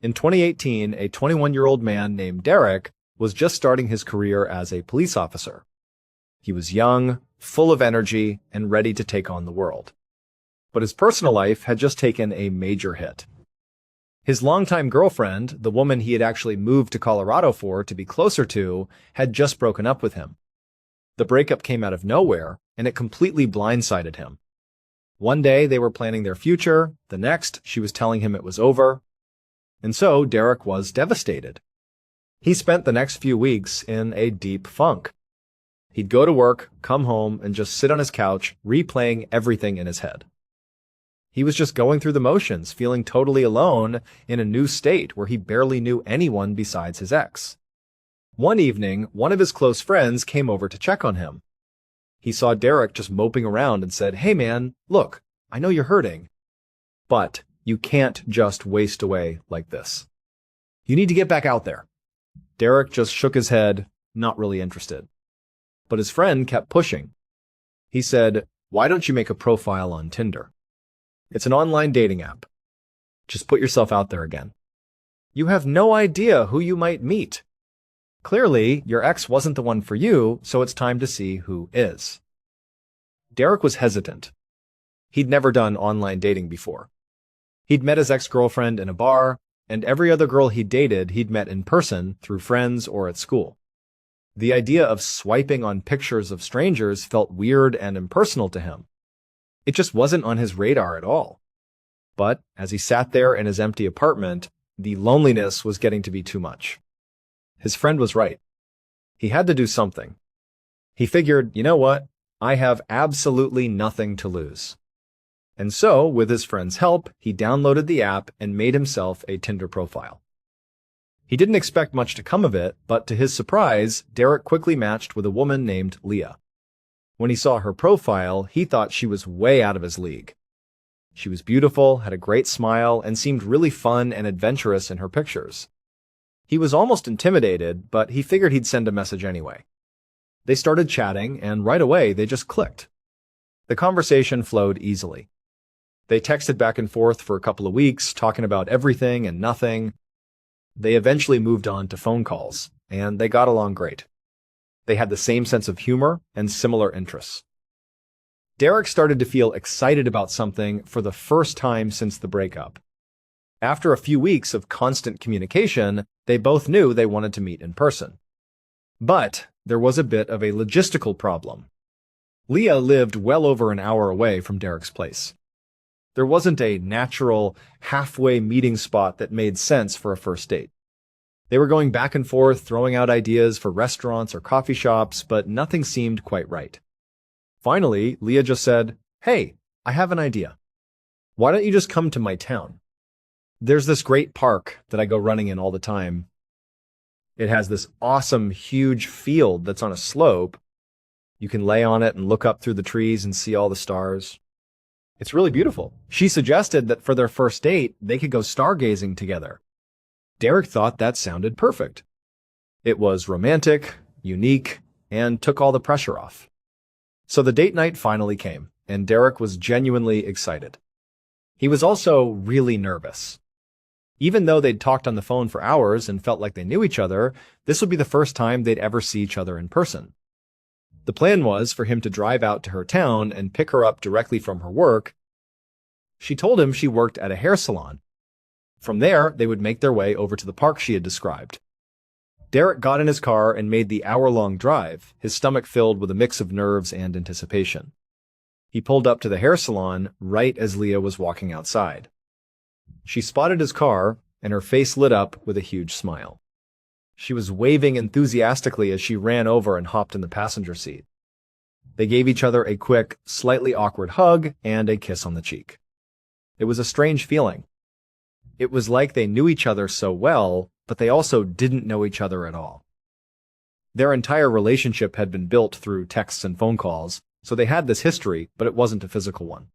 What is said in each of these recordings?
In 2018, a 21-year-old man named Derek was just starting his career as a police officer. He was young, full of energy, and ready to take on the world. But his personal life had just taken a major hit. His longtime girlfriend, the woman he had actually moved to Colorado for to be closer to, had just broken up with him. The breakup came out of nowhere, and it completely blindsided him. One day they were planning their future, the next she was telling him it was over. And so Derek was devastated. He spent the next few weeks in a deep funk. He'd go to work, come home, and just sit on his couch, replaying everything in his head. He was just going through the motions, feeling totally alone in a new state where he barely knew anyone besides his ex. One evening, one of his close friends came over to check on him. He saw Derek just moping around and said, "Hey man, look, I know you're hurting, but you can't just waste away like this. You need to get back out there." Derek just shook his head, not really interested. But his friend kept pushing. He said, "Why don't you make a profile on Tinder? It's an online dating app. Just put yourself out there again. You have no idea who you might meet. Clearly, your ex wasn't the one for you, so it's time to see who is." Derek was hesitant. He'd never done online dating before. He'd met his ex-girlfriend in a bar, and every other girl he dated he'd met in person through friends or at school. The idea of swiping on pictures of strangers felt weird and impersonal to him. It just wasn't on his radar at all. But as he sat there in his empty apartment, the loneliness was getting to be too much. His friend was right. He had to do something. He figured, you know what? I have absolutely nothing to lose. And so, with his friend's help, he downloaded the app and made himself a Tinder profile. He didn't expect much to come of it, but to his surprise, Derek quickly matched with a woman named Leah. When he saw her profile, he thought she was way out of his league. She was beautiful, had a great smile, and seemed really fun and adventurous in her pictures. He was almost intimidated, but he figured he'd send a message anyway. They started chatting, and right away they just clicked. The conversation flowed easily. They texted back and forth for a couple of weeks, talking about everything and nothing. They eventually moved on to phone calls, and they got along great. They had the same sense of humor and similar interests. Derek started to feel excited about something for the first time since the breakup. After a few weeks of constant communication, they both knew they wanted to meet in person. But there was a bit of a logistical problem. Leah lived well over an hour away from Derek's place. There wasn't a natural, halfway meeting spot that made sense for a first date. They were going back and forth, throwing out ideas for restaurants or coffee shops, but nothing seemed quite right. Finally, Leah just said, "Hey, I have an idea. Why don't you just come to my town? There's this great park that I go running in all the time. It has this awesome, huge field that's on a slope. You can lay on it and look up through the trees and see all the stars. It's really beautiful." She suggested that for their first date, they could go stargazing together. Derek thought that sounded perfect. It was romantic, unique, and took all the pressure off. So the date night finally came, and Derek was genuinely excited. He was also really nervous. Even though they'd talked on the phone for hours and felt like they knew each other, this would be the first time they'd ever see each other in person. The plan was for him to drive out to her town and pick her up directly from her work. She told him she worked at a hair salon. From there, they would make their way over to the park she had described. Derek got in his car and made the hour-long drive, his stomach filled with a mix of nerves and anticipation. He pulled up to the hair salon right as Leah was walking outside. She spotted his car, and her face lit up with a huge smile. She was waving enthusiastically as she ran over and hopped in the passenger seat. They gave each other a quick, slightly awkward hug and a kiss on the cheek. It was a strange feeling. It was like they knew each other so well, but they also didn't know each other at all. Their entire relationship had been built through texts and phone calls, so they had this history, but it wasn't a physical one.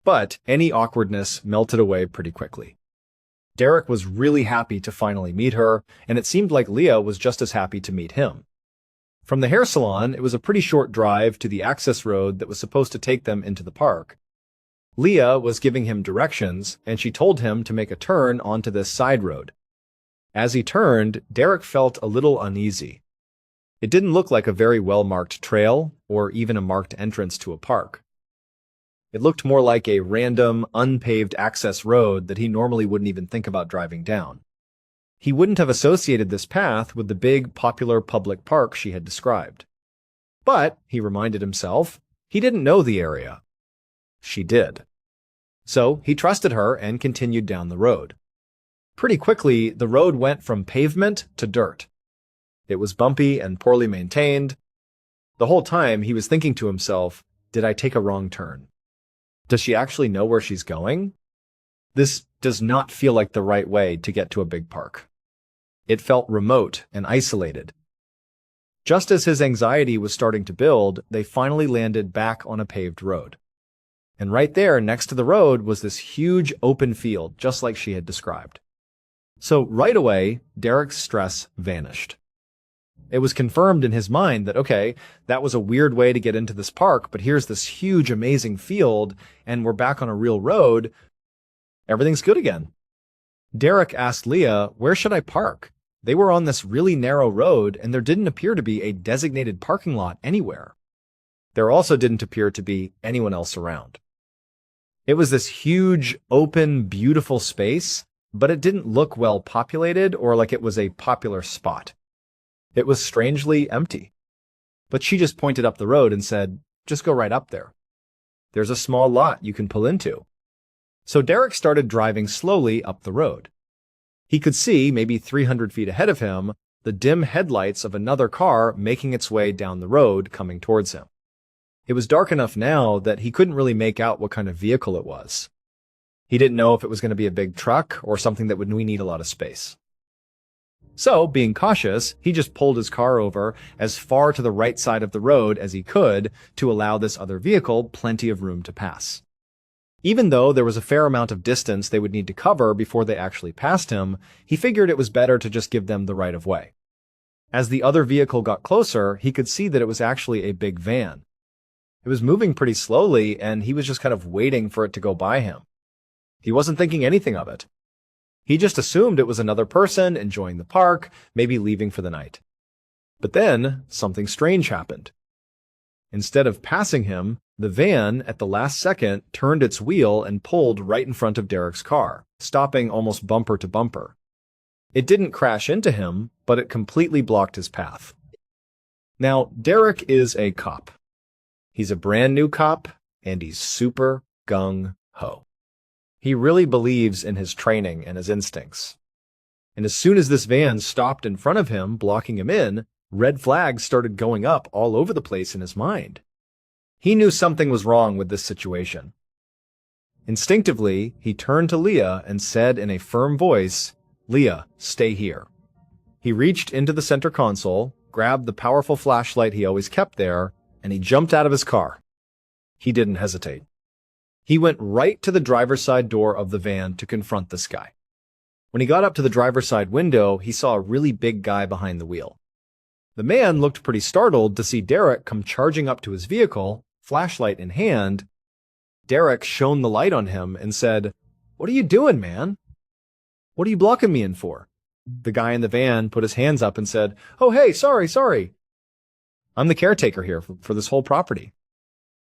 But any awkwardness melted away pretty quickly. Derek was really happy to finally meet her, and it seemed like Leah was just as happy to meet him. From the hair salon, it was a pretty short drive to the access road that was supposed to take them into the park. Leah was giving him directions, and she told him to make a turn onto this side road. As he turned, Derek felt a little uneasy. It didn't look like a very well-marked trail or even a marked entrance to a park. It looked more like a random, unpaved access road that he normally wouldn't even think about driving down. He wouldn't have associated this path with the big, popular public park she had described. But, he reminded himself, he didn't know the area. She did. So he trusted her and continued down the road. Pretty quickly, the road went from pavement to dirt. It was bumpy and poorly maintained. The whole time he was thinking to himself, did I take a wrong turn? Does she actually know where she's going? This does not feel like the right way to get to a big park. It felt remote and isolated. Just as his anxiety was starting to build, they finally landed back on a paved road. And right there, next to the road, was this huge open field, just like she had described. So right away, Derek's stress vanished. It was confirmed in his mind that, okay, that was a weird way to get into this park, but here's this huge, amazing field, and we're back on a real road. Everything's good again. Derek asked Leah, where should I park? They were on this really narrow road, and there didn't appear to be a designated parking lot anywhere. There also didn't appear to be anyone else around. It was this huge, open, beautiful space, but it didn't look well populated or like it was a popular spot. It was strangely empty. But she just pointed up the road and said, just go right up there. There's a small lot you can pull into. So Derek started driving slowly up the road. He could see, maybe 300 feet ahead of him, the dim headlights of another car making its way down the road coming towards him. It was dark enough now that he couldn't really make out what kind of vehicle it was. He didn't know if it was going to be a big truck or something that would need a lot of space. So, being cautious, he just pulled his car over as far to the right side of the road as he could to allow this other vehicle plenty of room to pass. Even though there was a fair amount of distance they would need to cover before they actually passed him, he figured it was better to just give them the right of way. As the other vehicle got closer, he could see that it was actually a big van. It was moving pretty slowly, and he was just kind of waiting for it to go by him. He wasn't thinking anything of it. He just assumed it was another person enjoying the park, maybe leaving for the night. But then, something strange happened. Instead of passing him, the van, at the last second, turned its wheel and pulled right in front of Derek's car, stopping almost bumper to bumper. It didn't crash into him, but it completely blocked his path. Now, Derek is a cop. He's a brand new cop, and he's super gung-ho. He really believes in his training and his instincts. And as soon as this van stopped in front of him, blocking him in, red flags started going up all over the place in his mind. He knew something was wrong with this situation. Instinctively, he turned to Leah and said in a firm voice, "Leah, stay here." He reached into the center console, grabbed the powerful flashlight he always kept there, and he jumped out of his car. He didn't hesitate. He went right to the driver's side door of the van to confront this guy. When he got up to the driver's side window, he saw a really big guy behind the wheel. The man looked pretty startled to see Derek come charging up to his vehicle, flashlight in hand. Derek shone the light on him and said, "What are you doing, man? What are you blocking me in for?" The guy in the van put his hands up and said, "Oh, hey, sorry. I'm the caretaker here for this whole property.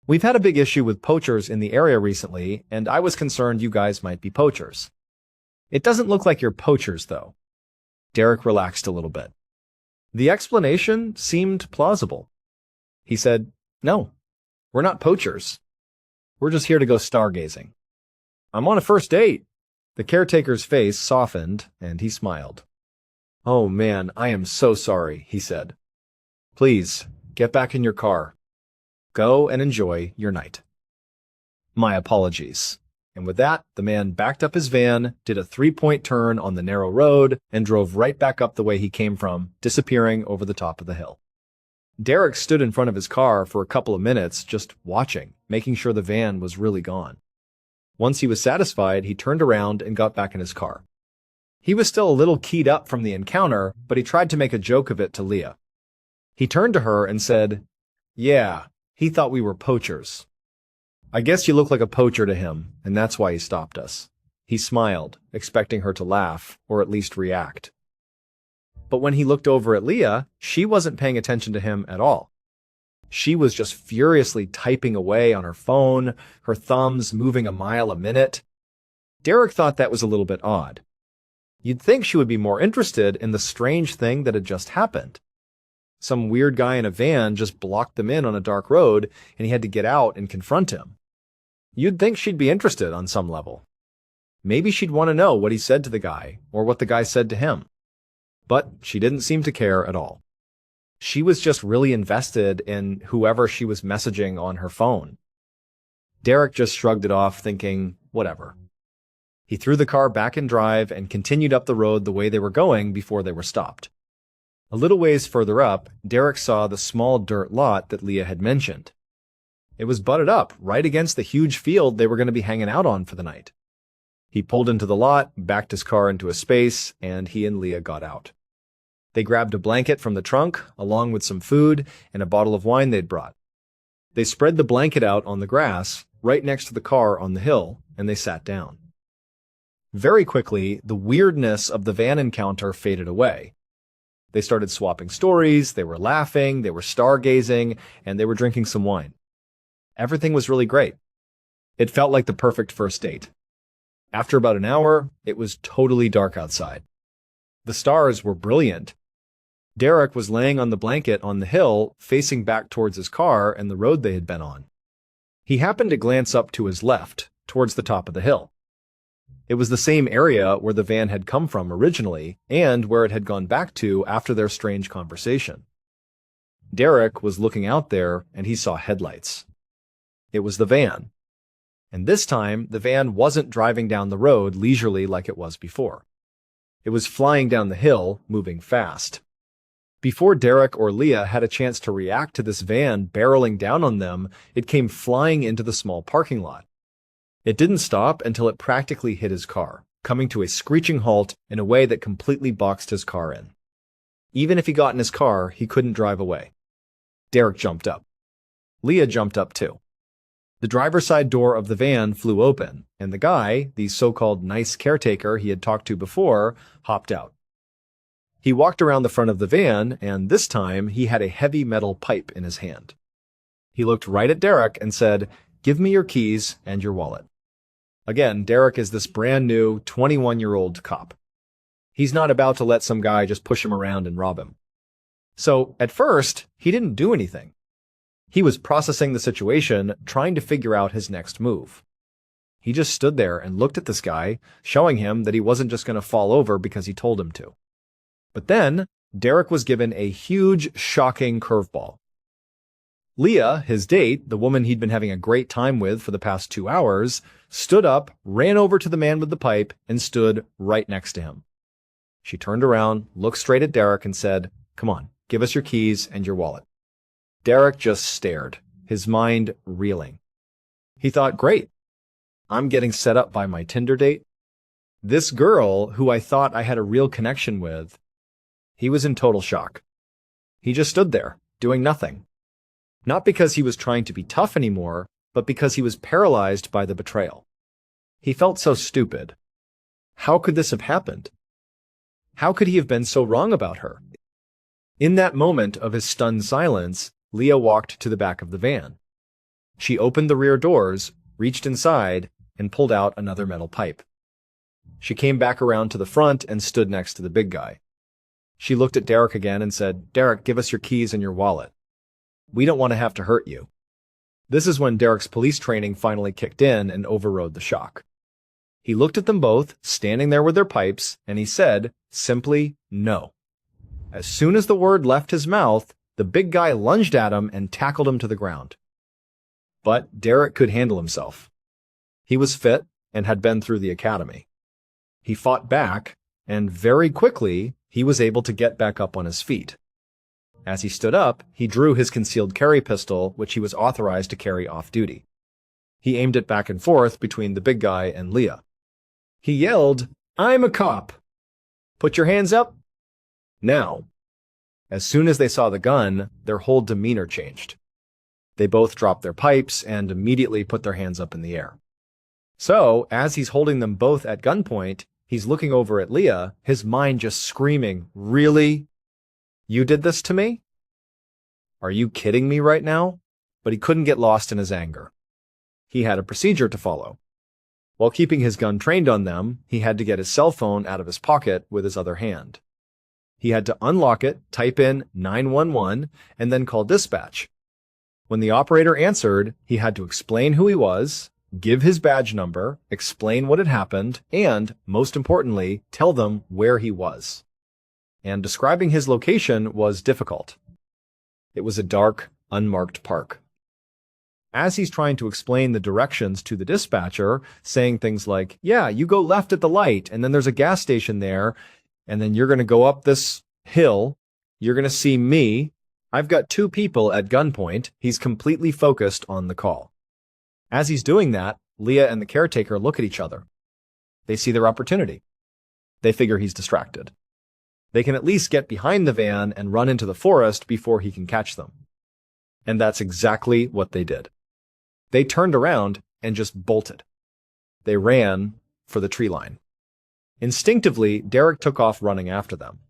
We've had a big issue with poachers in the area recently, and I was concerned you guys might be poachers." "It doesn't look like you're poachers, though." Derek relaxed a little bit. The explanation seemed plausible. He said, "No, we're not poachers. We're just here to go stargazing." "I'm on a first date." The caretaker's face softened, and he smiled. "Oh man, I am so sorry," he said. "Please, get back in your car. Go and enjoy your night." "My apologies." And with that, the man backed up his van, did a 3-point turn on the narrow road, and drove right back up the way he came from, disappearing over the top of the hill. Derek stood in front of his car for a couple of minutes, just watching, making sure the van was really gone. Once he was satisfied, he turned around and got back in his car. He was still a little keyed up from the encounter, but he tried to make a joke of it to Leah. He turned to her and said, "Yeah, he thought we were poachers." I guess you look like a poacher to him, and that's why he stopped us. He smiled, expecting her to laugh, or at least react. But when he looked over at Leah, she wasn't paying attention to him at all. She was just furiously typing away on her phone, her thumbs moving a mile a minute. Derek thought that was a little bit odd. You'd think she would be more interested in the strange thing that had just happened. Some weird guy in a van just blocked them in on a dark road, and he had to get out and confront him. You'd think she'd be interested on some level. Maybe she'd want to know what he said to the guy, or what the guy said to him. But she didn't seem to care at all. She was just really invested in whoever she was messaging on her phone. Derek just shrugged it off, thinking, whatever. He threw the car back in drive and continued up the road the way they were going before they were stopped. A little ways further up, Derek saw the small dirt lot that Leah had mentioned. It was butted up right against the huge field they were going to be hanging out on for the night. He pulled into the lot, backed his car into a space, and he and Leah got out. They grabbed a blanket from the trunk, along with some food and a bottle of wine they'd brought. They spread the blanket out on the grass, right next to the car on the hill, and they sat down. Very quickly, the weirdness of the van encounter faded away. They started swapping stories, they were laughing, they were stargazing, and they were drinking some wine. Everything was really great. It felt like the perfect first date. After about an hour, it was totally dark outside. The stars were brilliant. Derek was laying on the blanket on the hill, facing back towards his car and the road they had been on. He happened to glance up to his left, towards the top of the hill. It was the same area where the van had come from originally, and where it had gone back to after their strange conversation. Derek was looking out there, and he saw headlights. It was the van. And this time, the van wasn't driving down the road leisurely like it was before. It was flying down the hill, moving fast. Before Derek or Leah had a chance to react to this van barreling down on them, it came flying into the small parking lot. It didn't stop until it practically hit his car, coming to a screeching halt in a way that completely boxed his car in. Even if he got in his car, he couldn't drive away. Derek jumped up. Leah jumped up too. The driver's side door of the van flew open, and the guy, the so-called nice caretaker he had talked to before, hopped out. He walked around the front of the van, and this time he had a heavy metal pipe in his hand. He looked right at Derek and said, "Give me your keys and your wallet." Again, Derek is this brand new 21-year-old cop. He's not about to let some guy just push him around and rob him. So, at first, he didn't do anything. He was processing the situation, trying to figure out his next move. He just stood there and looked at this guy, showing him that he wasn't just going to fall over because he told him to. But then, Derek was given a huge, shocking curveball. Leah, his date, the woman he'd been having a great time with for the past 2 hours, stood up, ran over to the man with the pipe, and stood right next to him. She turned around, looked straight at Derek, and said, "Come on, give us your keys and your wallet." Derek just stared, his mind reeling. He thought, great. I'm getting set up by my Tinder date. This girl, who I thought I had a real connection with. He was in total shock. He just stood there, doing nothing. Not because he was trying to be tough anymore, but because he was paralyzed by the betrayal. He felt so stupid. How could this have happened? How could he have been so wrong about her? In that moment of his stunned silence, Leah walked to the back of the van. She opened the rear doors, reached inside, and pulled out another metal pipe. She came back around to the front and stood next to the big guy. She looked at Derek again and said, "Derek, give us your keys and your wallet. We don't want to have to hurt you." This is when Derek's police training finally kicked in and overrode the shock. He looked at them both, standing there with their pipes, and he said, simply, "No." As soon as the word left his mouth, the big guy lunged at him and tackled him to the ground. But Derek could handle himself. He was fit and had been through the academy. He fought back, and very quickly, he was able to get back up on his feet. As he stood up, he drew his concealed carry pistol, which he was authorized to carry off-duty. He aimed it back and forth between the big guy and Leah. He yelled, "I'm a cop. Put your hands up." Now. As soon as they saw the gun, their whole demeanor changed. They both dropped their pipes and immediately put their hands up in the air. So, as he's holding them both at gunpoint, he's looking over at Leah, his mind just screaming, "Really? You did this to me? Are you kidding me right now?" But he couldn't get lost in his anger. He had a procedure to follow. While keeping his gun trained on them, he had to get his cell phone out of his pocket with his other hand. He had to unlock it, type in 911, and then call dispatch. When the operator answered, he had to explain who he was, give his badge number, explain what had happened, and, most importantly, tell them where he was. And describing his location was difficult. It was a dark, unmarked park. As he's trying to explain the directions to the dispatcher, saying things like, "Yeah, you go left at the light, and then there's a gas station there, and then you're going to go up this hill, you're going to see me. I've got two people at gunpoint." He's completely focused on the call. As he's doing that, Leah and the caretaker look at each other. They see their opportunity. They figure he's distracted. They can at least get behind the van and run into the forest before he can catch them. And that's exactly what they did. They turned around and just bolted. They ran for the tree line. Instinctively, Derek took off running after them.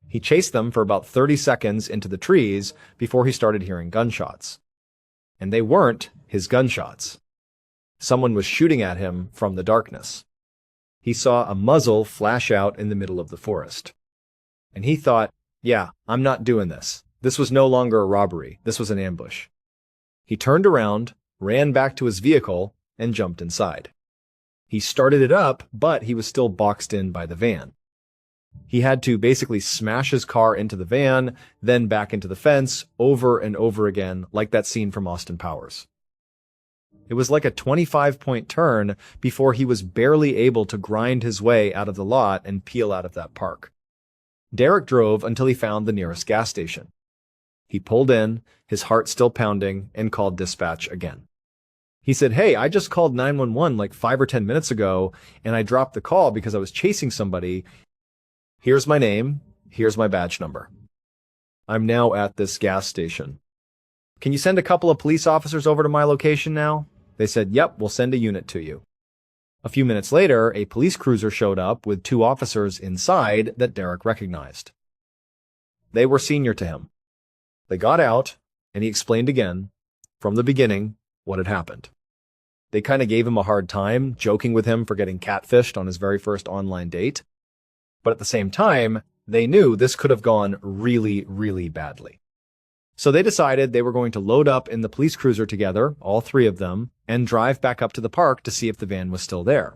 He chased them for about 30 seconds into the trees before he started hearing gunshots. And they weren't his gunshots. Someone was shooting at him from the darkness. He saw a muzzle flash out in the middle of the forest. And he thought, "Yeah, I'm not doing this. This was no longer a robbery. This was an ambush." He turned around, ran back to his vehicle, and jumped inside. He started it up, but he was still boxed in by the van. He had to basically smash his car into the van, then back into the fence, over and over again, like that scene from Austin Powers. It was like a 25-point turn before he was barely able to grind his way out of the lot and peel out of that park. Derek drove until he found the nearest gas station. He pulled in, his heart still pounding, and called dispatch again. He said, "Hey, I just called 911 like 5 or 10 minutes ago, and I dropped the call because I was chasing somebody. Here's my name. Here's my badge number. I'm now at this gas station. Can you send a couple of police officers over to my location now?" They said, "Yep, we'll send a unit to you." A few minutes later, a police cruiser showed up with 2 officers inside that Derek recognized. They were senior to him. They got out, and he explained again, from the beginning, what had happened. They kind of gave him a hard time, joking with him for getting catfished on his very first online date. But at the same time, they knew this could have gone really, really badly. So they decided they were going to load up in the police cruiser together, all 3 of them, and drive back up to the park to see if the van was still there.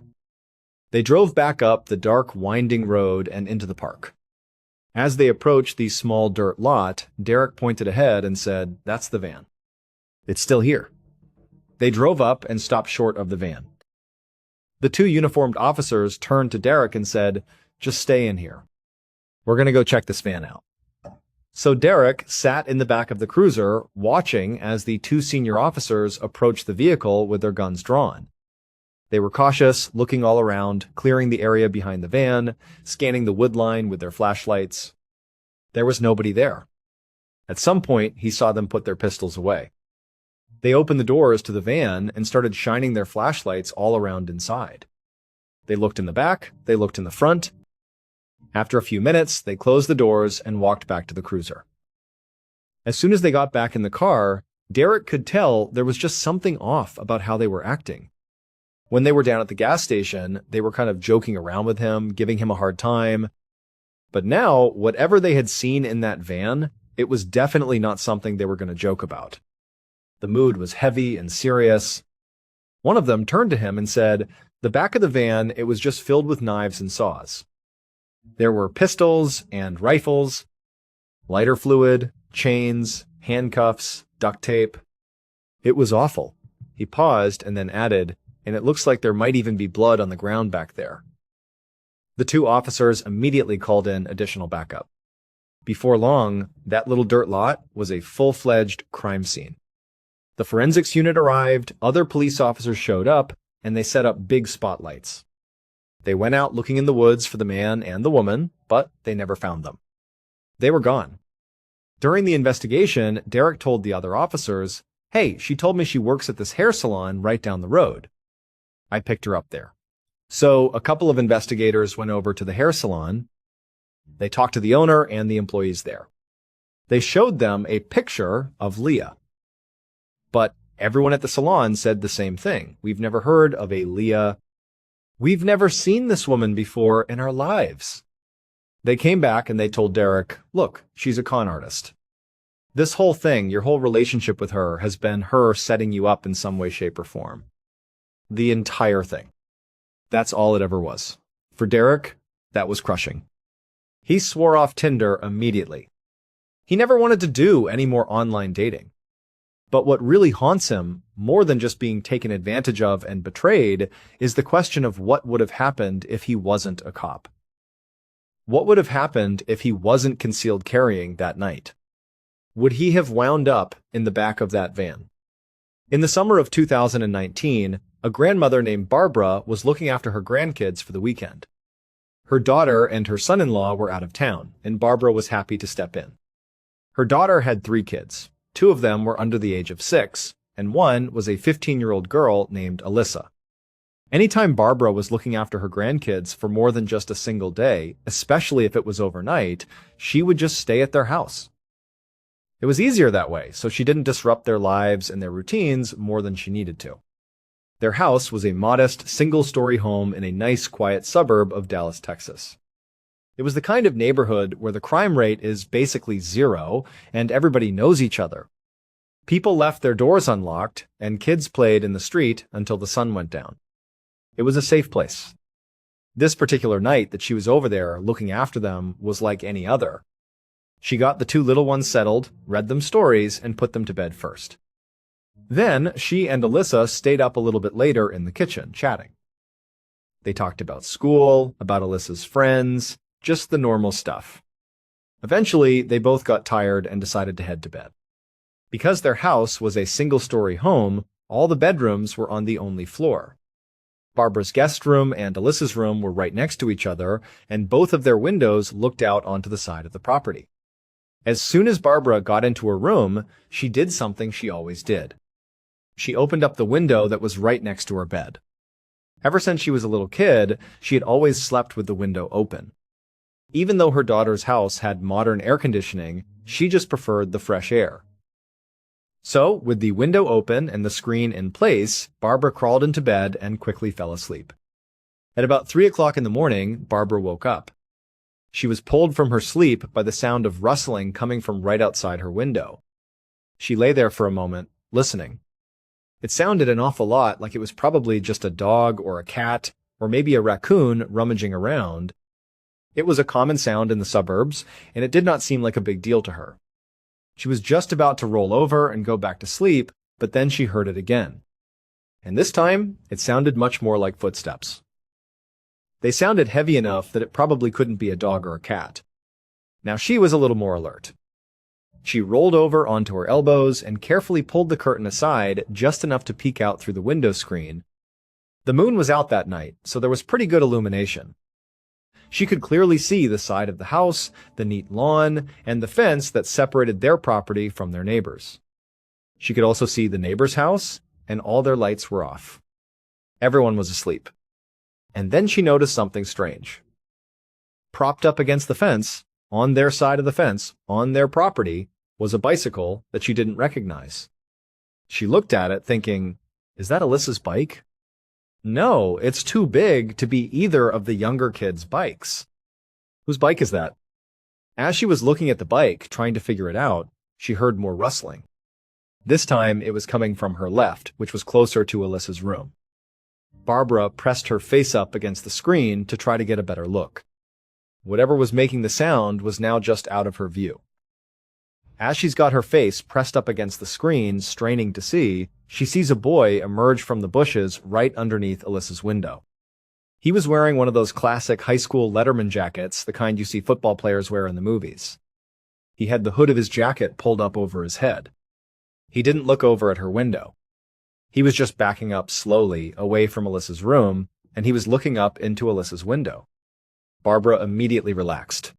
They drove back up the dark, winding road and into the park. As they approached the small dirt lot, Derek pointed ahead and said, "That's the van. It's still here." They drove up and stopped short of the van. The 2 uniformed officers turned to Derek and said, "Just stay in here. We're going to go check this van out." So Derek sat in the back of the cruiser, watching as the 2 senior officers approached the vehicle with their guns drawn. They were cautious, looking all around, clearing the area behind the van, scanning the wood line with their flashlights. There was nobody there. At some point, he saw them put their pistols away. They opened the doors to the van and started shining their flashlights all around inside. They looked in the back, they looked in the front. After a few minutes, they closed the doors and walked back to the cruiser. As soon as they got back in the car, Derek could tell there was just something off about how they were acting. When they were down at the gas station, they were kind of joking around with him, giving him a hard time. But now, whatever they had seen in that van, it was definitely not something they were going to joke about. The mood was heavy and serious. One of them turned to him and said, "The back of the van, it was just filled with knives and saws. There were pistols and rifles, lighter fluid, chains, handcuffs, duct tape. It was awful." He paused and then added, "And it looks like there might even be blood on the ground back there." The 2 officers immediately called in additional backup. Before long, that little dirt lot was a full-fledged crime scene. The forensics unit arrived, other police officers showed up, and they set up big spotlights. They went out looking in the woods for the man and the woman, but they never found them. They were gone. During the investigation, Derek told the other officers, Hey, she told me she works at this hair salon right down the road. I picked her up there. So a couple of investigators went over to the hair salon. They talked to the owner and the employees there. They showed them a picture of Leah. But everyone at the salon said the same thing. We've never heard of a Leah. We've never seen this woman before in our lives. They came back and they told Derek, look, she's a con artist. This whole thing, your whole relationship with her, has been her setting you up in some way, shape, or form. The entire thing. That's all it ever was. For Derek, that was crushing. He swore off Tinder immediately. He never wanted to do any more online dating. But what really haunts him, more than just being taken advantage of and betrayed, is the question of what would have happened if he wasn't a cop. What would have happened if he wasn't concealed carrying that night? Would he have wound up in the back of that van? In the summer of 2019, a grandmother named Barbara was looking after her grandkids for the weekend. Her daughter and her son-in-law were out of town, and Barbara was happy to step in. Her daughter had 3 kids. 2 of them were under the age of 6, and one was a 15-year-old girl named Alyssa. Anytime Barbara was looking after her grandkids for more than just a single day, especially if it was overnight, she would just stay at their house. It was easier that way, so she didn't disrupt their lives and their routines more than she needed to. Their house was a modest, single-story home in a nice, quiet suburb of Dallas, Texas. It was the kind of neighborhood where the crime rate is basically 0 and everybody knows each other. People left their doors unlocked, and kids played in the street until the sun went down. It was a safe place. This particular night that she was over there looking after them was like any other. She got the 2 little ones settled, read them stories, and put them to bed first. Then she and Alyssa stayed up a little bit later in the kitchen, chatting. They talked about school, about Alyssa's friends, just the normal stuff. Eventually, they both got tired and decided to head to bed. Because their house was a single-story home, all the bedrooms were on the only floor. Barbara's guest room and Alyssa's room were right next to each other, and both of their windows looked out onto the side of the property. As soon as Barbara got into her room, she did something she always did. She opened up the window that was right next to her bed. Ever since she was a little kid, she had always slept with the window open. Even though her daughter's house had modern air conditioning, she just preferred the fresh air. So, with the window open and the screen in place, Barbara crawled into bed and quickly fell asleep. At about 3 o'clock in the morning, Barbara woke up. She was pulled from her sleep by the sound of rustling coming from right outside her window. She lay there for a moment, listening. It sounded an awful lot like it was probably just a dog or a cat, or maybe a raccoon rummaging around. It was a common sound in the suburbs, and it did not seem like a big deal to her. She was just about to roll over and go back to sleep, but then she heard it again. And this time, it sounded much more like footsteps. They sounded heavy enough that it probably couldn't be a dog or a cat. Now she was a little more alert. She rolled over onto her elbows and carefully pulled the curtain aside just enough to peek out through the window screen. The moon was out that night, so there was pretty good illumination. She could clearly see the side of the house, the neat lawn, and the fence that separated their property from their neighbors. She could also see the neighbor's house, and all their lights were off. Everyone was asleep. And then she noticed something strange. Propped up against the fence, on their side of the fence, on their property, was a bicycle that she didn't recognize. She looked at it thinking, is that Alyssa's bike? No, it's too big to be either of the younger kids' bikes. Whose bike is that? As she was looking at the bike, trying to figure it out, she heard more rustling. This time it was coming from her left, which was closer to Alyssa's room. Barbara pressed her face up against the screen to try to get a better look. Whatever was making the sound was now just out of her view. As she's got her face pressed up against the screen, straining to see, she sees a boy emerge from the bushes right underneath Alyssa's window. He was wearing one of those classic high school Letterman jackets, the kind you see football players wear in the movies. He had the hood of his jacket pulled up over his head. He didn't look over at her window. He was just backing up slowly away from Alyssa's room, and he was looking up into Alyssa's window. Barbara immediately relaxed.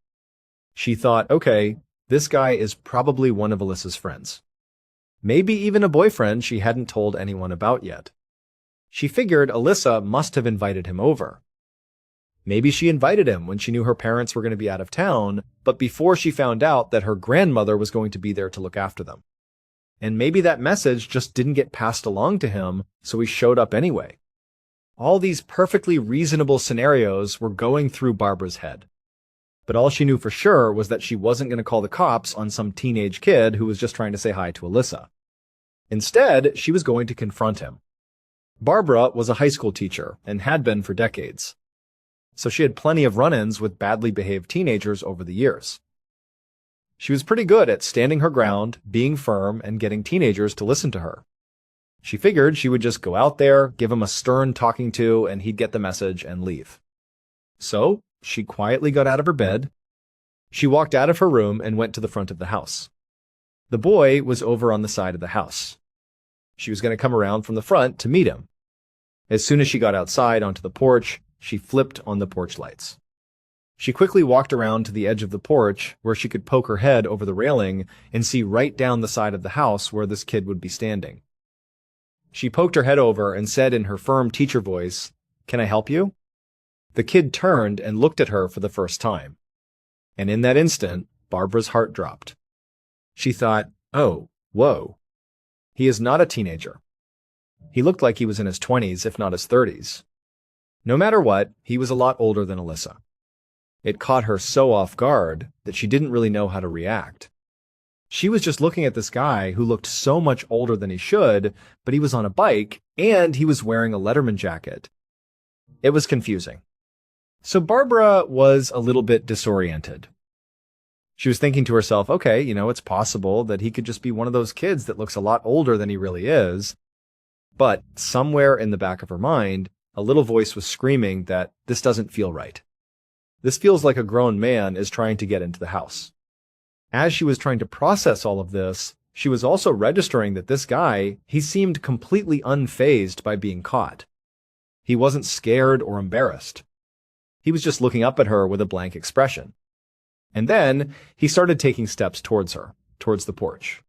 She thought, okay, this guy is probably one of Alyssa's friends. Maybe even a boyfriend she hadn't told anyone about yet. She figured Alyssa must have invited him over. Maybe she invited him when she knew her parents were going to be out of town, but before she found out that her grandmother was going to be there to look after them. And maybe that message just didn't get passed along to him, so he showed up anyway. All these perfectly reasonable scenarios were going through Barbara's head. But all she knew for sure was that she wasn't going to call the cops on some teenage kid who was just trying to say hi to Alyssa. Instead, she was going to confront him. Barbara was a high school teacher and had been for decades, so she had plenty of run-ins with badly behaved teenagers over the years. She was pretty good at standing her ground, being firm, and getting teenagers to listen to her. She figured she would just go out there, give him a stern talking to, and he'd get the message and leave. So, she quietly got out of her bed. She walked out of her room and went to the front of the house. The boy was over on the side of the house. She was going to come around from the front to meet him. As soon as she got outside onto the porch, she flipped on the porch lights. She quickly walked around to the edge of the porch where she could poke her head over the railing and see right down the side of the house where this kid would be standing. She poked her head over and said in her firm teacher voice, "Can I help you?" The kid turned and looked at her for the first time. And in that instant, Barbara's heart dropped. She thought, "Oh, whoa. He is not a teenager." He looked like he was in his 20s, if not his 30s. No matter what, he was a lot older than Alyssa. It caught her so off guard that she didn't really know how to react. She was just looking at this guy who looked so much older than he should, but he was on a bike and he was wearing a Letterman jacket. It was confusing. So Barbara was a little bit disoriented. She was thinking to herself, okay, it's possible that he could just be one of those kids that looks a lot older than he really is. But somewhere in the back of her mind, a little voice was screaming that this doesn't feel right. This feels like a grown man is trying to get into the house. As she was trying to process all of this, she was also registering that this guy, he seemed completely unfazed by being caught. He wasn't scared or embarrassed. He was just looking up at her with a blank expression. And then he started taking steps towards her, towards the porch.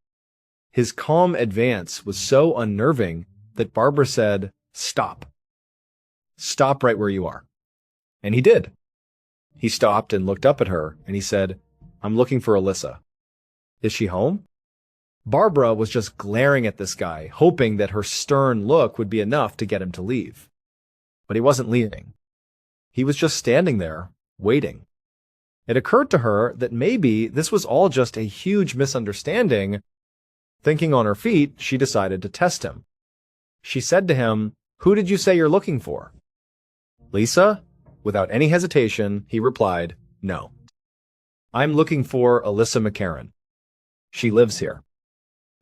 His calm advance was so unnerving that Barbara said, "Stop. Stop right where you are." And he did. He stopped and looked up at her, and he said, "I'm looking for Alyssa. Is she home?" Barbara was just glaring at this guy, hoping that her stern look would be enough to get him to leave. But he wasn't leaving. He was just standing there, waiting. It occurred to her that maybe this was all just a huge misunderstanding. Thinking on her feet, she decided to test him. She said to him, "Who did you say you're looking for?" "Lisa?" Without any hesitation, he replied, "No. I'm looking for Alyssa McCarran. She lives here."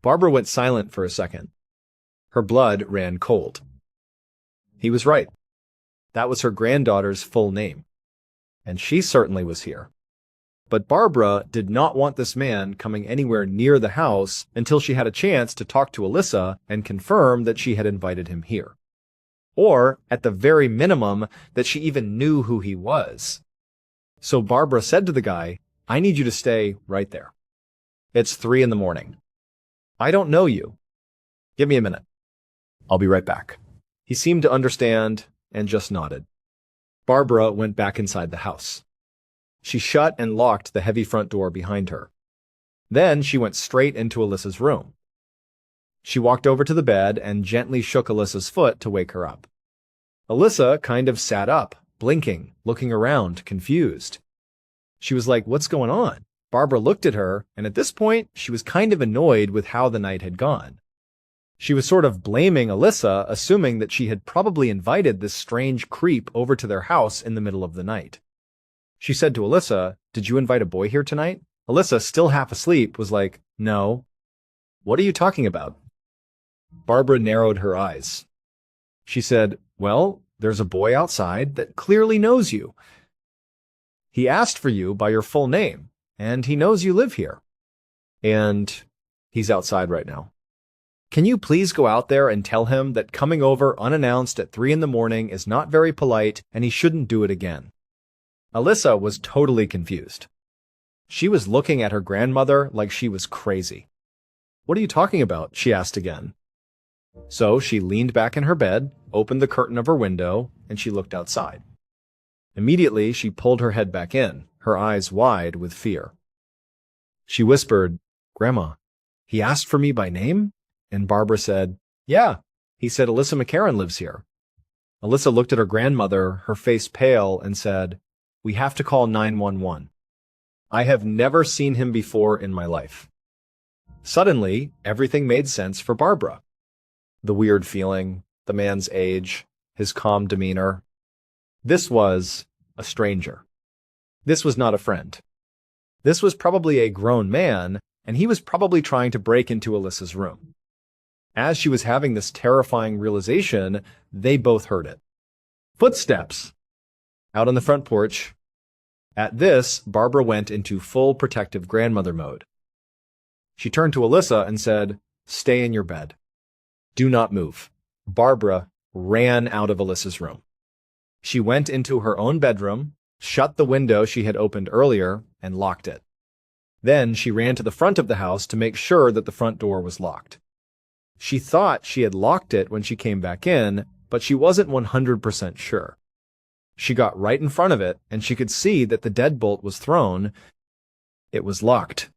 Barbara went silent for a second. Her blood ran cold. He was right. That was her granddaughter's full name. And she certainly was here. But Barbara did not want this man coming anywhere near the house until she had a chance to talk to Alyssa and confirm that she had invited him here. Or, at the very minimum, that she even knew who he was. So Barbara said to the guy, "I need you to stay right there. It's 3 a.m. I don't know you. Give me a minute. I'll be right back." He seemed to understand and just nodded. Barbara went back inside the house. She shut and locked the heavy front door behind her. Then she went straight into Alyssa's room. She walked over to the bed and gently shook Alyssa's foot to wake her up. Alyssa kind of sat up, blinking, looking around, confused. She was like, "What's going on?" Barbara looked at her, and at this point, she was kind of annoyed with how the night had gone. She was sort of blaming Alyssa, assuming that she had probably invited this strange creep over to their house in the middle of the night. She said to Alyssa, "Did you invite a boy here tonight?" Alyssa, still half asleep, was like, "No." "What are you talking about?" Barbara narrowed her eyes. She said, "Well, there's a boy outside that clearly knows you. He asked for you by your full name, and he knows you live here. And he's outside right now. Can you please go out there and tell him that coming over unannounced at 3 a.m. is not very polite and he shouldn't do it again?" Alyssa was totally confused. She was looking at her grandmother like she was crazy. "What are you talking about?" she asked again. So she leaned back in her bed, opened the curtain of her window, and she looked outside. Immediately, she pulled her head back in, her eyes wide with fear. She whispered, "Grandma, he asked for me by name?" And Barbara said, "Yeah, he said Alyssa McCarran lives here." Alyssa looked at her grandmother, her face pale, and said, "We have to call 911. I have never seen him before in my life." Suddenly, everything made sense for Barbara. The weird feeling, the man's age, his calm demeanor. This was a stranger. This was not a friend. This was probably a grown man, and he was probably trying to break into Alyssa's room. As she was having this terrifying realization, they both heard it. Footsteps! Out on the front porch. At this, Barbara went into full protective grandmother mode. She turned to Alyssa and said, "Stay in your bed. Do not move." Barbara ran out of Alyssa's room. She went into her own bedroom, shut the window she had opened earlier, and locked it. Then she ran to the front of the house to make sure that the front door was locked. She thought she had locked it when she came back in, but she wasn't 100% sure. She got right in front of it, and she could see that the deadbolt was thrown. It was locked.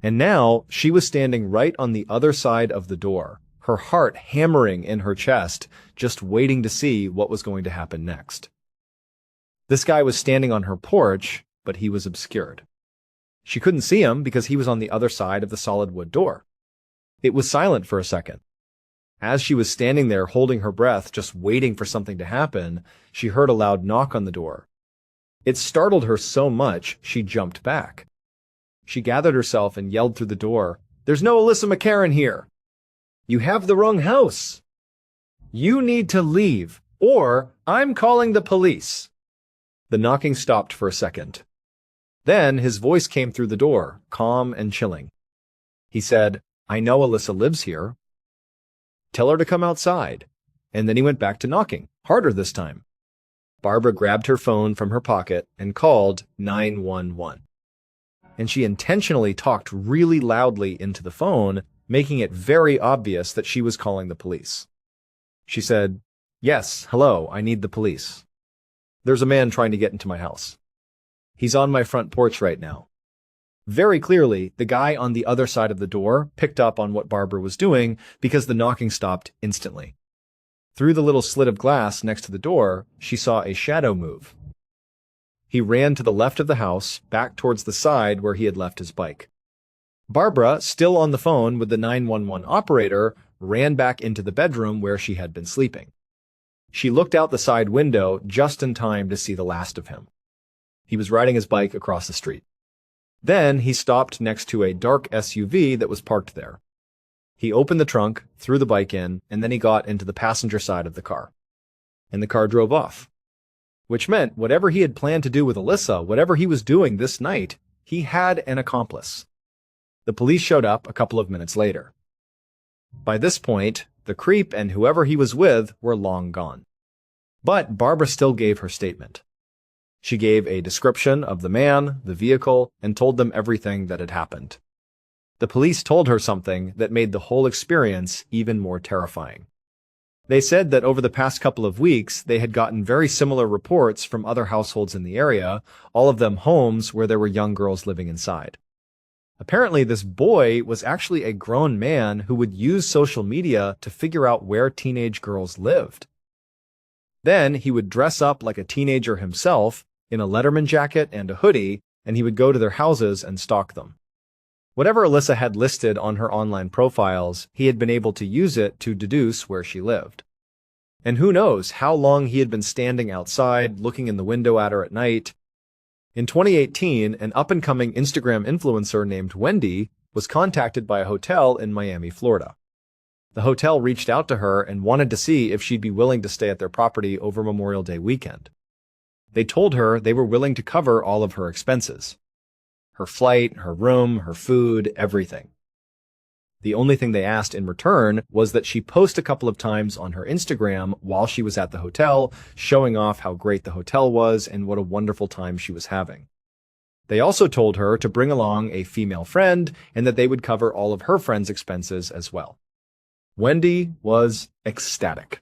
And now she was standing right on the other side of the door, her heart hammering in her chest, just waiting to see what was going to happen next. This guy was standing on her porch, but he was obscured. She couldn't see him because he was on the other side of the solid wood door. It was silent for a second. As she was standing there holding her breath, just waiting for something to happen, she heard a loud knock on the door. It startled her so much, she jumped back. She gathered herself and yelled through the door, "There's no Alyssa McCarran here! You have the wrong house! You need to leave, or I'm calling the police!" The knocking stopped for a second. Then his voice came through the door, calm and chilling. He said, "I know Alyssa lives here. Tell her to come outside." And then he went back to knocking, harder this time. Barbara grabbed her phone from her pocket and called 911. And she intentionally talked really loudly into the phone, making it very obvious that she was calling the police. She said, "Yes, hello, I need the police. There's a man trying to get into my house. He's on my front porch right now." Very clearly, the guy on the other side of the door picked up on what Barbara was doing because the knocking stopped instantly. Through the little slit of glass next to the door, she saw a shadow move. He ran to the left of the house, back towards the side where he had left his bike. Barbara, still on the phone with the 911 operator, ran back into the bedroom where she had been sleeping. She looked out the side window just in time to see the last of him. He was riding his bike across the street. Then he stopped next to a dark SUV that was parked there. He opened the trunk, threw the bike in, and then he got into the passenger side of the car. And the car drove off. Which meant whatever he had planned to do with Alyssa, whatever he was doing this night, he had an accomplice. The police showed up a couple of minutes later. By this point, the creep and whoever he was with were long gone. But Barbara still gave her statement. She gave a description of the man, the vehicle, and told them everything that had happened. The police told her something that made the whole experience even more terrifying. They said that over the past couple of weeks, they had gotten very similar reports from other households in the area, all of them homes where there were young girls living inside. Apparently, this boy was actually a grown man who would use social media to figure out where teenage girls lived. Then he would dress up like a teenager himself, in a Letterman jacket and a hoodie, and he would go to their houses and stalk them. Whatever Alyssa had listed on her online profiles, he had been able to use it to deduce where she lived. And who knows how long he had been standing outside, looking in the window at her at night. In 2018, an up-and-coming Instagram influencer named Wendy was contacted by a hotel in Miami, Florida. The hotel reached out to her and wanted to see if she'd be willing to stay at their property over Memorial Day weekend. They told her they were willing to cover all of her expenses. Her flight, her room, her food, everything. The only thing they asked in return was that she post a couple of times on her Instagram while she was at the hotel, showing off how great the hotel was and what a wonderful time she was having. They also told her to bring along a female friend and that they would cover all of her friends' expenses as well. Wendy was ecstatic.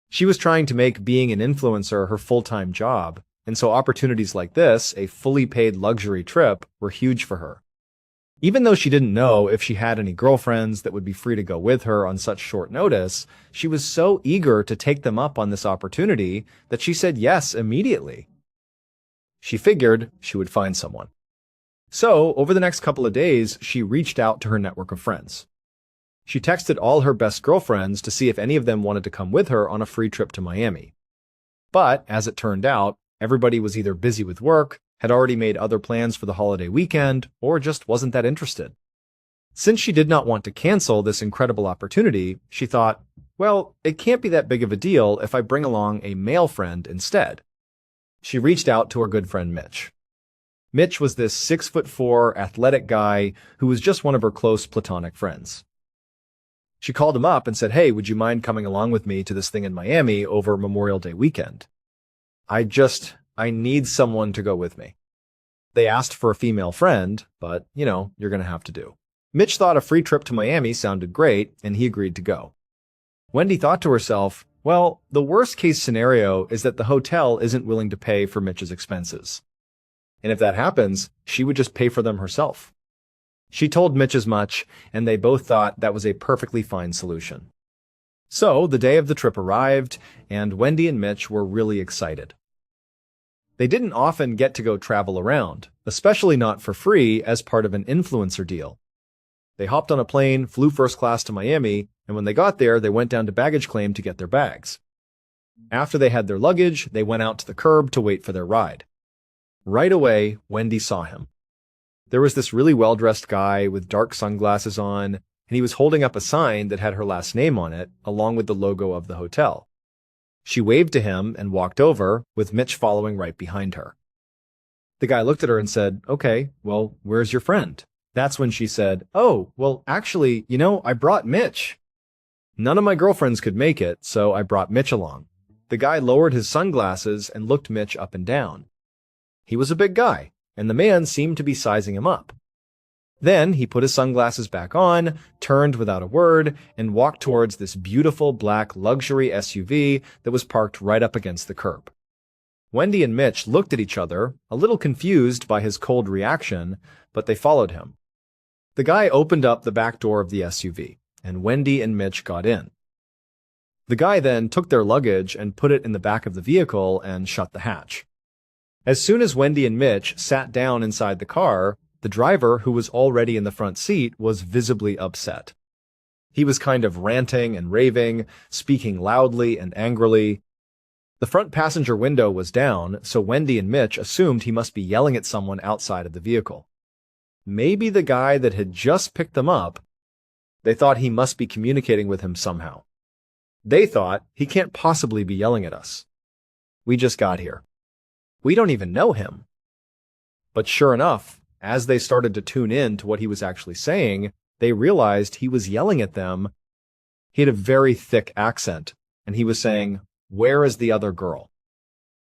She was trying to make being an influencer her full-time job, and so opportunities like this, a fully paid luxury trip, were huge for her. Even though she didn't know if she had any girlfriends that would be free to go with her on such short notice, she was so eager to take them up on this opportunity that she said yes immediately. She figured she would find someone. So, over the next couple of days, she reached out to her network of friends. She texted all her best girlfriends to see if any of them wanted to come with her on a free trip to Miami. But, as it turned out, everybody was either busy with work, had already made other plans for the holiday weekend, or just wasn't that interested. Since she did not want to cancel this incredible opportunity, she thought, well, it can't be that big of a deal if I bring along a male friend instead. She reached out to her good friend Mitch. Mitch was this 6'4" athletic guy who was just one of her close platonic friends. She called him up and said, hey, would you mind coming along with me to this thing in Miami over Memorial Day weekend? I need someone to go with me. They asked for a female friend, but, you're going to have to do. Mitch thought a free trip to Miami sounded great, and he agreed to go. Wendy thought to herself, well, the worst-case scenario is that the hotel isn't willing to pay for Mitch's expenses. And if that happens, she would just pay for them herself. She told Mitch as much, and they both thought that was a perfectly fine solution. So, the day of the trip arrived, and Wendy and Mitch were really excited. They didn't often get to go travel around, especially not for free as part of an influencer deal. They hopped on a plane, flew first class to Miami, and when they got there, they went down to baggage claim to get their bags. After they had their luggage, they went out to the curb to wait for their ride. Right away, Wendy saw him. There was this really well-dressed guy with dark sunglasses on, and he was holding up a sign that had her last name on it, along with the logo of the hotel. She waved to him and walked over, with Mitch following right behind her. The guy looked at her and said, okay, well, where's your friend? That's when she said, oh, well, actually, I brought Mitch. None of my girlfriends could make it, so I brought Mitch along. The guy lowered his sunglasses and looked Mitch up and down. He was a big guy, and the man seemed to be sizing him up. Then he put his sunglasses back on, turned without a word, and walked towards this beautiful black luxury SUV that was parked right up against the curb. Wendy and Mitch looked at each other, a little confused by his cold reaction, but they followed him. The guy opened up the back door of the SUV, and Wendy and Mitch got in. The guy then took their luggage and put it in the back of the vehicle and shut the hatch. As soon as Wendy and Mitch sat down inside the car, the driver, who was already in the front seat, was visibly upset. He was kind of ranting and raving, speaking loudly and angrily. The front passenger window was down, so Wendy and Mitch assumed he must be yelling at someone outside of the vehicle. Maybe the guy that had just picked them up. They thought he must be communicating with him somehow. They thought, he can't possibly be yelling at us. We just got here. We don't even know him. But sure enough, as they started to tune in to what he was actually saying, they realized he was yelling at them. He had a very thick accent, and he was saying, where is the other girl?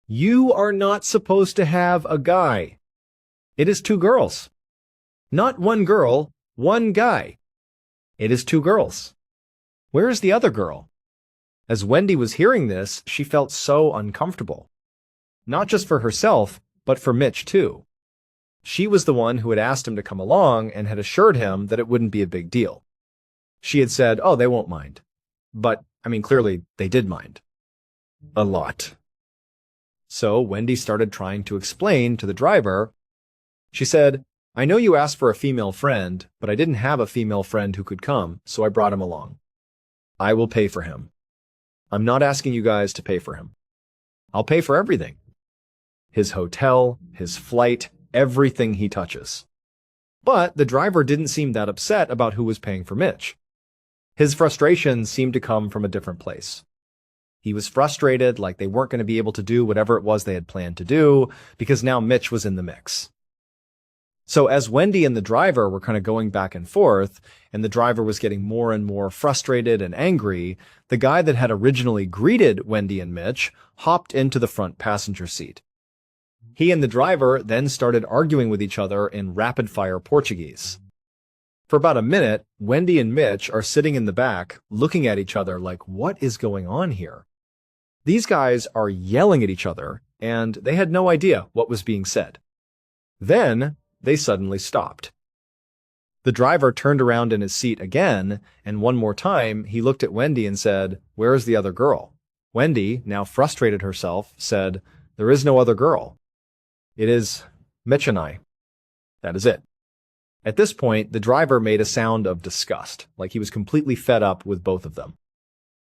You are not supposed to have a guy. It is two girls. Not one girl, one guy. It is two girls. Where is the other girl? As Wendy was hearing this, she felt so uncomfortable. Not just for herself, but for Mitch too. She was the one who had asked him to come along and had assured him that it wouldn't be a big deal. She had said, oh, they won't mind. But, clearly they did mind. A lot. So Wendy started trying to explain to the driver. She said, I know you asked for a female friend, but I didn't have a female friend who could come, so I brought him along. I will pay for him. I'm not asking you guys to pay for him. I'll pay for everything. His hotel, his flight, everything he touches. But the driver didn't seem that upset about who was paying for Mitch. His frustration seemed to come from a different place. He was frustrated, like they weren't going to be able to do whatever it was they had planned to do, because now Mitch was in the mix. So as Wendy and the driver were kind of going back and forth, and the driver was getting more and more frustrated and angry, the guy that had originally greeted Wendy and Mitch hopped into the front passenger seat. He and the driver then started arguing with each other in rapid-fire Portuguese. For about a minute, Wendy and Mitch are sitting in the back, looking at each other like, what is going on here? These guys are yelling at each other, and they had no idea what was being said. Then, they suddenly stopped. The driver turned around in his seat again, and one more time, he looked at Wendy and said, "Where is the other girl?" Wendy, now frustrated herself, said, "There is no other girl. It is Mitch and I. That is it." At this point, the driver made a sound of disgust, like he was completely fed up with both of them.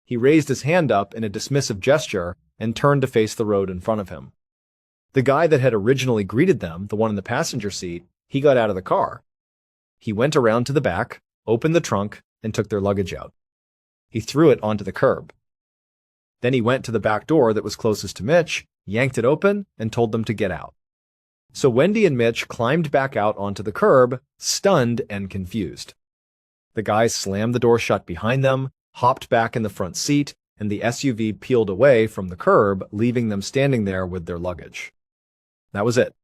He raised his hand up in a dismissive gesture and turned to face the road in front of him. The guy that had originally greeted them, the one in the passenger seat, he got out of the car. He went around to the back, opened the trunk, and took their luggage out. He threw it onto the curb. Then he went to the back door that was closest to Mitch, yanked it open, and told them to get out. So Wendy and Mitch climbed back out onto the curb, stunned and confused. The guy slammed the door shut behind them, hopped back in the front seat, and the SUV peeled away from the curb, leaving them standing there with their luggage. That was it.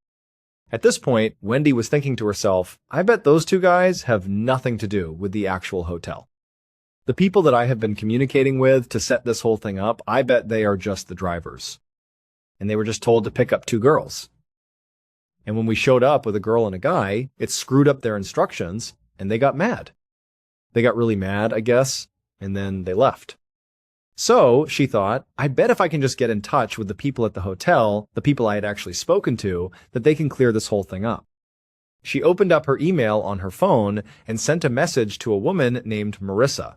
At this point, Wendy was thinking to herself, I bet those two guys have nothing to do with the actual hotel. The people that I have been communicating with to set this whole thing up, I bet they are just the drivers. And they were just told to pick up two girls. And when we showed up with a girl and a guy, it screwed up their instructions, and they got mad. They got really mad, I guess, and then they left. So, she thought, I bet if I can just get in touch with the people at the hotel, the people I had actually spoken to, that they can clear this whole thing up. She opened up her email on her phone and sent a message to a woman named Marissa.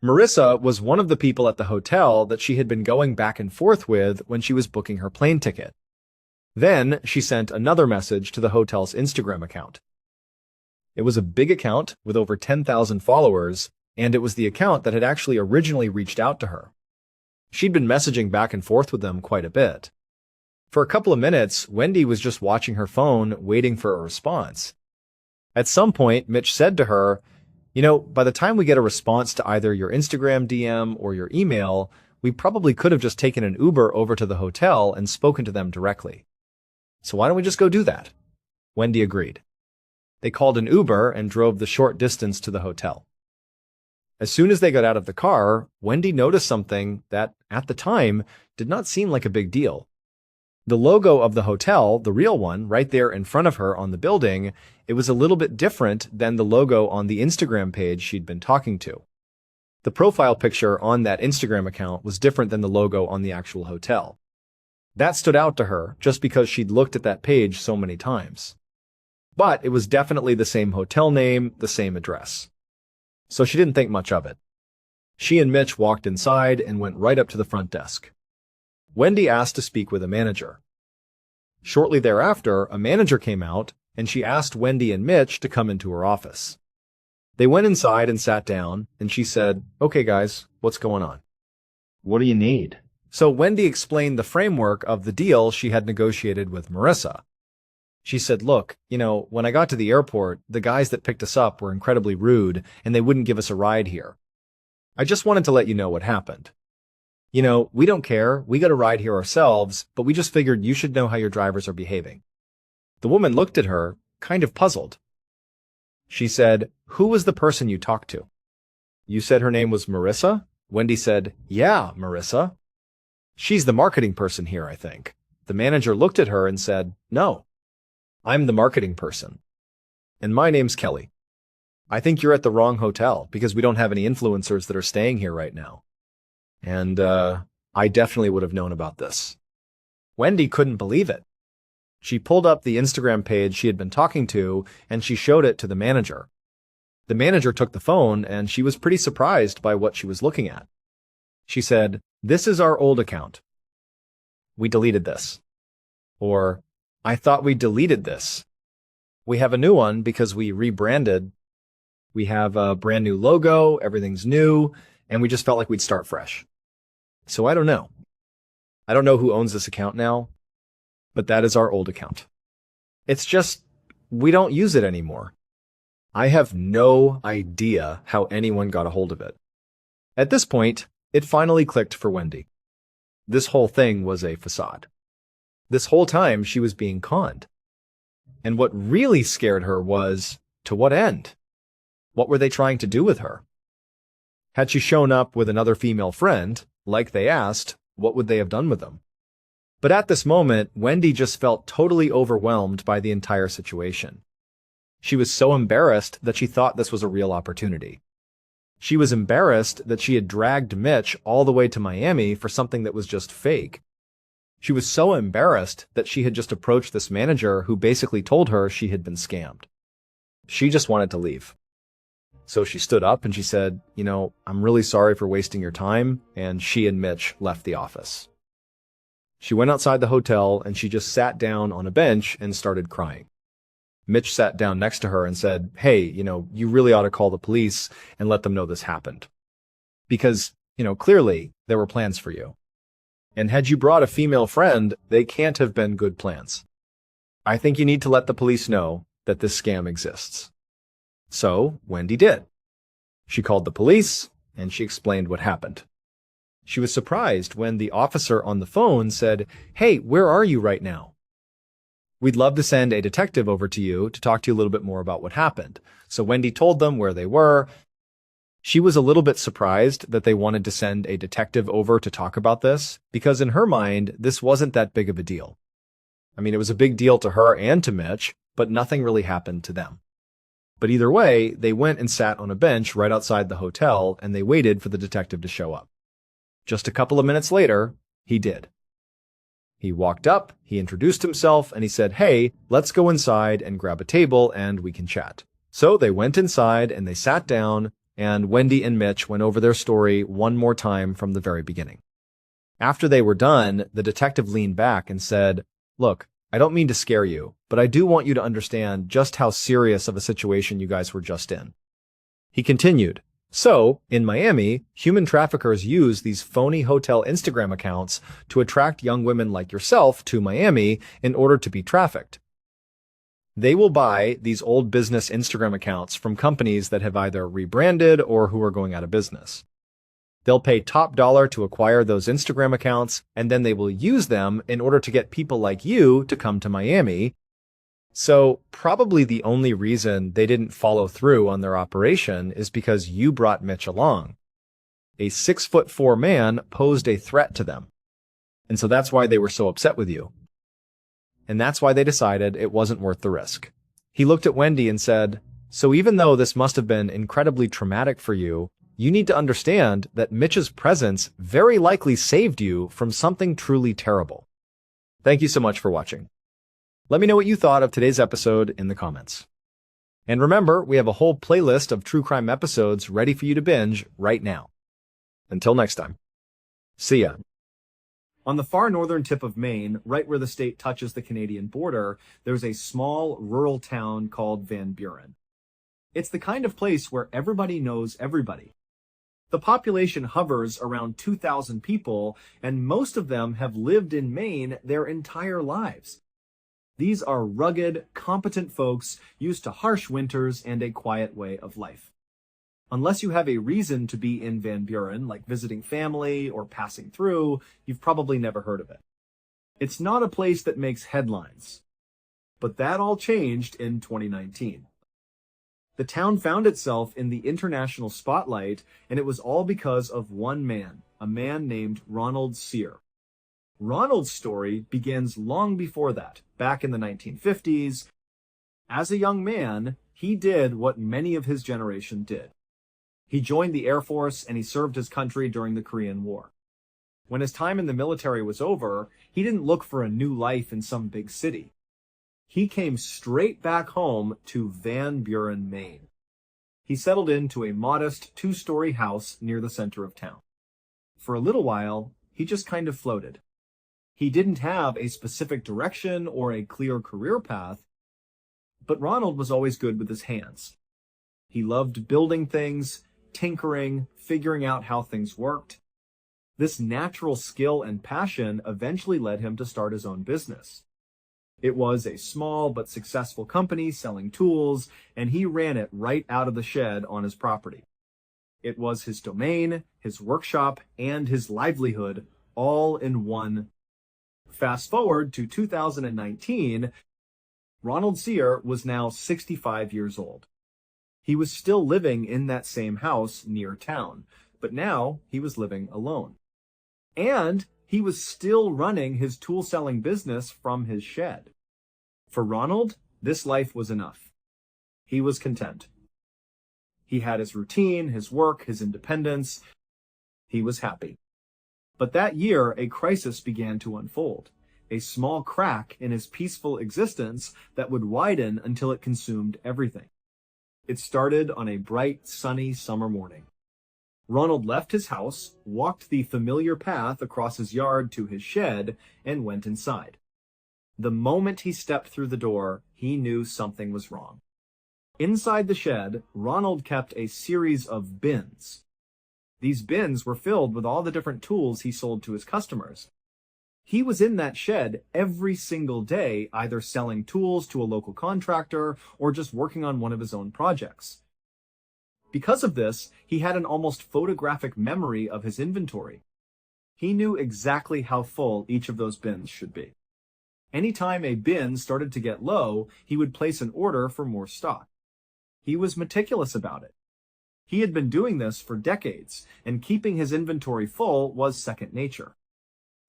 Marissa was one of the people at the hotel that she had been going back and forth with when she was booking her plane ticket. Then, she sent another message to the hotel's Instagram account. It was a big account with over 10,000 followers, and it was the account that had actually originally reached out to her. She'd been messaging back and forth with them quite a bit. For a couple of minutes, Wendy was just watching her phone, waiting for a response. At some point, Mitch said to her, by the time we get a response to either your Instagram DM or your email, we probably could have just taken an Uber over to the hotel and spoken to them directly. So why don't we just go do that? Wendy agreed. They called an Uber and drove the short distance to the hotel. As soon as they got out of the car, Wendy noticed something that, at the time, did not seem like a big deal. The logo of the hotel, the real one, right there in front of her on the building, it was a little bit different than the logo on the Instagram page she'd been talking to. The profile picture on that Instagram account was different than the logo on the actual hotel. That stood out to her just because she'd looked at that page so many times. But it was definitely the same hotel name, the same address. So she didn't think much of it. She and Mitch walked inside and went right up to the front desk. Wendy asked to speak with a manager. Shortly thereafter, a manager came out, and she asked Wendy and Mitch to come into her office. They went inside and sat down, and she said, "Okay, guys, what's going on? What do you need?" So Wendy explained the framework of the deal she had negotiated with Marissa. She said, "Look, when I got to the airport, the guys that picked us up were incredibly rude, and they wouldn't give us a ride here. I just wanted to let you know what happened. We don't care, we got a ride here ourselves, but we just figured you should know how your drivers are behaving." The woman looked at her, kind of puzzled. She said, "Who was the person you talked to?" "You said her name was Marissa?" Wendy said, "Yeah, Marissa. She's the marketing person here, I think." The manager looked at her and said, "No. I'm the marketing person. And my name's Kelly. I think you're at the wrong hotel because we don't have any influencers that are staying here right now. And I definitely would have known about this." Wendy couldn't believe it. She pulled up the Instagram page she had been talking to, and she showed it to the manager. The manager took the phone, and she was pretty surprised by what she was looking at. She said, "This is our old account. We deleted this." Or, "I thought we deleted this. We have a new one because we rebranded. We have a brand new logo, everything's new, and we just felt like we'd start fresh. So I don't know. I don't know who owns this account now, but that is our old account. It's just, we don't use it anymore. I have no idea how anyone got a hold of it." At this point, it finally clicked for Wendy. This whole thing was a facade. This whole time, she was being conned. And what really scared her was, to what end? What were they trying to do with her? Had she shown up with another female friend, like they asked, what would they have done with them? But at this moment, Wendy just felt totally overwhelmed by the entire situation. She was so embarrassed that she thought this was a real opportunity. She was embarrassed that she had dragged Mitch all the way to Miami for something that was just fake. She was so embarrassed that she had just approached this manager who basically told her she had been scammed. She just wanted to leave. So she stood up and she said, I'm really sorry for wasting your time, and she and Mitch left the office. She went outside the hotel and she just sat down on a bench and started crying. Mitch sat down next to her and said, hey, you really ought to call the police and let them know this happened. Because, clearly there were plans for you. And had you brought a female friend, they can't have been good plans. I think you need to let the police know that this scam exists. So Wendy did. She called the police and she explained what happened. She was surprised when the officer on the phone said, hey, where are you right now? We'd love to send a detective over to you to talk to you a little bit more about what happened. So Wendy told them where they were. She was a little bit surprised that they wanted to send a detective over to talk about this, because in her mind, this wasn't that big of a deal. I mean, it was a big deal to her and to Mitch, but nothing really happened to them. But either way, they went and sat on a bench right outside the hotel, and they waited for the detective to show up. Just a couple of minutes later, he did. He walked up, he introduced himself, and he said, hey, let's go inside and grab a table and we can chat. So they went inside and they sat down, and Wendy and Mitch went over their story one more time from the very beginning. After they were done, the detective leaned back and said, look, I don't mean to scare you, but I do want you to understand just how serious of a situation you guys were just in. He continued, so, in Miami, human traffickers use these phony hotel Instagram accounts to attract young women like yourself to Miami in order to be trafficked. They will buy these old business Instagram accounts from companies that have either rebranded or who are going out of business. They'll pay top dollar to acquire those Instagram accounts, and then they will use them in order to get people like you to come to Miami. So probably the only reason they didn't follow through on their operation is because you brought Mitch along. A 6'4" man posed a threat to them. And so that's why they were so upset with you. And that's why they decided it wasn't worth the risk. He looked at Wendy and said, so even though this must have been incredibly traumatic for you, you need to understand that Mitch's presence very likely saved you from something truly terrible. Thank you so much for watching. Let me know what you thought of today's episode in the comments. And remember, we have a whole playlist of true crime episodes ready for you to binge right now. Until next time. See ya. On the far northern tip of Maine, right where the state touches the Canadian border, there's a small rural town called Van Buren. It's the kind of place where everybody knows everybody. The population hovers around 2,000 people, and most of them have lived in Maine their entire lives. These are rugged, competent folks used to harsh winters and a quiet way of life. Unless you have a reason to be in Van Buren, like visiting family or passing through, you've probably never heard of it. It's not a place that makes headlines. But that all changed in 2019. The town found itself in the international spotlight, and it was all because of one man, a man named Ronald Sear. Ronald's story begins long before that, back in the 1950s. As a young man, he did what many of his generation did. He joined the Air Force and he served his country during the Korean War. When his time in the military was over, he didn't look for a new life in some big city. He came straight back home to Van Buren, Maine. He settled into a modest 2-story house near the center of town. For a little while, he just kind of floated. He didn't have a specific direction or a clear career path, but Ronald was always good with his hands. He loved building things, tinkering, figuring out how things worked. This natural skill and passion eventually led him to start his own business. It was a small but successful company selling tools, and he ran it right out of the shed on his property. It was his domain, his workshop, and his livelihood all in one Fast forward to 2019, Ronald Sear was now 65 years old. He was still living in that same house near town, but now he was living alone. And he was still running his tool-selling business from his shed. For Ronald, this life was enough. He was content. He had his routine, his work, his independence. He was happy. But that year, a crisis began to unfold. A small crack in his peaceful existence that would widen until it consumed everything. It started on a bright, sunny summer morning. Ronald left his house, walked the familiar path across his yard to his shed, and went inside. The moment he stepped through the door, he knew something was wrong. Inside the shed, Ronald kept a series of bins. These bins were filled with all the different tools he sold to his customers. He was in that shed every single day, either selling tools to a local contractor or just working on one of his own projects. Because of this, he had an almost photographic memory of his inventory. He knew exactly how full each of those bins should be. Anytime a bin started to get low, he would place an order for more stock. He was meticulous about it. He had been doing this for decades, and keeping his inventory full was second nature.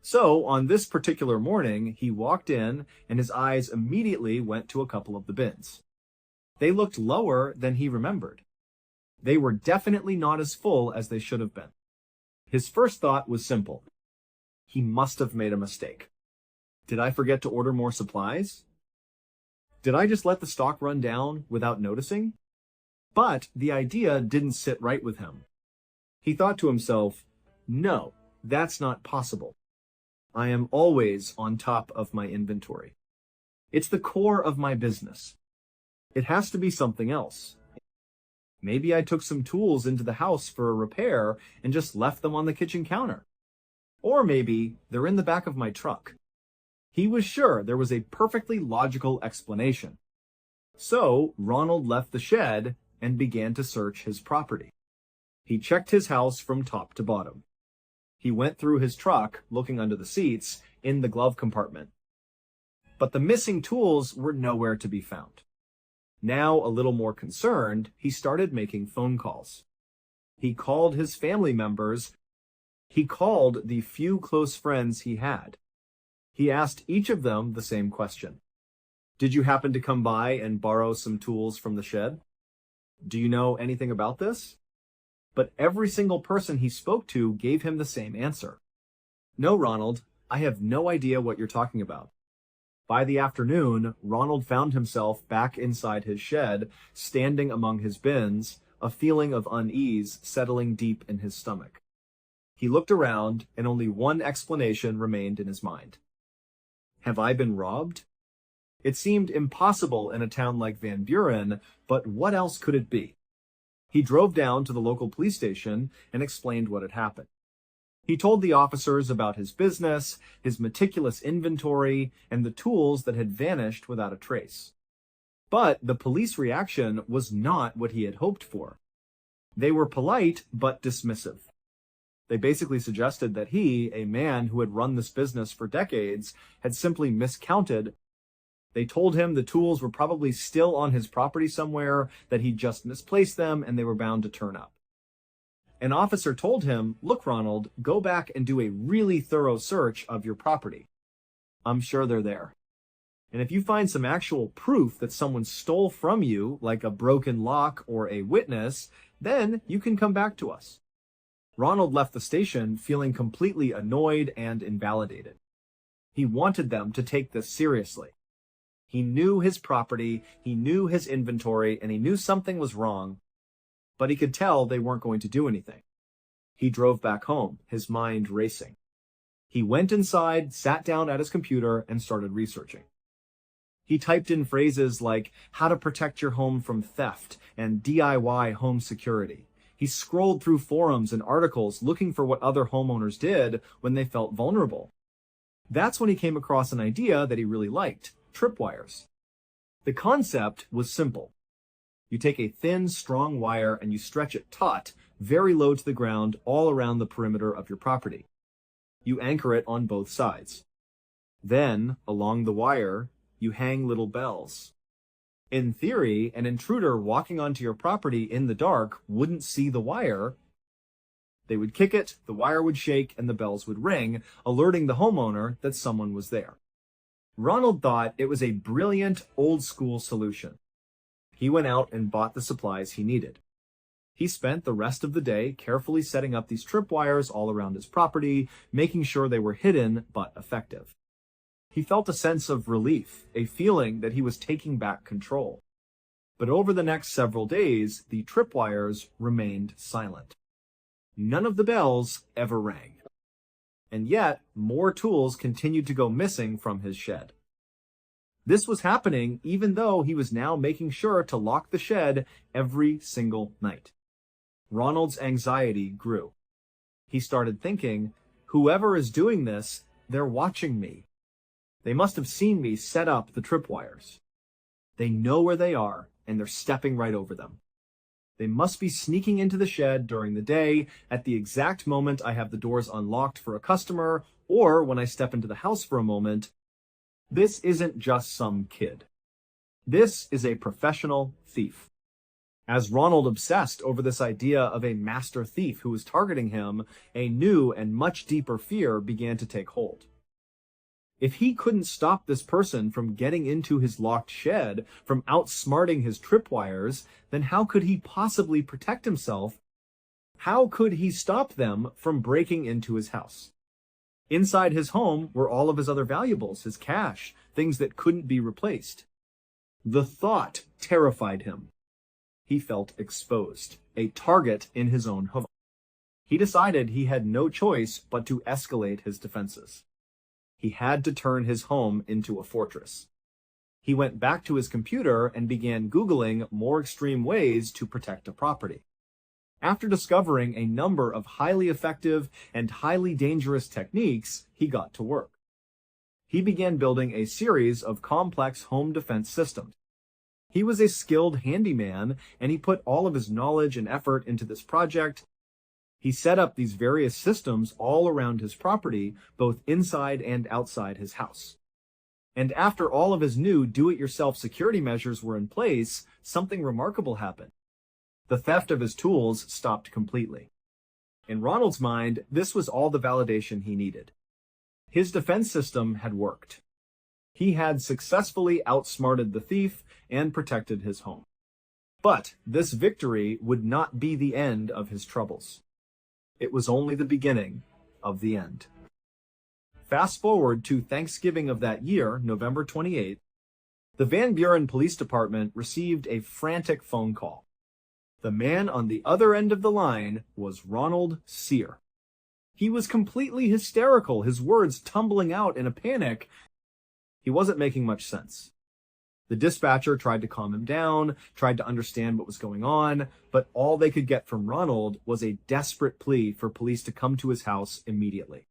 So, on this particular morning, he walked in, and his eyes immediately went to a couple of the bins. They looked lower than he remembered. They were definitely not as full as they should have been. His first thought was simple. He must have made a mistake. Did I forget to order more supplies? Did I just let the stock run down without noticing? But the idea didn't sit right with him. He thought to himself, no, that's not possible. I am always on top of my inventory. It's the core of my business. It has to be something else. Maybe I took some tools into the house for a repair and just left them on the kitchen counter. Or maybe they're in the back of my truck. He was sure there was a perfectly logical explanation. So Ronald left the shed and began to search his property. He checked his house from top to bottom. He went through his truck, looking under the seats, in the glove compartment. But the missing tools were nowhere to be found. Now a little more concerned, he started making phone calls. He called his family members. He called the few close friends he had. He asked each of them the same question. Did you happen to come by and borrow some tools from the shed? Do you know anything about this? But every single person he spoke to gave him the same answer. No, Ronald, I have no idea what you're talking about. By the afternoon, Ronald found himself back inside his shed, standing among his bins, a feeling of unease settling deep in his stomach. He looked around, and only one explanation remained in his mind. Have I been robbed? It seemed impossible in a town like Van Buren, but what else could it be? He drove down to the local police station and explained what had happened. He told the officers about his business, his meticulous inventory, and the tools that had vanished without a trace. But the police reaction was not what he had hoped for. They were polite but dismissive. They basically suggested that he, a man who had run this business for decades, had simply miscounted. They told him the tools were probably still on his property somewhere, that he'd just misplaced them, and they were bound to turn up. An officer told him, look, Ronald, go back and do a really thorough search of your property. I'm sure they're there. And if you find some actual proof that someone stole from you, like a broken lock or a witness, then you can come back to us. Ronald left the station feeling completely annoyed and invalidated. He wanted them to take this seriously. He knew his property, he knew his inventory, and he knew something was wrong, but he could tell they weren't going to do anything. He drove back home, his mind racing. He went inside, sat down at his computer, and started researching. He typed in phrases like how to protect your home from theft and DIY home security. He scrolled through forums and articles looking for what other homeowners did when they felt vulnerable. That's when he came across an idea that he really liked. Tripwires. The concept was simple. You take a thin, strong wire and you stretch it taut, very low to the ground, all around the perimeter of your property. You anchor it on both sides. Then, along the wire, you hang little bells. In theory, an intruder walking onto your property in the dark wouldn't see the wire. They would kick it, the wire would shake, and the bells would ring, alerting the homeowner that someone was there. Ronald thought it was a brilliant, old-school solution. He went out and bought the supplies he needed. He spent the rest of the day carefully setting up these tripwires all around his property, making sure they were hidden but effective. He felt a sense of relief, a feeling that he was taking back control. But over the next several days, the tripwires remained silent. None of the bells ever rang. And yet, more tools continued to go missing from his shed. This was happening even though he was now making sure to lock the shed every single night. Ronald's anxiety grew. He started thinking, whoever is doing this, they're watching me. They must have seen me set up the tripwires. They know where they are, and they're stepping right over them. They must be sneaking into the shed during the day at the exact moment I have the doors unlocked for a customer, or when I step into the house for a moment. This isn't just some kid. This is a professional thief. As Ronald obsessed over this idea of a master thief who was targeting him, a new and much deeper fear began to take hold. If he couldn't stop this person from getting into his locked shed, from outsmarting his tripwires, then how could he possibly protect himself? How could he stop them from breaking into his house? Inside his home were all of his other valuables, his cash, things that couldn't be replaced. The thought terrified him. He felt exposed, a target in his own home. He decided he had no choice but to escalate his defenses. He had to turn his home into a fortress. He went back to his computer and began Googling more extreme ways to protect a property. After discovering a number of highly effective and highly dangerous techniques, he got to work. He began building a series of complex home defense systems. He was a skilled handyman, and he put all of his knowledge and effort into this project. He set up these various systems all around his property, both inside and outside his house. And after all of his new do-it-yourself security measures were in place, something remarkable happened. The theft of his tools stopped completely. In Ronald's mind, this was all the validation he needed. His defense system had worked. He had successfully outsmarted the thief and protected his home. But this victory would not be the end of his troubles. It was only the beginning of the end. Fast forward to Thanksgiving of that year, November 28th, the Van Buren Police Department received a frantic phone call. The man on the other end of the line was Ronald Sear. He was completely hysterical, his words tumbling out in a panic. He wasn't making much sense. The dispatcher tried to calm him down, tried to understand what was going on, but all they could get from Ronald was a desperate plea for police to come to his house immediately.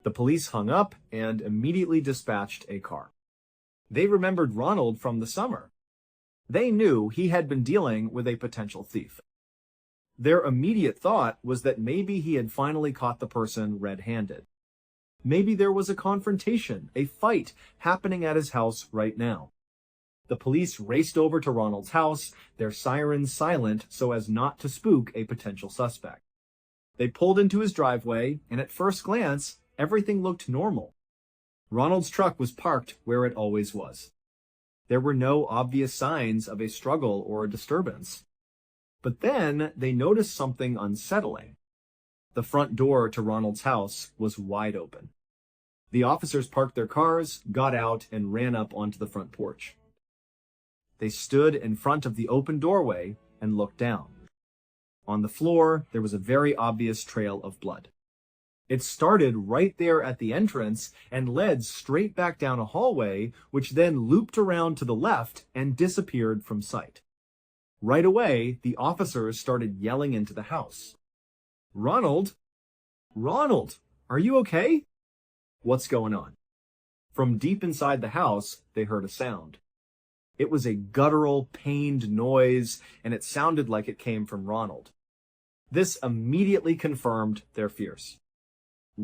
The police hung up and immediately dispatched a car. They remembered Ronald from the summer. They knew he had been dealing with a potential thief. Their immediate thought was that maybe he had finally caught the person red-handed. Maybe there was a confrontation, a fight happening at his house right now. The police raced over to Ronald's house, their sirens silent so as not to spook a potential suspect. They pulled into his driveway, and at first glance, everything looked normal. Ronald's truck was parked where it always was. There were no obvious signs of a struggle or a disturbance. But then they noticed something unsettling. The front door to Ronald's house was wide open. The officers parked their cars, got out, and ran up onto the front porch. They stood in front of the open doorway and looked down. On the floor, there was a very obvious trail of blood. It started right there at the entrance and led straight back down a hallway, which then looped around to the left and disappeared from sight. Right away, the officers started yelling into the house. "Ronald? Ronald, are you okay? What's going on?" From deep inside the house, they heard a sound. It was a guttural, pained noise, and it sounded like it came from Ronald. This immediately confirmed their fears.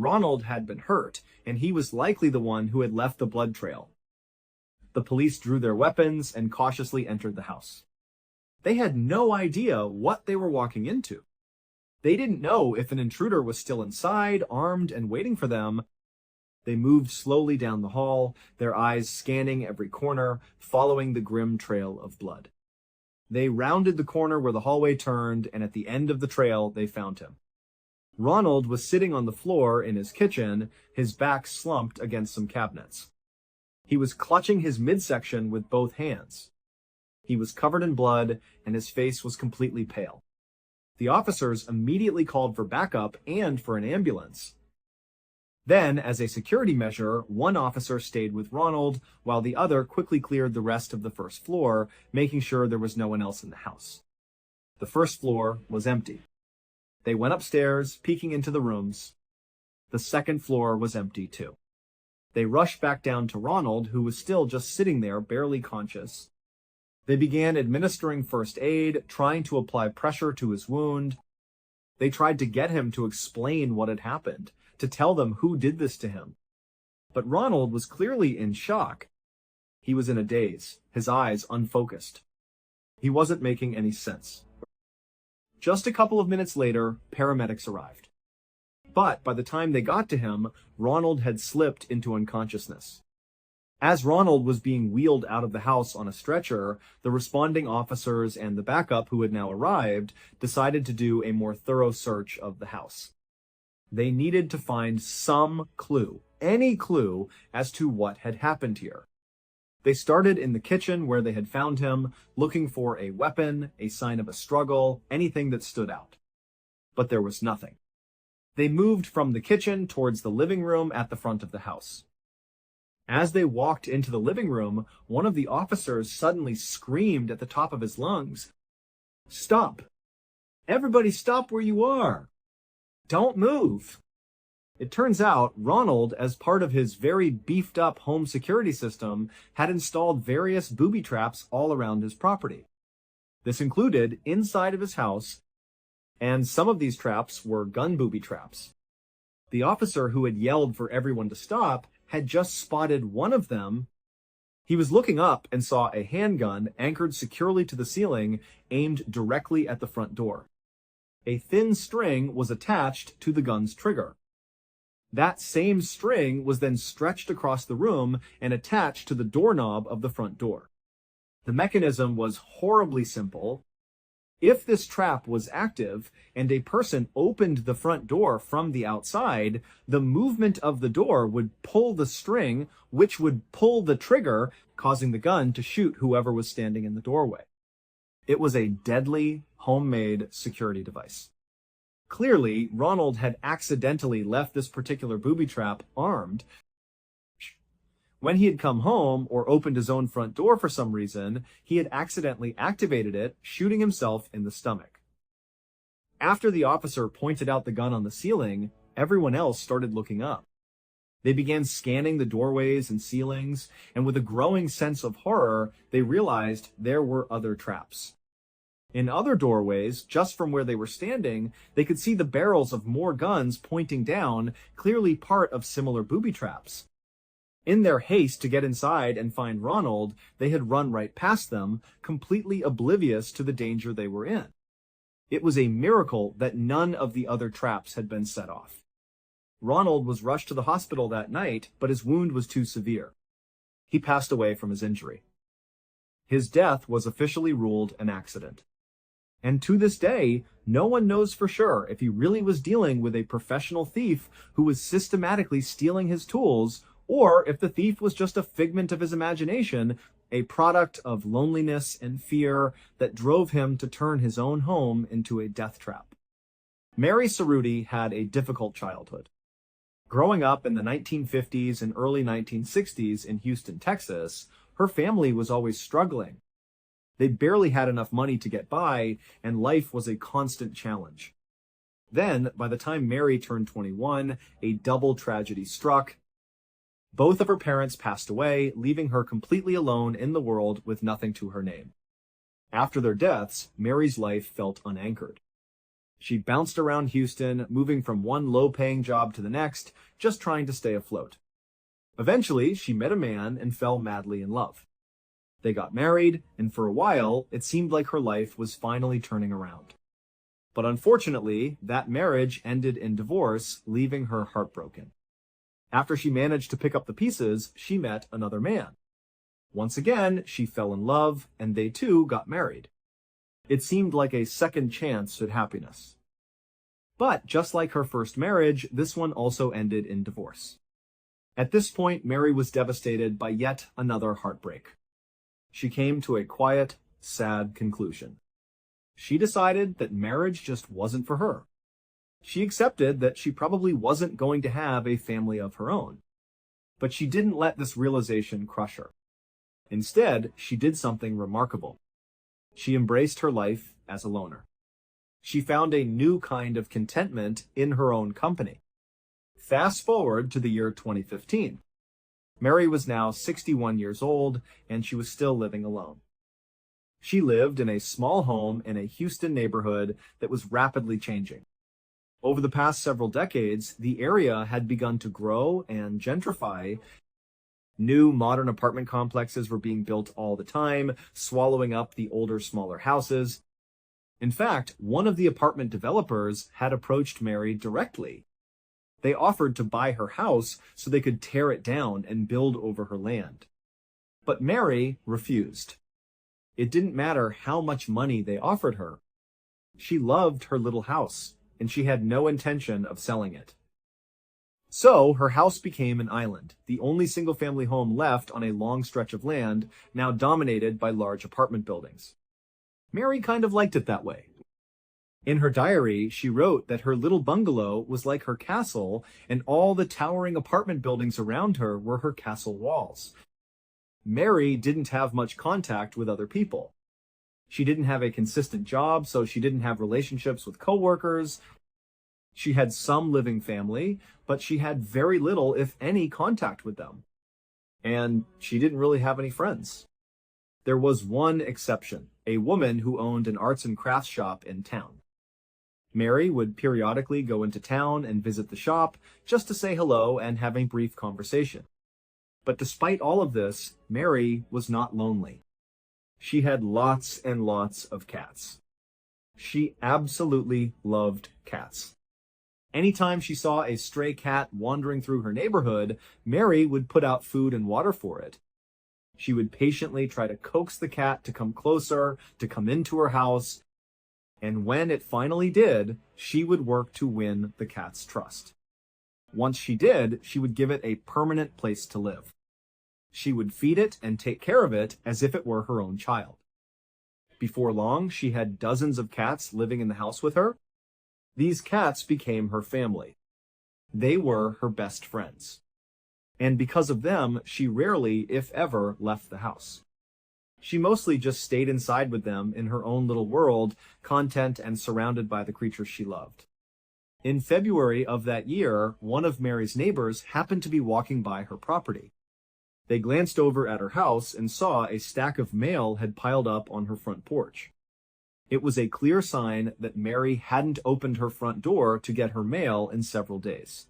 Ronald had been hurt, and he was likely the one who had left the blood trail. The police drew their weapons and cautiously entered the house. They had no idea what they were walking into. They didn't know if an intruder was still inside, armed, and waiting for them. They moved slowly down the hall, their eyes scanning every corner, following the grim trail of blood. They rounded the corner where the hallway turned, and at the end of the trail, they found him. Ronald was sitting on the floor in his kitchen, his back slumped against some cabinets. He was clutching his midsection with both hands. He was covered in blood, and his face was completely pale. The officers immediately called for backup and for an ambulance. Then, as a security measure, one officer stayed with Ronald, while the other quickly cleared the rest of the first floor, making sure there was no one else in the house. The first floor was empty. They went upstairs, peeking into the rooms. The second floor was empty too. They rushed back down to Ronald, who was still just sitting there, barely conscious. They began administering first aid, trying to apply pressure to his wound. They tried to get him to explain what had happened, to tell them who did this to him. But Ronald was clearly in shock. He was in a daze, his eyes unfocused. He wasn't making any sense. Just a couple of minutes later, paramedics arrived. But by the time they got to him, Ronald had slipped into unconsciousness. As Ronald was being wheeled out of the house on a stretcher, the responding officers and the backup who had now arrived decided to do a more thorough search of the house. They needed to find some clue, any clue, as to what had happened here. They started in the kitchen where they had found him, looking for a weapon, a sign of a struggle, anything that stood out. But there was nothing. They moved from the kitchen towards the living room at the front of the house. As they walked into the living room, one of the officers suddenly screamed at the top of his lungs, "Stop! Everybody stop where you are! Don't move!" It turns out Ronald, as part of his very beefed up home security system, had installed various booby traps all around his property. This included inside of his house, and some of these traps were gun booby traps. The officer who had yelled for everyone to stop had just spotted one of them. He was looking up and saw a handgun anchored securely to the ceiling, aimed directly at the front door. A thin string was attached to the gun's trigger. That same string was then stretched across the room and attached to the doorknob of the front door. The mechanism was horribly simple. If this trap was active and a person opened the front door from the outside, the movement of the door would pull the string, which would pull the trigger, causing the gun to shoot whoever was standing in the doorway. It was a deadly, homemade security device. Clearly, Ronald had accidentally left this particular booby trap armed. When he had come home or opened his own front door for some reason, he had accidentally activated it, shooting himself in the stomach. After the officer pointed out the gun on the ceiling, everyone else started looking up. They began scanning the doorways and ceilings, and with a growing sense of horror, they realized there were other traps. In other doorways, just from where they were standing, they could see the barrels of more guns pointing down, clearly part of similar booby traps. In their haste to get inside and find Ronald, they had run right past them, completely oblivious to the danger they were in. It was a miracle that none of the other traps had been set off. Ronald was rushed to the hospital that night, but his wound was too severe. He passed away from his injury. His death was officially ruled an accident. And to this day, no one knows for sure if he really was dealing with a professional thief who was systematically stealing his tools, or if the thief was just a figment of his imagination, a product of loneliness and fear that drove him to turn his own home into a death trap. Mary Cerruti had a difficult childhood. Growing up in the 1950s and early 1960s in Houston, Texas, her family was always struggling. They barely had enough money to get by, and life was a constant challenge. Then, by the time Mary turned 21, a double tragedy struck. Both of her parents passed away, leaving her completely alone in the world with nothing to her name. After their deaths, Mary's life felt unanchored. She bounced around Houston, moving from one low-paying job to the next, just trying to stay afloat. Eventually, she met a man and fell madly in love. They got married, and for a while, it seemed like her life was finally turning around. But unfortunately, that marriage ended in divorce, leaving her heartbroken. After she managed to pick up the pieces, she met another man. Once again, she fell in love, and they too got married. It seemed like a second chance at happiness. But just like her first marriage, this one also ended in divorce. At this point, Mary was devastated by yet another heartbreak. She came to a quiet, sad conclusion. She decided that marriage just wasn't for her. She accepted that she probably wasn't going to have a family of her own. But she didn't let this realization crush her. Instead, she did something remarkable. She embraced her life as a loner. She found a new kind of contentment in her own company. Fast forward to the year 2015. Mary was now 61 years old, and she was still living alone. She lived in a small home in a Houston neighborhood that was rapidly changing. Over the past several decades, the area had begun to grow and gentrify. New modern apartment complexes were being built all the time, swallowing up the older, smaller houses. In fact, one of the apartment developers had approached Mary directly. They offered to buy her house so they could tear it down and build over her land. But Mary refused. It didn't matter how much money they offered her. She loved her little house, and she had no intention of selling it. So her house became an island, the only single-family home left on a long stretch of land, now dominated by large apartment buildings. Mary kind of liked it that way. In her diary, she wrote that her little bungalow was like her castle, and all the towering apartment buildings around her were her castle walls. Mary didn't have much contact with other people. She didn't have a consistent job, so she didn't have relationships with coworkers. She had some living family, but she had very little, if any, contact with them. And she didn't really have any friends. There was one exception, a woman who owned an arts and crafts shop in town. Mary would periodically go into town and visit the shop just to say hello and have a brief conversation. But despite all of this, Mary was not lonely. She had lots and lots of cats. She absolutely loved cats. Anytime she saw a stray cat wandering through her neighborhood, Mary would put out food and water for it. She would patiently try to coax the cat to come closer, to come into her house, and when it finally did, she would work to win the cat's trust. Once she did, she would give it a permanent place to live. She would feed it and take care of it as if it were her own child. Before long, she had dozens of cats living in the house with her. These cats became her family. They were her best friends. And because of them, she rarely, if ever, left the house. She mostly just stayed inside with them in her own little world, content and surrounded by the creatures she loved. In February of that year, one of Mary's neighbors happened to be walking by her property. They glanced over at her house and saw a stack of mail had piled up on her front porch. It was a clear sign that Mary hadn't opened her front door to get her mail in several days.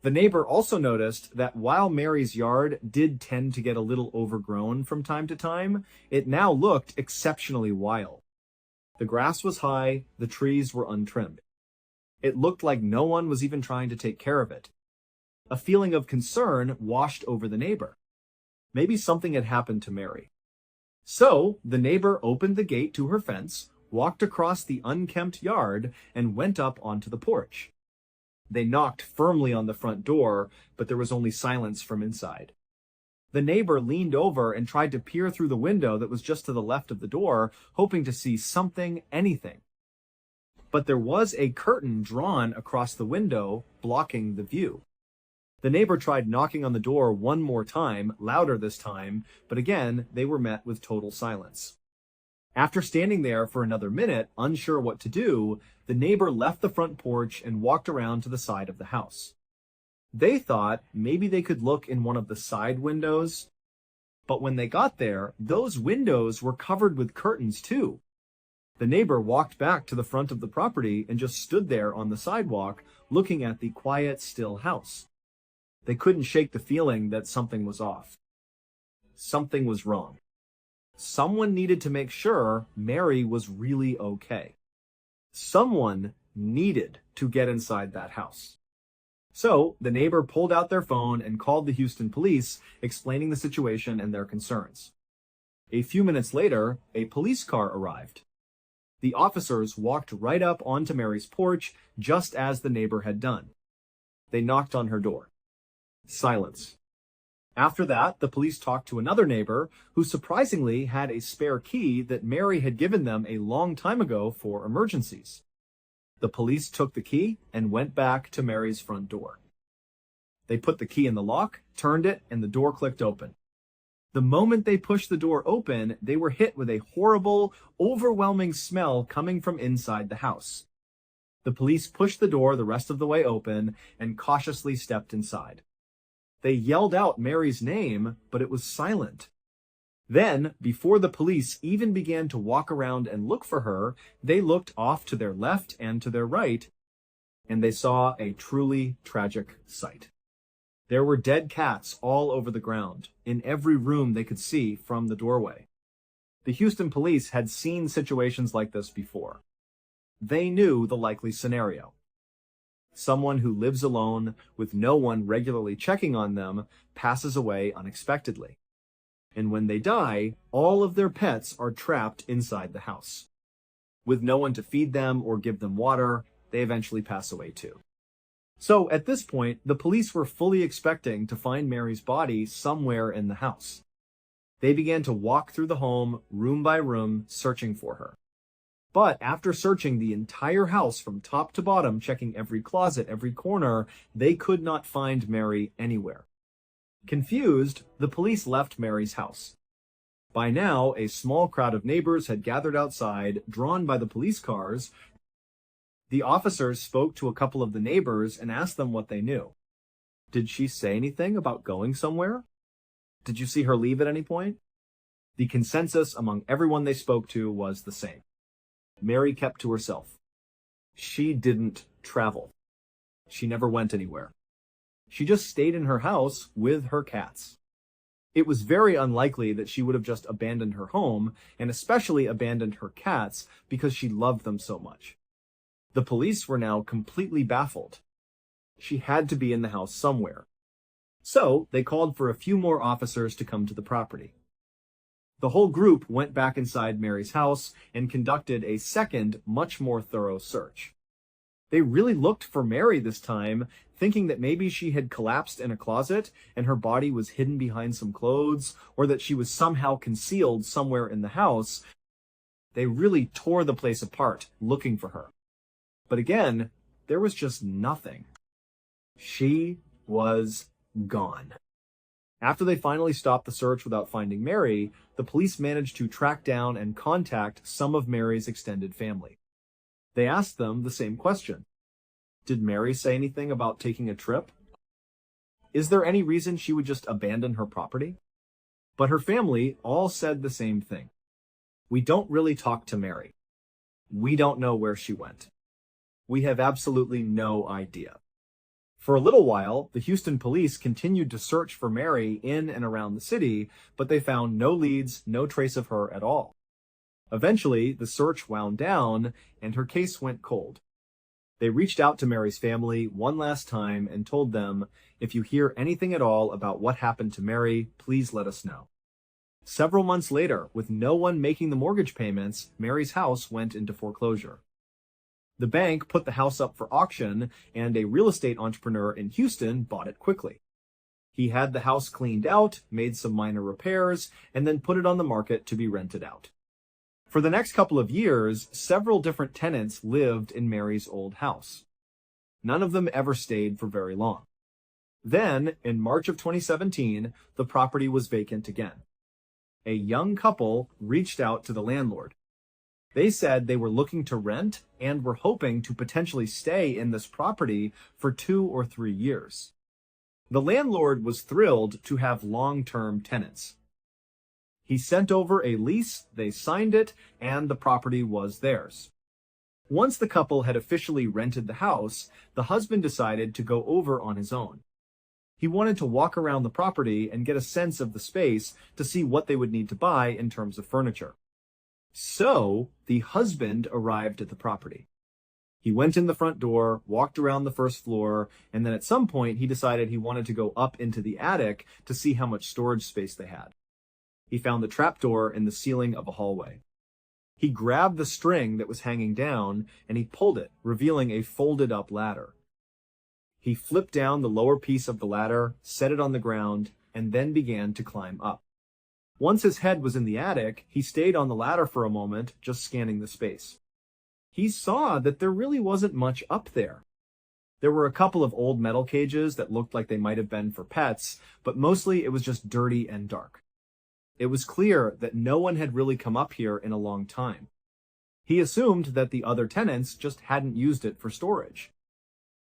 The neighbor also noticed that while Mary's yard did tend to get a little overgrown from time to time, it now looked exceptionally wild. The grass was high, the trees were untrimmed. It looked like no one was even trying to take care of it. A feeling of concern washed over the neighbor. Maybe something had happened to Mary. So, the neighbor opened the gate to her fence, walked across the unkempt yard, and went up onto the porch. They knocked firmly on the front door, but there was only silence from inside. The neighbor leaned over and tried to peer through the window that was just to the left of the door, hoping to see something, anything. But there was a curtain drawn across the window, blocking the view. The neighbor tried knocking on the door one more time, louder this time, but again, they were met with total silence. After standing there for another minute, unsure what to do, the neighbor left the front porch and walked around to the side of the house. They thought maybe they could look in one of the side windows, but when they got there, those windows were covered with curtains too. The neighbor walked back to the front of the property and just stood there on the sidewalk, looking at the quiet, still house. They couldn't shake the feeling that something was off. Something was wrong. Someone needed to make sure Mary was really okay. Someone needed to get inside that house. So the neighbor pulled out their phone and called the Houston police, explaining the situation and their concerns. A few minutes later, a police car arrived. The officers walked right up onto Mary's porch, just as the neighbor had done. They knocked on her door. Silence. After that, the police talked to another neighbor who surprisingly had a spare key that Mary had given them a long time ago for emergencies. The police took the key and went back to Mary's front door. They put the key in the lock, turned it, and the door clicked open. The moment they pushed the door open, they were hit with a horrible, overwhelming smell coming from inside the house. The police pushed the door the rest of the way open and cautiously stepped inside. They yelled out Mary's name, but it was silent. Then, before the police even began to walk around and look for her, they looked off to their left and to their right, and they saw a truly tragic sight. There were dead cats all over the ground, in every room they could see from the doorway. The Houston police had seen situations like this before. They knew the likely scenario. Someone who lives alone, with no one regularly checking on them, passes away unexpectedly. And when they die, all of their pets are trapped inside the house. With no one to feed them or give them water, they eventually pass away too. So at this point, the police were fully expecting to find Mary's body somewhere in the house. They began to walk through the home, room by room, searching for her. But after searching the entire house from top to bottom, checking every closet, every corner, they could not find Mary anywhere. Confused, the police left Mary's house. By now, a small crowd of neighbors had gathered outside, drawn by the police cars. The officers spoke to a couple of the neighbors and asked them what they knew. Did she say anything about going somewhere? Did you see her leave at any point? The consensus among everyone they spoke to was the same. Mary kept to herself. She didn't travel. She never went anywhere. She just stayed in her house with her cats. It was very unlikely that she would have just abandoned her home, and especially abandoned her cats, because she loved them so much. The police were now completely baffled. She had to be in the house somewhere. So they called for a few more officers to come to the property. The whole group went back inside Mary's house and conducted a second, much more thorough search. They really looked for Mary this time, thinking that maybe she had collapsed in a closet and her body was hidden behind some clothes, or that she was somehow concealed somewhere in the house. They really tore the place apart, looking for her. But again, there was just nothing. She was gone. After they finally stopped the search without finding Mary, the police managed to track down and contact some of Mary's extended family. They asked them the same question. Did Mary say anything about taking a trip? Is there any reason she would just abandon her property? But her family all said the same thing. We don't really talk to Mary. We don't know where she went. We have absolutely no idea. For a little while, the Houston police continued to search for Mary in and around the city, but they found no leads, no trace of her at all. Eventually, the search wound down, and her case went cold. They reached out to Mary's family one last time and told them, if you hear anything at all about what happened to Mary, please let us know. Several months later, with no one making the mortgage payments, Mary's house went into foreclosure. The bank put the house up for auction, and a real estate entrepreneur in Houston bought it quickly. He had the house cleaned out, made some minor repairs, and then put it on the market to be rented out. For the next couple of years, several different tenants lived in Mary's old house. None of them ever stayed for very long. Then, in March of 2017, the property was vacant again. A young couple reached out to the landlord. They said they were looking to rent and were hoping to potentially stay in this property for 2 or 3 years. The landlord was thrilled to have long-term tenants. He sent over a lease, they signed it, and the property was theirs. Once the couple had officially rented the house, the husband decided to go over on his own. He wanted to walk around the property and get a sense of the space to see what they would need to buy in terms of furniture. So, the husband arrived at the property. He went in the front door, walked around the first floor, and then at some point he decided he wanted to go up into the attic to see how much storage space they had. He found the trapdoor in the ceiling of a hallway. He grabbed the string that was hanging down and he pulled it, revealing a folded up ladder. He flipped down the lower piece of the ladder, set it on the ground, and then began to climb up. Once his head was in the attic, he stayed on the ladder for a moment, just scanning the space. He saw that there really wasn't much up there. There were a couple of old metal cages that looked like they might have been for pets, but mostly it was just dirty and dark. It was clear that no one had really come up here in a long time. He assumed that the other tenants just hadn't used it for storage.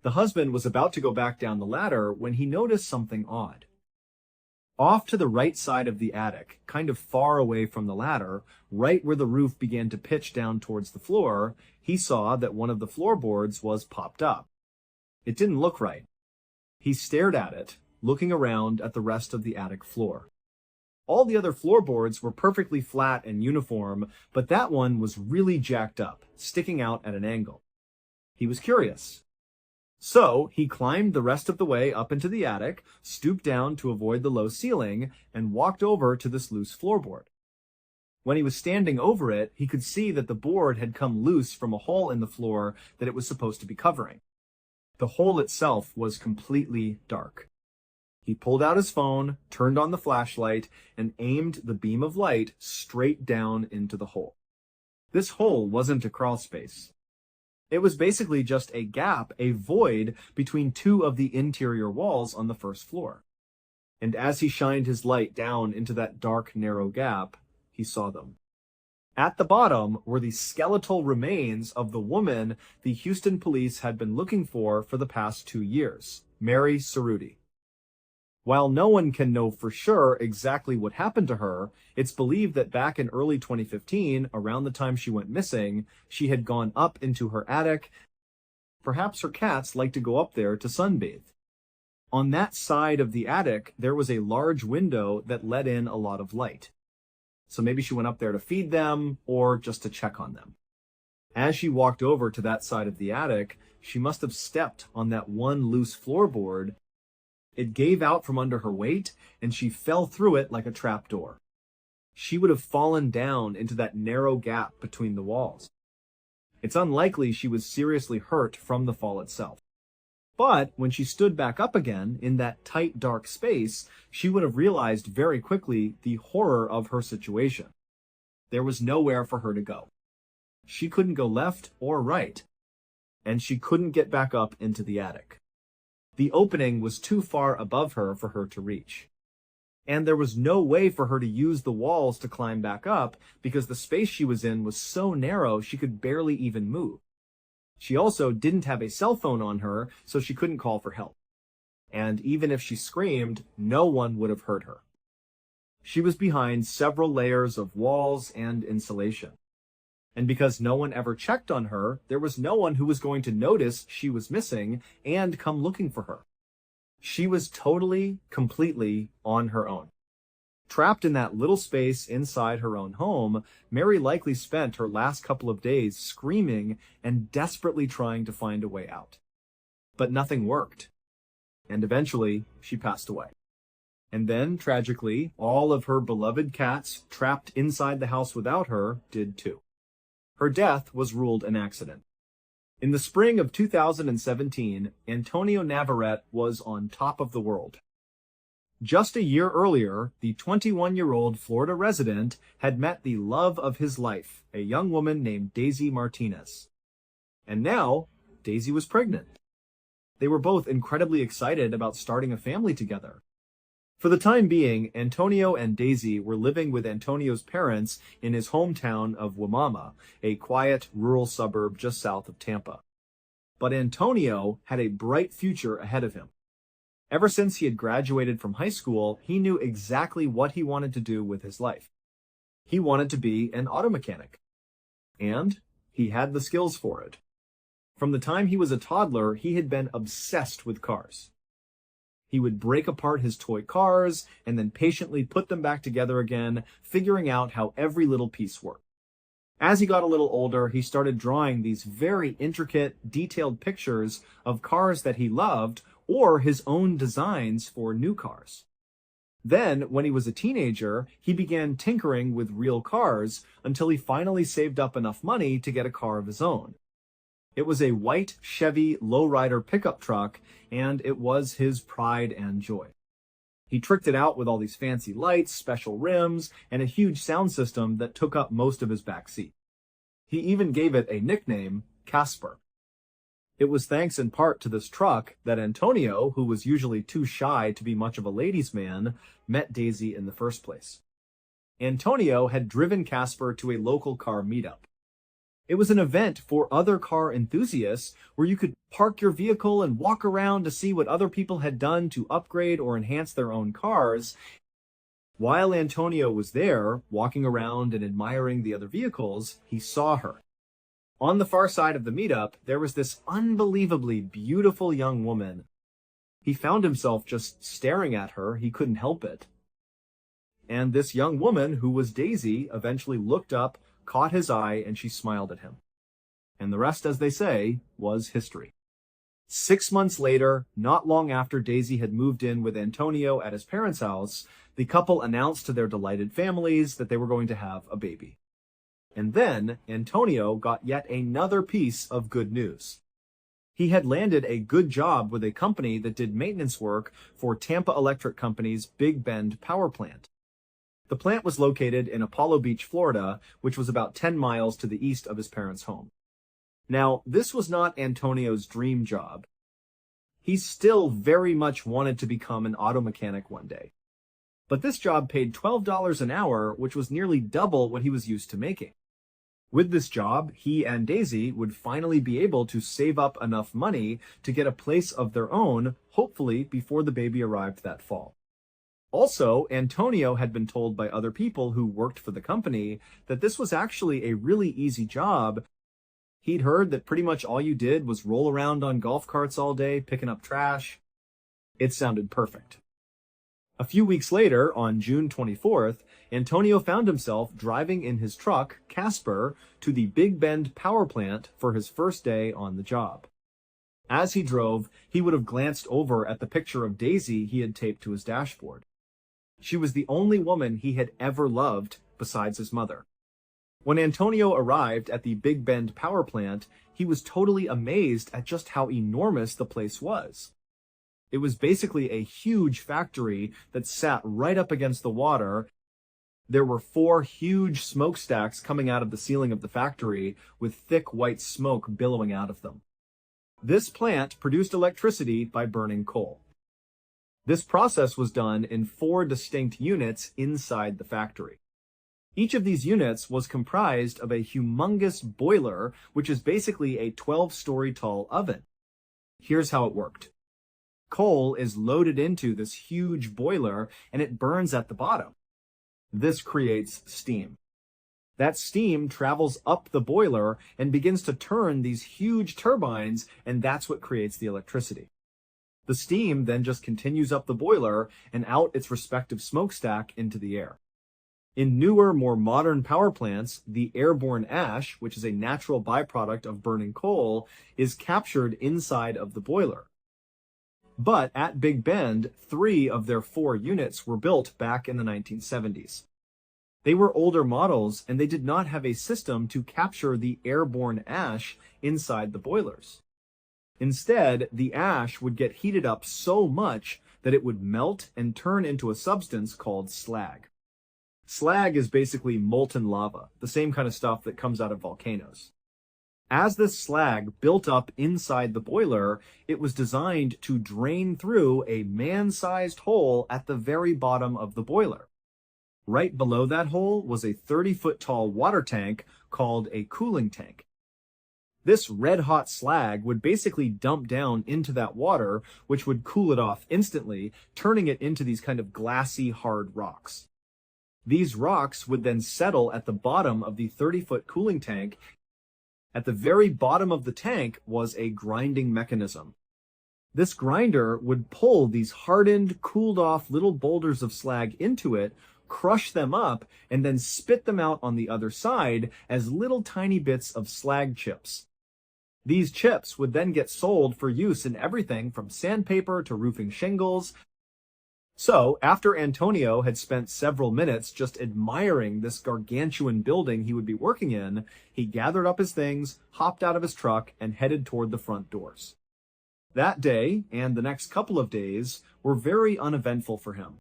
The husband was about to go back down the ladder when he noticed something odd. Off to the right side of the attic, kind of far away from the ladder, right where the roof began to pitch down towards the floor, he saw that one of the floorboards was popped up. It didn't look right. He stared at it, looking around at the rest of the attic floor. All the other floorboards were perfectly flat and uniform, but that one was really jacked up, sticking out at an angle. He was curious. So, he climbed the rest of the way up into the attic, stooped down to avoid the low ceiling, and walked over to this loose floorboard. When he was standing over it, he could see that the board had come loose from a hole in the floor that it was supposed to be covering. The hole itself was completely dark. He pulled out his phone, turned on the flashlight, and aimed the beam of light straight down into the hole. This hole wasn't a crawl space. It was basically just a gap, a void, between two of the interior walls on the first floor. And as he shined his light down into that dark, narrow gap, he saw them. At the bottom were the skeletal remains of the woman the Houston police had been looking for the past 2 years, Mary Cerruti. While no one can know for sure exactly what happened to her, it's believed that back in early 2015, around the time she went missing, she had gone up into her attic. Perhaps her cats liked to go up there to sunbathe. On that side of the attic, there was a large window that let in a lot of light. So maybe she went up there to feed them or just to check on them. As she walked over to that side of the attic, she must have stepped on that one loose floorboard. It gave out from under her weight, and she fell through it like a trapdoor. She would have fallen down into that narrow gap between the walls. It's unlikely she was seriously hurt from the fall itself. But when she stood back up again in that tight, dark space, she would have realized very quickly the horror of her situation. There was nowhere for her to go. She couldn't go left or right, and she couldn't get back up into the attic. The opening was too far above her for her to reach. And there was no way for her to use the walls to climb back up because the space she was in was so narrow she could barely even move. She also didn't have a cell phone on her, so she couldn't call for help. And even if she screamed, no one would have heard her. She was behind several layers of walls and insulation. And because no one ever checked on her, there was no one who was going to notice she was missing and come looking for her. She was totally, completely on her own. Trapped in that little space inside her own home, Mary likely spent her last couple of days screaming and desperately trying to find a way out. But nothing worked. And eventually, she passed away. And then, tragically, all of her beloved cats trapped inside the house without her did too. Her death was ruled an accident. In the spring of 2017, Antonio Navarrete was on top of the world. Just a year earlier, the 21-year-old Florida resident had met the love of his life, a young woman named Daisy Martinez. And now, Daisy was pregnant. They were both incredibly excited about starting a family together. For the time being, Antonio and Daisy were living with Antonio's parents in his hometown of Wimauma, a quiet, rural suburb just south of Tampa. But Antonio had a bright future ahead of him. Ever since he had graduated from high school, he knew exactly what he wanted to do with his life. He wanted to be an auto mechanic, and he had the skills for it. From the time he was a toddler, he had been obsessed with cars. He would break apart his toy cars and then patiently put them back together again, figuring out how every little piece worked. As he got a little older, he started drawing these very intricate, detailed pictures of cars that he loved or his own designs for new cars. Then, when he was a teenager, he began tinkering with real cars until he finally saved up enough money to get a car of his own. It was a white Chevy lowrider pickup truck, and it was his pride and joy. He tricked it out with all these fancy lights, special rims, and a huge sound system that took up most of his back seat. He even gave it a nickname, Casper. It was thanks in part to this truck that Antonio, who was usually too shy to be much of a ladies' man, met Daisy in the first place. Antonio had driven Casper to a local car meetup. It was an event for other car enthusiasts where you could park your vehicle and walk around to see what other people had done to upgrade or enhance their own cars. While Antonio was there, walking around and admiring the other vehicles, he saw her. On the far side of the meetup, there was this unbelievably beautiful young woman. He found himself just staring at her. He couldn't help it. And this young woman, who was Daisy, eventually looked up, caught his eye, and she smiled at him. And the rest, as they say, was history. 6 months later, not long after Daisy had moved in with Antonio at his parents' house, the couple announced to their delighted families that they were going to have a baby. And then Antonio got yet another piece of good news. He had landed a good job with a company that did maintenance work for Tampa Electric Company's Big Bend power plant. The plant was located in Apollo Beach, Florida, which was about 10 miles to the east of his parents' home. Now, this was not Antonio's dream job. He still very much wanted to become an auto mechanic one day. But this job paid $12 an hour, which was nearly double what he was used to making. With this job, he and Daisy would finally be able to save up enough money to get a place of their own, hopefully before the baby arrived that fall. Also, Antonio had been told by other people who worked for the company that this was actually a really easy job. He'd heard that pretty much all you did was roll around on golf carts all day, picking up trash. It sounded perfect. A few weeks later, on June 24th, Antonio found himself driving in his truck, Casper, to the Big Bend power plant for his first day on the job. As he drove, he would have glanced over at the picture of Daisy he had taped to his dashboard. She was the only woman he had ever loved besides his mother. When Antonio arrived at the Big Bend power plant, he was totally amazed at just how enormous the place was. It was basically a huge factory that sat right up against the water. There were 4 huge smokestacks coming out of the ceiling of the factory with thick white smoke billowing out of them. This plant produced electricity by burning coal. This process was done in 4 distinct units inside the factory. Each of these units was comprised of a humongous boiler, which is basically a 12-story tall oven. Here's how it worked. Coal is loaded into this huge boiler, and it burns at the bottom. This creates steam. That steam travels up the boiler and begins to turn these huge turbines, and that's what creates the electricity. The steam then just continues up the boiler and out its respective smokestack into the air. In newer, more modern power plants, the airborne ash, which is a natural byproduct of burning coal, is captured inside of the boiler. But at Big Bend, 3 of their 4 units were built back in the 1970s. They were older models, and they did not have a system to capture the airborne ash inside the boilers. Instead, the ash would get heated up so much that it would melt and turn into a substance called slag. Slag is basically molten lava, the same kind of stuff that comes out of volcanoes. As this slag built up inside the boiler, it was designed to drain through a man-sized hole at the very bottom of the boiler. Right below that hole was a 30-foot tall water tank called a cooling tank. This red-hot slag would basically dump down into that water, which would cool it off instantly, turning it into these kind of glassy, hard rocks. These rocks would then settle at the bottom of the 30-foot cooling tank. At the very bottom of the tank was a grinding mechanism. This grinder would pull these hardened, cooled-off little boulders of slag into it, crush them up, and then spit them out on the other side as little tiny bits of slag chips. These chips would then get sold for use in everything from sandpaper to roofing shingles. So, after Antonio had spent several minutes just admiring this gargantuan building he would be working in, he gathered up his things, hopped out of his truck, and headed toward the front doors. That day, and the next couple of days, were very uneventful for him.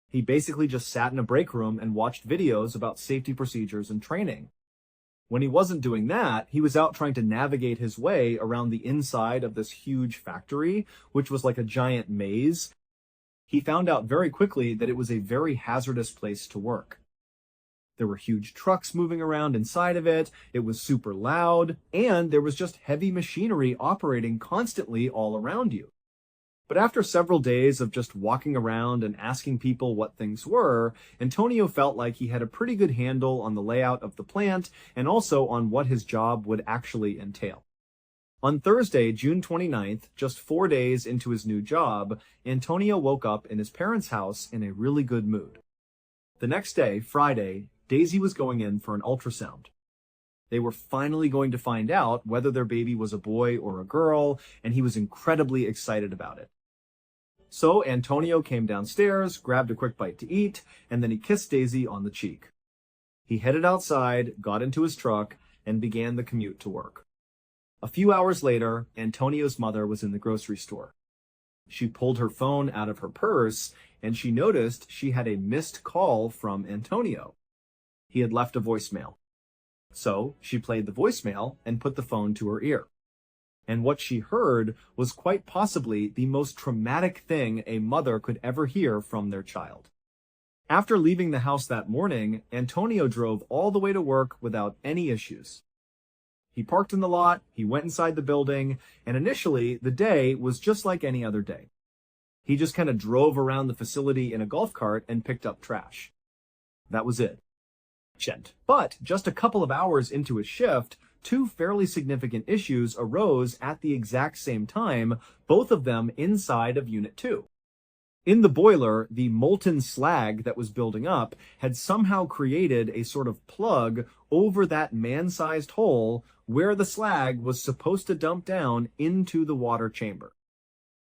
He basically just sat in a break room and watched videos about safety procedures and training. When he wasn't doing that, he was out trying to navigate his way around the inside of this huge factory, which was like a giant maze. He found out very quickly that it was a very hazardous place to work. There were huge trucks moving around inside of it, it was super loud, and there was just heavy machinery operating constantly all around you. But after several days of just walking around and asking people what things were, Antonio felt like he had a pretty good handle on the layout of the plant and also on what his job would actually entail. On Thursday, June 29th, just 4 days into his new job, Antonio woke up in his parents' house in a really good mood. The next day, Friday, Daisy was going in for an ultrasound. They were finally going to find out whether their baby was a boy or a girl, and he was incredibly excited about it. So Antonio came downstairs, grabbed a quick bite to eat, and then he kissed Daisy on the cheek. He headed outside, got into his truck, and began the commute to work. A few hours later, Antonio's mother was in the grocery store. She pulled her phone out of her purse, and she noticed she had a missed call from Antonio. He had left a voicemail. So she played the voicemail and put the phone to her ear. And what she heard was quite possibly the most traumatic thing a mother could ever hear from their child. After leaving the house that morning, Antonio drove all the way to work without any issues. He parked in the lot, he went inside the building, and initially the day was just like any other day. He just kind of drove around the facility in a golf cart and picked up trash. That was it. But just a couple of hours into his shift, two fairly significant issues arose at the exact same time, both of them inside of Unit 2. In the boiler, the molten slag that was building up had somehow created a sort of plug over that man-sized hole where the slag was supposed to dump down into the water chamber.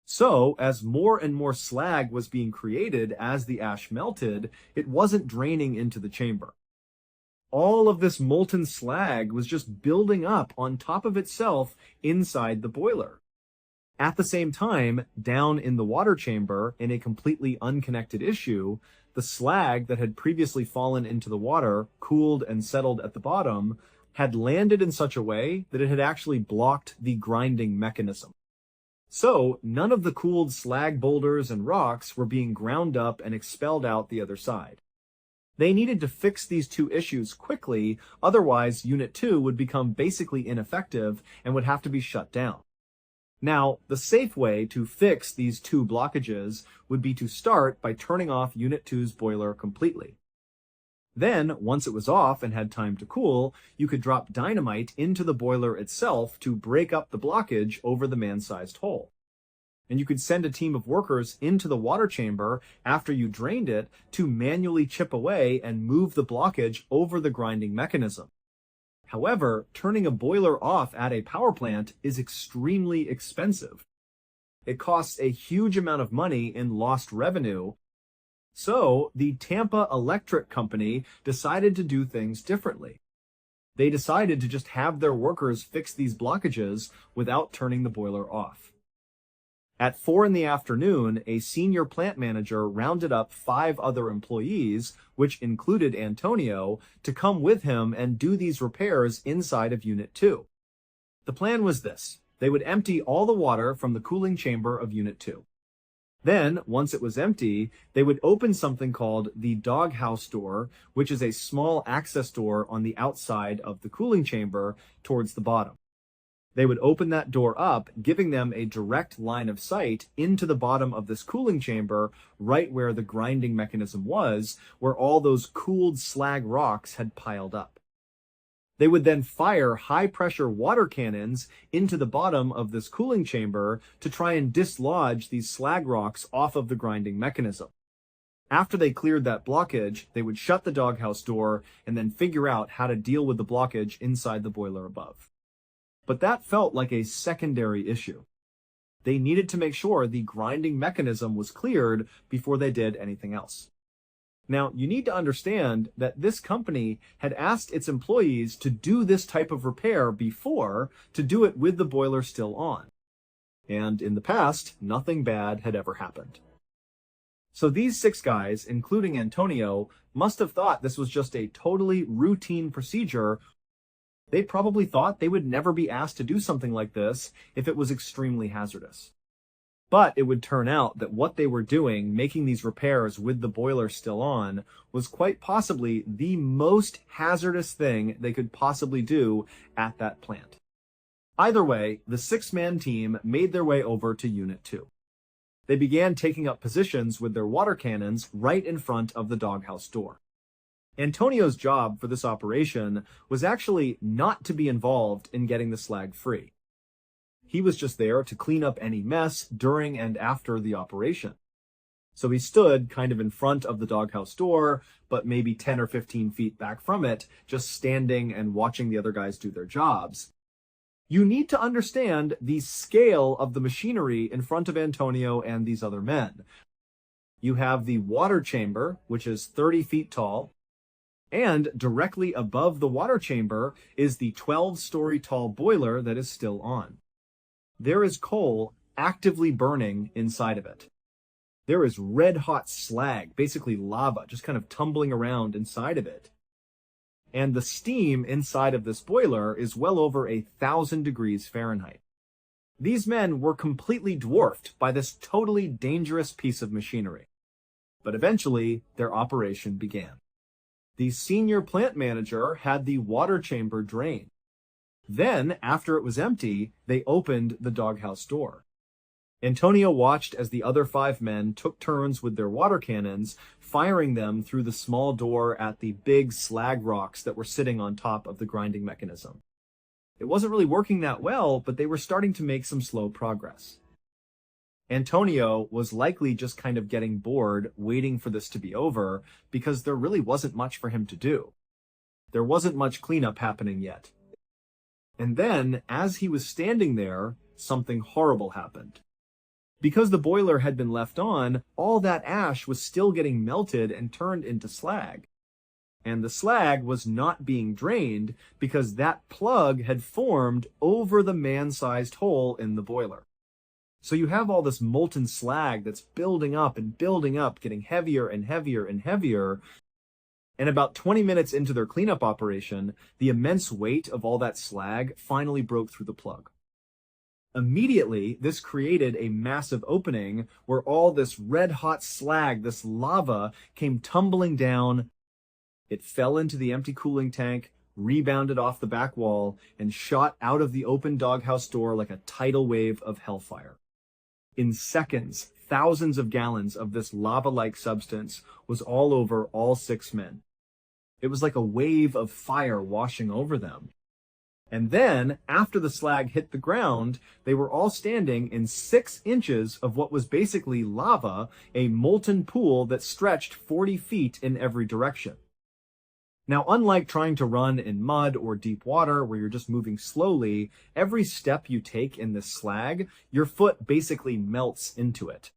So, as more and more slag was being created as the ash melted, it wasn't draining into the chamber. All of this molten slag was just building up on top of itself inside the boiler. At the same time, down in the water chamber, in a completely unconnected issue, the slag that had previously fallen into the water, cooled and settled at the bottom, had landed in such a way that it had actually blocked the grinding mechanism. So, none of the cooled slag boulders and rocks were being ground up and expelled out the other side. They needed to fix these two issues quickly, otherwise Unit 2 would become basically ineffective and would have to be shut down. Now, the safe way to fix these two blockages would be to start by turning off Unit 2's boiler completely. Then, once it was off and had time to cool, you could drop dynamite into the boiler itself to break up the blockage over the man-sized hole. And you could send a team of workers into the water chamber after you drained it to manually chip away and move the blockage over the grinding mechanism. However, turning a boiler off at a power plant is extremely expensive. It costs a huge amount of money in lost revenue. So, the Tampa Electric Company decided to do things differently. They decided to just have their workers fix these blockages without turning the boiler off. At 4 in the afternoon, a senior plant manager rounded up 5 other employees, which included Antonio, to come with him and do these repairs inside of Unit 2. The plan was this. They would empty all the water from the cooling chamber of Unit 2. Then, once it was empty, they would open something called the doghouse door, which is a small access door on the outside of the cooling chamber towards the bottom. They would open that door up, giving them a direct line of sight into the bottom of this cooling chamber, right where the grinding mechanism was, where all those cooled slag rocks had piled up. They would then fire high-pressure water cannons into the bottom of this cooling chamber to try and dislodge these slag rocks off of the grinding mechanism. After they cleared that blockage, they would shut the doghouse door and then figure out how to deal with the blockage inside the boiler above. But that felt like a secondary issue. They needed to make sure the grinding mechanism was cleared before they did anything else. Now, you need to understand that this company had asked its employees to do this type of repair before, to do it with the boiler still on. And in the past, nothing bad had ever happened. So these 6 guys, including Antonio, must have thought this was just a totally routine procedure. They probably thought they would never be asked to do something like this if it was extremely hazardous. But it would turn out that what they were doing, making these repairs with the boiler still on, was quite possibly the most hazardous thing they could possibly do at that plant. Either way, the 6-man team made their way over to Unit 2. They began taking up positions with their water cannons right in front of the doghouse door. Antonio's job for this operation was actually not to be involved in getting the slag free. He was just there to clean up any mess during and after the operation. So he stood kind of in front of the doghouse door, but maybe 10 or 15 feet back from it, just standing and watching the other guys do their jobs. You need to understand the scale of the machinery in front of Antonio and these other men. You have the water chamber, which is 30 feet tall, and directly above the water chamber is the 12-story tall boiler that is still on. There is coal actively burning inside of it. There is red-hot slag, basically lava, just kind of tumbling around inside of it. And the steam inside of this boiler is well over 1,000 degrees Fahrenheit. These men were completely dwarfed by this totally dangerous piece of machinery. But eventually, their operation began. The senior plant manager had the water chamber drained. Then, after it was empty, they opened the doghouse door. Antonio watched as the other 5 men took turns with their water cannons, firing them through the small door at the big slag rocks that were sitting on top of the grinding mechanism. It wasn't really working that well, but they were starting to make some slow progress. Antonio was likely just kind of getting bored, waiting for this to be over, because there really wasn't much for him to do. There wasn't much cleanup happening yet. And then, as he was standing there, something horrible happened. Because the boiler had been left on, all that ash was still getting melted and turned into slag. And the slag was not being drained because that plug had formed over the man-sized hole in the boiler. So you have all this molten slag that's building up and building up, getting heavier and heavier and heavier. And about 20 minutes into their cleanup operation, the immense weight of all that slag finally broke through the plug. Immediately, this created a massive opening where all this red-hot slag, this lava, came tumbling down. It fell into the empty cooling tank, rebounded off the back wall, and shot out of the open doghouse door like a tidal wave of hellfire. In seconds, thousands of gallons of this lava-like substance was all over all 6 men. It was like a wave of fire washing over them. And then, after the slag hit the ground, they were all standing in 6 inches of what was basically lava, a molten pool that stretched 40 feet in every direction. Now, unlike trying to run in mud or deep water where you're just moving slowly, every step you take in this slag, your foot basically melts into it.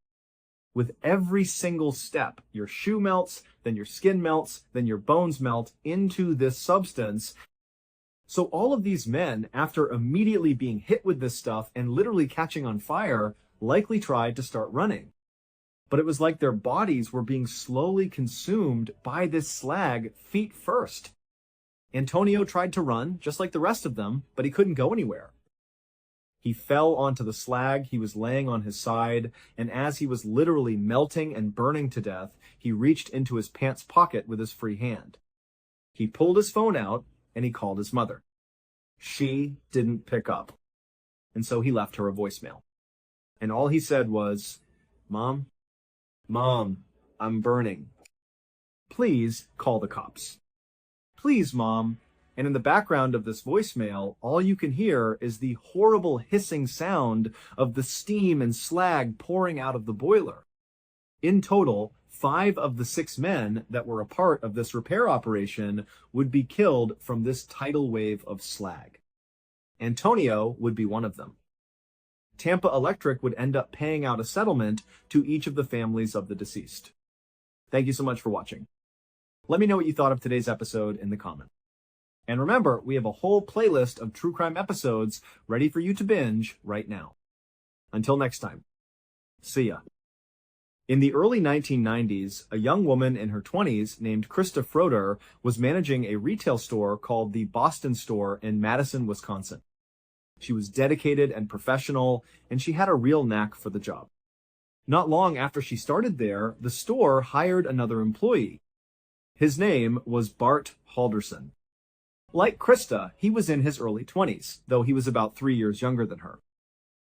With every single step, your shoe melts, then your skin melts, then your bones melt into this substance. So all of these men, after immediately being hit with this stuff and literally catching on fire, likely tried to start running. But it was like their bodies were being slowly consumed by this slag feet first. Antonio tried to run, just like the rest of them, but he couldn't go anywhere. He fell onto the slag, he was laying on his side, and as he was literally melting and burning to death, he reached into his pants pocket with his free hand. He pulled his phone out, and he called his mother. She didn't pick up. and so he left her a voicemail. And all he said was, "Mom, Mom, I'm burning. Please call the cops. Please, Mom." And in the background of this voicemail, all you can hear is the horrible hissing sound of the steam and slag pouring out of the boiler. In total, 5 of the 6 men that were a part of this repair operation would be killed from this tidal wave of slag. Antonio would be one of them. Tampa Electric would end up paying out a settlement to each of the families of the deceased. Thank you so much for watching. Let me know what you thought of today's episode in the comments. And remember, we have a whole playlist of true crime episodes ready for you to binge right now. Until next time, see ya. In the early 1990s, a young woman in her 20s named Krista Froder was managing a retail store called the Boston Store in Madison, Wisconsin. She was dedicated and professional, and she had a real knack for the job. Not long after she started there, the store hired another employee. His name was Bart Halderson. Like Krista, he was in his early 20s, though he was about 3 years younger than her.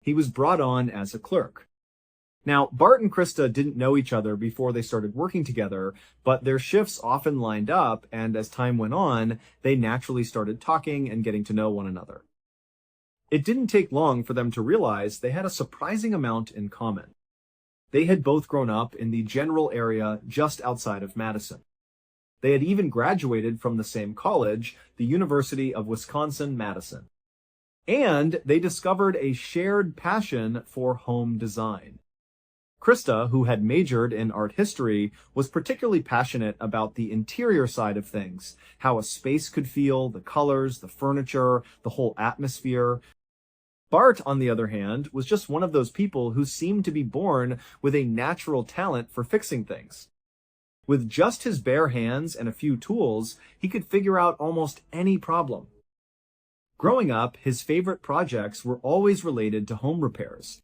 He was brought on as a clerk. Now, Bart and Krista didn't know each other before they started working together, but their shifts often lined up, and as time went on, they naturally started talking and getting to know one another. It didn't take long for them to realize they had a surprising amount in common. They had both grown up in the general area just outside of Madison. They had even graduated from the same college, the University of Wisconsin-Madison. And they discovered a shared passion for home design. Krista, who had majored in art history, was particularly passionate about the interior side of things, how a space could feel, the colors, the furniture, the whole atmosphere. Bart, on the other hand, was just one of those people who seemed to be born with a natural talent for fixing things. With just his bare hands and a few tools, he could figure out almost any problem. Growing up, his favorite projects were always related to home repairs.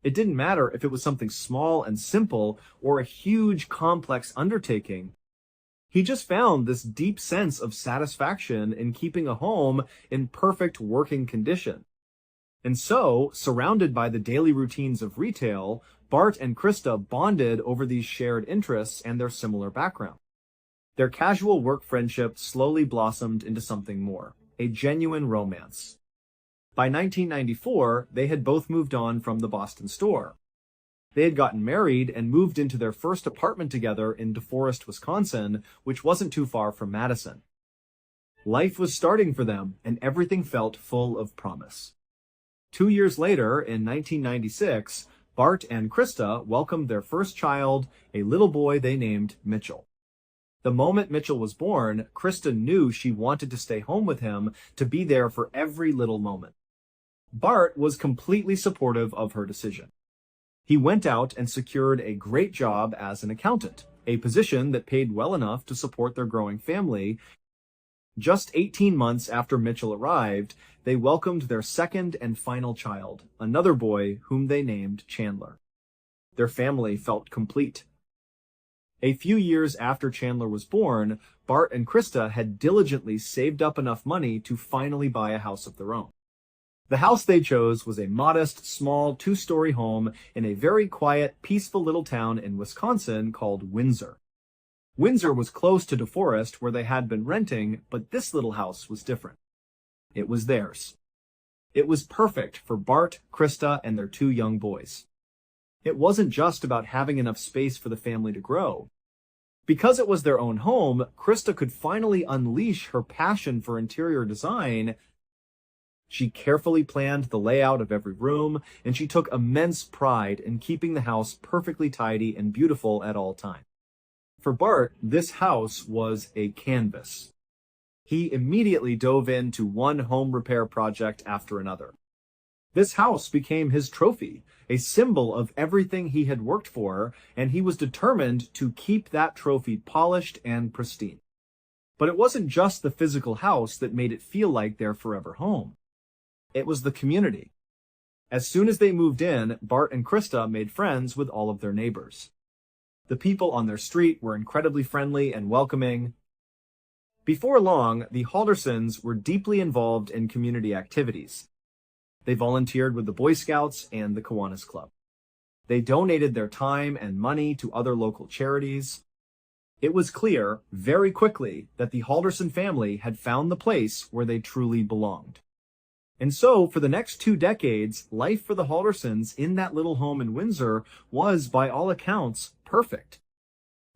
It didn't matter if it was something small and simple or a huge, complex undertaking. He just found this deep sense of satisfaction in keeping a home in perfect working condition. And so, surrounded by the daily routines of retail, Bart and Krista bonded over these shared interests and their similar background. Their casual work friendship slowly blossomed into something more, a genuine romance. By 1994, they had both moved on from the Boston store. They had gotten married and moved into their first apartment together in DeForest, Wisconsin, which wasn't too far from Madison. Life was starting for them, and everything felt full of promise. 2 years later, in 1996, Bart and Krista welcomed their first child, a little boy they named Mitchell. The moment Mitchell was born, Krista knew she wanted to stay home with him to be there for every little moment. Bart was completely supportive of her decision. He went out and secured a great job as an accountant, a position that paid well enough to support their growing family. Just 18 months after Mitchell arrived, they welcomed their second and final child, another boy whom they named Chandler. Their family felt complete. A few years after Chandler was born, Bart and Krista had diligently saved up enough money to finally buy a house of their own. The house they chose was a modest, small, 2-story home in a very quiet, peaceful little town in Wisconsin called Windsor. Windsor was close to DeForest where they had been renting, but this little house was different. It was theirs. It was perfect for Bart, Krista, and their 2 young boys. It wasn't just about having enough space for the family to grow. Because it was their own home, Krista could finally unleash her passion for interior design. She carefully planned the layout of every room, and she took immense pride in keeping the house perfectly tidy and beautiful at all times. For Bart, this house was a canvas. He immediately dove into one home repair project after another. This house became his trophy, a symbol of everything he had worked for, and he was determined to keep that trophy polished and pristine. But it wasn't just the physical house that made it feel like their forever home. It was the community. As soon as they moved in, Bart and Krista made friends with all of their neighbors. The people on their street were incredibly friendly and welcoming. Before long, the Haldersons were deeply involved in community activities. They volunteered with the Boy Scouts and the Kiwanis Club. They donated their time and money to other local charities. It was clear, very quickly, that the Halderson family had found the place where they truly belonged. And so, for the next 2 decades, life for the Haldersons in that little home in Windsor was, by all accounts, perfect.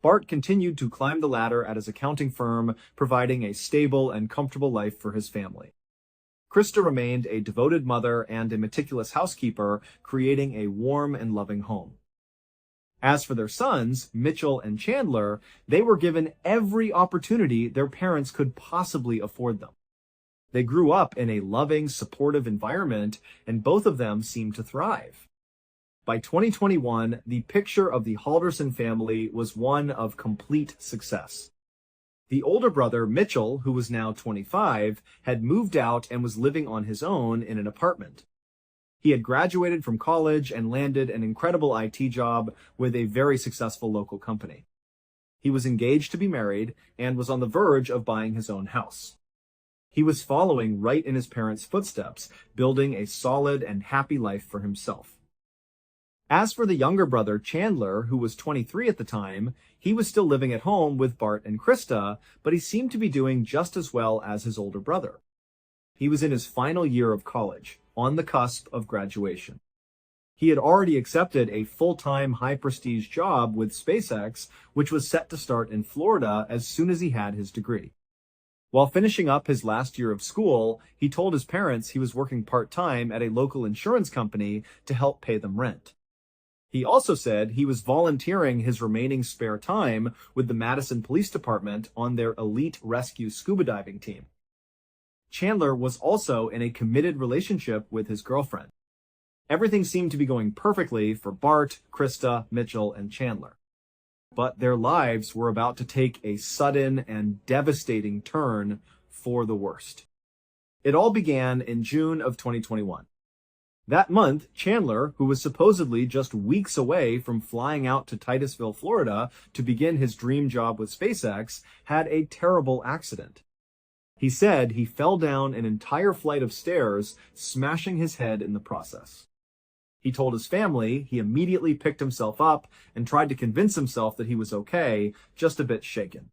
Bart continued to climb the ladder at his accounting firm, providing a stable and comfortable life for his family. Krista remained a devoted mother and a meticulous housekeeper, creating a warm and loving home. As for their sons, Mitchell and Chandler, they were given every opportunity their parents could possibly afford them. They grew up in a loving, supportive environment, and both of them seemed to thrive. By 2021, the picture of the Halderson family was one of complete success. The older brother, Mitchell, who was now 25, had moved out and was living on his own in an apartment. He had graduated from college and landed an incredible IT job with a very successful local company. He was engaged to be married and was on the verge of buying his own house. He was following right in his parents' footsteps, building a solid and happy life for himself. As for the younger brother, Chandler, who was 23 at the time, he was still living at home with Bart and Krista, but he seemed to be doing just as well as his older brother. He was in his final year of college, on the cusp of graduation. He had already accepted a full-time, high-prestige job with SpaceX, which was set to start in Florida as soon as he had his degree. While finishing up his last year of school, he told his parents he was working part-time at a local insurance company to help pay them rent. He also said he was volunteering his remaining spare time with the Madison Police Department on their elite rescue scuba diving team. Chandler was also in a committed relationship with his girlfriend. Everything seemed to be going perfectly for Bart, Krista, Mitchell, and Chandler. But their lives were about to take a sudden and devastating turn for the worst. It all began in June of 2021. That month, Chandler, who was supposedly just weeks away from flying out to Titusville, Florida, to begin his dream job with SpaceX, had a terrible accident. He said he fell down an entire flight of stairs, smashing his head in the process. He told his family he immediately picked himself up and tried to convince himself that he was okay, just a bit shaken.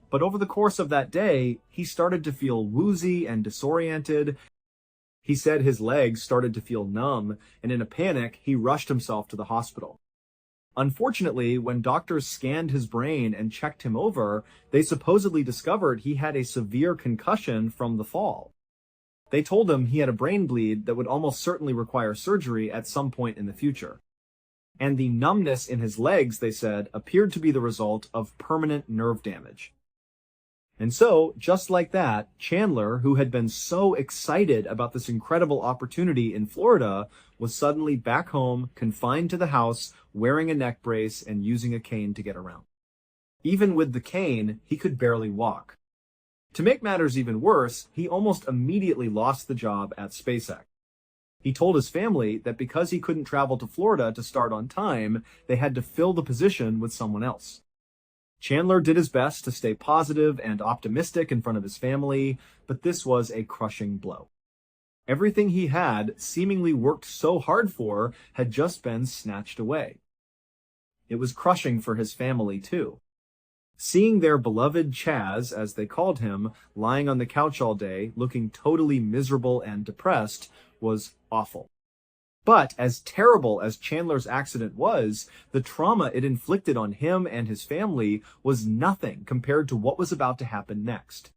But over the course of that day, he started to feel woozy and disoriented. He said his legs started to feel numb, and in a panic, he rushed himself to the hospital. Unfortunately, when doctors scanned his brain and checked him over, they supposedly discovered he had a severe concussion from the fall. They told him he had a brain bleed that would almost certainly require surgery at some point in the future. And the numbness in his legs, they said, appeared to be the result of permanent nerve damage. And so, just like that, Chandler, who had been so excited about this incredible opportunity in Florida, was suddenly back home, confined to the house, wearing a neck brace and using a cane to get around. Even with the cane, he could barely walk. To make matters even worse, he almost immediately lost the job at SpaceX. He told his family that because he couldn't travel to Florida to start on time, they had to fill the position with someone else. Chandler did his best to stay positive and optimistic in front of his family, but this was a crushing blow. Everything he had seemingly worked so hard for had just been snatched away. It was crushing for his family, too. Seeing their beloved Chaz, as they called him, lying on the couch all day, looking totally miserable and depressed, was awful. But as terrible as Chandler's accident was, the trauma it inflicted on him and his family was nothing compared to what was about to happen next.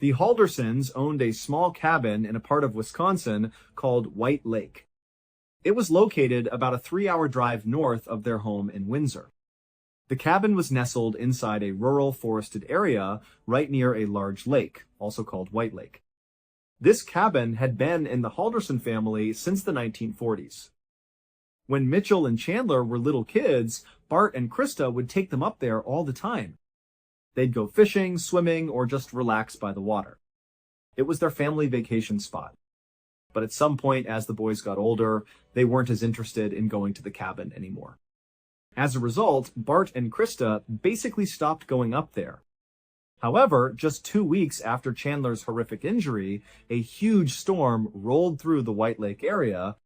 The Haldersons owned a small cabin in a part of Wisconsin called White Lake. It was located about a 3-hour drive north of their home in Windsor. The cabin was nestled inside a rural forested area right near a large lake, also called White Lake. This cabin had been in the Halderson family since the 1940s. When Mitchell and Chandler were little kids, Bart and Krista would take them up there all the time. They'd go fishing, swimming, or just relax by the water. It was their family vacation spot. But at some point, as the boys got older, they weren't as interested in going to the cabin anymore. As a result, Bart and Krista basically stopped going up there. However, just 2 weeks after Chandler's horrific injury, a huge storm rolled through the White Lake area.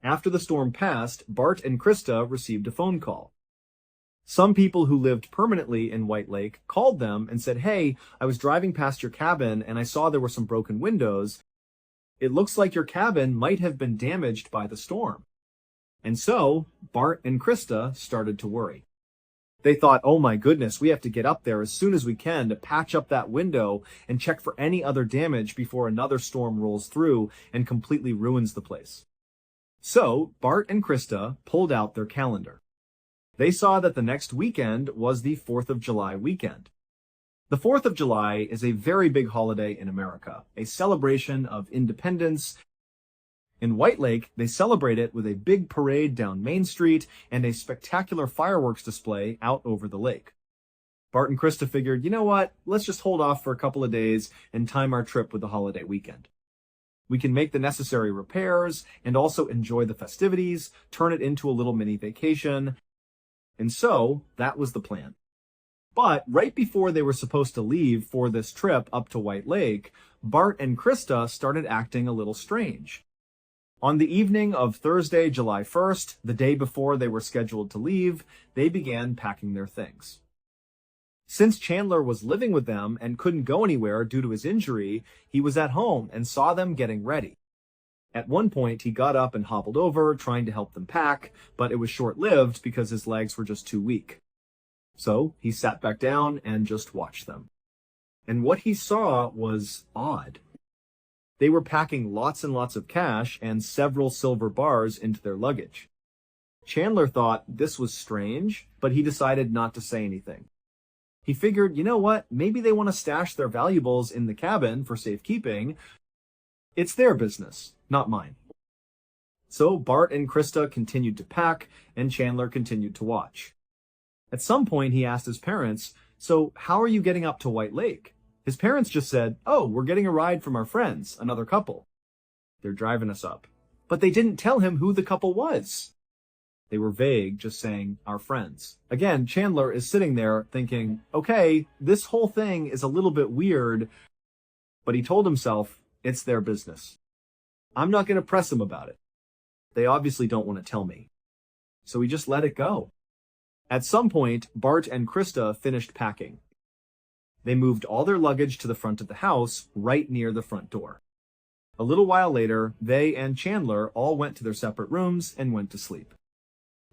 After the storm passed, Bart and Krista received a phone call. Some people who lived permanently in White Lake called them and said, "Hey, I was driving past your cabin and I saw there were some broken windows. It looks like your cabin might have been damaged by the storm." And so, Bart and Krista started to worry. They thought, "Oh my goodness, we have to get up there as soon as we can to patch up that window and check for any other damage before another storm rolls through and completely ruins the place." So, Bart and Krista pulled out their calendar. They saw that the next weekend was the 4th of July weekend. The 4th of July is a very big holiday in America, a celebration of independence. In White Lake, they celebrate it with a big parade down Main Street and a spectacular fireworks display out over the lake. Bart and Krista figured, you know what, let's just hold off for a couple of days and time our trip with the holiday weekend. We can make the necessary repairs and also enjoy the festivities, turn it into a little mini vacation. And so, that was the plan. But right before they were supposed to leave for this trip up to White Lake, Bart and Krista started acting a little strange. On the evening of Thursday, July 1st, the day before they were scheduled to leave, they began packing their things. Since Chandler was living with them and couldn't go anywhere due to his injury, he was at home and saw them getting ready. At one point, he got up and hobbled over, trying to help them pack, but it was short-lived because his legs were just too weak. So he sat back down and just watched them. And what he saw was odd. They were packing lots and lots of cash and several silver bars into their luggage. Chandler thought this was strange, but he decided not to say anything. He figured, you know what, maybe they want to stash their valuables in the cabin for safekeeping. It's their business, not mine. So Bart and Krista continued to pack, and Chandler continued to watch. At some point, he asked his parents, "So how are you getting up to White Lake?" His parents just said, "Oh, we're getting a ride from our friends, another couple. They're driving us up." But they didn't tell him who the couple was. They were vague, just saying, "our friends." Again, Chandler is sitting there thinking, okay, this whole thing is a little bit weird, but he told himself, it's their business. I'm not going to press them about it. They obviously don't want to tell me. So he just let it go. At some point, Bart and Krista finished packing. They moved all their luggage to the front of the house, right near the front door. A little while later, they and Chandler all went to their separate rooms and went to sleep.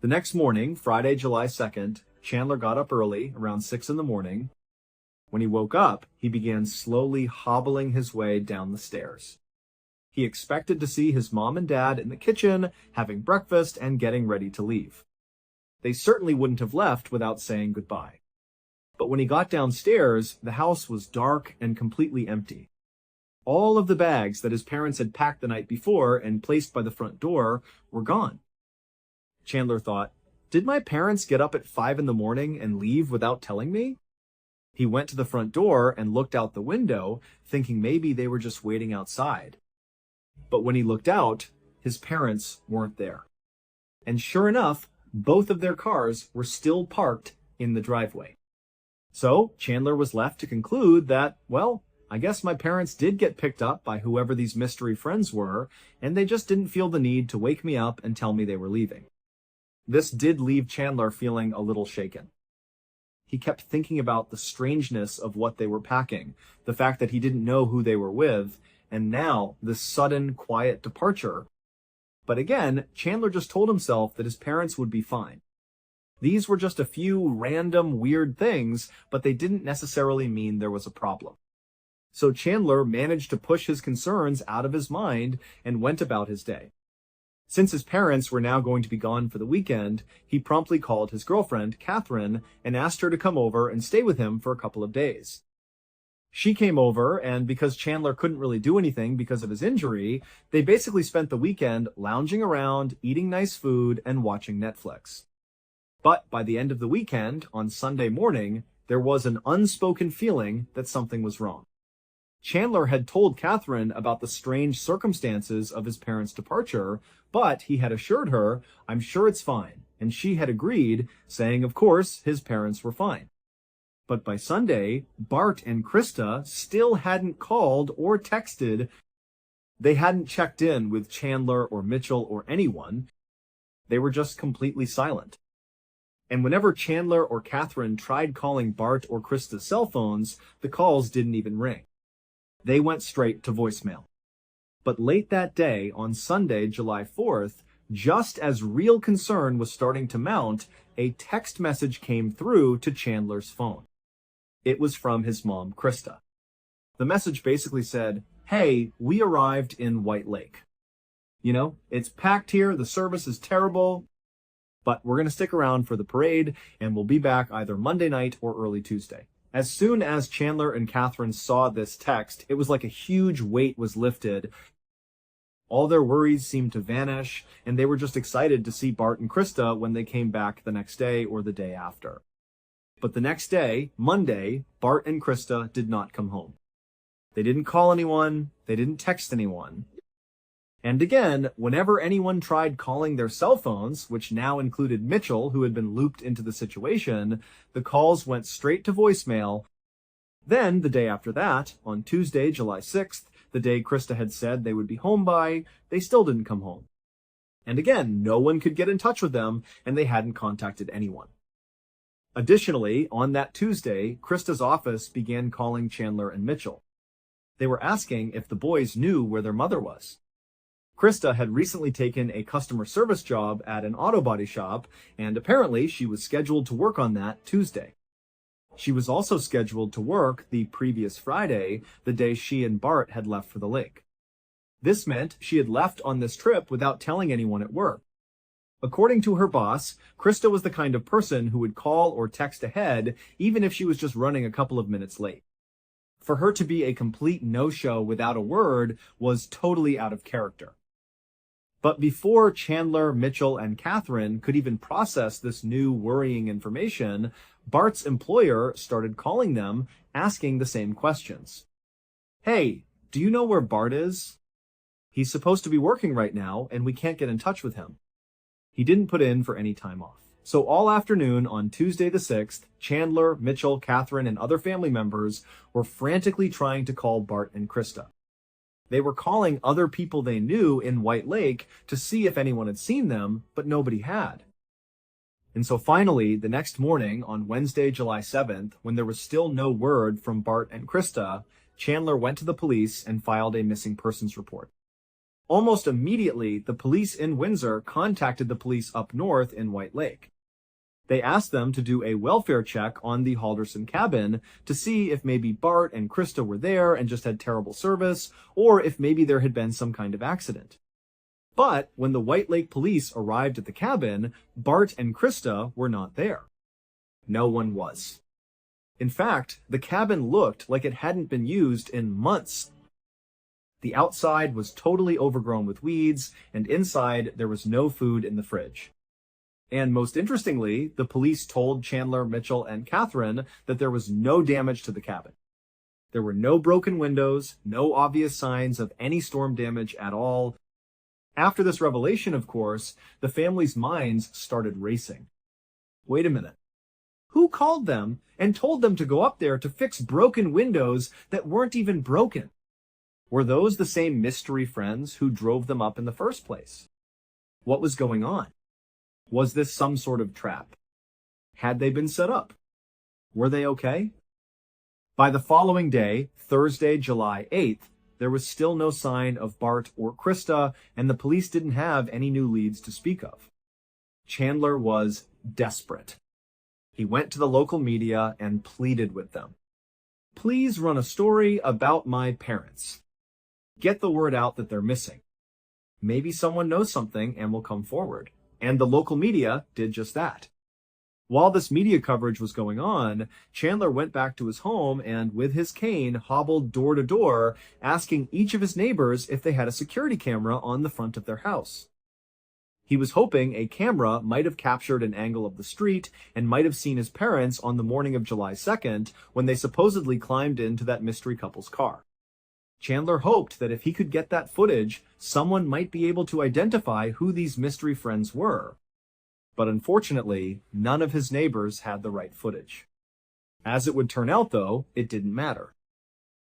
The next morning, Friday, July 2nd, Chandler got up early, around 6 in the morning. When he woke up, he began slowly hobbling his way down the stairs. He expected to see his mom and dad in the kitchen, having breakfast and getting ready to leave. They certainly wouldn't have left without saying goodbye. But when he got downstairs, the house was dark and completely empty. All of the bags that his parents had packed the night before and placed by the front door were gone. Chandler thought, did my parents get up at 5 in the morning and leave without telling me? He went to the front door and looked out the window, thinking maybe they were just waiting outside. But when he looked out, his parents weren't there. And sure enough, both of their cars were still parked in the driveway. So Chandler was left to conclude that, well, I guess my parents did get picked up by whoever these mystery friends were, and they just didn't feel the need to wake me up and tell me they were leaving. This did leave Chandler feeling a little shaken. He kept thinking about the strangeness of what they were packing, the fact that he didn't know who they were with, and now this sudden, quiet departure. But again, Chandler just told himself that his parents would be fine. These were just a few random, weird things, but they didn't necessarily mean there was a problem. So Chandler managed to push his concerns out of his mind and went about his day. Since his parents were now going to be gone for the weekend, he promptly called his girlfriend, Catherine, and asked her to come over and stay with him for a couple of days. She came over, and because Chandler couldn't really do anything because of his injury, they basically spent the weekend lounging around, eating nice food, and watching Netflix. But by the end of the weekend, on Sunday morning, there was an unspoken feeling that something was wrong. Chandler had told Catherine about the strange circumstances of his parents' departure, but he had assured her, "I'm sure it's fine," and she had agreed, saying, of course, his parents were fine. But by Sunday, Bart and Krista still hadn't called or texted. They hadn't checked in with Chandler or Mitchell or anyone. They were just completely silent. And whenever Chandler or Catherine tried calling Bart or Krista's cell phones, the calls didn't even ring. They went straight to voicemail. But late that day, on Sunday, July 4th, just as real concern was starting to mount, a text message came through to Chandler's phone. It was from his mom, Krista. The message basically said, "Hey, we arrived in White Lake. You know, it's packed here, the service is terrible, but we're going to stick around for the parade, and we'll be back either Monday night or early Tuesday." As soon as Chandler and Catherine saw this text, it was like a huge weight was lifted. All their worries seemed to vanish, and they were just excited to see Bart and Krista when they came back the next day or the day after. But the next day, Monday, Bart and Krista did not come home. They didn't call anyone, they didn't text anyone. And again, whenever anyone tried calling their cell phones, which now included Mitchell, who had been looped into the situation, the calls went straight to voicemail. Then, the day after that, on Tuesday, July 6th, the day Krista had said they would be home by, they still didn't come home. And again, no one could get in touch with them, and they hadn't contacted anyone. Additionally, on that Tuesday, Krista's office began calling Chandler and Mitchell. They were asking if the boys knew where their mother was. Krista had recently taken a customer service job at an auto body shop, and apparently she was scheduled to work on that Tuesday. She was also scheduled to work the previous Friday, the day she and Bart had left for the lake. This meant she had left on this trip without telling anyone at work. According to her boss, Krista was the kind of person who would call or text ahead, even if she was just running a couple of minutes late. For her to be a complete no-show without a word was totally out of character. But before Chandler, Mitchell, and Catherine could even process this new worrying information, Bart's employer started calling them, asking the same questions. "Hey, do you know where Bart is? He's supposed to be working right now, and we can't get in touch with him. He didn't put in for any time off." So all afternoon on Tuesday the 6th, Chandler, Mitchell, Catherine, and other family members were frantically trying to call Bart and Krista. They were calling other people they knew in White Lake to see if anyone had seen them, but nobody had. And so finally, the next morning, on Wednesday, July 7th, when there was still no word from Bart and Krista, Chandler went to the police and filed a missing persons report. Almost immediately, the police in Windsor contacted the police up north in White Lake. They asked them to do a welfare check on the Halderson cabin to see if maybe Bart and Krista were there and just had terrible service, or if maybe there had been some kind of accident. But when the White Lake police arrived at the cabin, Bart and Krista were not there. No one was. In fact, the cabin looked like it hadn't been used in months. The outside was totally overgrown with weeds, and inside there was no food in the fridge. And most interestingly, the police told Chandler, Mitchell, and Catherine that there was no damage to the cabin. There were no broken windows, no obvious signs of any storm damage at all. After this revelation, of course, the family's minds started racing. Wait a minute. Who called them and told them to go up there to fix broken windows that weren't even broken? Were those the same mystery friends who drove them up in the first place? What was going on? Was this some sort of trap? Had they been set up? Were they okay? By the following day, Thursday, July 8th, there was still no sign of Bart or Krista, and the police didn't have any new leads to speak of. Chandler was desperate. He went to the local media and pleaded with them. "Please run a story about my parents. Get the word out that they're missing. Maybe someone knows something and will come forward." And the local media did just that. While this media coverage was going on, Chandler went back to his home and, with his cane, hobbled door to door, asking each of his neighbors if they had a security camera on the front of their house. He was hoping a camera might have captured an angle of the street and might have seen his parents on the morning of July 2nd when they supposedly climbed into that mystery couple's car. Chandler hoped that if he could get that footage, someone might be able to identify who these mystery friends were. But unfortunately, none of his neighbors had the right footage. As it would turn out, though, it didn't matter.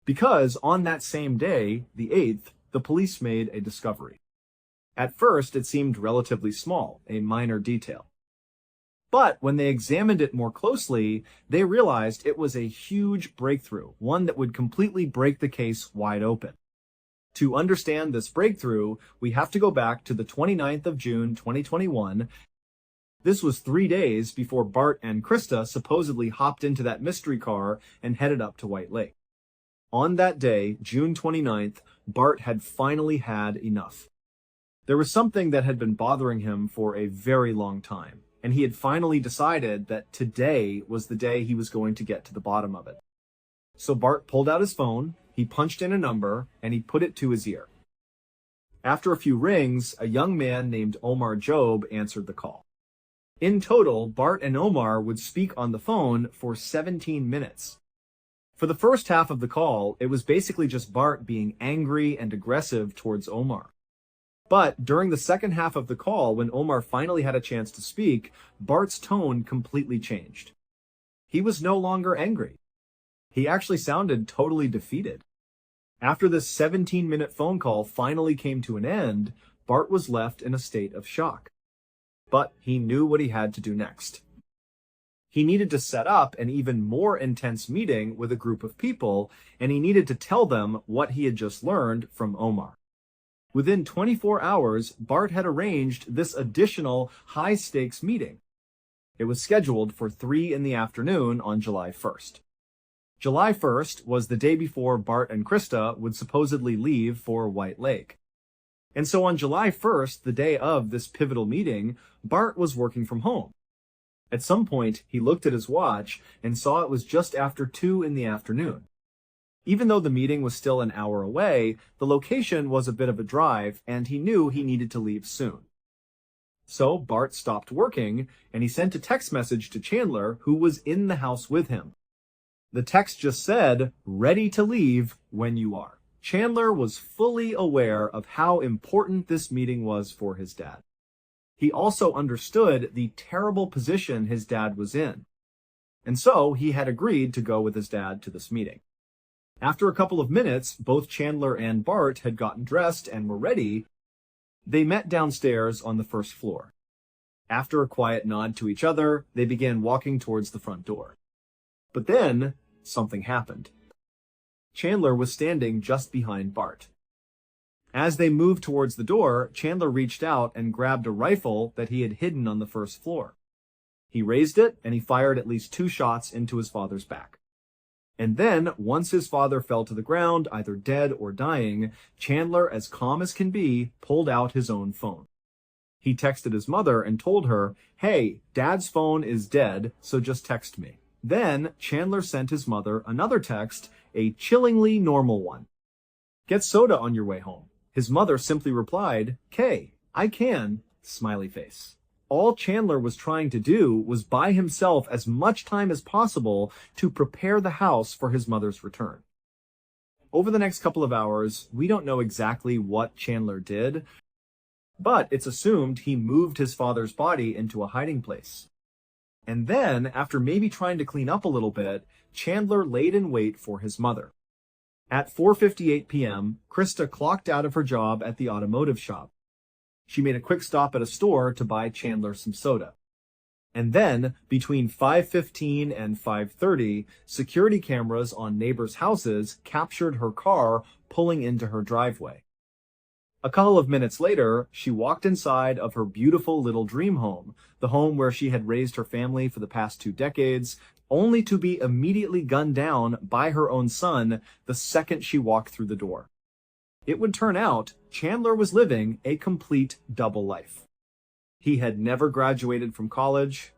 Because on that same day, the 8th, the police made a discovery. At first, it seemed relatively small, a minor detail. But when they examined it more closely, they realized it was a huge breakthrough, one that would completely break the case wide open. To understand this breakthrough, we have to go back to the 29th of June, 2021. This was 3 days before Bart and Krista supposedly hopped into that mystery car and headed up to White Lake. On that day, June 29th, Bart had finally had enough. There was something that had been bothering him for a very long time, and he had finally decided that today was the day he was going to get to the bottom of it. So Bart pulled out his phone, he punched in a number, and he put it to his ear. After a few rings, a young man named Omar Job answered the call. In total, Bart and Omar would speak on the phone for 17 minutes. For the first half of the call, it was basically just Bart being angry and aggressive towards Omar. But during the second half of the call, when Omar finally had a chance to speak, Bart's tone completely changed. He was no longer angry. He actually sounded totally defeated. After this 17-minute phone call finally came to an end, Bart was left in a state of shock. But he knew what he had to do next. He needed to set up an even more intense meeting with a group of people, and he needed to tell them what he had just learned from Omar. Within 24 hours, Bart had arranged this additional high-stakes meeting. It was scheduled for 3 in the afternoon on July 1st. July 1st was the day before Bart and Krista would supposedly leave for White Lake. And so on July 1st, the day of this pivotal meeting, Bart was working from home. At some point, he looked at his watch and saw it was just after 2 in the afternoon. Even though the meeting was still an hour away, the location was a bit of a drive, and he knew he needed to leave soon. So Bart stopped working, and he sent a text message to Chandler, who was in the house with him. The text just said, "Ready to leave when you are." Chandler was fully aware of how important this meeting was for his dad. He also understood the terrible position his dad was in. And so he had agreed to go with his dad to this meeting. After a couple of minutes, both Chandler and Bart had gotten dressed and were ready. They met downstairs on the first floor. After a quiet nod to each other, they began walking towards the front door. But then, something happened. Chandler was standing just behind Bart. As they moved towards the door, Chandler reached out and grabbed a rifle that he had hidden on the first floor. He raised it, and he fired at least 2 shots into his father's back. And then, once his father fell to the ground, either dead or dying, Chandler, as calm as can be, pulled out his own phone. He texted his mother and told her, "Hey, Dad's phone is dead, so just text me." Then, Chandler sent his mother another text, a chillingly normal one. "Get soda on your way home." His mother simply replied, "Kay, I can," smiley face. All Chandler was trying to do was buy himself as much time as possible to prepare the house for his mother's return. Over the next couple of hours, we don't know exactly what Chandler did, but it's assumed he moved his father's body into a hiding place. And then, after maybe trying to clean up a little bit, Chandler laid in wait for his mother. At 4:58 p.m., Krista clocked out of her job at the automotive shop. She made a quick stop at a store to buy Chandler some soda. And then, between 5:15 and 5:30, security cameras on neighbors' houses captured her car pulling into her driveway. A couple of minutes later, she walked inside of her beautiful little dream home, the home where she had raised her family for the past 2 decades, only to be immediately gunned down by her own son the second she walked through the door. It would turn out Chandler was living a complete double life. He had never graduated from college.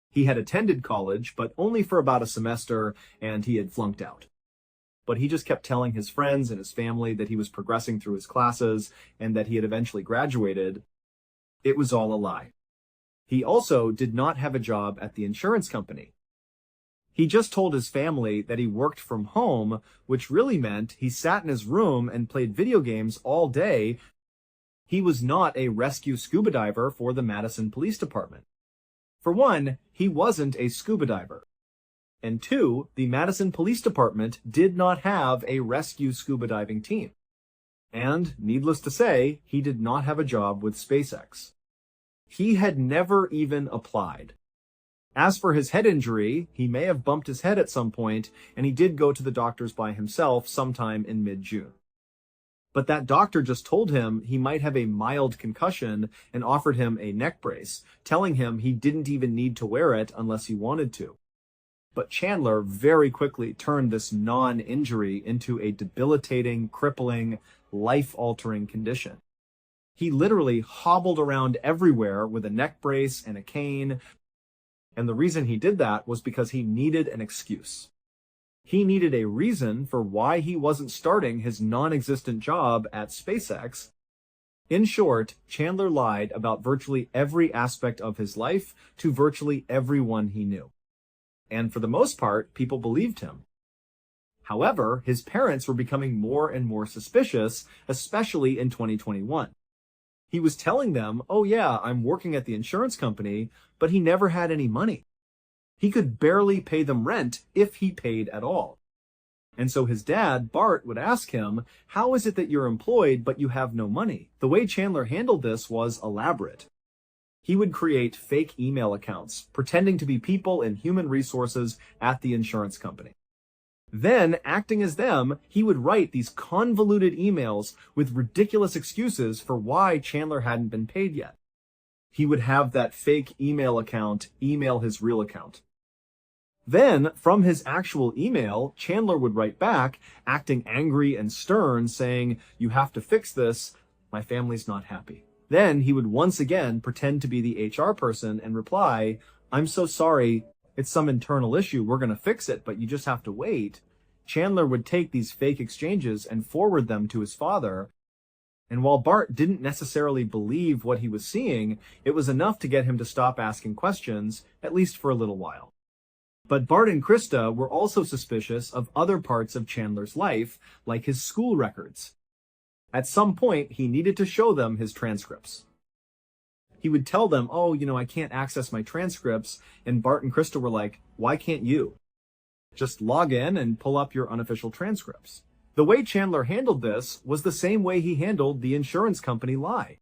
He had attended college, but only for about a semester, and he had flunked out. But he just kept telling his friends and his family that he was progressing through his classes and that he had eventually graduated. It was all a lie. He also did not have a job at the insurance company. He just told his family that he worked from home, which really meant he sat in his room and played video games all day. He was not a rescue scuba diver for the Madison Police Department. For one, he wasn't a scuba diver. And two, the Madison Police Department did not have a rescue scuba diving team. And, needless to say, he did not have a job with SpaceX. He had never even applied. As for his head injury, he may have bumped his head at some point, and he did go to the doctors by himself sometime in mid-June. But that doctor just told him he might have a mild concussion and offered him a neck brace, telling him he didn't even need to wear it unless he wanted to. But Chandler very quickly turned this non-injury into a debilitating, crippling, life-altering condition. He literally hobbled around everywhere with a neck brace and a cane, and the reason he did that was because he needed an excuse. He needed a reason for why he wasn't starting his non-existent job at SpaceX. In short, Chandler lied about virtually every aspect of his life to virtually everyone he knew. And for the most part, people believed him. However, his parents were becoming more and more suspicious, especially in 2021. He was telling them, oh yeah, I'm working at the insurance company, but he never had any money. He could barely pay them rent if he paid at all. And so his dad, Bart, would ask him, how is it that you're employed but you have no money? The way Chandler handled this was elaborate. He would create fake email accounts, pretending to be people in human resources at the insurance company. Then, acting as them, he would write these convoluted emails with ridiculous excuses for why Chandler hadn't been paid yet. He would have that fake email account email his real account. Then, from his actual email, Chandler would write back, acting angry and stern, saying, you have to fix this, my family's not happy. Then he would once again pretend to be the HR person and reply, I'm so sorry, it's some internal issue, we're going to fix it, but you just have to wait. Chandler would take these fake exchanges and forward them to his father, and while Bart didn't necessarily believe what he was seeing, it was enough to get him to stop asking questions, at least for a little while. But Bart and Krista were also suspicious of other parts of Chandler's life, like his school records. At some point, he needed to show them his transcripts. He would tell them, oh, I can't access my transcripts, and Bart and Krista were like, why can't you? Just log in and pull up your unofficial transcripts. The way Chandler handled this was the same way he handled the insurance company lie.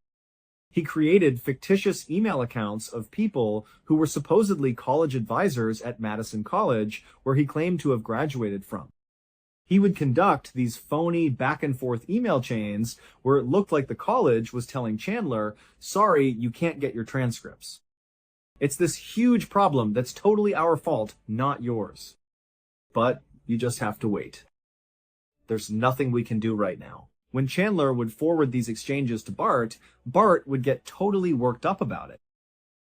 He created fictitious email accounts of people who were supposedly college advisors at Madison College, where he claimed to have graduated from. He would conduct these phony back-and-forth email chains where it looked like the college was telling Chandler, sorry, you can't get your transcripts. It's this huge problem that's totally our fault, not yours. But you just have to wait. There's nothing we can do right now. When Chandler would forward these exchanges to Bart, Bart would get totally worked up about it.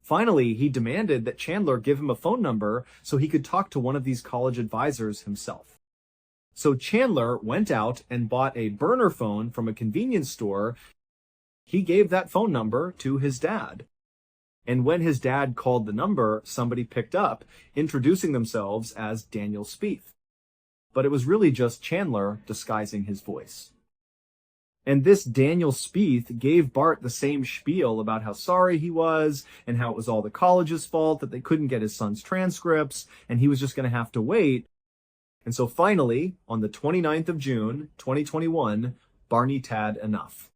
Finally, he demanded that Chandler give him a phone number so he could talk to one of these college advisors himself. So Chandler went out and bought a burner phone from a convenience store. He gave that phone number to his dad. And when his dad called the number, somebody picked up, introducing themselves as Daniel Spieth. But it was really just Chandler disguising his voice. And this Daniel Spieth gave Bart the same spiel about how sorry he was and how it was all the college's fault that they couldn't get his son's transcripts and he was just going to have to wait. And so finally, on the 29th of June, 2021, Barney'd had enough.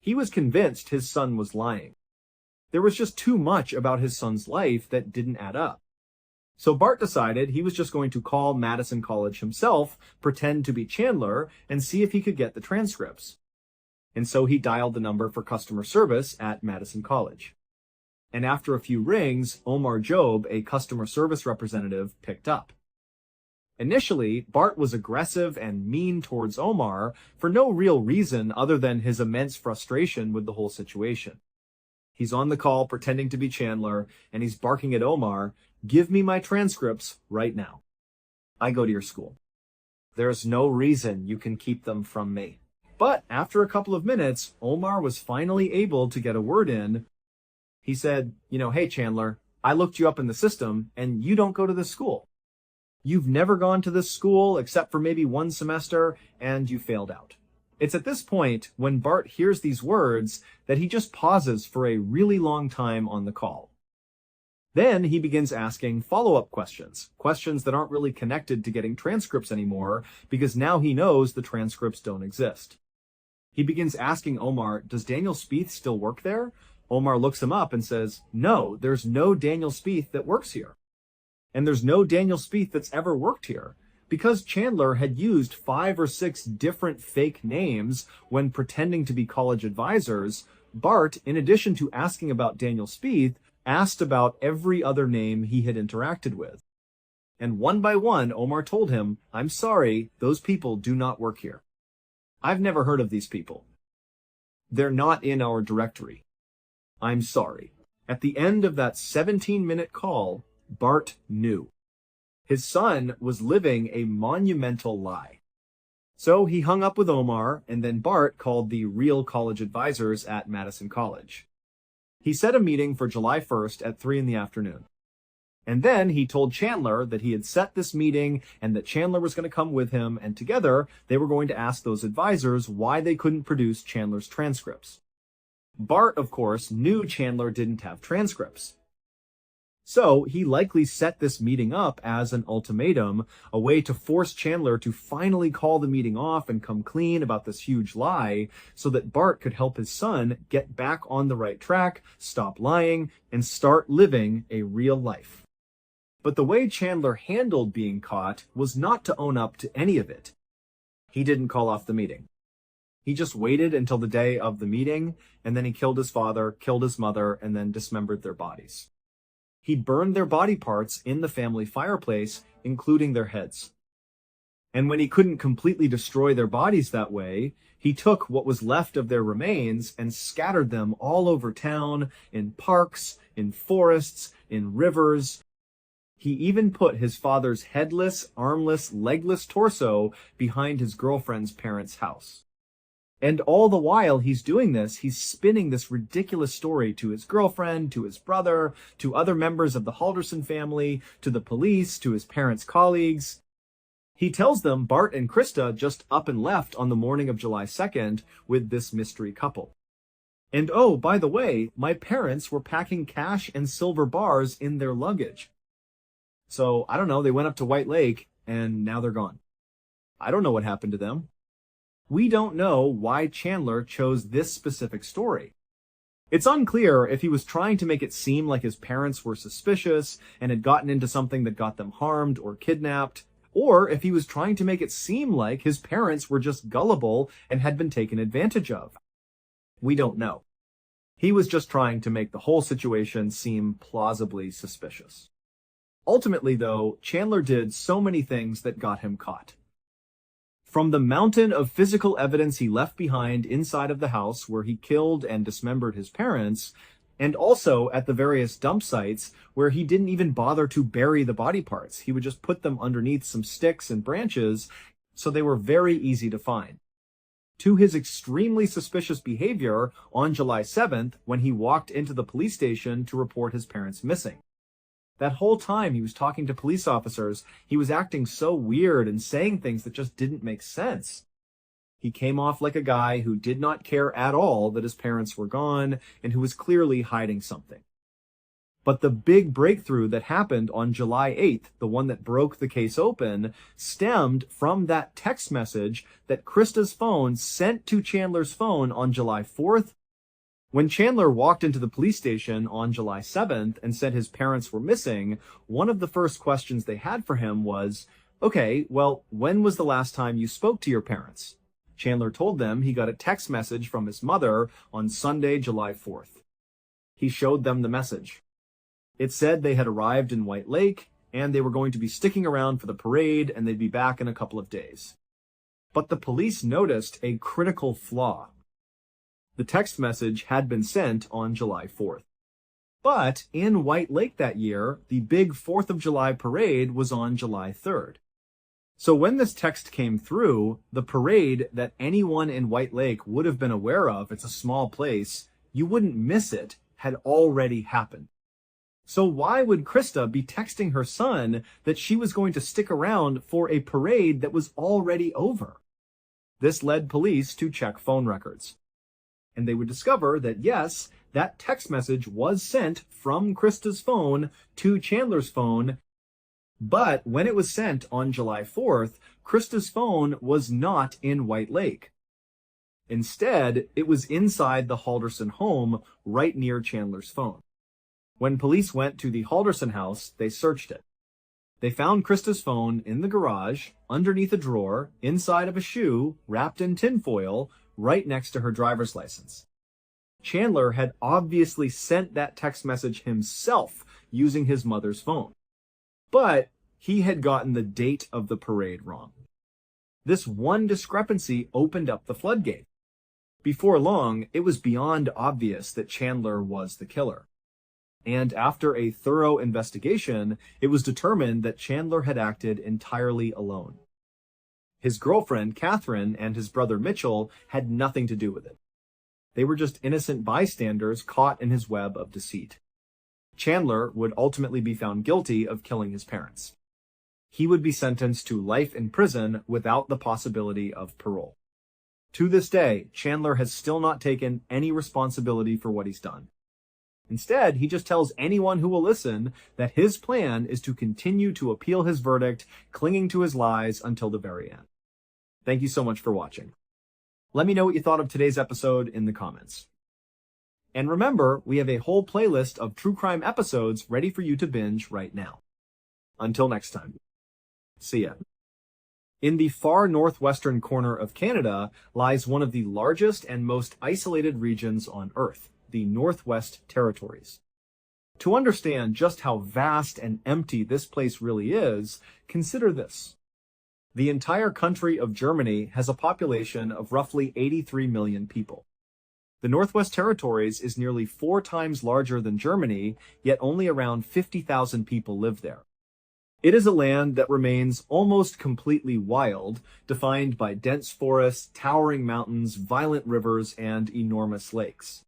He was convinced his son was lying. There was just too much about his son's life that didn't add up. So Bart decided he was just going to call Madison College himself, pretend to be Chandler, and see if he could get the transcripts. And so he dialed the number for customer service at Madison College. And after a few rings, Omar Job, a customer service representative, picked up. Initially, Bart was aggressive and mean towards Omar for no real reason other than his immense frustration with the whole situation. He's on the call pretending to be Chandler, and he's barking at Omar, give me my transcripts right now. I go to your school. There's no reason you can keep them from me. But after a couple of minutes, Omar was finally able to get a word in. He said, hey Chandler, I looked you up in the system, and you don't go to this school. You've never gone to this school except for maybe one semester, and you failed out. It's at this point, when Bart hears these words, that he just pauses for a really long time on the call. Then he begins asking follow-up questions, questions that aren't really connected to getting transcripts anymore, because now he knows the transcripts don't exist. He begins asking Omar, does Daniel Spieth still work there? Omar looks him up and says, no, there's no Daniel Spieth that works here. And there's no Daniel Spieth that's ever worked here. Because Chandler had used 5 or 6 different fake names when pretending to be college advisors, Bart, in addition to asking about Daniel Spieth, asked about every other name he had interacted with. And one by one, Omar told him, I'm sorry, those people do not work here. I've never heard of these people. They're not in our directory. I'm sorry. At the end of that 17-minute call, Bart knew. His son was living a monumental lie. So he hung up with Omar, and then Bart called the real college advisors at Madison College. He set a meeting for July 1st at 3 in the afternoon. And then he told Chandler that he had set this meeting and that Chandler was going to come with him, and together they were going to ask those advisors why they couldn't produce Chandler's transcripts. Bart, of course, knew Chandler didn't have transcripts. So he likely set this meeting up as an ultimatum, a way to force Chandler to finally call the meeting off and come clean about this huge lie, so that Bart could help his son get back on the right track, stop lying, and start living a real life. But the way Chandler handled being caught was not to own up to any of it. He didn't call off the meeting. He just waited until the day of the meeting, and then he killed his father, killed his mother, and then dismembered their bodies. He burned their body parts in the family fireplace, including their heads. And when he couldn't completely destroy their bodies that way, he took what was left of their remains and scattered them all over town, in parks, in forests, in rivers. He even put his father's headless, armless, legless torso behind his girlfriend's parents' house. And all the while he's doing this, he's spinning this ridiculous story to his girlfriend, to his brother, to other members of the Halderson family, to the police, to his parents' colleagues. He tells them Bart and Krista just up and left on the morning of July 2nd with this mystery couple. And oh, by the way, my parents were packing cash and silver bars in their luggage. So, I don't know, they went up to White Lake and now they're gone. I don't know what happened to them. We don't know why Chandler chose this specific story. It's unclear if he was trying to make it seem like his parents were suspicious and had gotten into something that got them harmed or kidnapped, or if he was trying to make it seem like his parents were just gullible and had been taken advantage of. We don't know. He was just trying to make the whole situation seem plausibly suspicious. Ultimately, though, Chandler did so many things that got him caught. From the mountain of physical evidence he left behind inside of the house where he killed and dismembered his parents, and also at the various dump sites where he didn't even bother to bury the body parts. He would just put them underneath some sticks and branches, so they were very easy to find. To his extremely suspicious behavior on July 7th when he walked into the police station to report his parents missing. That whole time he was talking to police officers, he was acting so weird and saying things that just didn't make sense. He came off like a guy who did not care at all that his parents were gone and who was clearly hiding something. But the big breakthrough that happened on July 8th, the one that broke the case open, stemmed from that text message that Krista's phone sent to Chandler's phone on July 4th. When Chandler walked into the police station on July 7th and said his parents were missing, one of the first questions they had for him was, okay, well, when was the last time you spoke to your parents? Chandler told them he got a text message from his mother on Sunday, July 4th. He showed them the message. It said they had arrived in White Lake and they were going to be sticking around for the parade and they'd be back in a couple of days. But the police noticed a critical flaw. The text message had been sent on July 4th. But in White Lake that year, the big 4th of July parade was on July 3rd. So when this text came through, the parade that anyone in White Lake would have been aware of, it's a small place, you wouldn't miss it, had already happened. So why would Krista be texting her son that she was going to stick around for a parade that was already over? This led police to check phone records. And they would discover that, yes, that text message was sent from Krista's phone to Chandler's phone, but when it was sent on July 4th, Krista's phone was not in White Lake. Instead, it was inside the Halderson home right near Chandler's phone. When police went to the Halderson house, they searched it. They found Krista's phone in the garage, underneath a drawer, inside of a shoe, wrapped in tinfoil, right next to her driver's license. Chandler had obviously sent that text message himself using his mother's phone. But he had gotten the date of the parade wrong. This one discrepancy opened up the floodgate. Before long, it was beyond obvious that Chandler was the killer. And after a thorough investigation, it was determined that Chandler had acted entirely alone. His girlfriend, Catherine, and his brother Mitchell had nothing to do with it. They were just innocent bystanders caught in his web of deceit. Chandler would ultimately be found guilty of killing his parents. He would be sentenced to life in prison without the possibility of parole. To this day, Chandler has still not taken any responsibility for what he's done. Instead, he just tells anyone who will listen that his plan is to continue to appeal his verdict, clinging to his lies until the very end. Thank you so much for watching. Let me know what you thought of today's episode in the comments. And remember, we have a whole playlist of true crime episodes ready for you to binge right now. Until next time. See ya. In the far northwestern corner of Canada lies one of the largest and most isolated regions on Earth, the Northwest Territories. To understand just how vast and empty this place really is, consider this. The entire country of Germany has a population of roughly 83 million people. The Northwest Territories is nearly 4 times larger than Germany, yet only around 50,000 people live there. It is a land that remains almost completely wild, defined by dense forests, towering mountains, violent rivers, and enormous lakes.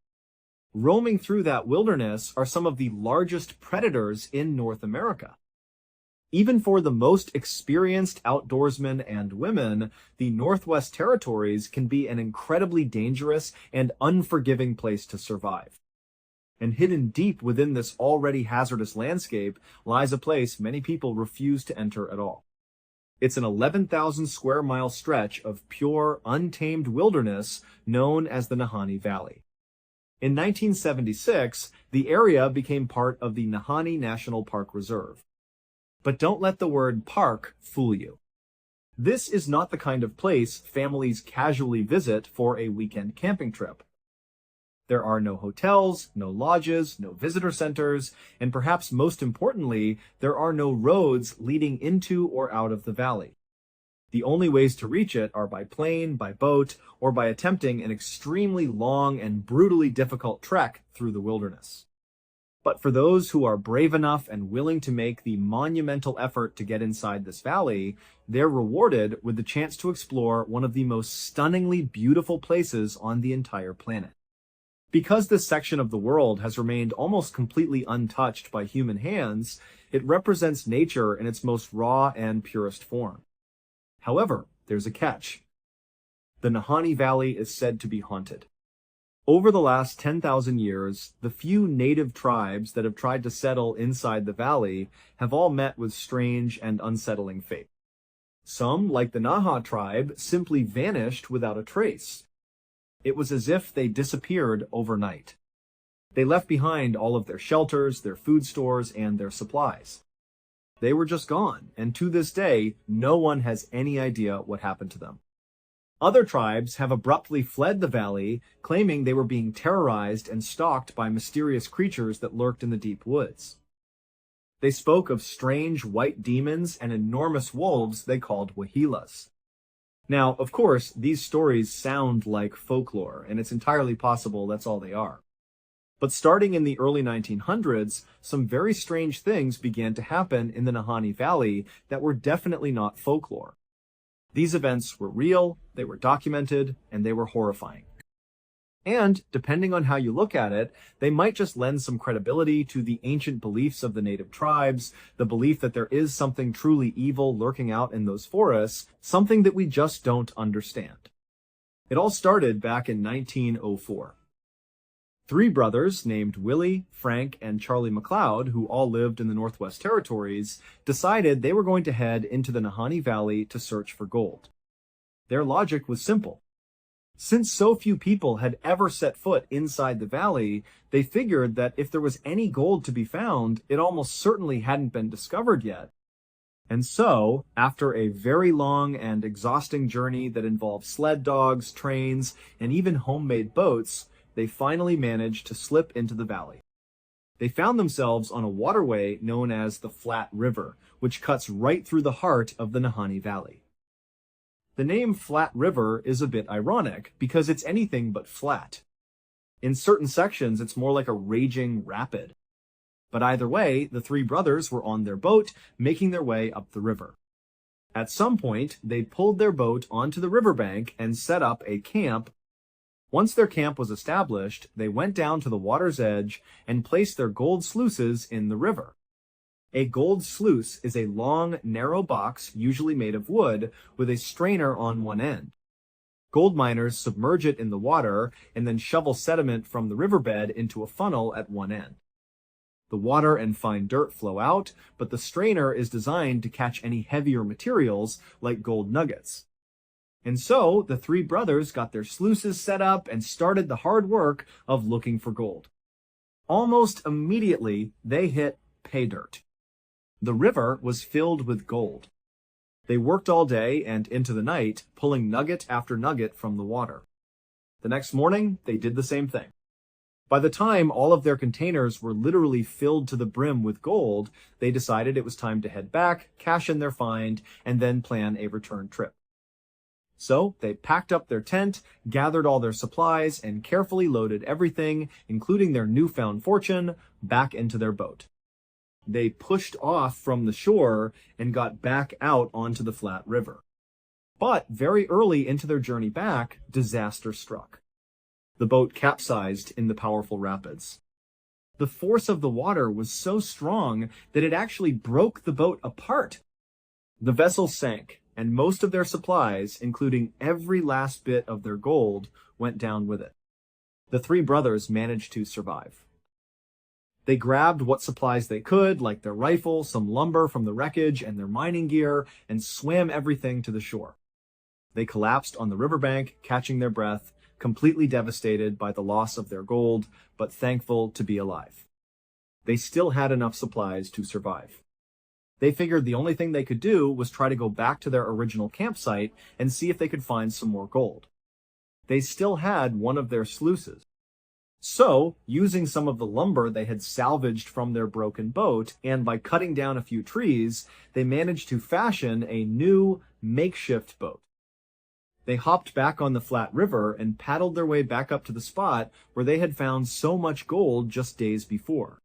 Roaming through that wilderness are some of the largest predators in North America. Even for the most experienced outdoorsmen and women, the Northwest Territories can be an incredibly dangerous and unforgiving place to survive. And hidden deep within this already hazardous landscape lies a place many people refuse to enter at all. It's an 11,000 square mile stretch of pure, untamed wilderness known as the Nahanni Valley. In 1976, the area became part of the Nahanni National Park Reserve. But don't let the word park fool you. This is not the kind of place families casually visit for a weekend camping trip. There are no hotels, no lodges, no visitor centers, and perhaps most importantly, there are no roads leading into or out of the valley. The only ways to reach it are by plane, by boat, or by attempting an extremely long and brutally difficult trek through the wilderness. But for those who are brave enough and willing to make the monumental effort to get inside this valley, they're rewarded with the chance to explore one of the most stunningly beautiful places on the entire planet. Because this section of the world has remained almost completely untouched by human hands, it represents nature in its most raw and purest form. However, there's a catch. The Nahanni Valley is said to be haunted. Over the last 10,000 years, the few native tribes that have tried to settle inside the valley have all met with strange and unsettling fate. Some, like the Naha tribe, simply vanished without a trace. It was as if they disappeared overnight. They left behind all of their shelters, their food stores, and their supplies. They were just gone, and to this day, no one has any idea what happened to them. Other tribes have abruptly fled the valley, claiming they were being terrorized and stalked by mysterious creatures that lurked in the deep woods. They spoke of strange white demons and enormous wolves they called wahilas. Now, of course, these stories sound like folklore, and it's entirely possible that's all they are. But starting in the early 1900s, some very strange things began to happen in the Nahanni Valley that were definitely not folklore. These events were real, they were documented, and they were horrifying. And, depending on how you look at it, they might just lend some credibility to the ancient beliefs of the native tribes, the belief that there is something truly evil lurking out in those forests, something that we just don't understand. It all started back in 1904. Three brothers named Willie, Frank, and Charlie McLeod, who all lived in the Northwest Territories, decided they were going to head into the Nahanni Valley to search for gold. Their logic was simple. Since so few people had ever set foot inside the valley, they figured that if there was any gold to be found, it almost certainly hadn't been discovered yet. And so, after a very long and exhausting journey that involved sled dogs, trains, and even homemade boats, they finally managed to slip into the valley. They found themselves on a waterway known as the Flat River, which cuts right through the heart of the Nahanni Valley. The name Flat River is a bit ironic because it's anything but flat. In certain sections, it's more like a raging rapid. But either way, the three brothers were on their boat, making their way up the river. At some point, they pulled their boat onto the riverbank and set up a camp. Once their camp was established, they went down to the water's edge and placed their gold sluices in the river. A gold sluice is a long, narrow box, usually made of wood, with a strainer on one end. Gold miners submerge it in the water and then shovel sediment from the riverbed into a funnel at one end. The water and fine dirt flow out, but the strainer is designed to catch any heavier materials like gold nuggets. And so, the three brothers got their sluices set up and started the hard work of looking for gold. Almost immediately, they hit pay dirt. The river was filled with gold. They worked all day and into the night, pulling nugget after nugget from the water. The next morning, they did the same thing. By the time all of their containers were literally filled to the brim with gold, they decided it was time to head back, cash in their find, and then plan a return trip. So they packed up their tent, gathered all their supplies, and carefully loaded everything, including their newfound fortune, back into their boat. They pushed off from the shore and got back out onto the flat river. But very early into their journey back, disaster struck. The boat capsized in the powerful rapids. The force of the water was so strong that it actually broke the boat apart. The vessel sank, and most of their supplies, including every last bit of their gold, went down with it. The three brothers managed to survive. They grabbed what supplies they could, like their rifle, some lumber from the wreckage, and their mining gear, and swam everything to the shore. They collapsed on the riverbank, catching their breath, completely devastated by the loss of their gold, but thankful to be alive. They still had enough supplies to survive. They figured the only thing they could do was try to go back to their original campsite and see if they could find some more gold. They still had one of their sluices. So, using some of the lumber they had salvaged from their broken boat, and by cutting down a few trees, they managed to fashion a new, makeshift boat. They hopped back on the flat river and paddled their way back up to the spot where they had found so much gold just days before.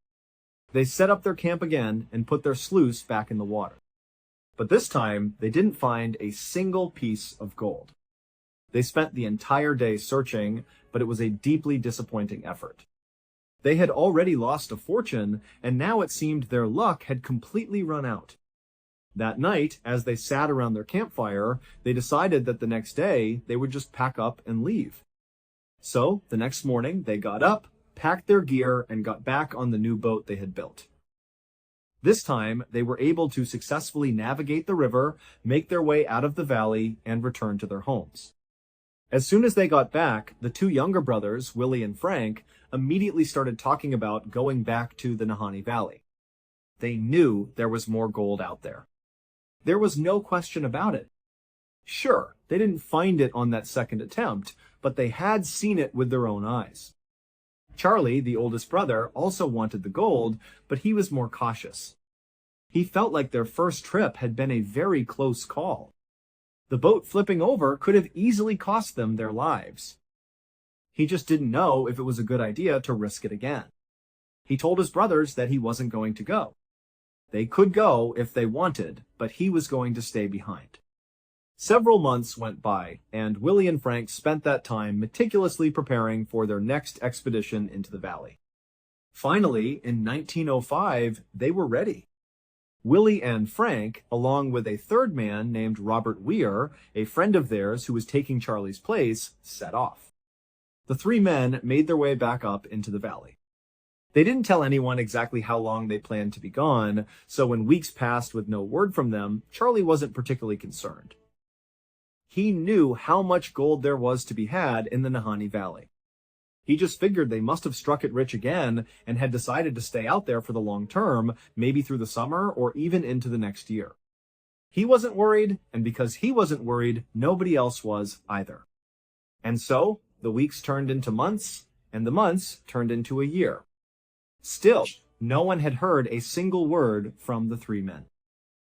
They set up their camp again and put their sluice back in the water. But this time, they didn't find a single piece of gold. They spent the entire day searching, but it was a deeply disappointing effort. They had already lost a fortune, and now it seemed their luck had completely run out. That night, as they sat around their campfire, they decided that the next day they would just pack up and leave. So, the next morning, they got up, packed their gear, and got back on the new boat they had built. This time, they were able to successfully navigate the river, make their way out of the valley, and return to their homes. As soon as they got back, the two younger brothers, Willie and Frank, immediately started talking about going back to the Nahanni Valley. They knew there was more gold out there. There was no question about it. Sure, they didn't find it on that second attempt, but they had seen it with their own eyes. Charlie, the oldest brother, also wanted the gold, but he was more cautious. He felt like their first trip had been a very close call. The boat flipping over could have easily cost them their lives. He just didn't know if it was a good idea to risk it again. He told his brothers that he wasn't going to go. They could go if they wanted, but he was going to stay behind. Several months went by, and Willie and Frank spent that time meticulously preparing for their next expedition into the valley. Finally, in 1905, they were ready. Willie and Frank, along with a third man named Robert Weir, a friend of theirs who was taking Charlie's place, set off. The three men made their way back up into the valley. They didn't tell anyone exactly how long they planned to be gone, so when weeks passed with no word from them, Charlie wasn't particularly concerned. He knew how much gold there was to be had in the Nahanni Valley. He just figured they must have struck it rich again and had decided to stay out there for the long term, maybe through the summer or even into the next year. He wasn't worried, and because he wasn't worried, nobody else was either. And so, the weeks turned into months, and the months turned into a year. Still, no one had heard a single word from the three men.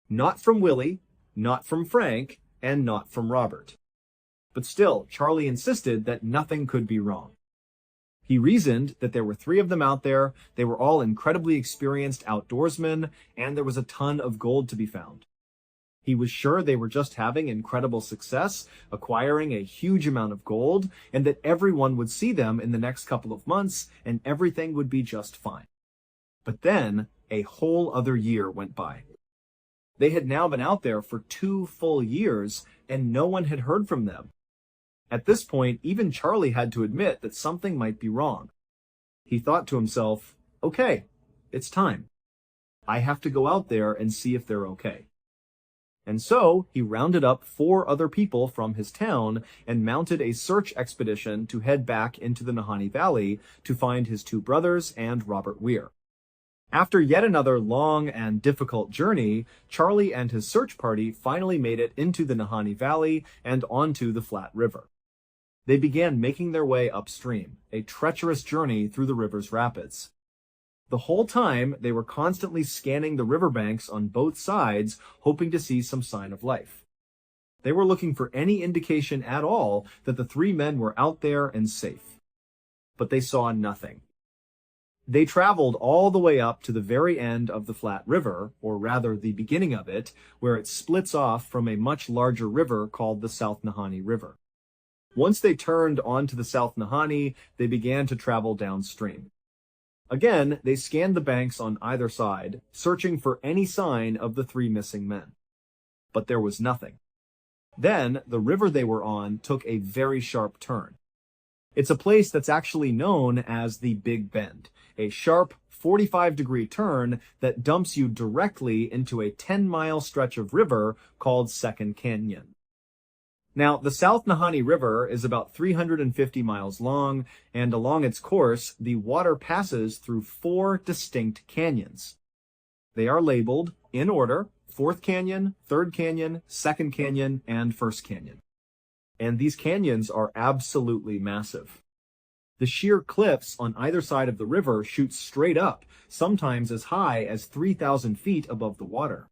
Not from Willie, not from Frank, and not from Robert. But still, Charlie insisted that nothing could be wrong. He reasoned that there were three of them out there, they were all incredibly experienced outdoorsmen, and there was a ton of gold to be found. He was sure they were just having incredible success, acquiring a huge amount of gold, and that everyone would see them in the next couple of months, and everything would be just fine. But then, a whole other year went by. They had now been out there for 2 full years, and no one had heard from them. At this point, even Charlie had to admit that something might be wrong. He thought to himself, okay, it's time. I have to go out there and see if they're okay. And so, he rounded up 4 other people from his town and mounted a search expedition to head back into the Nahanni Valley to find his 2 brothers and Robert Weir. After yet another long and difficult journey, Charlie and his search party finally made it into the Nahanni Valley and onto the Flat River. They began making their way upstream, a treacherous journey through the river's rapids. The whole time, they were constantly scanning the riverbanks on both sides, hoping to see some sign of life. They were looking for any indication at all that the 3 men were out there and safe. But they saw nothing. They traveled all the way up to the very end of the Flat River, or rather the beginning of it, where it splits off from a much larger river called the South Nahanni River. Once they turned onto the South Nahanni, they began to travel downstream. Again, they scanned the banks on either side, searching for any sign of the 3 missing men. But there was nothing. Then, the river they were on took a very sharp turn. It's a place that's actually known as the Big Bend, a sharp 45-degree turn that dumps you directly into a 10-mile stretch of river called Second Canyon. Now, the South Nahanni River is about 350 miles long, and along its course, the water passes through 4 distinct canyons. They are labeled, in order, 4th Canyon, 3rd Canyon, 2nd Canyon, and 1st Canyon. And these canyons are absolutely massive. The sheer cliffs on either side of the river shoot straight up, sometimes as high as 3,000 feet above the water.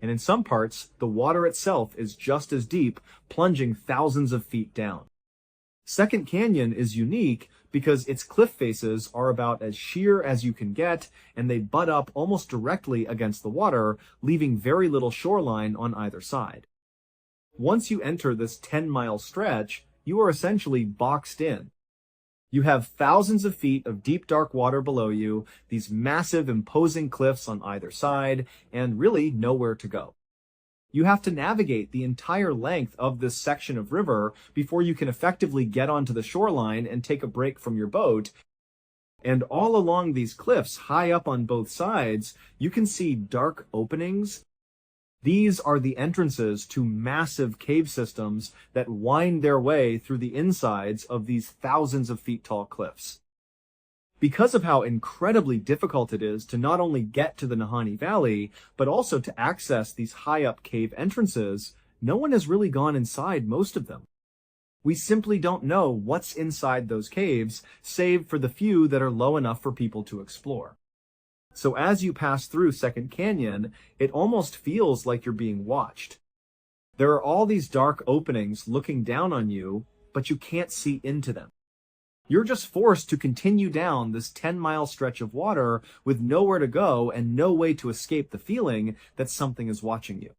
And in some parts, the water itself is just as deep, plunging thousands of feet down. Second Canyon is unique because its cliff faces are about as sheer as you can get, and they butt up almost directly against the water, leaving very little shoreline on either side. Once you enter this 10-mile stretch, you are essentially boxed in. You have thousands of feet of deep, dark water below you, these massive, imposing cliffs on either side, and really nowhere to go. You have to navigate the entire length of this section of river before you can effectively get onto the shoreline and take a break from your boat. And all along these cliffs, high up on both sides, you can see dark openings. These are the entrances to massive cave systems that wind their way through the insides of these thousands of feet tall cliffs. Because of how incredibly difficult it is to not only get to the Nahanni Valley, but also to access these high up cave entrances, no one has really gone inside most of them. We simply don't know what's inside those caves, save for the few that are low enough for people to explore. So as you pass through Second Canyon, it almost feels like you're being watched. There are all these dark openings looking down on you, but you can't see into them. You're just forced to continue down this 10-mile stretch of water with nowhere to go and no way to escape the feeling that something is watching you.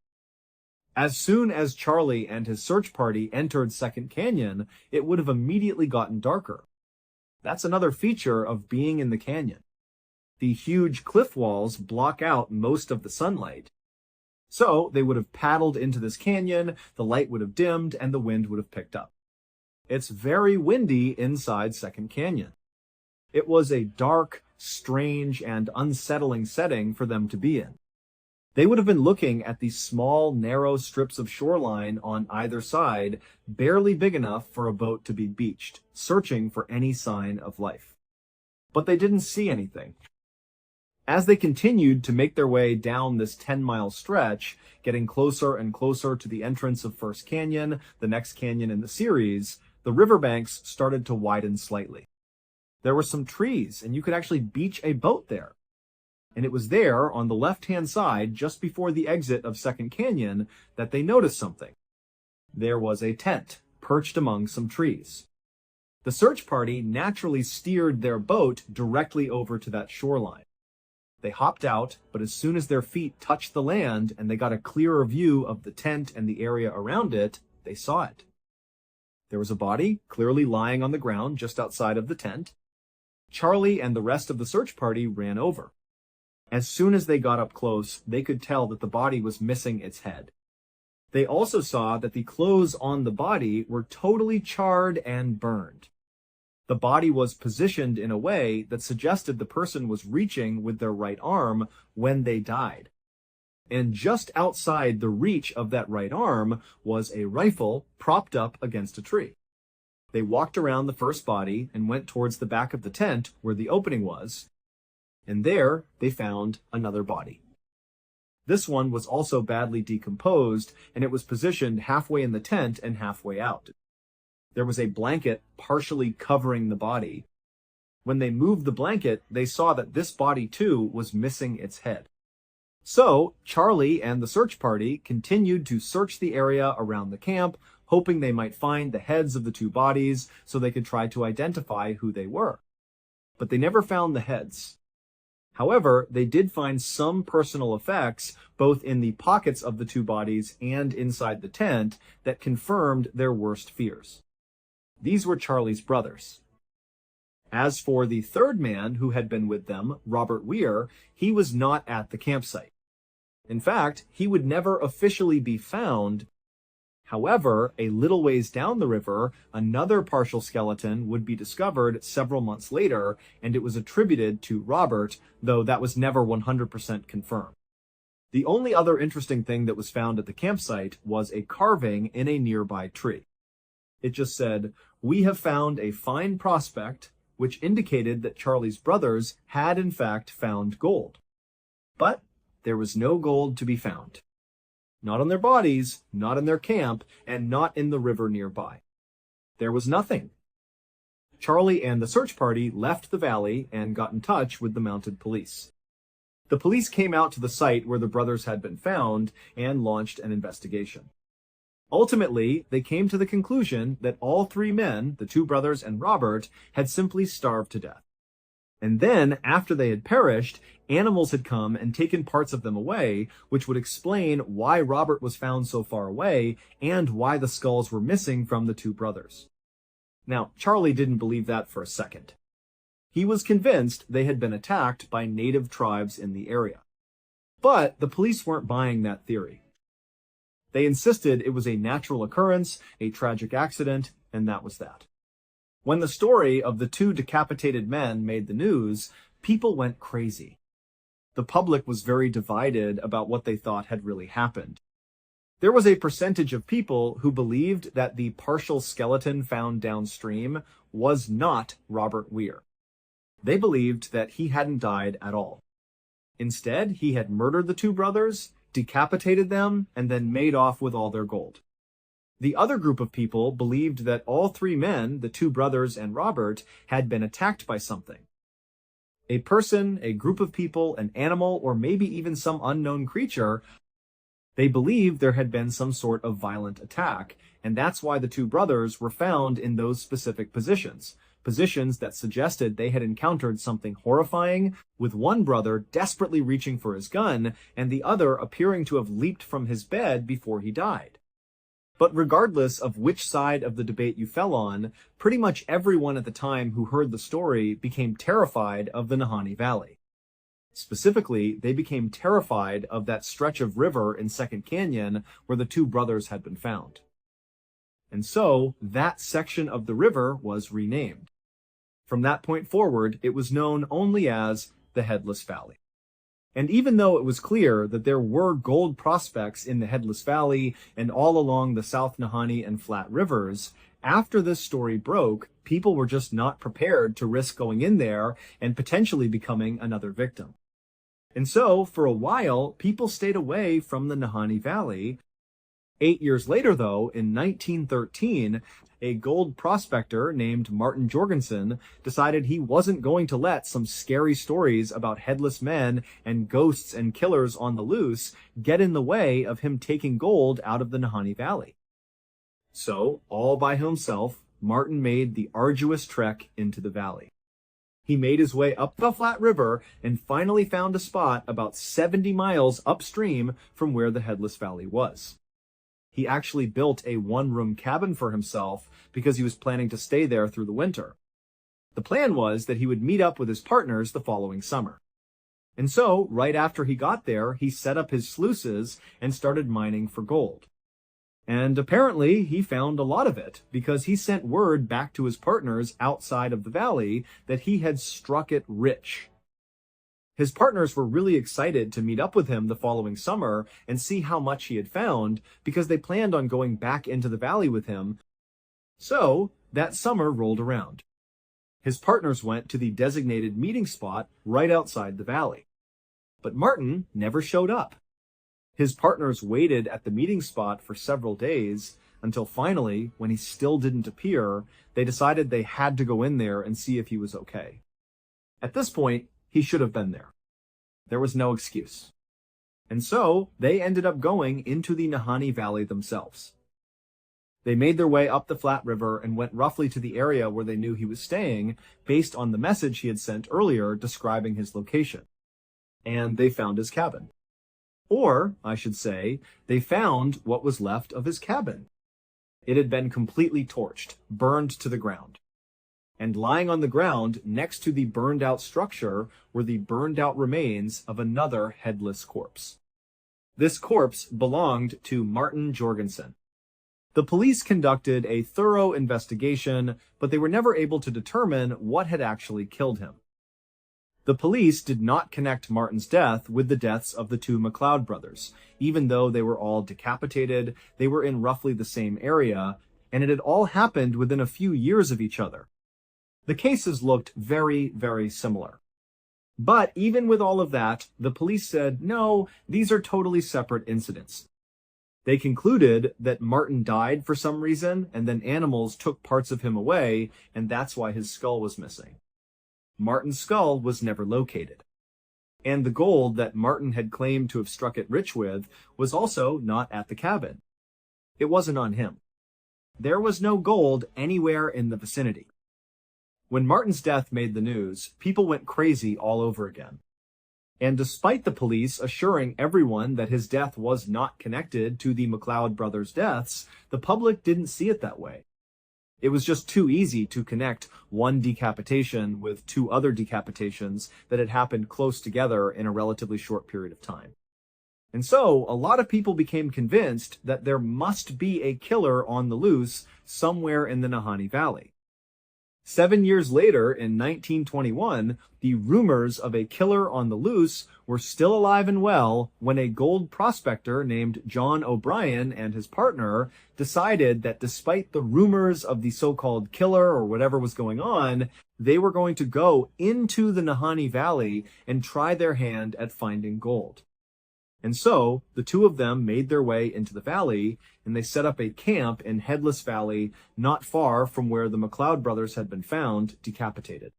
As soon as Charlie and his search party entered Second Canyon, it would have immediately gotten darker. That's another feature of being in the canyon. The huge cliff walls block out most of the sunlight. So they would have paddled into this canyon, the light would have dimmed, and the wind would have picked up. It's very windy inside Second Canyon. It was a dark, strange, and unsettling setting for them to be in. They would have been looking at these small, narrow strips of shoreline on either side, barely big enough for a boat to be beached, searching for any sign of life. But they didn't see anything. As they continued to make their way down this 10-mile stretch, getting closer and closer to the entrance of First Canyon, the next canyon in the series, the riverbanks started to widen slightly. There were some trees, and you could actually beach a boat there. And it was there, on the left-hand side, just before the exit of Second Canyon, that they noticed something. There was a tent, perched among some trees. The search party naturally steered their boat directly over to that shoreline. They hopped out, but as soon as their feet touched the land and they got a clearer view of the tent and the area around it, they saw it. There was a body, clearly lying on the ground just outside of the tent. Charlie and the rest of the search party ran over. As soon as they got up close, they could tell that the body was missing its head. They also saw that the clothes on the body were totally charred and burned. The body was positioned in a way that suggested the person was reaching with their right arm when they died. And just outside the reach of that right arm was a rifle propped up against a tree. They walked around the first body and went towards the back of the tent where the opening was, and there they found another body. This one was also badly decomposed, and it was positioned halfway in the tent and halfway out. There was a blanket partially covering the body. When they moved the blanket, they saw that this body too was missing its head. So, Charlie and the search party continued to search the area around the camp, hoping they might find the heads of the two bodies so they could try to identify who they were. But they never found the heads. However, they did find some personal effects, both in the pockets of the two bodies and inside the tent, that confirmed their worst fears. These were Charlie's brothers. As for the third man who had been with them, Robert Weir, he was not at the campsite. In fact, he would never officially be found. However, a little ways down the river, another partial skeleton would be discovered several months later, and it was attributed to Robert, though that was never 100% confirmed. The only other interesting thing that was found at the campsite was a carving in a nearby tree. It just said, "We have found a fine prospect," which indicated that Charlie's brothers had in fact found gold. But there was no gold to be found. Not on their bodies, not in their camp, and not in the river nearby. There was nothing. Charlie and the search party left the valley and got in touch with the mounted police. The police came out to the site where the brothers had been found and launched an investigation. Ultimately, they came to the conclusion that all three men, the two brothers and Robert, had simply starved to death. And then, after they had perished, animals had come and taken parts of them away, which would explain why Robert was found so far away and why the skulls were missing from the two brothers. Now, Charlie didn't believe that for a second. He was convinced they had been attacked by native tribes in the area. But the police weren't buying that theory. They insisted it was a natural occurrence, a tragic accident, and that was that. When the story of the two decapitated men made the news, people went crazy. The public was very divided about what they thought had really happened. There was a percentage of people who believed that the partial skeleton found downstream was not Robert Weir. They believed that he hadn't died at all. Instead, he had murdered the two brothers, decapitated them, and then made off with all their gold. The other group of people believed that all three men, the two brothers and Robert, had been attacked by something. A person, a group of people, an animal, or maybe even some unknown creature. They believed there had been some sort of violent attack, and that's why the two brothers were found in those specific positions that suggested they had encountered something horrifying, with one brother desperately reaching for his gun, and the other appearing to have leaped from his bed before he died. But regardless of which side of the debate you fell on, pretty much everyone at the time who heard the story became terrified of the Nahanni Valley. Specifically, they became terrified of that stretch of river in Second Canyon where the two brothers had been found. And so that section of the river was renamed. From that point forward, it was known only as the Headless Valley. And even though it was clear that there were gold prospects in the Headless Valley and all along the South Nahanni and Flat Rivers, after this story broke, people were just not prepared to risk going in there and potentially becoming another victim. And so, for a while, people stayed away from the Nahanni Valley. 8 years later, though, in 1913, a gold prospector named Martin Jorgensen decided he wasn't going to let some scary stories about headless men and ghosts and killers on the loose get in the way of him taking gold out of the Nahanni Valley. So, all by himself, Martin made the arduous trek into the valley. He made his way up the Flat River and finally found a spot about 70 miles upstream from where the Headless Valley was. He actually built a one-room cabin for himself because he was planning to stay there through the winter. The plan was that he would meet up with his partners the following summer. And so, right after he got there, he set up his sluices and started mining for gold. And apparently, he found a lot of it, because he sent word back to his partners outside of the valley that he had struck it rich. His partners were really excited to meet up with him the following summer and see how much he had found, because they planned on going back into the valley with him. So, that summer rolled around. His partners went to the designated meeting spot right outside the valley. But Martin never showed up. His partners waited at the meeting spot for several days, until finally, when he still didn't appear, they decided they had to go in there and see if he was okay. At this point, he should have been there. There was no excuse. And so, they ended up going into the Nahanni Valley themselves. They made their way up the Flat River and went roughly to the area where they knew he was staying, based on the message he had sent earlier describing his location. And they found his cabin. Or, I should say, they found what was left of his cabin. It had been completely torched, burned to the ground. And lying on the ground next to the burned-out structure were the burned-out remains of another headless corpse. This corpse belonged to Martin Jorgensen. The police conducted a thorough investigation, but they were never able to determine what had actually killed him. The police did not connect Martin's death with the deaths of the two McLeod brothers. Even though they were all decapitated, they were in roughly the same area, and it had all happened within a few years of each other. The cases looked very, very similar. But even with all of that, the police said, no, these are totally separate incidents. They concluded that Martin died for some reason, and then animals took parts of him away, and that's why his skull was missing. Martin's skull was never located. And the gold that Martin had claimed to have struck it rich with was also not at the cabin. It wasn't on him. There was no gold anywhere in the vicinity. When Martin's death made the news, people went crazy all over again. And despite the police assuring everyone that his death was not connected to the McLeod brothers' deaths, the public didn't see it that way. It was just too easy to connect one decapitation with two other decapitations that had happened close together in a relatively short period of time. And so, a lot of people became convinced that there must be a killer on the loose somewhere in the Nahanni Valley. 7 years later, in 1921, the rumors of a killer on the loose were still alive and well when a gold prospector named John O'Brien and his partner decided that despite the rumors of the so-called killer or whatever was going on, they were going to go into the Nahanni Valley and try their hand at finding gold. And so, the two of them made their way into the valley, and they set up a camp in Headless Valley, not far from where the McLeod brothers had been found, decapitated.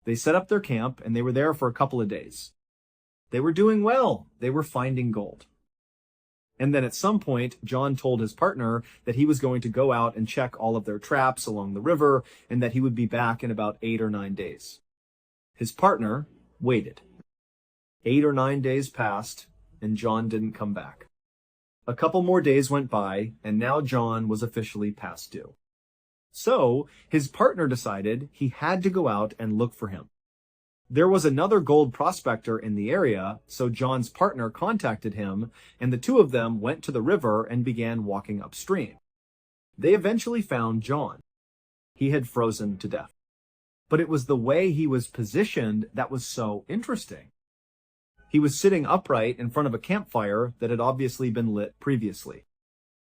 They set up their camp, and they were there for a couple of days. They were doing well. They were finding gold. And then at some point, John told his partner that he was going to go out and check all of their traps along the river, and that he would be back in about 8 or 9 days. His partner waited. 8 or 9 days passed, and John didn't come back. A couple more days went by, and now John was officially past due. So, his partner decided he had to go out and look for him. There was another gold prospector in the area, so John's partner contacted him, and the two of them went to the river and began walking upstream. They eventually found John. He had frozen to death. But it was the way he was positioned that was so interesting. He was sitting upright in front of a campfire that had obviously been lit previously.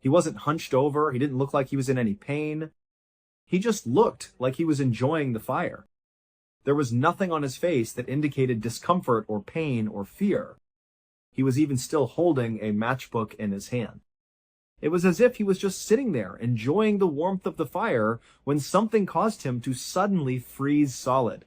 He wasn't hunched over. He didn't look like he was in any pain. He just looked like he was enjoying the fire. There was nothing on his face that indicated discomfort or pain or fear. He was even still holding a matchbook in his hand. It was as if he was just sitting there, enjoying the warmth of the fire, when something caused him to suddenly freeze solid.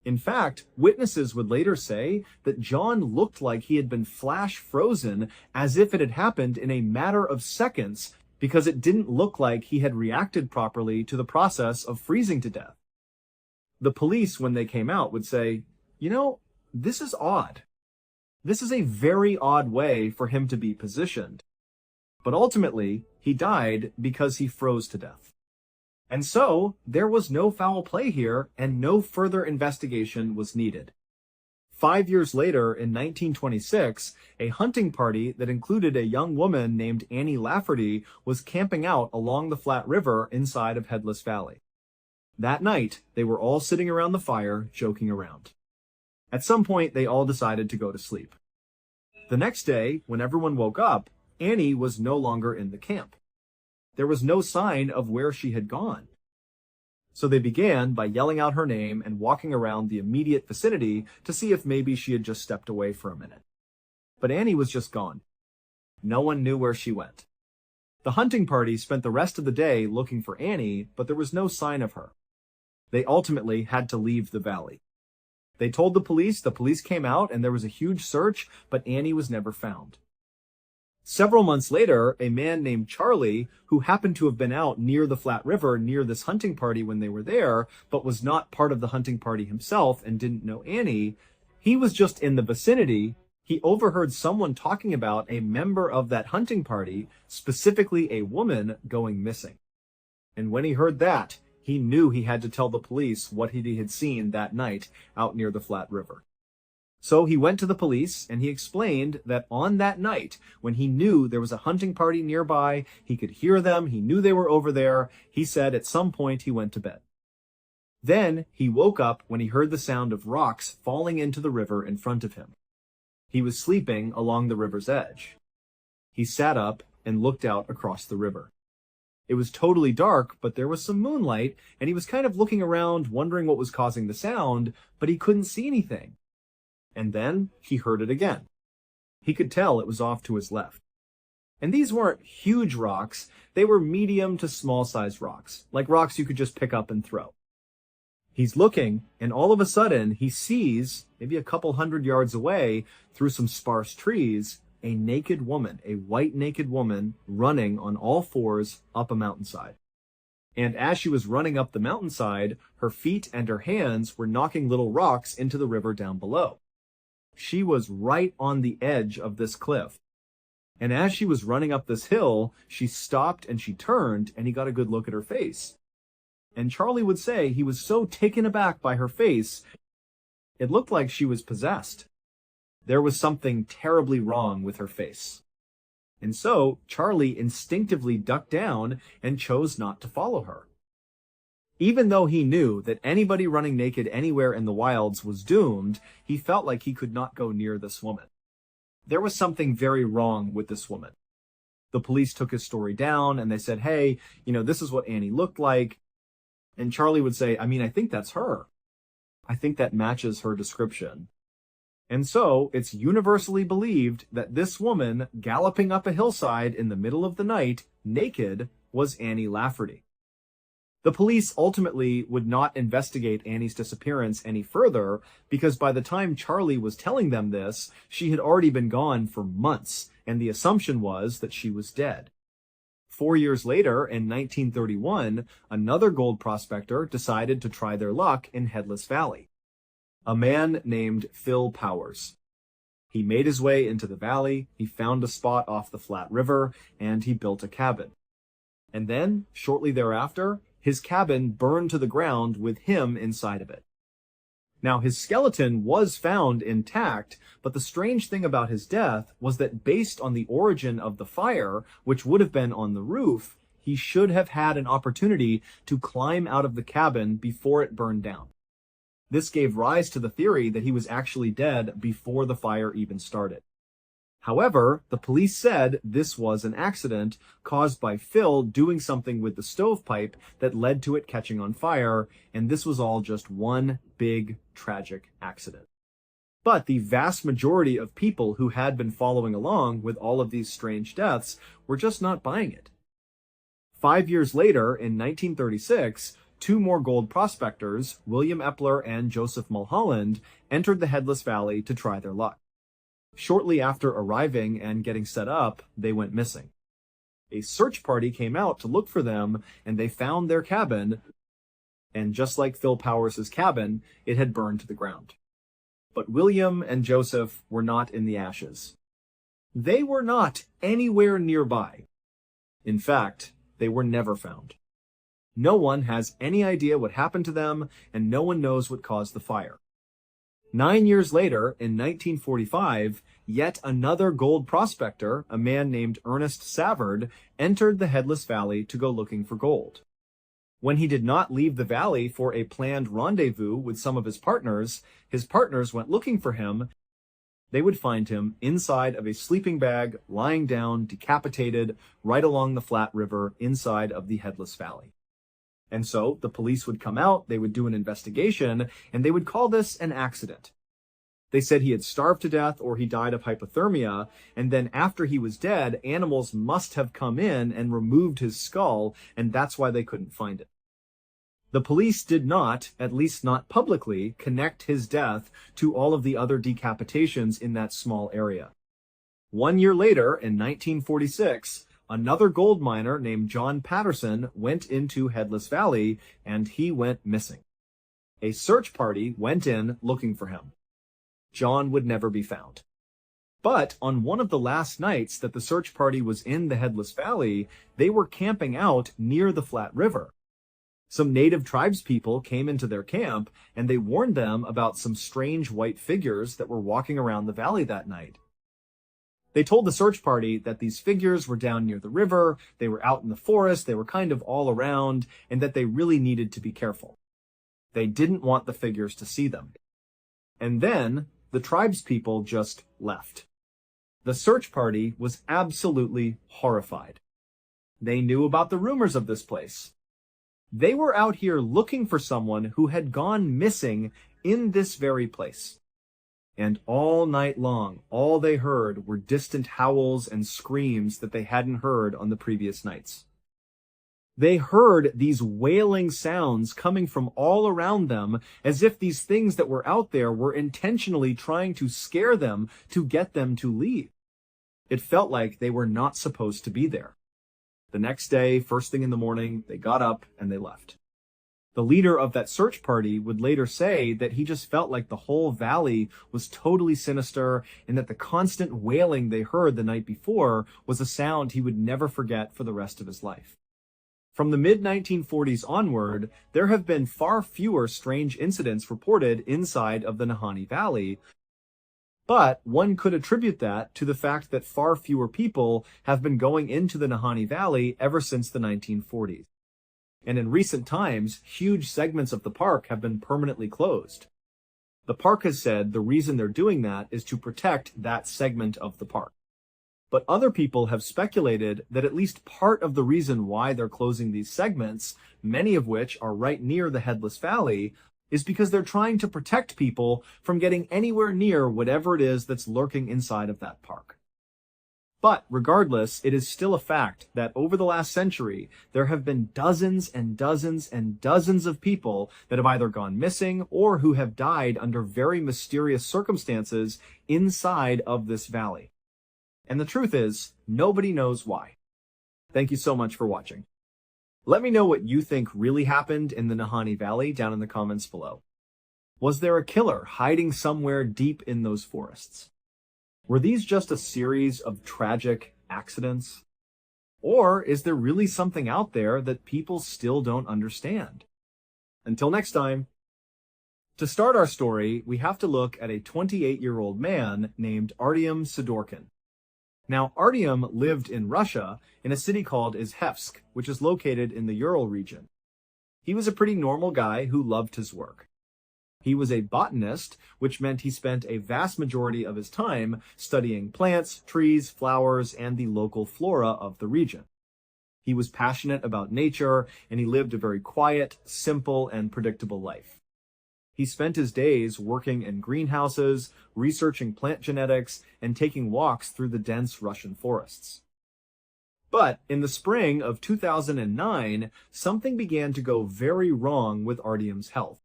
In fact, witnesses would later say that John looked like he had been flash frozen, as if it had happened in a matter of seconds, because it didn't look like he had reacted properly to the process of freezing to death. The police, when they came out, would say, this is odd. This is a very odd way for him to be positioned. But ultimately, he died because he froze to death. And so, there was no foul play here, and no further investigation was needed. 5 years later, in 1926, a hunting party that included a young woman named Annie Lafferty was camping out along the Flat River inside of Headless Valley. That night, they were all sitting around the fire, joking around. At some point, they all decided to go to sleep. The next day, when everyone woke up, Annie was no longer in the camp. There was no sign of where she had gone. So they began by yelling out her name and walking around the immediate vicinity to see if maybe she had just stepped away for a minute. But Annie was just gone. No one knew where she went. The hunting party spent the rest of the day looking for Annie, but there was no sign of her. They ultimately had to leave the valley. They told the police came out, and there was a huge search, but Annie was never found. Several months later, a man named Charlie, who happened to have been out near the Flat River near this hunting party when they were there, but was not part of the hunting party himself and didn't know Annie, he was just in the vicinity. He overheard someone talking about a member of that hunting party, specifically a woman, going missing. And when he heard that, he knew he had to tell the police what he had seen that night out near the Flat River. So he went to the police and he explained that on that night, when he knew there was a hunting party nearby, he could hear them, he knew they were over there, he said at some point he went to bed. Then he woke up when he heard the sound of rocks falling into the river in front of him. He was sleeping along the river's edge. He sat up and looked out across the river. It was totally dark, but there was some moonlight, and he was kind of looking around, wondering what was causing the sound, but he couldn't see anything. And then he heard it again. He could tell it was off to his left. And these weren't huge rocks, they were medium to small-sized rocks, like rocks you could just pick up and throw. He's looking, and all of a sudden he sees, maybe a couple 100 yards away, through some sparse trees, a naked woman, a white naked woman, running on all fours up a mountainside. And as she was running up the mountainside, her feet and her hands were knocking little rocks into the river down below. She was right on the edge of this cliff. And as she was running up this hill, she stopped and she turned, and he got a good look at her face. And Charlie would say he was so taken aback by her face, it looked like she was possessed. There was something terribly wrong with her face. And so Charlie instinctively ducked down and chose not to follow her. Even though he knew that anybody running naked anywhere in the wilds was doomed, he felt like he could not go near this woman. There was something very wrong with this woman. The police took his story down and they said, hey, this is what Annie looked like. And Charlie would say, I think that's her. I think that matches her description. And so it's universally believed that this woman galloping up a hillside in the middle of the night, naked, was Annie Lafferty. The police ultimately would not investigate Annie's disappearance any further because by the time Charlie was telling them this, she had already been gone for months, and the assumption was that she was dead. 4 years later, in 1931, another gold prospector decided to try their luck in Headless Valley. A man named Phil Powers. He made his way into the valley, he found a spot off the Flat River, and he built a cabin. And then, shortly thereafter, his cabin burned to the ground with him inside of it. Now, his skeleton was found intact, but the strange thing about his death was that based on the origin of the fire, which would have been on the roof, he should have had an opportunity to climb out of the cabin before it burned down. This gave rise to the theory that he was actually dead before the fire even started. However, the police said this was an accident caused by Phil doing something with the stovepipe that led to it catching on fire, and this was all just one big, tragic accident. But the vast majority of people who had been following along with all of these strange deaths were just not buying it. 5 years later, in 1936, two more gold prospectors, William Epler and Joseph Mulholland, entered the Headless Valley to try their luck. Shortly after arriving and getting set up, they went missing. A search party came out to look for them, and they found their cabin, and just like Phil Powers' cabin, it had burned to the ground. But William and Joseph were not in the ashes. They were not anywhere nearby. In fact, they were never found. No one has any idea what happened to them, and no one knows what caused the fire. 9 years later, in 1945, yet another gold prospector, a man named Ernest Savard, entered the Headless Valley to go looking for gold. When he did not leave the valley for a planned rendezvous with some of his partners went looking for him. They would find him inside of a sleeping bag, lying down, decapitated, right along the flat river inside of the Headless Valley. And so the police would come out, they would do an investigation, and they would call this an accident. They said he had starved to death or he died of hypothermia, and then after he was dead, animals must have come in and removed his skull, and that's why they couldn't find it. The police did not, at least not publicly, connect his death to all of the other decapitations in that small area. 1 year later, in 1946, another gold miner named John Patterson went into Headless Valley, and he went missing. A search party went in looking for him. John would never be found. But on one of the last nights that the search party was in the Headless Valley, they were camping out near the flat river. Some native tribespeople came into their camp, and they warned them about some strange white figures that were walking around the valley that night. They told the search party that these figures were down near the river, they were out in the forest, they were kind of all around, and that they really needed to be careful. They didn't want the figures to see them. And then the tribespeople just left. The search party was absolutely horrified. They knew about the rumors of this place. They were out here looking for someone who had gone missing in this very place. And all night long, all they heard were distant howls and screams that they hadn't heard on the previous nights. They heard these wailing sounds coming from all around them, as if these things that were out there were intentionally trying to scare them to get them to leave. It felt like they were not supposed to be there. The next day, first thing in the morning, they got up and they left. The leader of that search party would later say that he just felt like the whole valley was totally sinister, and that the constant wailing they heard the night before was a sound he would never forget for the rest of his life. From the mid-1940s onward, there have been far fewer strange incidents reported inside of the Nahanni Valley, but one could attribute that to the fact that far fewer people have been going into the Nahanni Valley ever since the 1940s. And in recent times, huge segments of the park have been permanently closed. The park has said the reason they're doing that is to protect that segment of the park. But other people have speculated that at least part of the reason why they're closing these segments, many of which are right near the Headless Valley, is because they're trying to protect people from getting anywhere near whatever it is that's lurking inside of that park. But regardless, it is still a fact that over the last century, there have been dozens and dozens and dozens of people that have either gone missing or who have died under very mysterious circumstances inside of this valley. And the truth is, nobody knows why. Thank you so much for watching. Let me know what you think really happened in the Nahanni Valley down in the comments below. Was there a killer hiding somewhere deep in those forests? Were these just a series of tragic accidents? Or is there really something out there that people still don't understand? Until next time. To start our story, we have to look at a 28-year-old man named Artyom Sidorkin. Now, Artyom lived in Russia in a city called Izhevsk, which is located in the Ural region. He was a pretty normal guy who loved his work. He was a botanist, which meant he spent a vast majority of his time studying plants, trees, flowers, and the local flora of the region. He was passionate about nature, and he lived a very quiet, simple, and predictable life. He spent his days working in greenhouses, researching plant genetics, and taking walks through the dense Russian forests. But in the spring of 2009, something began to go very wrong with Artyom's health.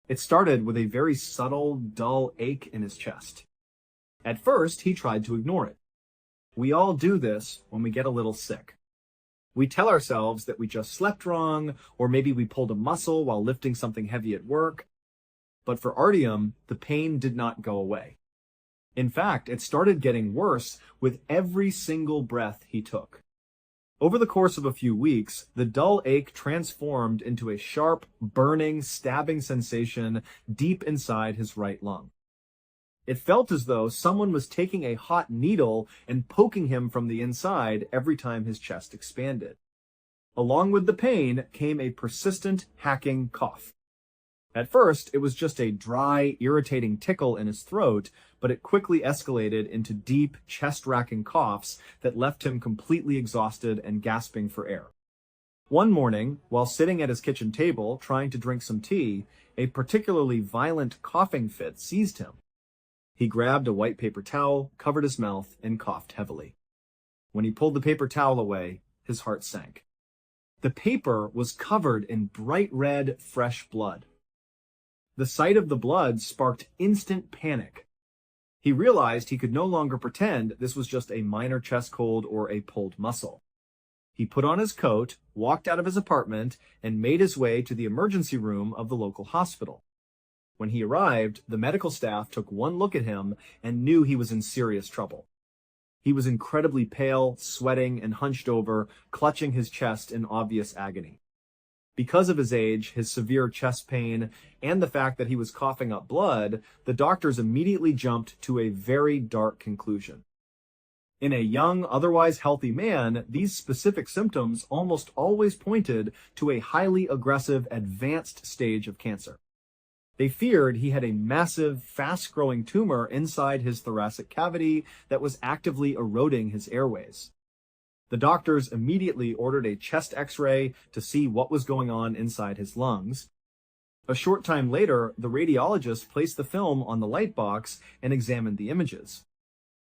It started with a very subtle, dull ache in his chest. At first, he tried to ignore it. We all do this when we get a little sick. We tell ourselves that we just slept wrong, or maybe we pulled a muscle while lifting something heavy at work. But for Artyom, the pain did not go away. In fact, it started getting worse with every single breath he took. Over the course of a few weeks, the dull ache transformed into a sharp, burning, stabbing sensation deep inside his right lung. It felt as though someone was taking a hot needle and poking him from the inside every time his chest expanded. Along with the pain came a persistent, hacking cough. At first, it was just a dry, irritating tickle in his throat, but it quickly escalated into deep, chest-racking coughs that left him completely exhausted and gasping for air. One morning, while sitting at his kitchen table trying to drink some tea, a particularly violent coughing fit seized him. He grabbed a white paper towel, covered his mouth, and coughed heavily. When he pulled the paper towel away, his heart sank. The paper was covered in bright red, fresh blood. The sight of the blood sparked instant panic. He realized he could no longer pretend this was just a minor chest cold or a pulled muscle. He put on his coat, walked out of his apartment, and made his way to the emergency room of the local hospital. When he arrived, the medical staff took one look at him and knew he was in serious trouble. He was incredibly pale, sweating, and hunched over, clutching his chest in obvious agony. Because of his age, his severe chest pain, and the fact that he was coughing up blood, the doctors immediately jumped to a very dark conclusion. In a young, otherwise healthy man, these specific symptoms almost always pointed to a highly aggressive, advanced stage of cancer. They feared he had a massive, fast-growing tumor inside his thoracic cavity that was actively eroding his airways. The doctors immediately ordered a chest x-ray to see what was going on inside his lungs. A short time later, the radiologist placed the film on the light box and examined the images.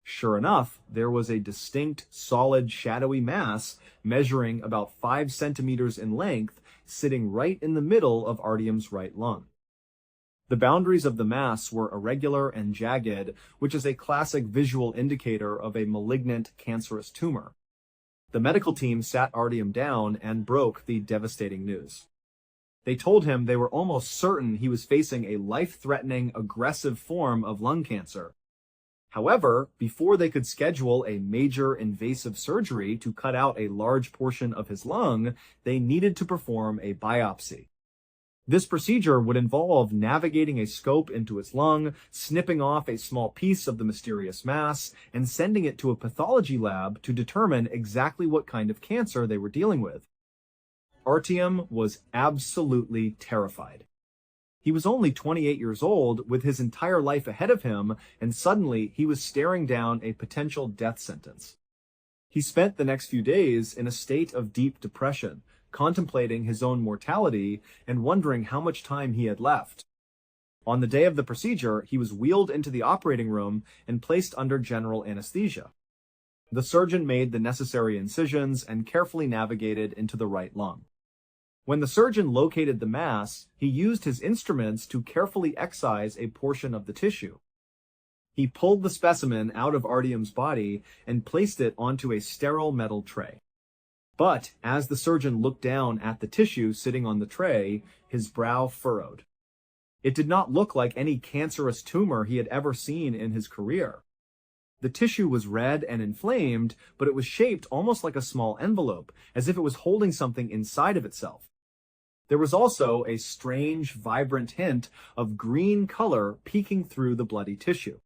Sure enough, there was a distinct, solid, shadowy mass measuring about 5 centimeters in length, sitting right in the middle of Artyom's right lung. The boundaries of the mass were irregular and jagged, which is a classic visual indicator of a malignant, cancerous tumor. The medical team sat Artyom down and broke the devastating news. They told him they were almost certain he was facing a life-threatening, aggressive form of lung cancer. However, before they could schedule a major invasive surgery to cut out a large portion of his lung, they needed to perform a biopsy. This procedure would involve navigating a scope into his lung, snipping off a small piece of the mysterious mass, and sending it to a pathology lab to determine exactly what kind of cancer they were dealing with. Artyom was absolutely terrified. He was only 28 years old, with his entire life ahead of him, and suddenly he was staring down a potential death sentence. He spent the next few days in a state of deep depression, contemplating his own mortality and wondering how much time he had left. On the day of the procedure, he was wheeled into the operating room and placed under general anesthesia. The surgeon made the necessary incisions and carefully navigated into the right lung. When the surgeon located the mass, he used his instruments to carefully excise a portion of the tissue. He pulled the specimen out of Artyom's body and placed it onto a sterile metal tray. But as the surgeon looked down at the tissue sitting on the tray, his brow furrowed. It did not look like any cancerous tumor he had ever seen in his career. The tissue was red and inflamed, but it was shaped almost like a small envelope, as if it was holding something inside of itself. There was also a strange, vibrant hint of green color peeking through the bloody tissue.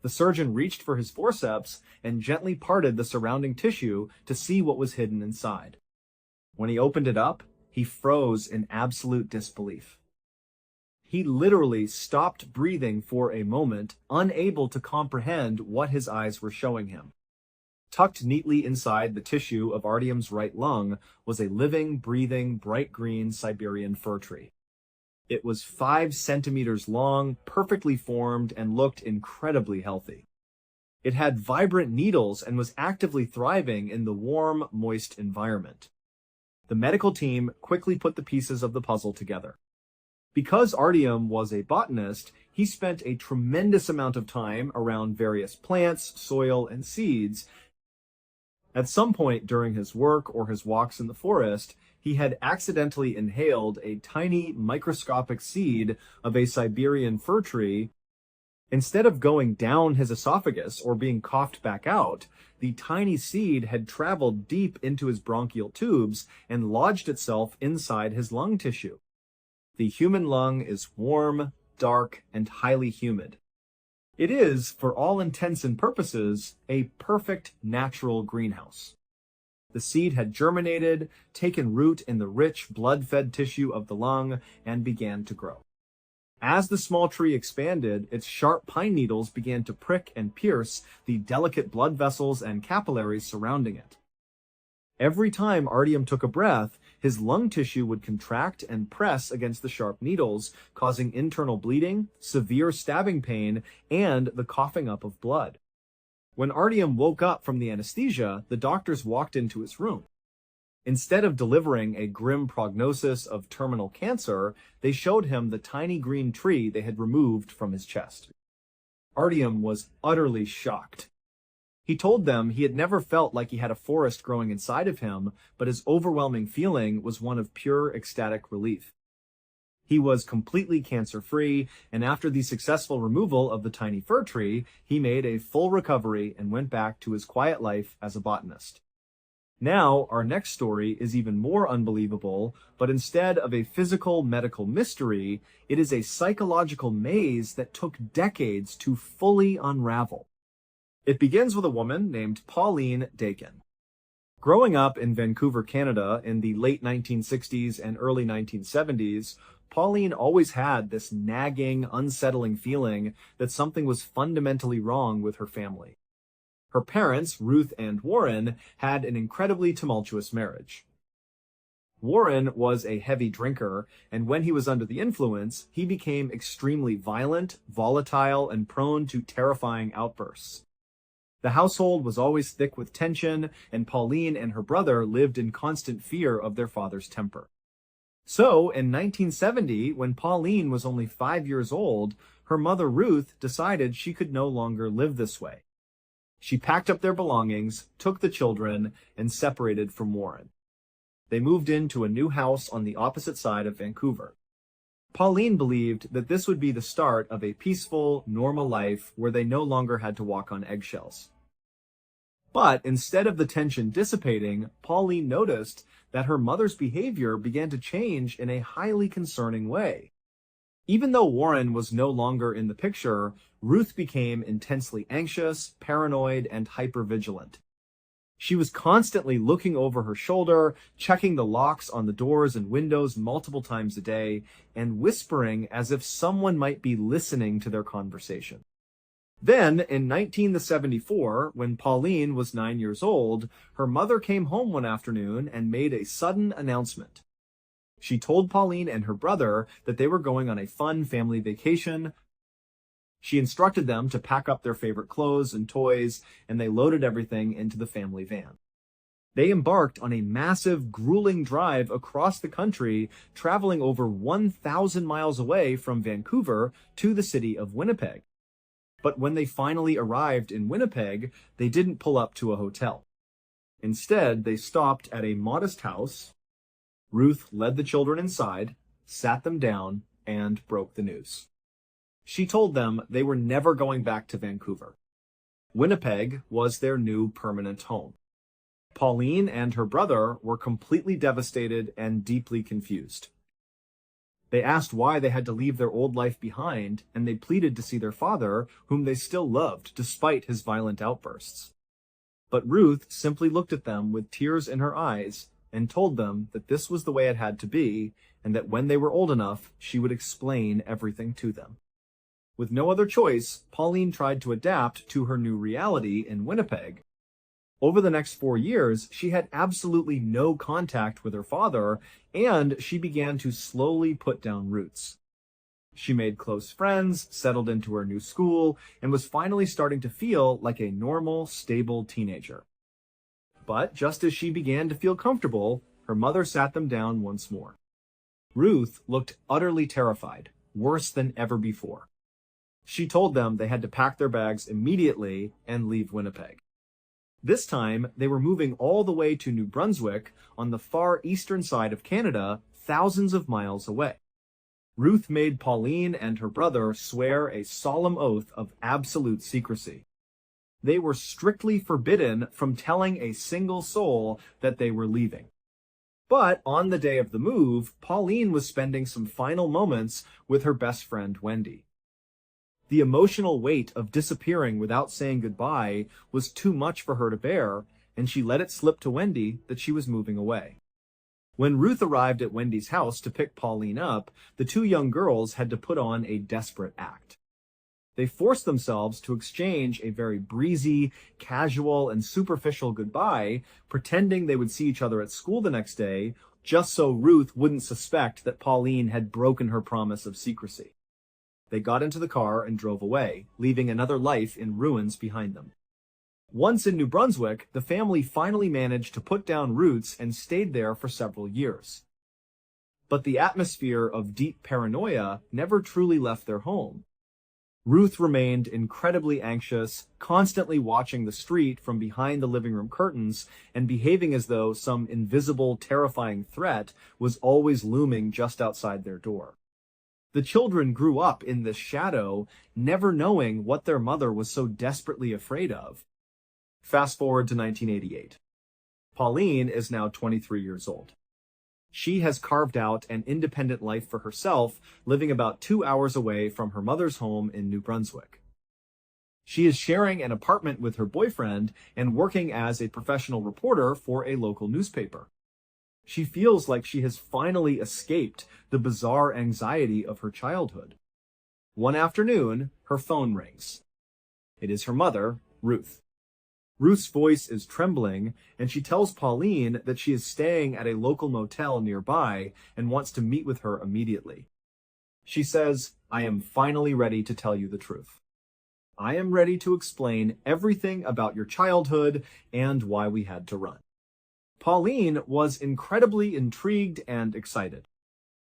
The surgeon reached for his forceps and gently parted the surrounding tissue to see what was hidden inside. When he opened it up, he froze in absolute disbelief. He literally stopped breathing for a moment, unable to comprehend what his eyes were showing him. Tucked neatly inside the tissue of Artyom's right lung was a living, breathing, bright green Siberian fir tree. It was 5 centimeters long, perfectly formed, and looked incredibly healthy. It had vibrant needles and was actively thriving in the warm, moist environment. The medical team quickly put the pieces of the puzzle together. Because Artyom was a botanist, he spent a tremendous amount of time around various plants, soil, and seeds. At some point during his work or his walks in the forest, he had accidentally inhaled a tiny microscopic seed of a Siberian fir tree. Instead of going down his esophagus or being coughed back out, the tiny seed had traveled deep into his bronchial tubes and lodged itself inside his lung tissue. The human lung is warm, dark, and highly humid. It is, for all intents and purposes, a perfect natural greenhouse. The seed had germinated, taken root in the rich, blood-fed tissue of the lung, and began to grow. As the small tree expanded, its sharp pine needles began to prick and pierce the delicate blood vessels and capillaries surrounding it. Every time Artyom took a breath, his lung tissue would contract and press against the sharp needles, causing internal bleeding, severe stabbing pain, and the coughing up of blood. When Artyom woke up from the anesthesia, the doctors walked into his room. Instead of delivering a grim prognosis of terminal cancer, they showed him the tiny green tree they had removed from his chest. Artyom was utterly shocked. He told them he had never felt like he had a forest growing inside of him, but his overwhelming feeling was one of pure ecstatic relief. He was completely cancer-free, and after the successful removal of the tiny fir tree, he made a full recovery and went back to his quiet life as a botanist. Now, our next story is even more unbelievable, but instead of a physical medical mystery, it is a psychological maze that took decades to fully unravel. It begins with a woman named Pauline Dakin. Growing up in Vancouver, Canada in the late 1960s and early 1970s, Pauline always had this nagging, unsettling feeling that something was fundamentally wrong with her family. Her parents, Ruth and Warren, had an incredibly tumultuous marriage. Warren was a heavy drinker, and when he was under the influence, he became extremely violent, volatile, and prone to terrifying outbursts. The household was always thick with tension, and Pauline and her brother lived in constant fear of their father's temper. So, in 1970, when Pauline was only 5 years old, her mother Ruth decided she could no longer live this way. She packed up their belongings, took the children, and separated from Warren. They moved into a new house on the opposite side of Vancouver. Pauline believed that this would be the start of a peaceful, normal life where they no longer had to walk on eggshells. But instead of the tension dissipating, Pauline noticed that her mother's behavior began to change in a highly concerning way. Even though Warren was no longer in the picture, Ruth became intensely anxious, paranoid, and hypervigilant. She was constantly looking over her shoulder, checking the locks on the doors and windows multiple times a day, and whispering as if someone might be listening to their conversation. Then, in 1974, when Pauline was 9 years old, her mother came home one afternoon and made a sudden announcement. She told Pauline and her brother that they were going on a fun family vacation. She instructed them to pack up their favorite clothes and toys, and they loaded everything into the family van. They embarked on a massive, grueling drive across the country, traveling over 1,000 miles away from Vancouver to the city of Winnipeg. But when they finally arrived in Winnipeg, they didn't pull up to a hotel. Instead, they stopped at a modest house. Ruth led the children inside, sat them down, and broke the news. She told them they were never going back to Vancouver. Winnipeg was their new permanent home. Pauline and her brother were completely devastated and deeply confused. They asked why they had to leave their old life behind, and they pleaded to see their father, whom they still loved despite his violent outbursts. But Ruth simply looked at them with tears in her eyes and told them that this was the way it had to be, and that when they were old enough, she would explain everything to them. With no other choice, Pauline tried to adapt to her new reality in Winnipeg. Over the next 4 years, she had absolutely no contact with her father, and she began to slowly put down roots. She made close friends, settled into her new school, and was finally starting to feel like a normal, stable teenager. But just as she began to feel comfortable, her mother sat them down once more. Ruth looked utterly terrified, worse than ever before. She told them they had to pack their bags immediately and leave Winnipeg. This time, they were moving all the way to New Brunswick on the far eastern side of Canada, thousands of miles away. Ruth made Pauline and her brother swear a solemn oath of absolute secrecy. They were strictly forbidden from telling a single soul that they were leaving. But on the day of the move, Pauline was spending some final moments with her best friend Wendy. The emotional weight of disappearing without saying goodbye was too much for her to bear, and she let it slip to Wendy that she was moving away. When Ruth arrived at Wendy's house to pick Pauline up, the two young girls had to put on a desperate act. They forced themselves to exchange a very breezy, casual, and superficial goodbye, pretending they would see each other at school the next day, just so Ruth wouldn't suspect that Pauline had broken her promise of secrecy. They got into the car and drove away, leaving another life in ruins behind them. Once in New Brunswick, the family finally managed to put down roots and stayed there for several years. But the atmosphere of deep paranoia never truly left their home. Ruth remained incredibly anxious, constantly watching the street from behind the living room curtains and behaving as though some invisible, terrifying threat was always looming just outside their door. The children grew up in this shadow, never knowing what their mother was so desperately afraid of. Fast forward to 1988. Pauline is now 23 years old. She has carved out an independent life for herself, living about 2 hours away from her mother's home in New Brunswick. She is sharing an apartment with her boyfriend and working as a professional reporter for a local newspaper. She feels like she has finally escaped the bizarre anxiety of her childhood. One afternoon, her phone rings. It is her mother, Ruth. Ruth's voice is trembling, and she tells Pauline that she is staying at a local motel nearby and wants to meet with her immediately. She says, "I am finally ready to tell you the truth. I am ready to explain everything about your childhood and why we had to run." Pauline was incredibly intrigued and excited.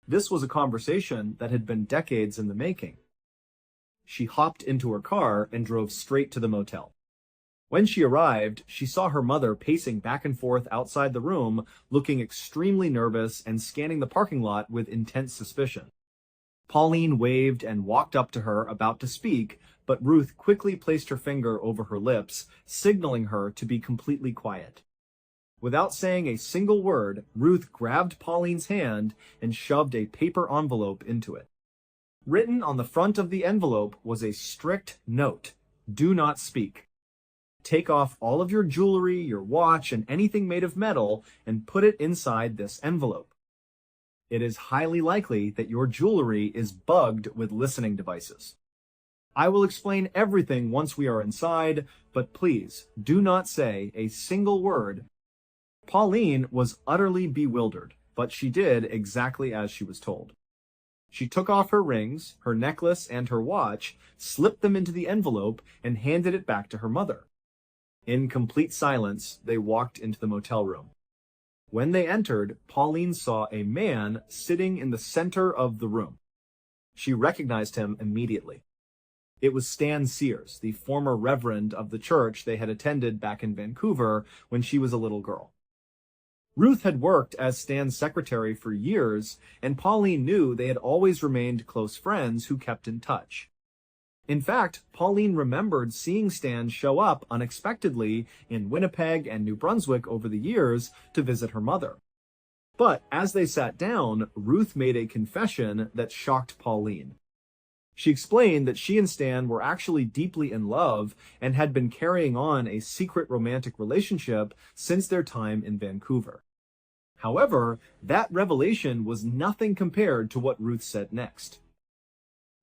This was a conversation that had been decades in the making. She hopped into her car and drove straight to the motel. When she arrived, she saw her mother pacing back and forth outside the room, looking extremely nervous and scanning the parking lot with intense suspicion. Pauline waved and walked up to her, about to speak, but Ruth quickly placed her finger over her lips, signaling her to be completely quiet. Without saying a single word, Ruth grabbed Pauline's hand and shoved a paper envelope into it. Written on the front of the envelope was a strict note: "Do not speak. Take off all of your jewelry, your watch, and anything made of metal and put it inside this envelope. It is highly likely that your jewelry is bugged with listening devices. I will explain everything once we are inside, but please do not say a single word." Pauline was utterly bewildered, but she did exactly as she was told. She took off her rings, her necklace, and her watch, slipped them into the envelope, and handed it back to her mother. In complete silence, they walked into the motel room. When they entered, Pauline saw a man sitting in the center of the room. She recognized him immediately. It was Stan Sears, the former reverend of the church they had attended back in Vancouver when she was a little girl. Ruth had worked as Stan's secretary for years, and Pauline knew they had always remained close friends who kept in touch. In fact, Pauline remembered seeing Stan show up unexpectedly in Winnipeg and New Brunswick over the years to visit her mother. But as they sat down, Ruth made a confession that shocked Pauline. She explained that she and Stan were actually deeply in love and had been carrying on a secret romantic relationship since their time in Vancouver. However, that revelation was nothing compared to what Ruth said next.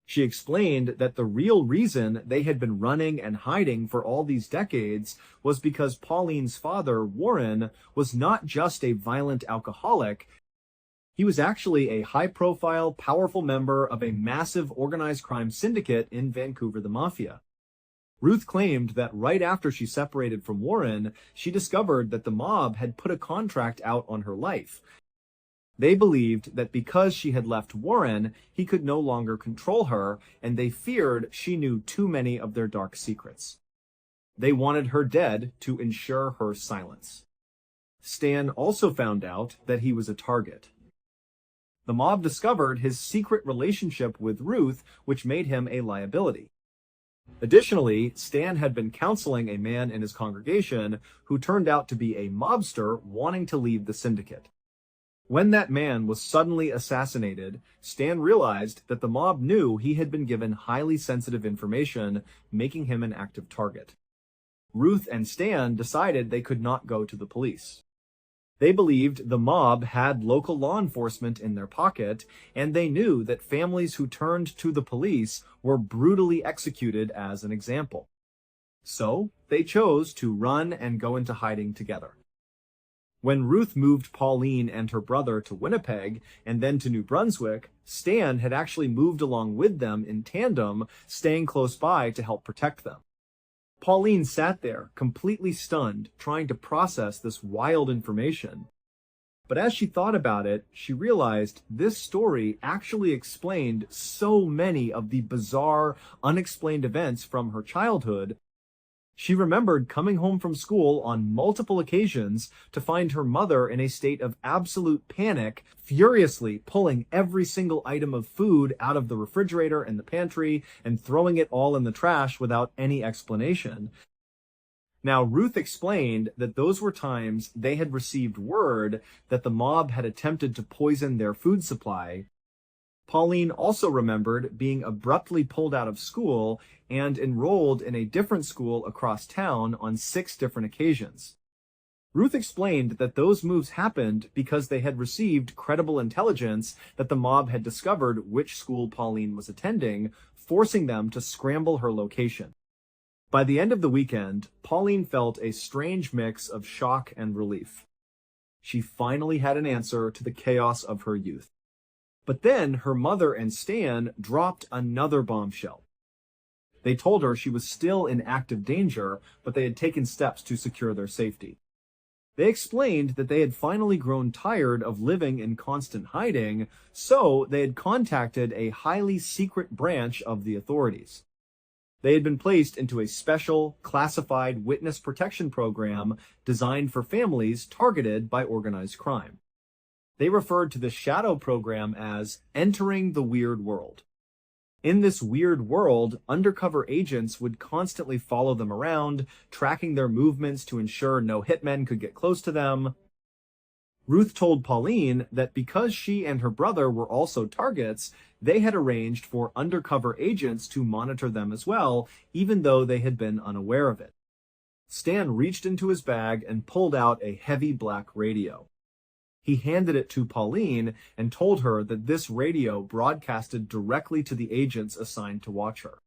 She explained that the real reason they had been running and hiding for all these decades was because Pauline's father, Warren, was not just a violent alcoholic. He was actually a high-profile, powerful member of a massive organized crime syndicate in Vancouver, the Mafia. Ruth claimed that right after she separated from Warren, she discovered that the mob had put a contract out on her life. They believed that because she had left Warren, he could no longer control her, and they feared she knew too many of their dark secrets. They wanted her dead to ensure her silence. Stan also found out that he was a target. The mob discovered his secret relationship with Ruth, which made him a liability. Additionally, Stan had been counseling a man in his congregation who turned out to be a mobster wanting to leave the syndicate. When that man was suddenly assassinated, Stan realized that the mob knew he had been given highly sensitive information, making him an active target. Ruth and Stan decided they could not go to the police. They believed the mob had local law enforcement in their pocket, and they knew that families who turned to the police were brutally executed as an example. So, they chose to run and go into hiding together. When Ruth moved Pauline and her brother to Winnipeg and then to New Brunswick, Stan had actually moved along with them in tandem, staying close by to help protect them. Pauline sat there, completely stunned, trying to process this wild information. But as she thought about it, she realized this story actually explained so many of the bizarre, unexplained events from her childhood. She remembered coming home from school on multiple occasions to find her mother in a state of absolute panic, furiously pulling every single item of food out of the refrigerator and the pantry and throwing it all in the trash without any explanation. Now, Ruth explained that those were times they had received word that the mob had attempted to poison their food supply. Pauline also remembered being abruptly pulled out of school and enrolled in a different school across town on 6 different occasions. Ruth explained that those moves happened because they had received credible intelligence that the mob had discovered which school Pauline was attending, forcing them to scramble her location. By the end of the weekend, Pauline felt a strange mix of shock and relief. She finally had an answer to the chaos of her youth. But then her mother and Stan dropped another bombshell. They told her she was still in active danger, but they had taken steps to secure their safety. They explained that they had finally grown tired of living in constant hiding, so they had contacted a highly secret branch of the authorities. They had been placed into a special, classified witness protection program designed for families targeted by organized crime. They referred to the shadow program as entering the weird world. In this weird world, undercover agents would constantly follow them around, tracking their movements to ensure no hitmen could get close to them. Ruth told Pauline that because she and her brother were also targets, they had arranged for undercover agents to monitor them as well, even though they had been unaware of it. Stan reached into his bag and pulled out a heavy black radio. He handed it to Pauline and told her that this radio broadcasted directly to the agents assigned to watch her.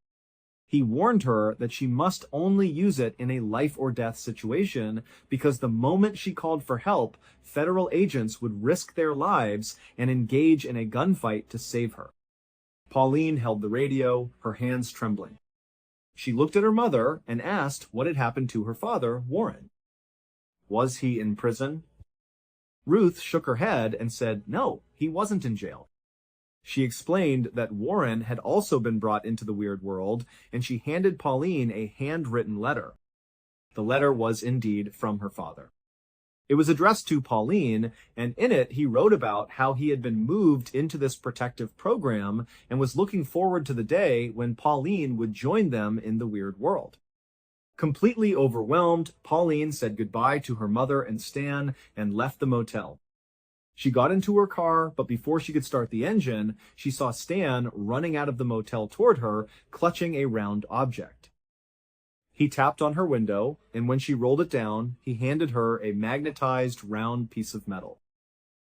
He warned her that she must only use it in a life-or-death situation because the moment she called for help, federal agents would risk their lives and engage in a gunfight to save her. Pauline held the radio, her hands trembling. She looked at her mother and asked what had happened to her father, Warren. Was he in prison? Ruth shook her head and said no, he wasn't in jail. She explained that Warren had also been brought into the weird world, and she handed Pauline a handwritten letter. The letter was indeed from her father. It was addressed to Pauline, and in it he wrote about how he had been moved into this protective program and was looking forward to the day when Pauline would join them in the weird world. Completely overwhelmed, Pauline said goodbye to her mother and Stan and left the motel. She got into her car, but before she could start the engine, she saw Stan running out of the motel toward her, clutching a round object. He tapped on her window, and when she rolled it down, he handed her a magnetized round piece of metal.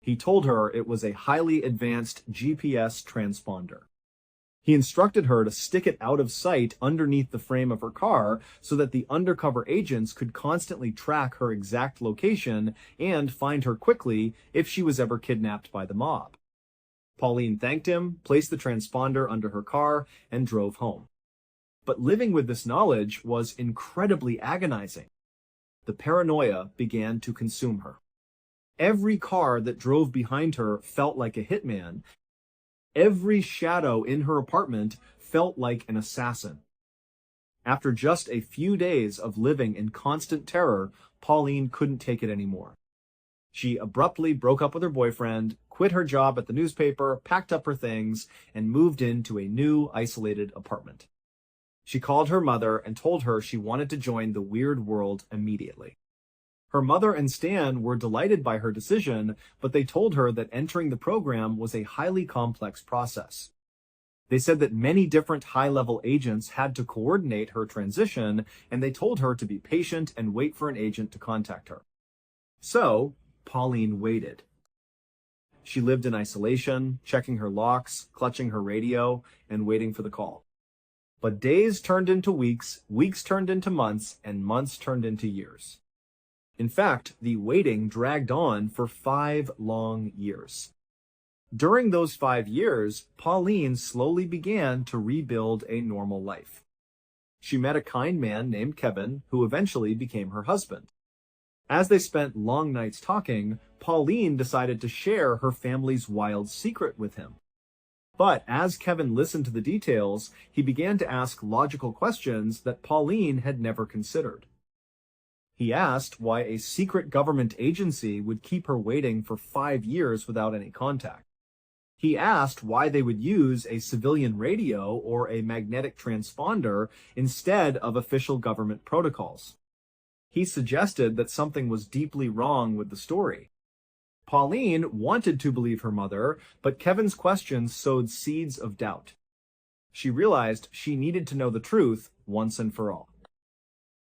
He told her it was a highly advanced GPS transponder. He instructed her to stick it out of sight underneath the frame of her car so that the undercover agents could constantly track her exact location and find her quickly if she was ever kidnapped by the mob. Pauline thanked him, placed the transponder under her car, and drove home. But living with this knowledge was incredibly agonizing. The paranoia began to consume her. Every car that drove behind her felt like a hitman. Every shadow in her apartment felt like an assassin. After just a few days of living in constant terror, Pauline couldn't take it anymore. She abruptly broke up with her boyfriend, quit her job at the newspaper, packed up her things, and moved into a new, isolated apartment. She called her mother and told her she wanted to join the weird world immediately. Her mother and Stan were delighted by her decision, but they told her that entering the program was a highly complex process. They said that many different high-level agents had to coordinate her transition, and they told her to be patient and wait for an agent to contact her. So, Pauline waited. She lived in isolation, checking her locks, clutching her radio, and waiting for the call. But days turned into weeks, weeks turned into months, and months turned into years. In fact, the waiting dragged on for 5 long years. During those 5 years, Pauline slowly began to rebuild a normal life. She met a kind man named Kevin, who eventually became her husband. As they spent long nights talking, Pauline decided to share her family's wild secret with him. But as Kevin listened to the details, he began to ask logical questions that Pauline had never considered. He asked why a secret government agency would keep her waiting for 5 years without any contact. He asked why they would use a civilian radio or a magnetic transponder instead of official government protocols. He suggested that something was deeply wrong with the story. Pauline wanted to believe her mother, but Kevin's questions sowed seeds of doubt. She realized she needed to know the truth once and for all.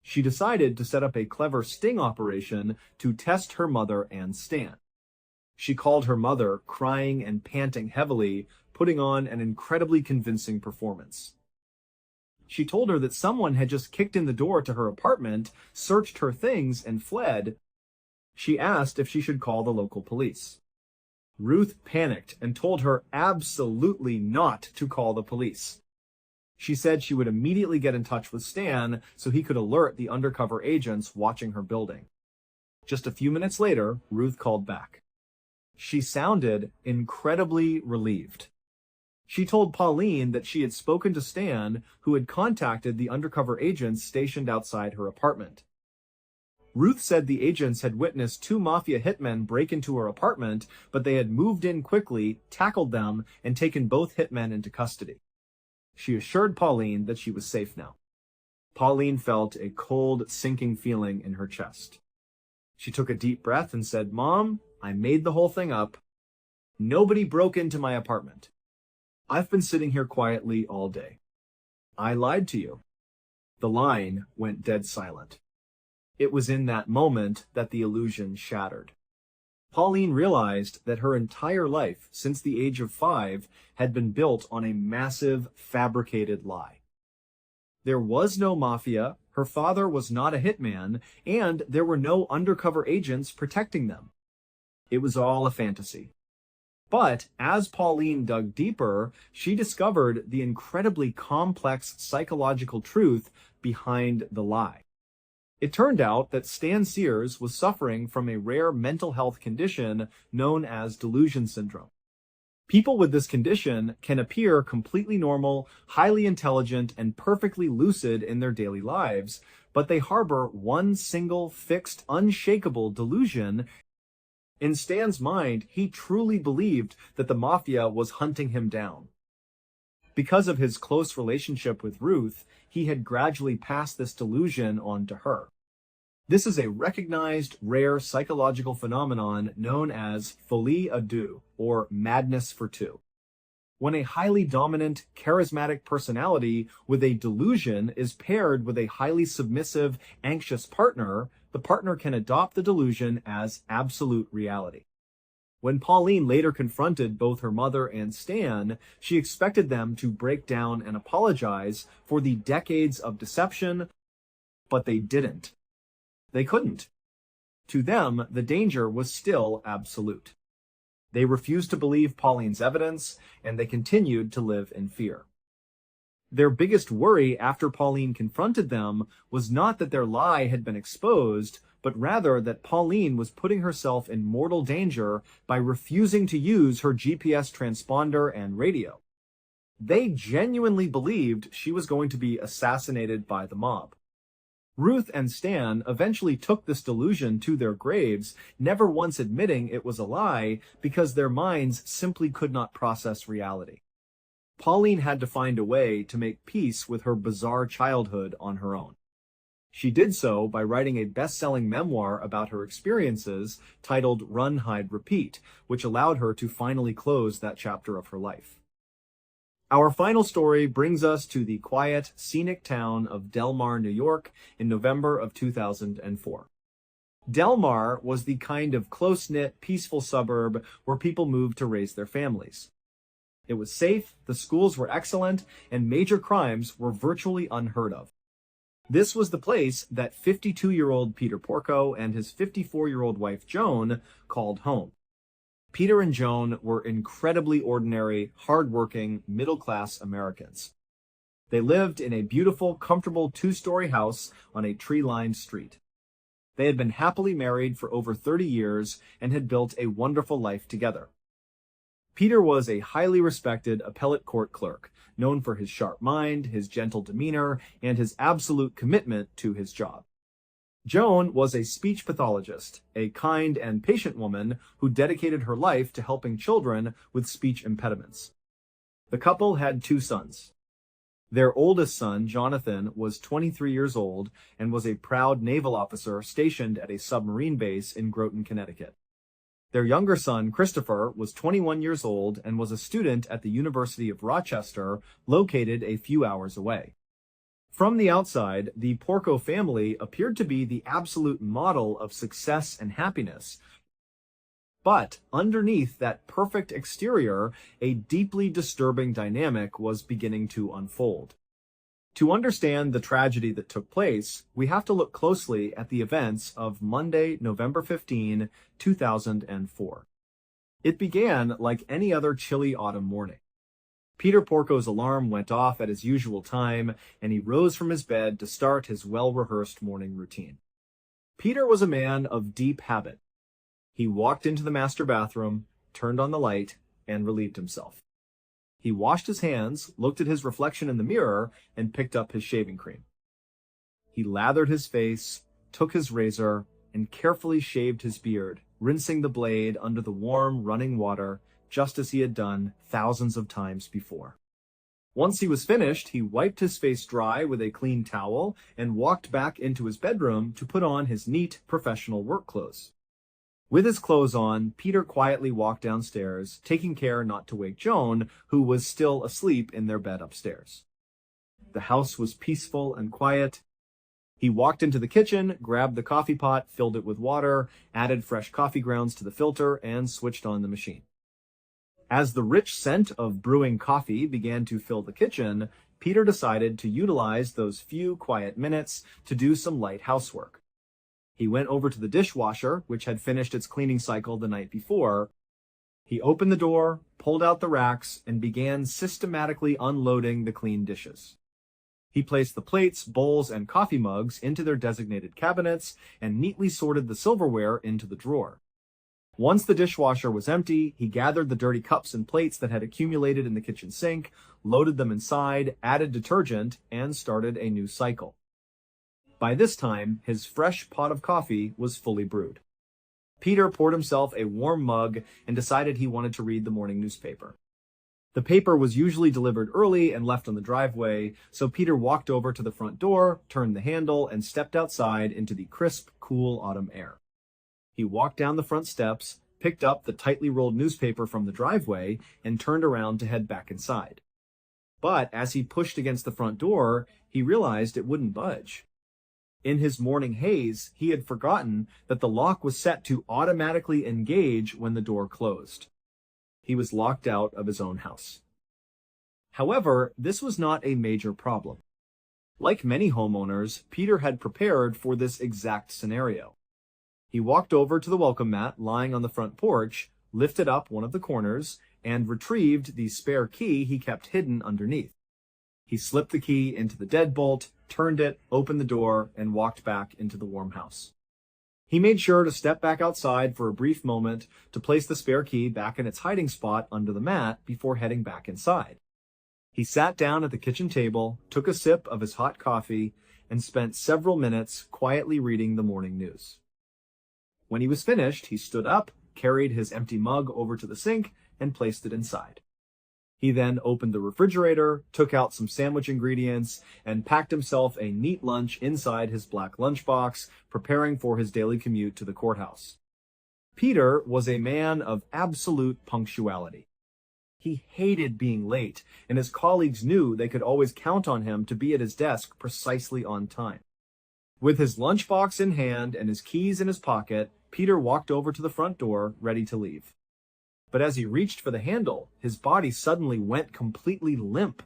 She decided to set up a clever sting operation to test her mother and Stan. She called her mother, crying and panting heavily, putting on an incredibly convincing performance. She told her that someone had just kicked in the door to her apartment, searched her things, and fled. She asked if she should call the local police. Ruth panicked and told her absolutely not to call the police. She said she would immediately get in touch with Stan so he could alert the undercover agents watching her building. Just a few minutes later, Ruth called back. She sounded incredibly relieved. She told Pauline that she had spoken to Stan, who had contacted the undercover agents stationed outside her apartment. Ruth said the agents had witnessed 2 mafia hitmen break into her apartment, but they had moved in quickly, tackled them, and taken both hitmen into custody. She assured Pauline that she was safe now. Pauline felt a cold, sinking feeling in her chest. She took a deep breath and said, "Mom, I made the whole thing up. Nobody broke into my apartment. I've been sitting here quietly all day. I lied to you." The line went dead silent. It was in that moment that the illusion shattered. Pauline realized that her entire life, since the age of 5, had been built on a massive, fabricated lie. There was no mafia, her father was not a hitman, and there were no undercover agents protecting them. It was all a fantasy. But as Pauline dug deeper, she discovered the incredibly complex psychological truth behind the lie. It turned out that Stan Sears was suffering from a rare mental health condition known as delusion syndrome. People with this condition can appear completely normal, highly intelligent, and perfectly lucid in their daily lives, but they harbor one single, fixed, unshakable delusion. In Stan's mind, he truly believed that the mafia was hunting him down. Because of his close relationship with Ruth, he had gradually passed this delusion on to her. This is a recognized, rare psychological phenomenon known as folie à deux, or madness for two. When a highly dominant, charismatic personality with a delusion is paired with a highly submissive, anxious partner, the partner can adopt the delusion as absolute reality. When Pauline later confronted both her mother and Stan, she expected them to break down and apologize for the decades of deception, but they didn't. They couldn't. To them, the danger was still absolute. They refused to believe Pauline's evidence, and they continued to live in fear. Their biggest worry after Pauline confronted them was not that their lie had been exposed, but rather that Pauline was putting herself in mortal danger by refusing to use her GPS transponder and radio. They genuinely believed she was going to be assassinated by the mob. Ruth and Stan eventually took this delusion to their graves, never once admitting it was a lie because their minds simply could not process reality. Pauline had to find a way to make peace with her bizarre childhood on her own. She did so by writing a best-selling memoir about her experiences titled Run, Hide, Repeat, which allowed her to finally close that chapter of her life. Our final story brings us to the quiet, scenic town of Del Mar, New York, in November of 2004. Del Mar was the kind of close-knit, peaceful suburb where people moved to raise their families. It was safe, the schools were excellent, and major crimes were virtually unheard of. This was the place that 52-year-old Peter Porco and his 54-year-old wife Joan called home. Peter and Joan were incredibly ordinary, hard-working, middle-class Americans. They lived in a beautiful, comfortable two-story house on a tree-lined street. They had been happily married for over 30 years and had built a wonderful life together. Peter was a highly respected appellate court clerk, known for his sharp mind, his gentle demeanor, and his absolute commitment to his job. Joan was a speech pathologist, a kind and patient woman who dedicated her life to helping children with speech impediments. The couple had 2 sons. Their oldest son, Jonathan, was 23 years old and was a proud naval officer stationed at a submarine base in Groton, Connecticut. Their younger son, Christopher, was 21 years old and was a student at the University of Rochester, located a few hours away. From the outside, the Porco family appeared to be the absolute model of success and happiness. But underneath that perfect exterior, a deeply disturbing dynamic was beginning to unfold. To understand the tragedy that took place, we have to look closely at the events of Monday, November 15, 2004. It began like any other chilly autumn morning. Peter Porco's alarm went off at his usual time, and he rose from his bed to start his well-rehearsed morning routine. Peter was a man of deep habit. He walked into the master bathroom, turned on the light, and relieved himself. He washed his hands, looked at his reflection in the mirror, and picked up his shaving cream. He lathered his face, took his razor, and carefully shaved his beard, rinsing the blade under the warm, running water, just as he had done thousands of times before. Once he was finished, he wiped his face dry with a clean towel and walked back into his bedroom to put on his neat, professional work clothes. With his clothes on, Peter quietly walked downstairs, taking care not to wake Joan, who was still asleep in their bed upstairs. The house was peaceful and quiet. He walked into the kitchen, grabbed the coffee pot, filled it with water, added fresh coffee grounds to the filter, and switched on the machine. As the rich scent of brewing coffee began to fill the kitchen, Peter decided to utilize those few quiet minutes to do some light housework. He went over to the dishwasher, which had finished its cleaning cycle the night before. He opened the door, pulled out the racks, and began systematically unloading the clean dishes. He placed the plates, bowls, and coffee mugs into their designated cabinets and neatly sorted the silverware into the drawer. Once the dishwasher was empty, he gathered the dirty cups and plates that had accumulated in the kitchen sink, loaded them inside, added detergent, and started a new cycle. By this time, his fresh pot of coffee was fully brewed. Peter poured himself a warm mug and decided he wanted to read the morning newspaper. The paper was usually delivered early and left on the driveway, so Peter walked over to the front door, turned the handle, and stepped outside into the crisp, cool autumn air. He walked down the front steps, picked up the tightly rolled newspaper from the driveway, and turned around to head back inside. But as he pushed against the front door, he realized it wouldn't budge. In his morning haze, he had forgotten that the lock was set to automatically engage when the door closed. He was locked out of his own house. However, this was not a major problem. Like many homeowners, Peter had prepared for this exact scenario. He walked over to the welcome mat lying on the front porch, lifted up one of the corners, and retrieved the spare key he kept hidden underneath. He slipped the key into the deadbolt, turned it, opened the door, and walked back into the warm house. He made sure to step back outside for a brief moment to place the spare key back in its hiding spot under the mat before heading back inside. He sat down at the kitchen table, took a sip of his hot coffee, and spent several minutes quietly reading the morning news. When he was finished, he stood up, carried his empty mug over to the sink, and placed it inside. He then opened the refrigerator, took out some sandwich ingredients, and packed himself a neat lunch inside his black lunchbox, preparing for his daily commute to the courthouse. Peter was a man of absolute punctuality. He hated being late, and his colleagues knew they could always count on him to be at his desk precisely on time. With his lunchbox in hand and his keys in his pocket, Peter walked over to the front door, ready to leave. But as he reached for the handle, his body suddenly went completely limp.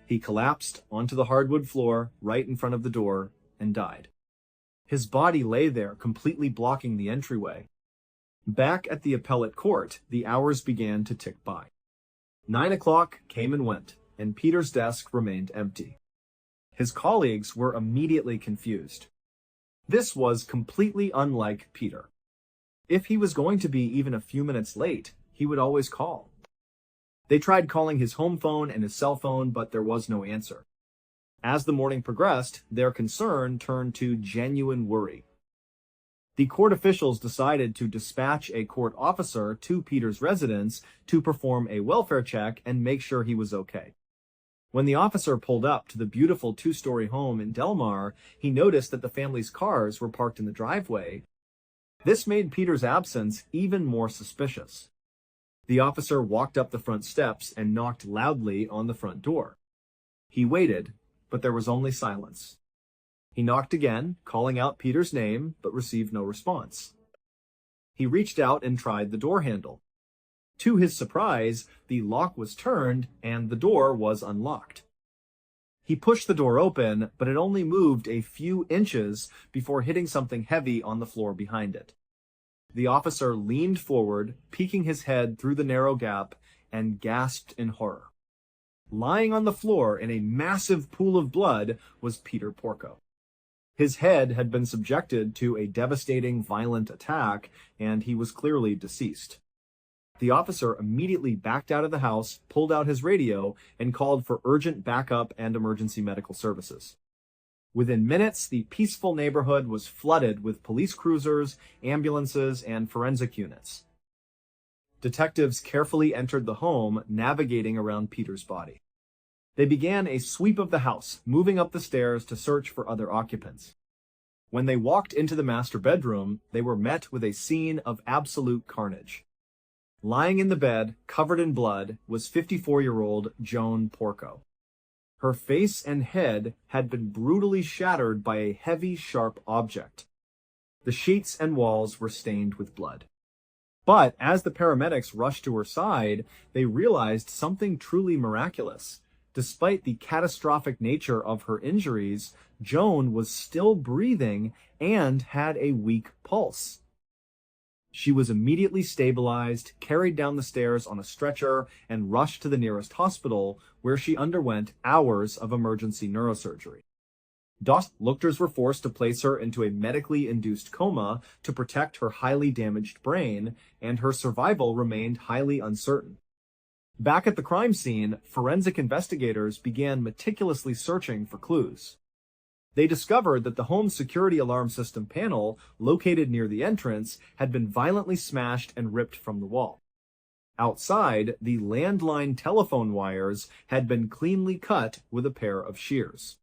He collapsed onto the hardwood floor right in front of the door and died. His body lay there, completely blocking the entryway. Back at the appellate court, the hours began to tick by. 9 o'clock came and went, and Peter's desk remained empty. His colleagues were immediately confused. This was completely unlike Peter. If he was going to be even a few minutes late, he would always call. They tried calling his home phone and his cell phone, but there was no answer. As the morning progressed, their concern turned to genuine worry. The court officials decided to dispatch a court officer to Peter's residence to perform a welfare check and make sure he was okay. When the officer pulled up to the beautiful two-story home in Delmar, he noticed that the family's cars were parked in the driveway. This made Peter's absence even more suspicious. The officer walked up the front steps and knocked loudly on the front door. He waited, but there was only silence. He knocked again, calling out Peter's name, but received no response. He reached out and tried the door handle. To his surprise, the lock was turned and the door was unlocked. He pushed the door open, but it only moved a few inches before hitting something heavy on the floor behind it. The officer leaned forward, peeking his head through the narrow gap, and gasped in horror. Lying on the floor in a massive pool of blood was Peter Porco. His head had been subjected to a devastating, violent attack, and he was clearly deceased. The officer immediately backed out of the house, pulled out his radio, and called for urgent backup and emergency medical services. Within minutes, the peaceful neighborhood was flooded with police cruisers, ambulances, and forensic units. Detectives carefully entered the home, navigating around Peter's body. They began a sweep of the house, moving up the stairs to search for other occupants. When they walked into the master bedroom, they were met with a scene of absolute carnage. Lying in the bed, covered in blood, was 54-year-old Joan Porco. Her face and head had been brutally shattered by a heavy, sharp object. The sheets and walls were stained with blood. But as the paramedics rushed to her side, they realized something truly miraculous. Despite the catastrophic nature of her injuries, Joan was still breathing and had a weak pulse. She was immediately stabilized, carried down the stairs on a stretcher, and rushed to the nearest hospital, where she underwent hours of emergency neurosurgery. Doctors were forced to place her into a medically induced coma to protect her highly damaged brain, and her survival remained highly uncertain. Back at the crime scene, forensic investigators began meticulously searching for clues. They discovered that the home's security alarm system panel, located near the entrance, had been violently smashed and ripped from the wall. Outside, the landline telephone wires had been cleanly cut with a pair of shears.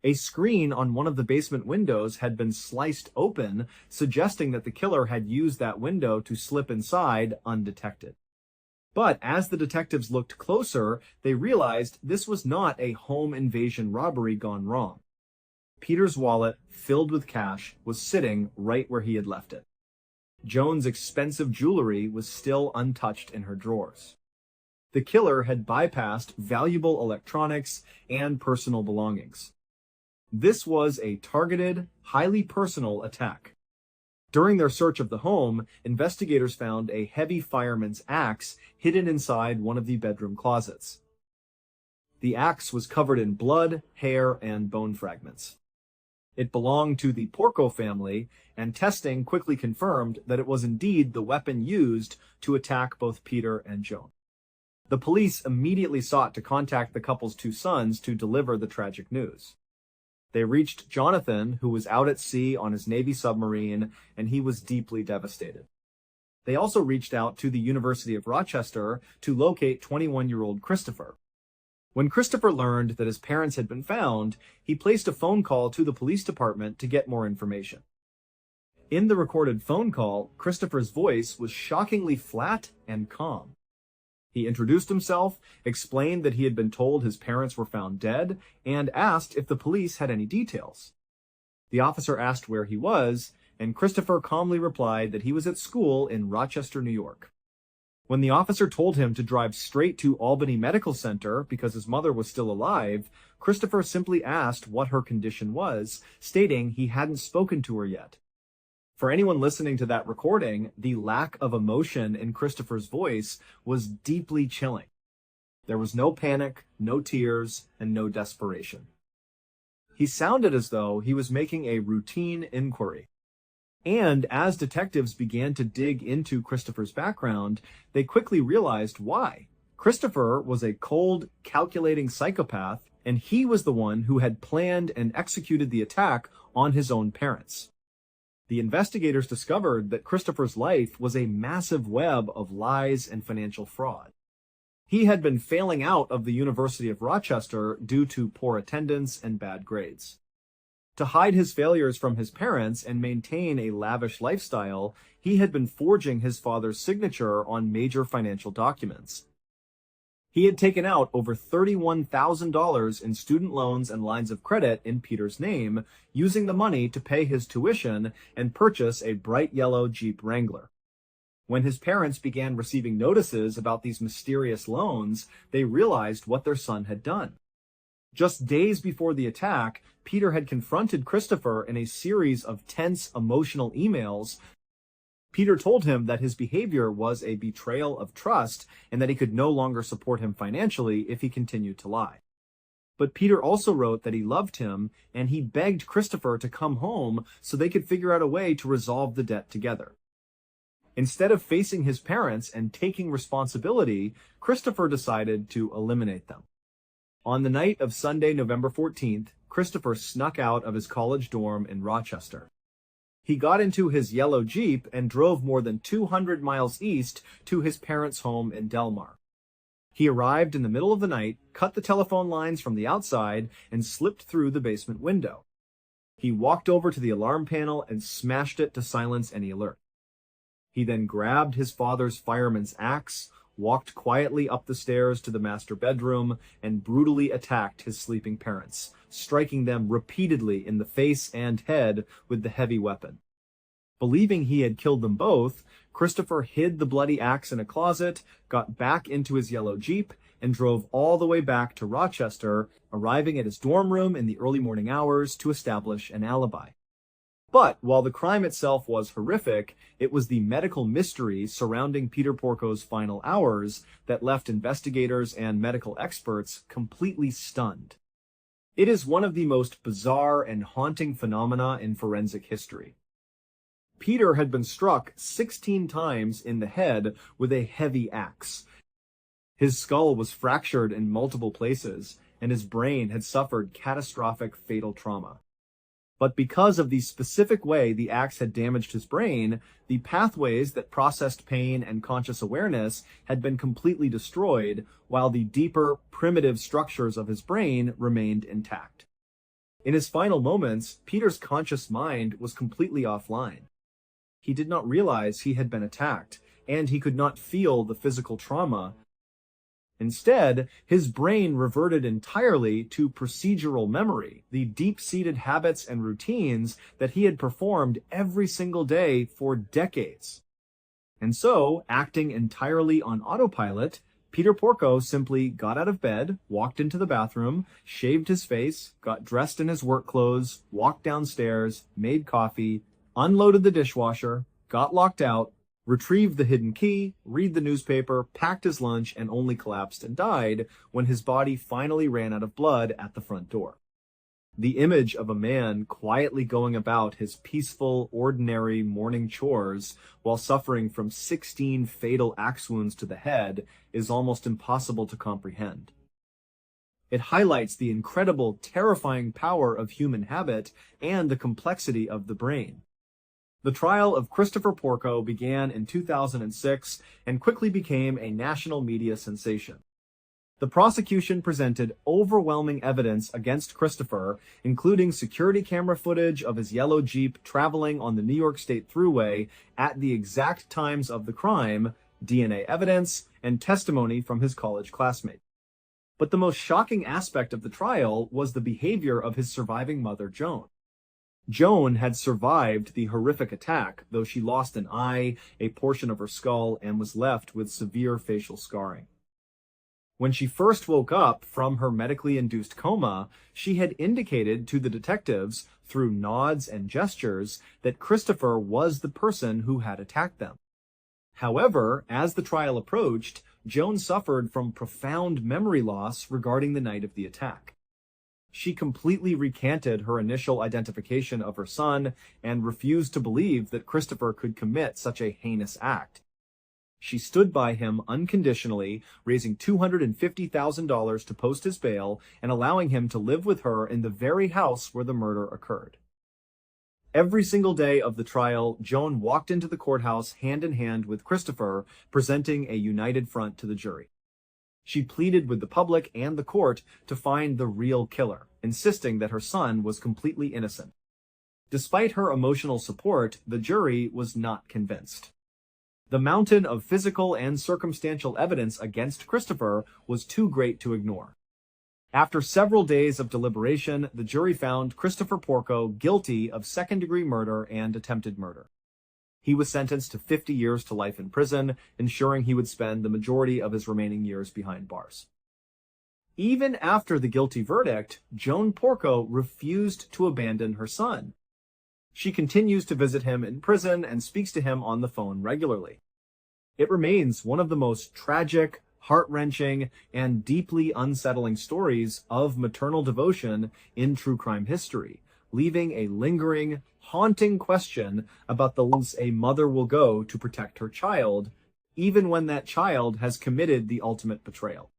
A screen on one of the basement windows had been sliced open, suggesting that the killer had used that window to slip inside undetected. But as the detectives looked closer, they realized this was not a home invasion robbery gone wrong. Peter's wallet, filled with cash, was sitting right where he had left it. Joan's expensive jewelry was still untouched in her drawers. The killer had bypassed valuable electronics and personal belongings. This was a targeted, highly personal attack. During their search of the home, investigators found a heavy fireman's axe hidden inside one of the bedroom closets. The axe was covered in blood, hair, and bone fragments. It belonged to the Porco family, and testing quickly confirmed that it was indeed the weapon used to attack both Peter and Joan. The police immediately sought to contact the couple's two sons to deliver the tragic news. They reached Jonathan, who was out at sea on his Navy submarine, and he was deeply devastated. They also reached out to the University of Rochester to locate 21-year-old Christopher. When Christopher learned that his parents had been found, he placed a phone call to the police department to get more information. In the recorded phone call, Christopher's voice was shockingly flat and calm. He introduced himself, explained that he had been told his parents were found dead, and asked if the police had any details. The officer asked where he was, and Christopher calmly replied that he was at school in Rochester, New York. When the officer told him to drive straight to Albany Medical Center because his mother was still alive, Christopher simply asked what her condition was, stating he hadn't spoken to her yet. For anyone listening to that recording, the lack of emotion in Christopher's voice was deeply chilling. There was no panic, no tears, and no desperation. He sounded as though he was making a routine inquiry. And as detectives began to dig into Christopher's background, they quickly realized why. Christopher was a cold, calculating psychopath, and he was the one who had planned and executed the attack on his own parents. The investigators discovered that Christopher's life was a massive web of lies and financial fraud. He had been failing out of the University of Rochester due to poor attendance and bad grades. To hide his failures from his parents and maintain a lavish lifestyle, he had been forging his father's signature on major financial documents. He had taken out over $31,000 in student loans and lines of credit in Peter's name, using the money to pay his tuition and purchase a bright yellow Jeep Wrangler. When his parents began receiving notices about these mysterious loans, they realized what their son had done. Just days before the attack, Peter had confronted Christopher in a series of tense, emotional emails. Peter told him that his behavior was a betrayal of trust and that he could no longer support him financially if he continued to lie. But Peter also wrote that he loved him, and he begged Christopher to come home so they could figure out a way to resolve the debt together. Instead of facing his parents and taking responsibility, Christopher decided to eliminate them. On the night of Sunday, November 14th, Christopher snuck out of his college dorm in Rochester. He got into his yellow Jeep and drove more than 200 miles east to his parents' home in Delmar. He arrived in the middle of the night, cut the telephone lines from the outside, and slipped through the basement window. He walked over to the alarm panel and smashed it to silence any alert. He then grabbed his father's fireman's axe, walked quietly up the stairs to the master bedroom, and brutally attacked his sleeping parents, striking them repeatedly in the face and head with the heavy weapon. Believing he had killed them both, Christopher hid the bloody axe in a closet, got back into his yellow Jeep, and drove all the way back to Rochester, arriving at his dorm room in the early morning hours to establish an alibi. But while the crime itself was horrific, it was the medical mystery surrounding Peter Porco's final hours that left investigators and medical experts completely stunned. It is one of the most bizarre and haunting phenomena in forensic history. Peter had been struck 16 times in the head with a heavy axe. His skull was fractured in multiple places, and his brain had suffered catastrophic fatal trauma. But because of the specific way the axe had damaged his brain, the pathways that processed pain and conscious awareness had been completely destroyed, while the deeper, primitive structures of his brain remained intact. In his final moments, Peter's conscious mind was completely offline. He did not realize he had been attacked, and he could not feel the physical trauma. Instead, his brain reverted entirely to procedural memory, the deep-seated habits and routines that he had performed every single day for decades. And so, acting entirely on autopilot, Peter Porco simply got out of bed, walked into the bathroom, shaved his face, got dressed in his work clothes, walked downstairs, made coffee, unloaded the dishwasher, got locked out, retrieved the hidden key, read the newspaper, packed his lunch, and only collapsed and died when his body finally ran out of blood at the front door. The image of a man quietly going about his peaceful, ordinary morning chores while suffering from 16 fatal axe wounds to the head is almost impossible to comprehend. It highlights the incredible, terrifying power of human habit and the complexity of the brain. The trial of Christopher Porco began in 2006 and quickly became a national media sensation. The prosecution presented overwhelming evidence against Christopher, including security camera footage of his yellow Jeep traveling on the New York State Thruway at the exact times of the crime, DNA evidence, and testimony from his college classmate. But the most shocking aspect of the trial was the behavior of his surviving mother, Joan. Joan had survived the horrific attack, though she lost an eye, a portion of her skull, and was left with severe facial scarring. When she first woke up from her medically induced coma, she had indicated to the detectives, through nods and gestures, that Christopher was the person who had attacked them. However, as the trial approached, Joan suffered from profound memory loss regarding the night of the attack. She completely recanted her initial identification of her son and refused to believe that Christopher could commit such a heinous act. She stood by him unconditionally, raising $250,000 to post his bail and allowing him to live with her in the very house where the murder occurred. Every single day of the trial, Joan walked into the courthouse hand in hand with Christopher, presenting a united front to the jury. She pleaded with the public and the court to find the real killer, insisting that her son was completely innocent. Despite her emotional support, the jury was not convinced. The mountain of physical and circumstantial evidence against Christopher was too great to ignore. After several days of deliberation, the jury found Christopher Porco guilty of second-degree murder and attempted murder. He was sentenced to 50 years to life in prison, ensuring he would spend the majority of his remaining years behind bars. Even after the guilty verdict, Joan Porco refused to abandon her son. She continues to visit him in prison and speaks to him on the phone regularly. It remains one of the most tragic, heart-wrenching, and deeply unsettling stories of maternal devotion in true crime history, leaving a lingering, haunting question about the lengths a mother will go to protect her child, even when that child has committed the ultimate betrayal.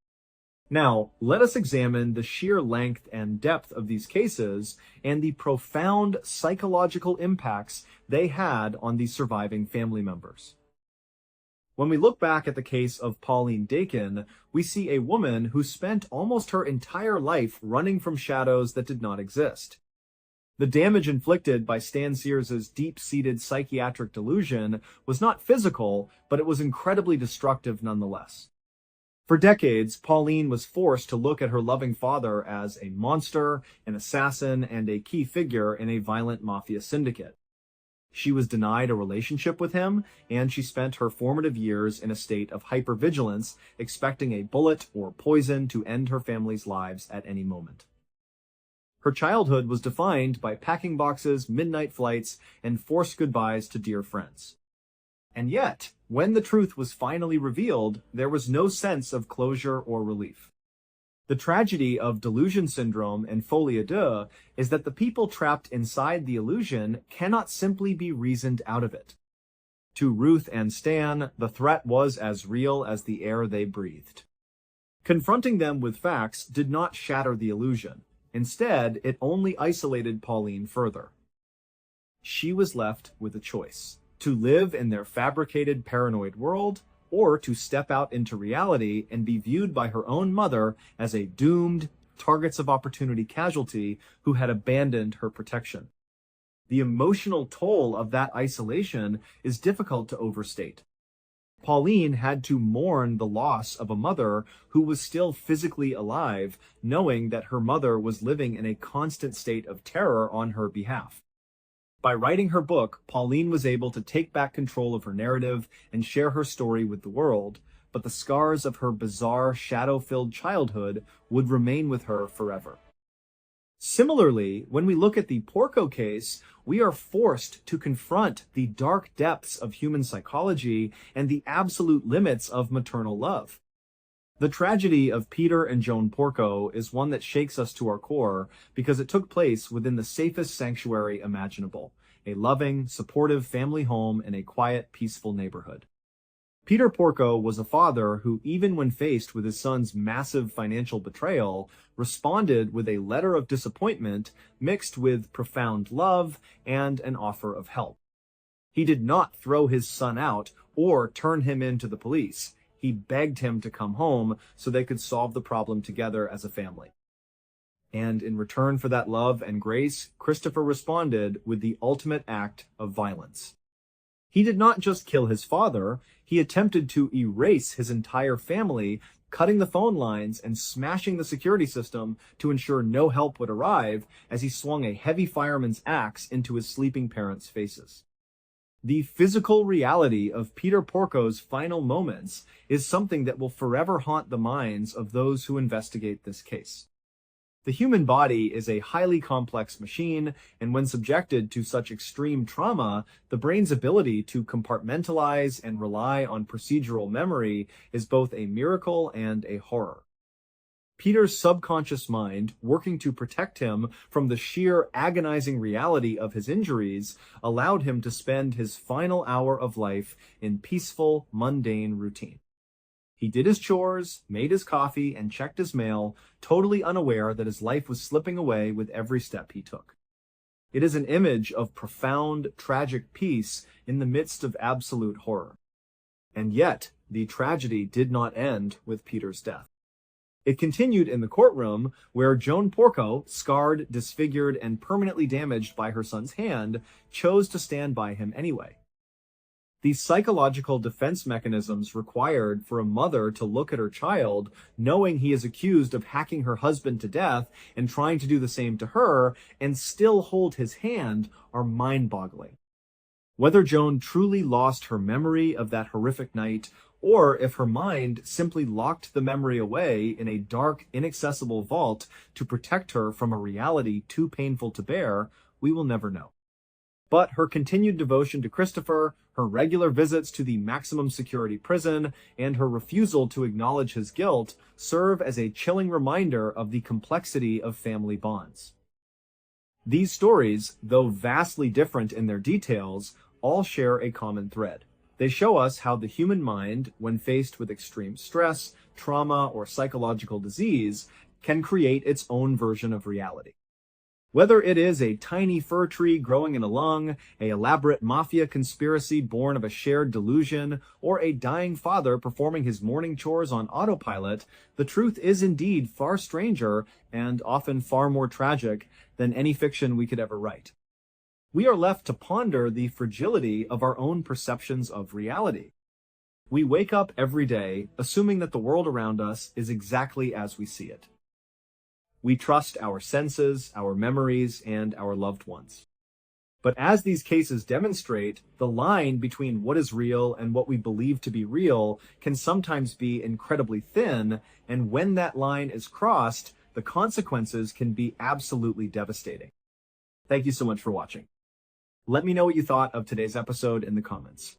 Now, let us examine the sheer length and depth of these cases and the profound psychological impacts they had on the surviving family members. When we look back at the case of Pauline Dakin, we see a woman who spent almost her entire life running from shadows that did not exist. The damage inflicted by Stan Sears's deep-seated psychiatric delusion was not physical, but it was incredibly destructive nonetheless. For decades, Pauline was forced to look at her loving father as a monster, an assassin, and a key figure in a violent mafia syndicate. She was denied a relationship with him, and she spent her formative years in a state of hypervigilance, expecting a bullet or poison to end her family's lives at any moment. Her childhood was defined by packing boxes, midnight flights, and forced goodbyes to dear friends. And yet, when the truth was finally revealed, there was no sense of closure or relief. The tragedy of delusion syndrome and folie à deux is that the people trapped inside the illusion cannot simply be reasoned out of it. To Ruth and Stan, the threat was as real as the air they breathed. Confronting them with facts did not shatter the illusion. Instead, it only isolated Pauline further. She was left with a choice: to live in their fabricated paranoid world, or to step out into reality and be viewed by her own mother as a doomed, targets of opportunity casualty who had abandoned her protection. The emotional toll of that isolation is difficult to overstate. Pauline had to mourn the loss of a mother who was still physically alive, knowing that her mother was living in a constant state of terror on her behalf. By writing her book, Pauline was able to take back control of her narrative and share her story with the world, but the scars of her bizarre, shadow-filled childhood would remain with her forever. Similarly, when we look at the Porco case, we are forced to confront the dark depths of human psychology and the absolute limits of maternal love. The tragedy of Peter and Joan Porco is one that shakes us to our core because it took place within the safest sanctuary imaginable, a loving, supportive family home in a quiet, peaceful neighborhood. Peter Porco was a father who, even when faced with his son's massive financial betrayal, responded with a letter of disappointment mixed with profound love and an offer of help. He did not throw his son out or turn him in to the police. He begged him to come home so they could solve the problem together as a family. And in return for that love and grace, Christopher responded with the ultimate act of violence. He did not just kill his father, he attempted to erase his entire family, cutting the phone lines and smashing the security system to ensure no help would arrive as he swung a heavy fireman's axe into his sleeping parents' faces. The physical reality of Peter Porco's final moments is something that will forever haunt the minds of those who investigate this case. The human body is a highly complex machine, and when subjected to such extreme trauma, the brain's ability to compartmentalize and rely on procedural memory is both a miracle and a horror. Peter's subconscious mind, working to protect him from the sheer agonizing reality of his injuries, allowed him to spend his final hour of life in peaceful, mundane routine. He did his chores, made his coffee, and checked his mail, totally unaware that his life was slipping away with every step he took. It is an image of profound, tragic peace in the midst of absolute horror. And yet, the tragedy did not end with Peter's death. It continued in the courtroom, where Joan Porco, scarred, disfigured, and permanently damaged by her son's hand, chose to stand by him anyway. The psychological defense mechanisms required for a mother to look at her child, knowing he is accused of hacking her husband to death and trying to do the same to her, and still hold his hand, are mind-boggling. Whether Joan truly lost her memory of that horrific night, or if her mind simply locked the memory away in a dark, inaccessible vault to protect her from a reality too painful to bear, we will never know. But her continued devotion to Christopher, her regular visits to the maximum security prison, and her refusal to acknowledge his guilt serve as a chilling reminder of the complexity of family bonds. These stories, though vastly different in their details, all share a common thread. They show us how the human mind, when faced with extreme stress, trauma, or psychological disease, can create its own version of reality. Whether it is a tiny fir tree growing in a lung, an elaborate mafia conspiracy born of a shared delusion, or a dying father performing his morning chores on autopilot, the truth is indeed far stranger and often far more tragic than any fiction we could ever write. We are left to ponder the fragility of our own perceptions of reality. We wake up every day assuming that the world around us is exactly as we see it. We trust our senses, our memories, and our loved ones. But as these cases demonstrate, the line between what is real and what we believe to be real can sometimes be incredibly thin, and when that line is crossed, the consequences can be absolutely devastating. Thank you so much for watching. Let me know what you thought of today's episode in the comments.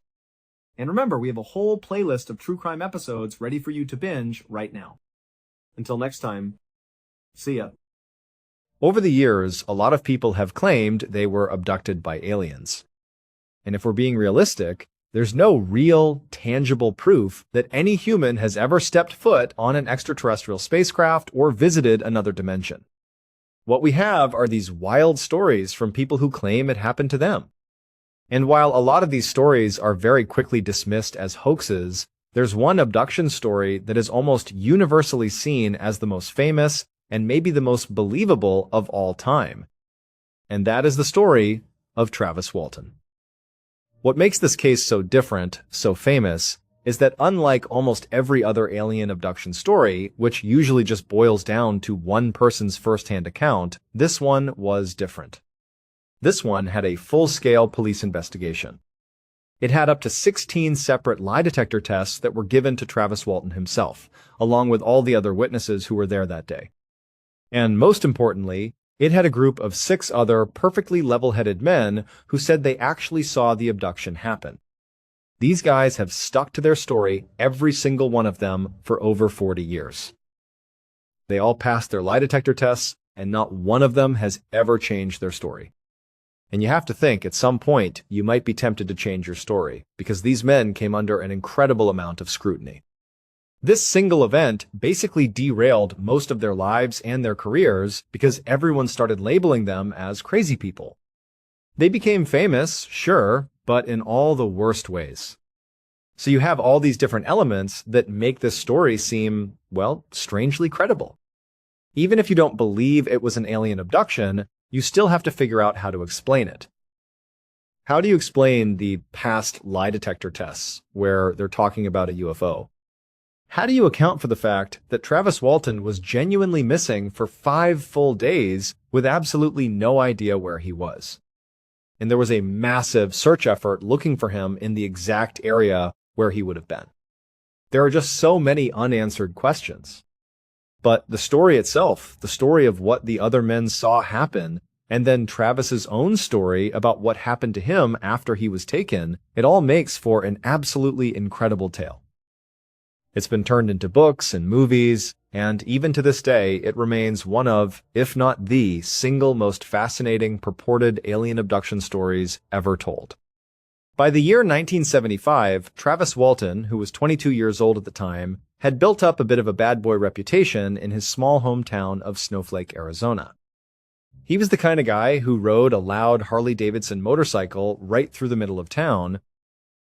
And remember, we have a whole playlist of true crime episodes ready for you to binge right now. Until next time, see ya. Over the years, a lot of people have claimed they were abducted by aliens. And if we're being realistic, there's no real, tangible proof that any human has ever stepped foot on an extraterrestrial spacecraft or visited another dimension. What we have are these wild stories from people who claim it happened to them. And while a lot of these stories are very quickly dismissed as hoaxes, there's one abduction story that is almost universally seen as the most famous and maybe the most believable of all time. And that is the story of Travis Walton. What makes this case so different, so famous, is that unlike almost every other alien abduction story, which usually just boils down to one person's first-hand account, this one was different. This one had a full-scale police investigation. It had up to 16 separate lie detector tests that were given to Travis Walton himself, along with all the other witnesses who were there that day. And most importantly, it had a group of 6 other perfectly level-headed men who said they actually saw the abduction happen. These guys have stuck to their story, every single one of them, for over 40 years. They all passed their lie detector tests, and not one of them has ever changed their story. And you have to think, at some point, you might be tempted to change your story, because these men came under an incredible amount of scrutiny. This single event basically derailed most of their lives and their careers because everyone started labeling them as crazy people. They became famous, sure, but in all the worst ways. So you have all these different elements that make this story seem, well, strangely credible. Even if you don't believe it was an alien abduction, you still have to figure out how to explain it. How do you explain the past lie detector tests where they're talking about a UFO? How do you account for the fact that Travis Walton was genuinely missing for 5 full days with absolutely no idea where he was? And there was a massive search effort looking for him in the exact area where he would have been. There are just so many unanswered questions. But the story itself, the story of what the other men saw happen, and then Travis's own story about what happened to him after he was taken, it all makes for an absolutely incredible tale. It's been turned into books and movies, and even to this day, it remains one of, if not the, single most fascinating purported alien abduction stories ever told. By the year 1975, Travis Walton, who was 22 years old at the time, had built up a bit of a bad boy reputation in his small hometown of Snowflake, Arizona. He was the kind of guy who rode a loud Harley-Davidson motorcycle right through the middle of town.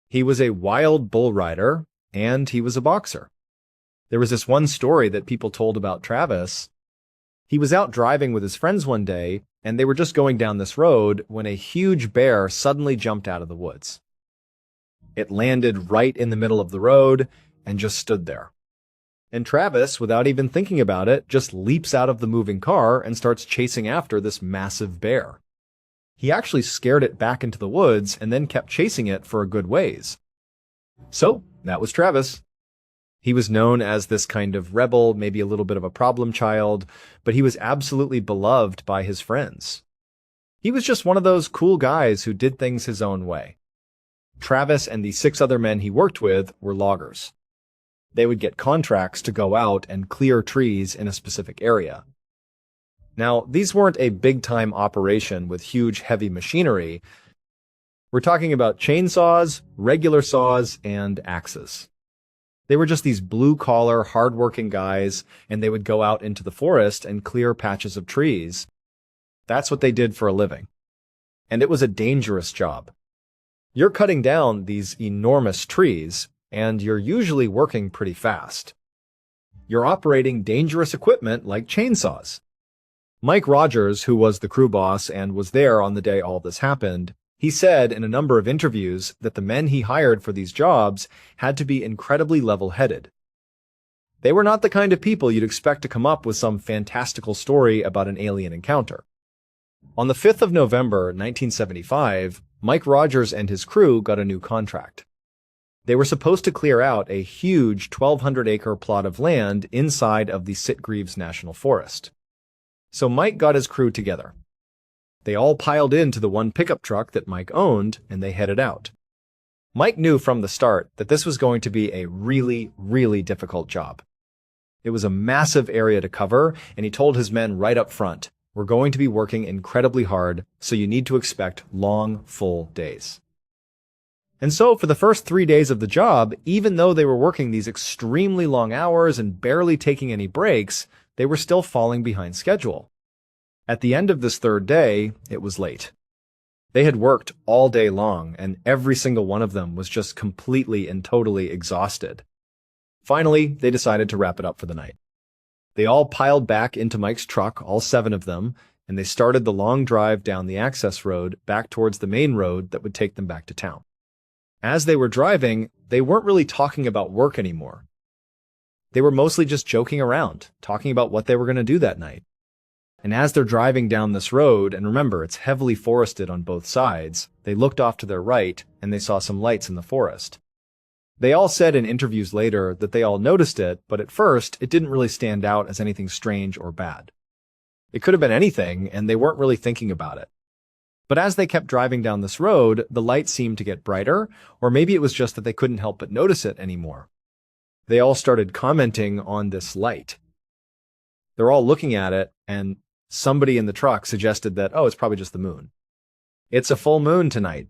He was a wild bull rider, and he was a boxer. There was this one story that people told about Travis. He was out driving with his friends one day, and they were just going down this road when a huge bear suddenly jumped out of the woods. It landed right in the middle of the road and just stood there. And Travis, without even thinking about it, just leaps out of the moving car and starts chasing after this massive bear. He actually scared it back into the woods and then kept chasing it for a good ways. So, that was Travis. He was known as this kind of rebel, maybe a little bit of a problem child, but he was absolutely beloved by his friends. He was just one of those cool guys who did things his own way. Travis and the 6 other men he worked with were loggers. They would get contracts to go out and clear trees in a specific area. Now, these weren't a big-time operation with huge, heavy machinery. We're talking about chainsaws, regular saws, and axes. They were just these blue-collar, hard-working guys, and they would go out into the forest and clear patches of trees. That's what they did for a living. And it was a dangerous job. You're cutting down these enormous trees, and you're usually working pretty fast. You're operating dangerous equipment like chainsaws. Mike Rogers, who was the crew boss and was there on the day all this happened, he said in a number of interviews that the men he hired for these jobs had to be incredibly level-headed. They were not the kind of people you'd expect to come up with some fantastical story about an alien encounter. On the 5th of November, 1975, Mike Rogers and his crew got a new contract. They were supposed to clear out a huge 1,200-acre plot of land inside of the Sitgreaves National Forest. So Mike got his crew together. They all piled into the one pickup truck that Mike owned, and they headed out. Mike knew from the start that this was going to be a really, really difficult job. It was a massive area to cover, and he told his men right up front, "We're going to be working incredibly hard, so you need to expect long, full days." And so for the first 3 days of the job, even though they were working these extremely long hours and barely taking any breaks, they were still falling behind schedule. At the end of this third day, it was late. They had worked all day long, and every single one of them was just completely and totally exhausted. Finally, they decided to wrap it up for the night. They all piled back into Mike's truck, all 7 of them, and they started the long drive down the access road back towards the main road that would take them back to town. As they were driving, they weren't really talking about work anymore. They were mostly just joking around, talking about what they were going to do that night. And as they're driving down this road, and remember, it's heavily forested on both sides, they looked off to their right and they saw some lights in the forest. They all said in interviews later that they all noticed it, but at first, it didn't really stand out as anything strange or bad. It could have been anything, and they weren't really thinking about it. But as they kept driving down this road, the light seemed to get brighter, or maybe it was just that they couldn't help but notice it anymore. They all started commenting on this light. They're all looking at it, and somebody in the truck suggested that, oh, it's probably just the moon. It's a full moon tonight.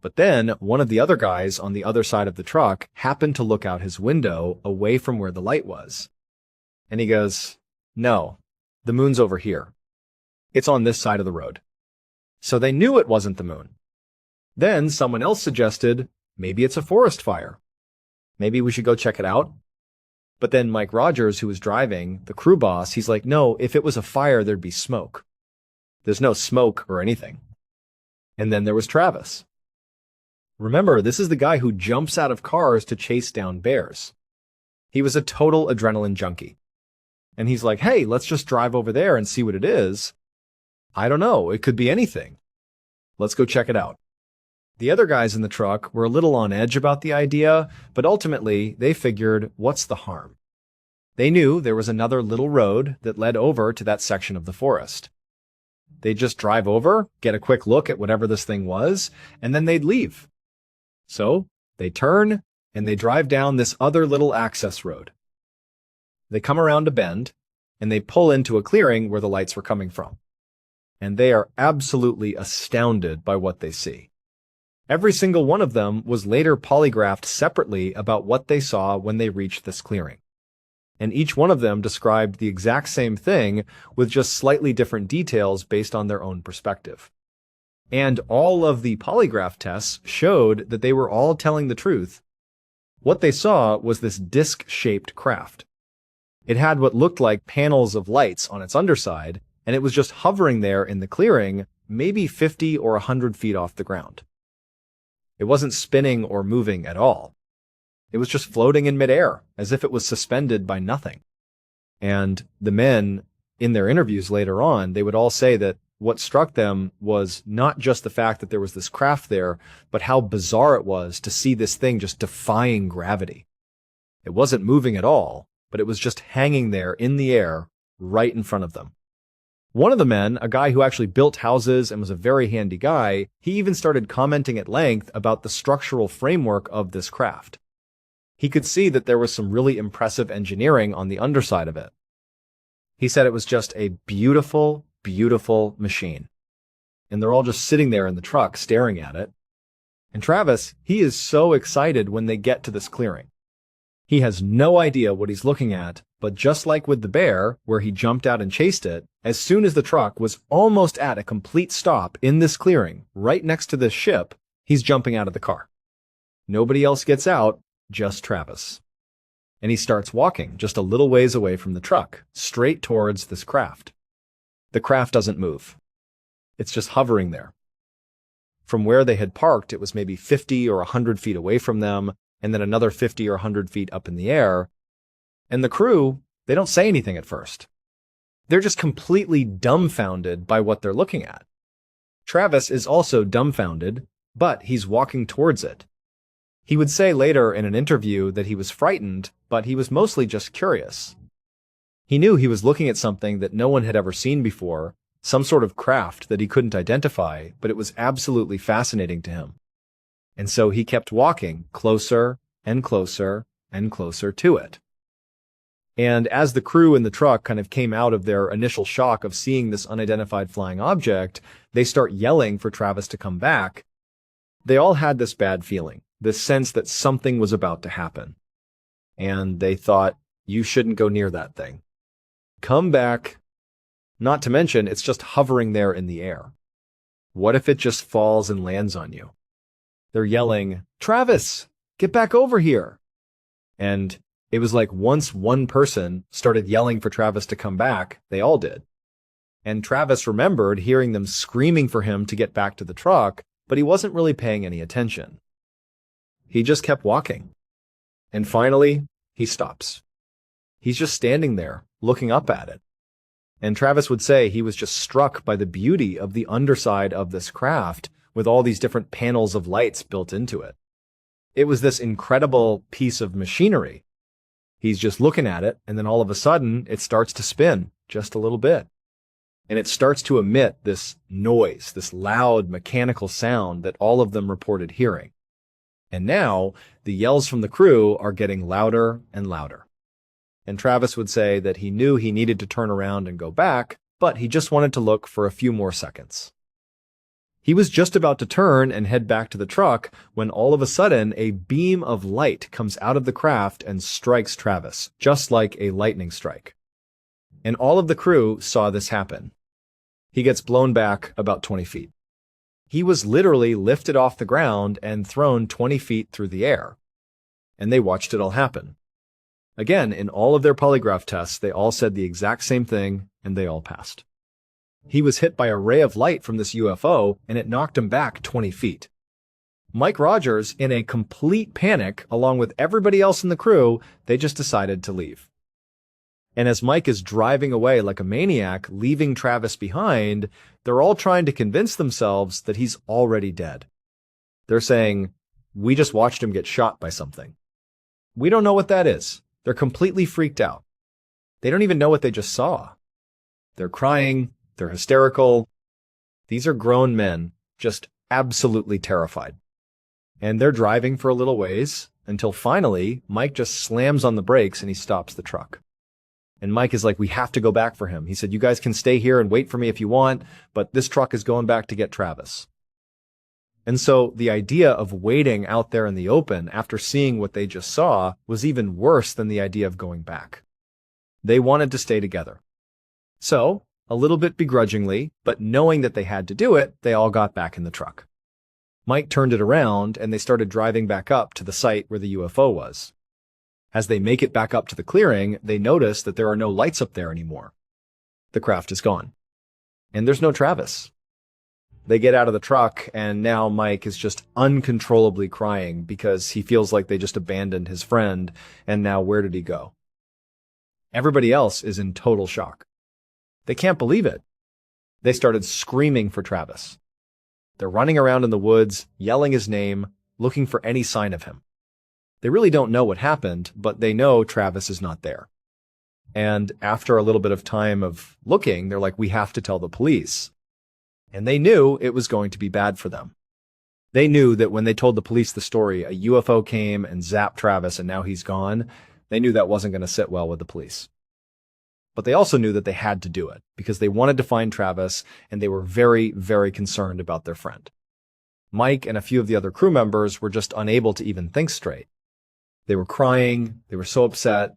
But then one of the other guys on the other side of the truck happened to look out his window away from where the light was. And he goes, no, the moon's over here. It's on this side of the road. So they knew it wasn't the moon. Then someone else suggested, maybe it's a forest fire. Maybe we should go check it out. But then Mike Rogers, who was driving, the crew boss, he's like, no, if it was a fire, there'd be smoke. There's no smoke or anything. And then there was Travis. Remember, this is the guy who jumps out of cars to chase down bears. He was a total adrenaline junkie. And he's like, hey, let's just drive over there and see what it is. I don't know, it could be anything. Let's go check it out. The other guys in the truck were a little on edge about the idea, but ultimately they figured, what's the harm? They knew there was another little road that led over to that section of the forest. They'd just drive over, get a quick look at whatever this thing was, and then they'd leave. So they turn and they drive down this other little access road. They come around a bend and they pull into a clearing where the lights were coming from. And they are absolutely astounded by what they see. Every single one of them was later polygraphed separately about what they saw when they reached this clearing. And each one of them described the exact same thing with just slightly different details based on their own perspective. And all of the polygraph tests showed that they were all telling the truth. What they saw was this disc-shaped craft. It had what looked like panels of lights on its underside, and it was just hovering there in the clearing, maybe 50 or 100 feet off the ground. It wasn't spinning or moving at all. It was just floating in midair, as if it was suspended by nothing. And the men, in their interviews later on, they would all say that what struck them was not just the fact that there was this craft there, but how bizarre it was to see this thing just defying gravity. It wasn't moving at all, but it was just hanging there in the air right in front of them. One of the men, a guy who actually built houses and was a very handy guy, he even started commenting at length about the structural framework of this craft. He could see that there was some really impressive engineering on the underside of it. He said it was just a beautiful, beautiful machine. And they're all just sitting there in the truck staring at it. And Travis, he is so excited when they get to this clearing. He has no idea what he's looking at, but just like with the bear, where he jumped out and chased it, as soon as the truck was almost at a complete stop in this clearing, right next to this ship, he's jumping out of the car. Nobody else gets out, just Travis. And he starts walking just a little ways away from the truck, straight towards this craft. The craft doesn't move. It's just hovering there. From where they had parked, it was maybe 50 or 100 feet away from them, and then another 50 or 100 feet up in the air. And the crew, they don't say anything at first. They're just completely dumbfounded by what they're looking at. Travis is also dumbfounded, but he's walking towards it. He would say later in an interview that he was frightened, but he was mostly just curious. He knew he was looking at something that no one had ever seen before, some sort of craft that he couldn't identify, but it was absolutely fascinating to him. And so he kept walking closer and closer and closer to it. And as the crew in the truck kind of came out of their initial shock of seeing this unidentified flying object, they start yelling for Travis to come back. They all had this bad feeling, this sense that something was about to happen. And they thought, you shouldn't go near that thing. Come back. Not to mention, it's just hovering there in the air. What if it just falls and lands on you? They're yelling, "Travis, get back over here." And it was like once one person started yelling for Travis to come back, they all did. And Travis remembered hearing them screaming for him to get back to the truck, but he wasn't really paying any attention. He just kept walking. And finally, he stops. He's just standing there, looking up at it. And Travis would say he was just struck by the beauty of the underside of this craft with all these different panels of lights built into it. It was this incredible piece of machinery. He's just looking at it, and then all of a sudden, it starts to spin just a little bit. And it starts to emit this noise, this loud mechanical sound that all of them reported hearing. And now, the yells from the crew are getting louder and louder. And Travis would say that he knew he needed to turn around and go back, but he just wanted to look for a few more seconds. He was just about to turn and head back to the truck when all of a sudden a beam of light comes out of the craft and strikes Travis, just like a lightning strike. And all of the crew saw this happen. He gets blown back about 20 feet. He was literally lifted off the ground and thrown 20 feet through the air. And they watched it all happen. Again, in all of their polygraph tests, they all said the exact same thing, and they all passed. He was hit by a ray of light from this UFO, and it knocked him back 20 feet. Mike Rogers, in a complete panic, along with everybody else in the crew, they just decided to leave. And as Mike is driving away like a maniac, leaving Travis behind, they're all trying to convince themselves that he's already dead. They're saying, "We just watched him get shot by something. We don't know what that is." They're completely freaked out. They don't even know what they just saw. They're crying. They're hysterical. These are grown men, just absolutely terrified. And they're driving for a little ways until finally Mike just slams on the brakes and he stops the truck. And Mike is like, "We have to go back for him." He said, "You guys can stay here and wait for me if you want, but this truck is going back to get Travis." And so the idea of waiting out there in the open after seeing what they just saw was even worse than the idea of going back. They wanted to stay together. So, a little bit begrudgingly, but knowing that they had to do it, they all got back in the truck. Mike turned it around and they started driving back up to the site where the UFO was. As they make it back up to the clearing, they notice that there are no lights up there anymore. The craft is gone. And there's no Travis. They get out of the truck, and now Mike is just uncontrollably crying because he feels like they just abandoned his friend, and now where did he go? Everybody else is in total shock. They can't believe it. They started screaming for Travis. They're running around in the woods, yelling his name, looking for any sign of him. They really don't know what happened, but they know Travis is not there. And after a little bit of time of looking, they're like, "We have to tell the police." And they knew it was going to be bad for them. They knew that when they told the police the story, a UFO came and zapped Travis and now he's gone, they knew that wasn't going to sit well with the police. But they also knew that they had to do it because they wanted to find Travis and they were very, very concerned about their friend. Mike and a few of the other crew members were just unable to even think straight. They were crying, they were so upset.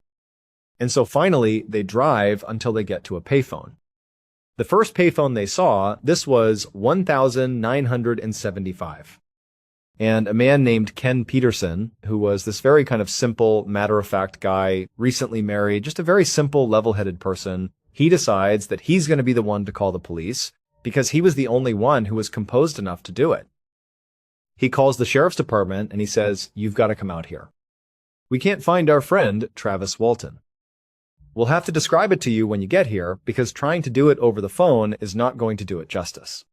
And so finally, they drive until they get to a payphone. The first payphone they saw, this was 1975. And a man named Ken Peterson, who was this very kind of simple, matter-of-fact guy, recently married, just a very simple, level-headed person, he decides that he's going to be the one to call the police because he was the only one who was composed enough to do it. He calls the sheriff's department and he says, "You've got to come out here. We can't find our friend, Travis Walton. We'll have to describe it to you when you get here because trying to do it over the phone is not going to do it justice.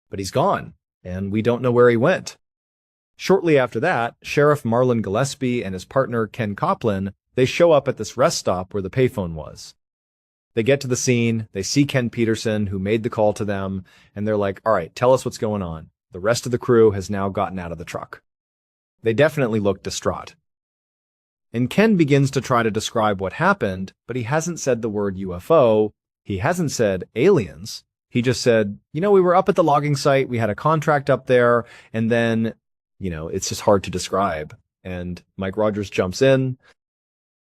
But he's gone, and we don't know where he went." Shortly after that, Sheriff Marlon Gillespie and his partner Ken Coplin, they show up at this rest stop where the payphone was. They get to the scene, they see Ken Peterson, who made the call to them, and they're like, "All right, tell us what's going on." The rest of the crew has now gotten out of the truck. They definitely look distraught. And Ken begins to try to describe what happened, but he hasn't said the word UFO. He hasn't said aliens. He just said, "We were up at the logging site. We had a contract up there. And then, it's just hard to describe." And Mike Rogers jumps in.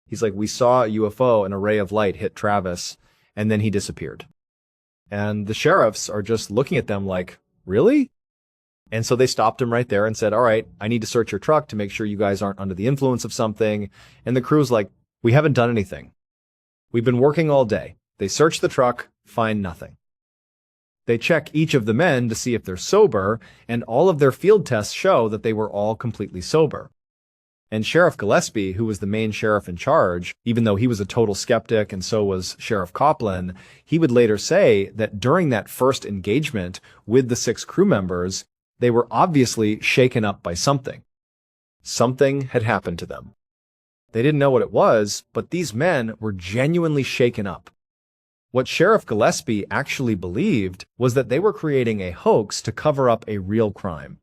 He's like, "We saw a UFO and a ray of light hit Travis, and then he disappeared." And the sheriffs are just looking at them like, really? And so they stopped him right there and said, all right, I need to search your truck to make sure you guys aren't under the influence of something. And the crew's like, we haven't done anything. We've been working all day. They search the truck, find nothing. They check each of the men to see if they're sober, and all of their field tests show that they were all completely sober. And Sheriff Gillespie, who was the main sheriff in charge, even though he was a total skeptic and so was Sheriff Copeland, he would later say that during that first engagement with the 6 crew members, they were obviously shaken up by something. Something had happened to them. They didn't know what it was, but these men were genuinely shaken up. What Sheriff Gillespie actually believed was that they were creating a hoax to cover up a real crime.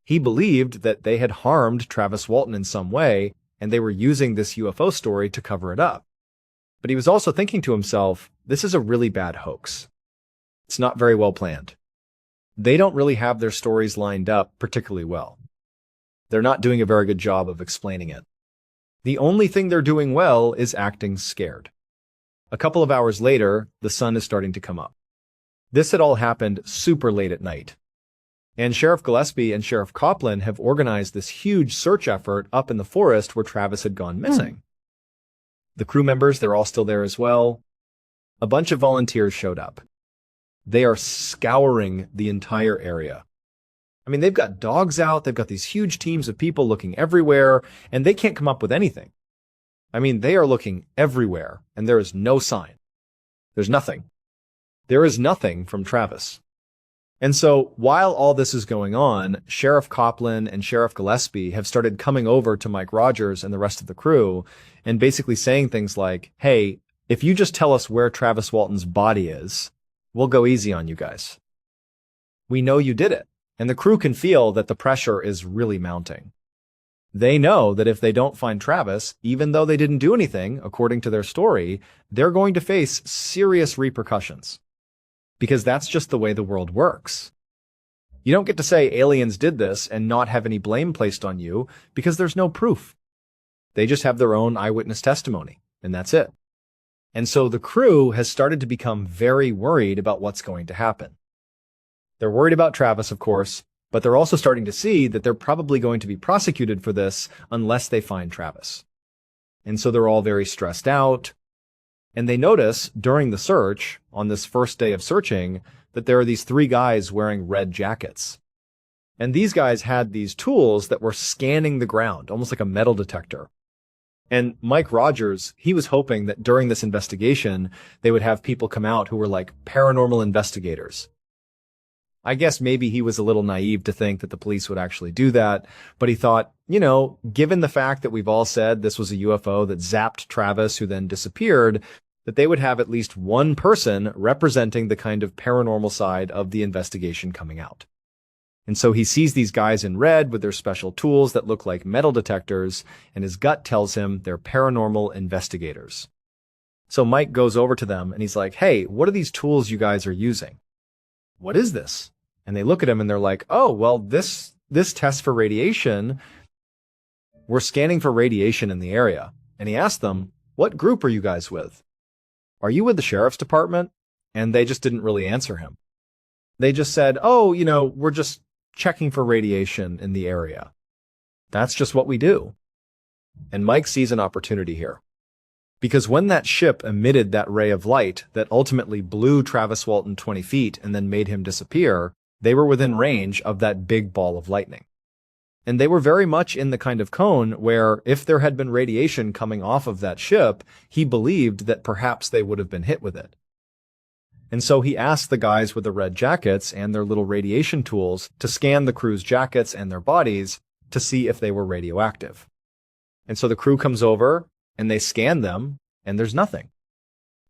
He believed that they had harmed Travis Walton in some way, and they were using this UFO story to cover it up. But he was also thinking to himself, this is a really bad hoax. It's not very well planned. They don't really have their stories lined up particularly well. They're not doing a very good job of explaining it. The only thing they're doing well is acting scared. A couple of hours later, the sun is starting to come up. This had all happened super late at night. And Sheriff Gillespie and Sheriff Copeland have organized this huge search effort up in the forest where Travis had gone missing. The crew members, they're all still there as well. A bunch of volunteers showed up. They are scouring the entire area. I mean, they've got dogs out, they've got these huge teams of people looking everywhere, and they can't come up with anything. I mean, they are looking everywhere, and there is no sign. There's nothing. There is nothing from Travis. And so, while all this is going on, Sheriff Copeland and Sheriff Gillespie have started coming over to Mike Rogers and the rest of the crew and basically saying things like, hey, if you just tell us where Travis Walton's body is, we'll go easy on you guys. We know you did it, and the crew can feel that the pressure is really mounting. They know that if they don't find Travis, even though they didn't do anything, according to their story, they're going to face serious repercussions. Because that's just the way the world works. You don't get to say aliens did this and not have any blame placed on you because there's no proof. They just have their own eyewitness testimony, and that's it. And so the crew has started to become very worried about what's going to happen. They're worried about Travis, of course, but they're also starting to see that they're probably going to be prosecuted for this unless they find Travis. And so they're all very stressed out. And they notice during the search, on this first day of searching, that there are these 3 guys wearing red jackets. And these guys had these tools that were scanning the ground, almost like a metal detector. And Mike Rogers, he was hoping that during this investigation, they would have people come out who were like paranormal investigators. I guess maybe he was a little naive to think that the police would actually do that, but he thought, you know, given the fact that we've all said this was a UFO that zapped Travis, who then disappeared, that they would have at least one person representing the kind of paranormal side of the investigation coming out. And so he sees these guys in red with their special tools that look like metal detectors, and his gut tells him they're paranormal investigators. So Mike goes over to them and he's like, hey, what are these tools you guys are using? What is this? And they look at him and they're like, oh, well, this tests for radiation. We're scanning for radiation in the area. And he asked them, what group are you guys with? Are you with the sheriff's department? And they just didn't really answer him. They just said, oh, you know, we're just checking for radiation in the area. That's just what we do. And Mike sees an opportunity here. Because when that ship emitted that ray of light that ultimately blew Travis Walton 20 feet and then made him disappear, they were within range of that big ball of lightning. And they were very much in the kind of cone where if there had been radiation coming off of that ship, he believed that perhaps they would have been hit with it. And so he asked the guys with the red jackets and their little radiation tools to scan the crew's jackets and their bodies to see if they were radioactive. And so the crew comes over and they scan them, and there's nothing.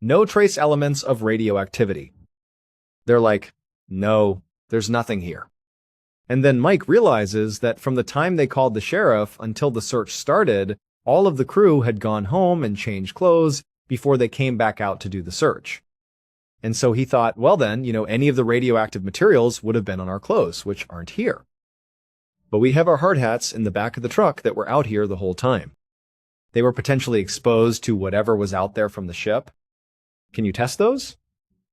No trace elements of radioactivity. They're like, no, there's nothing here. And then Mike realizes that from the time they called the sheriff until the search started, all of the crew had gone home and changed clothes before they came back out to do the search. And so he thought, well then, you know, any of the radioactive materials would have been on our clothes, which aren't here. But we have our hard hats in the back of the truck that were out here the whole time. They were potentially exposed to whatever was out there from the ship. Can you test those?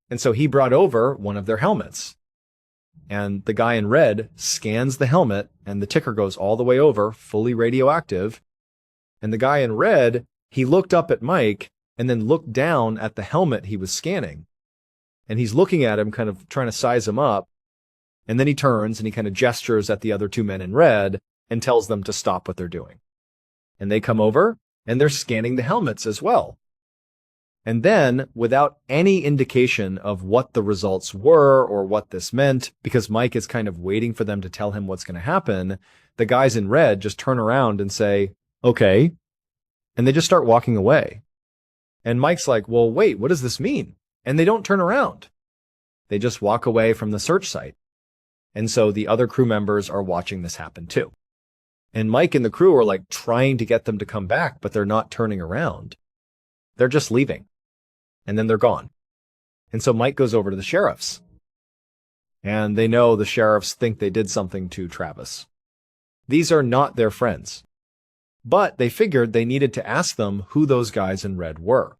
And so he brought over one of their helmets. And the guy in red scans the helmet, and the ticker goes all the way over, fully radioactive. And the guy in red, he looked up at Mike and then looked down at the helmet he was scanning. And he's looking at him, kind of trying to size him up. And then he turns and he kind of gestures at the other two men in red and tells them to stop what they're doing. And they come over and they're scanning the helmets as well. And then, without any indication of what the results were or what this meant, because Mike is kind of waiting for them to tell him what's going to happen, the guys in red just turn around and say, okay. And they just start walking away. And Mike's like, well, wait, what does this mean? And they don't turn around. They just walk away from the search site. And so the other crew members are watching this happen too. And Mike and the crew are like trying to get them to come back, but they're not turning around. They're just leaving. And then they're gone. And so Mike goes over to the sheriffs. And they know the sheriffs think they did something to Travis. These are not their friends. But they figured they needed to ask them who those guys in red were.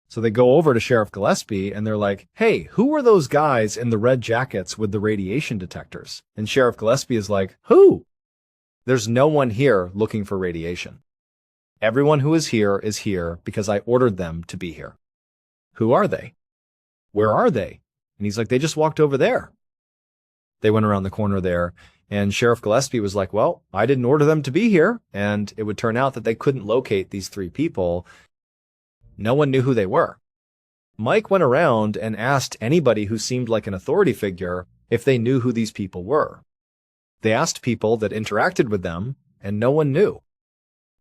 So they go over to Sheriff Gillespie and they're like, hey, who were those guys in the red jackets with the radiation detectors? And Sheriff Gillespie is like, who? There's no one here looking for radiation. Everyone who is here because I ordered them to be here. Who are they? Where are they? And he's like, they just walked over there. They went around the corner there, and Sheriff Gillespie was like, well, I didn't order them to be here. And it would turn out that they couldn't locate these three people. No one knew who they were. Mike went around and asked anybody who seemed like an authority figure if they knew who these people were. They asked people that interacted with them, and no one knew.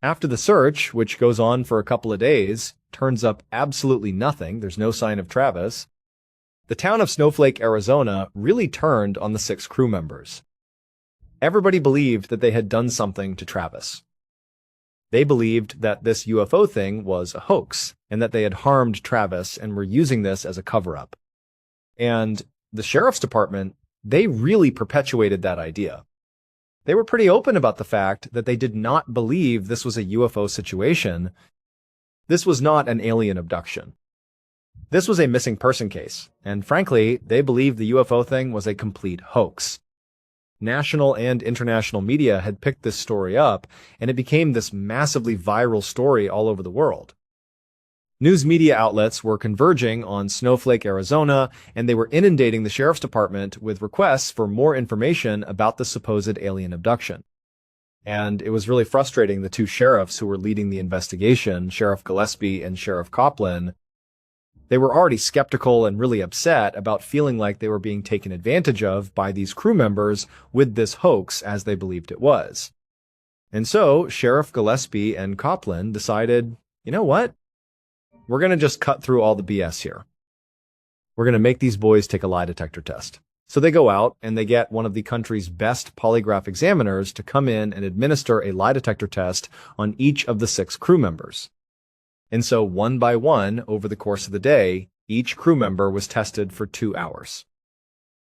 After the search, which goes on for a couple of days, turns up absolutely nothing. There's no sign of Travis. The town of Snowflake, Arizona really turned on the 6 crew members. Everybody believed that they had done something to Travis. They believed that this UFO thing was a hoax and that they had harmed Travis and were using this as a cover-up. And the sheriff's department, they really perpetuated that idea. They were pretty open about the fact that they did not believe this was a UFO situation. This was not an alien abduction. This was a missing person case, and frankly, they believed the UFO thing was a complete hoax. National and international media had picked this story up, and it became this massively viral story all over the world. News media outlets were converging on Snowflake, Arizona, and they were inundating the sheriff's department with requests for more information about the supposed alien abduction. And it was really frustrating the 2 sheriffs who were leading the investigation, Sheriff Gillespie and Sheriff Copeland. They were already skeptical and really upset about feeling like they were being taken advantage of by these crew members with this hoax as they believed it was. And so Sheriff Gillespie and Copeland decided, you know what? We're going to just cut through all the BS here. We're going to make these boys take a lie detector test. So they go out and they get one of the country's best polygraph examiners to come in and administer a lie detector test on each of the 6 crew members. And so one by one, over the course of the day, each crew member was tested for 2 hours.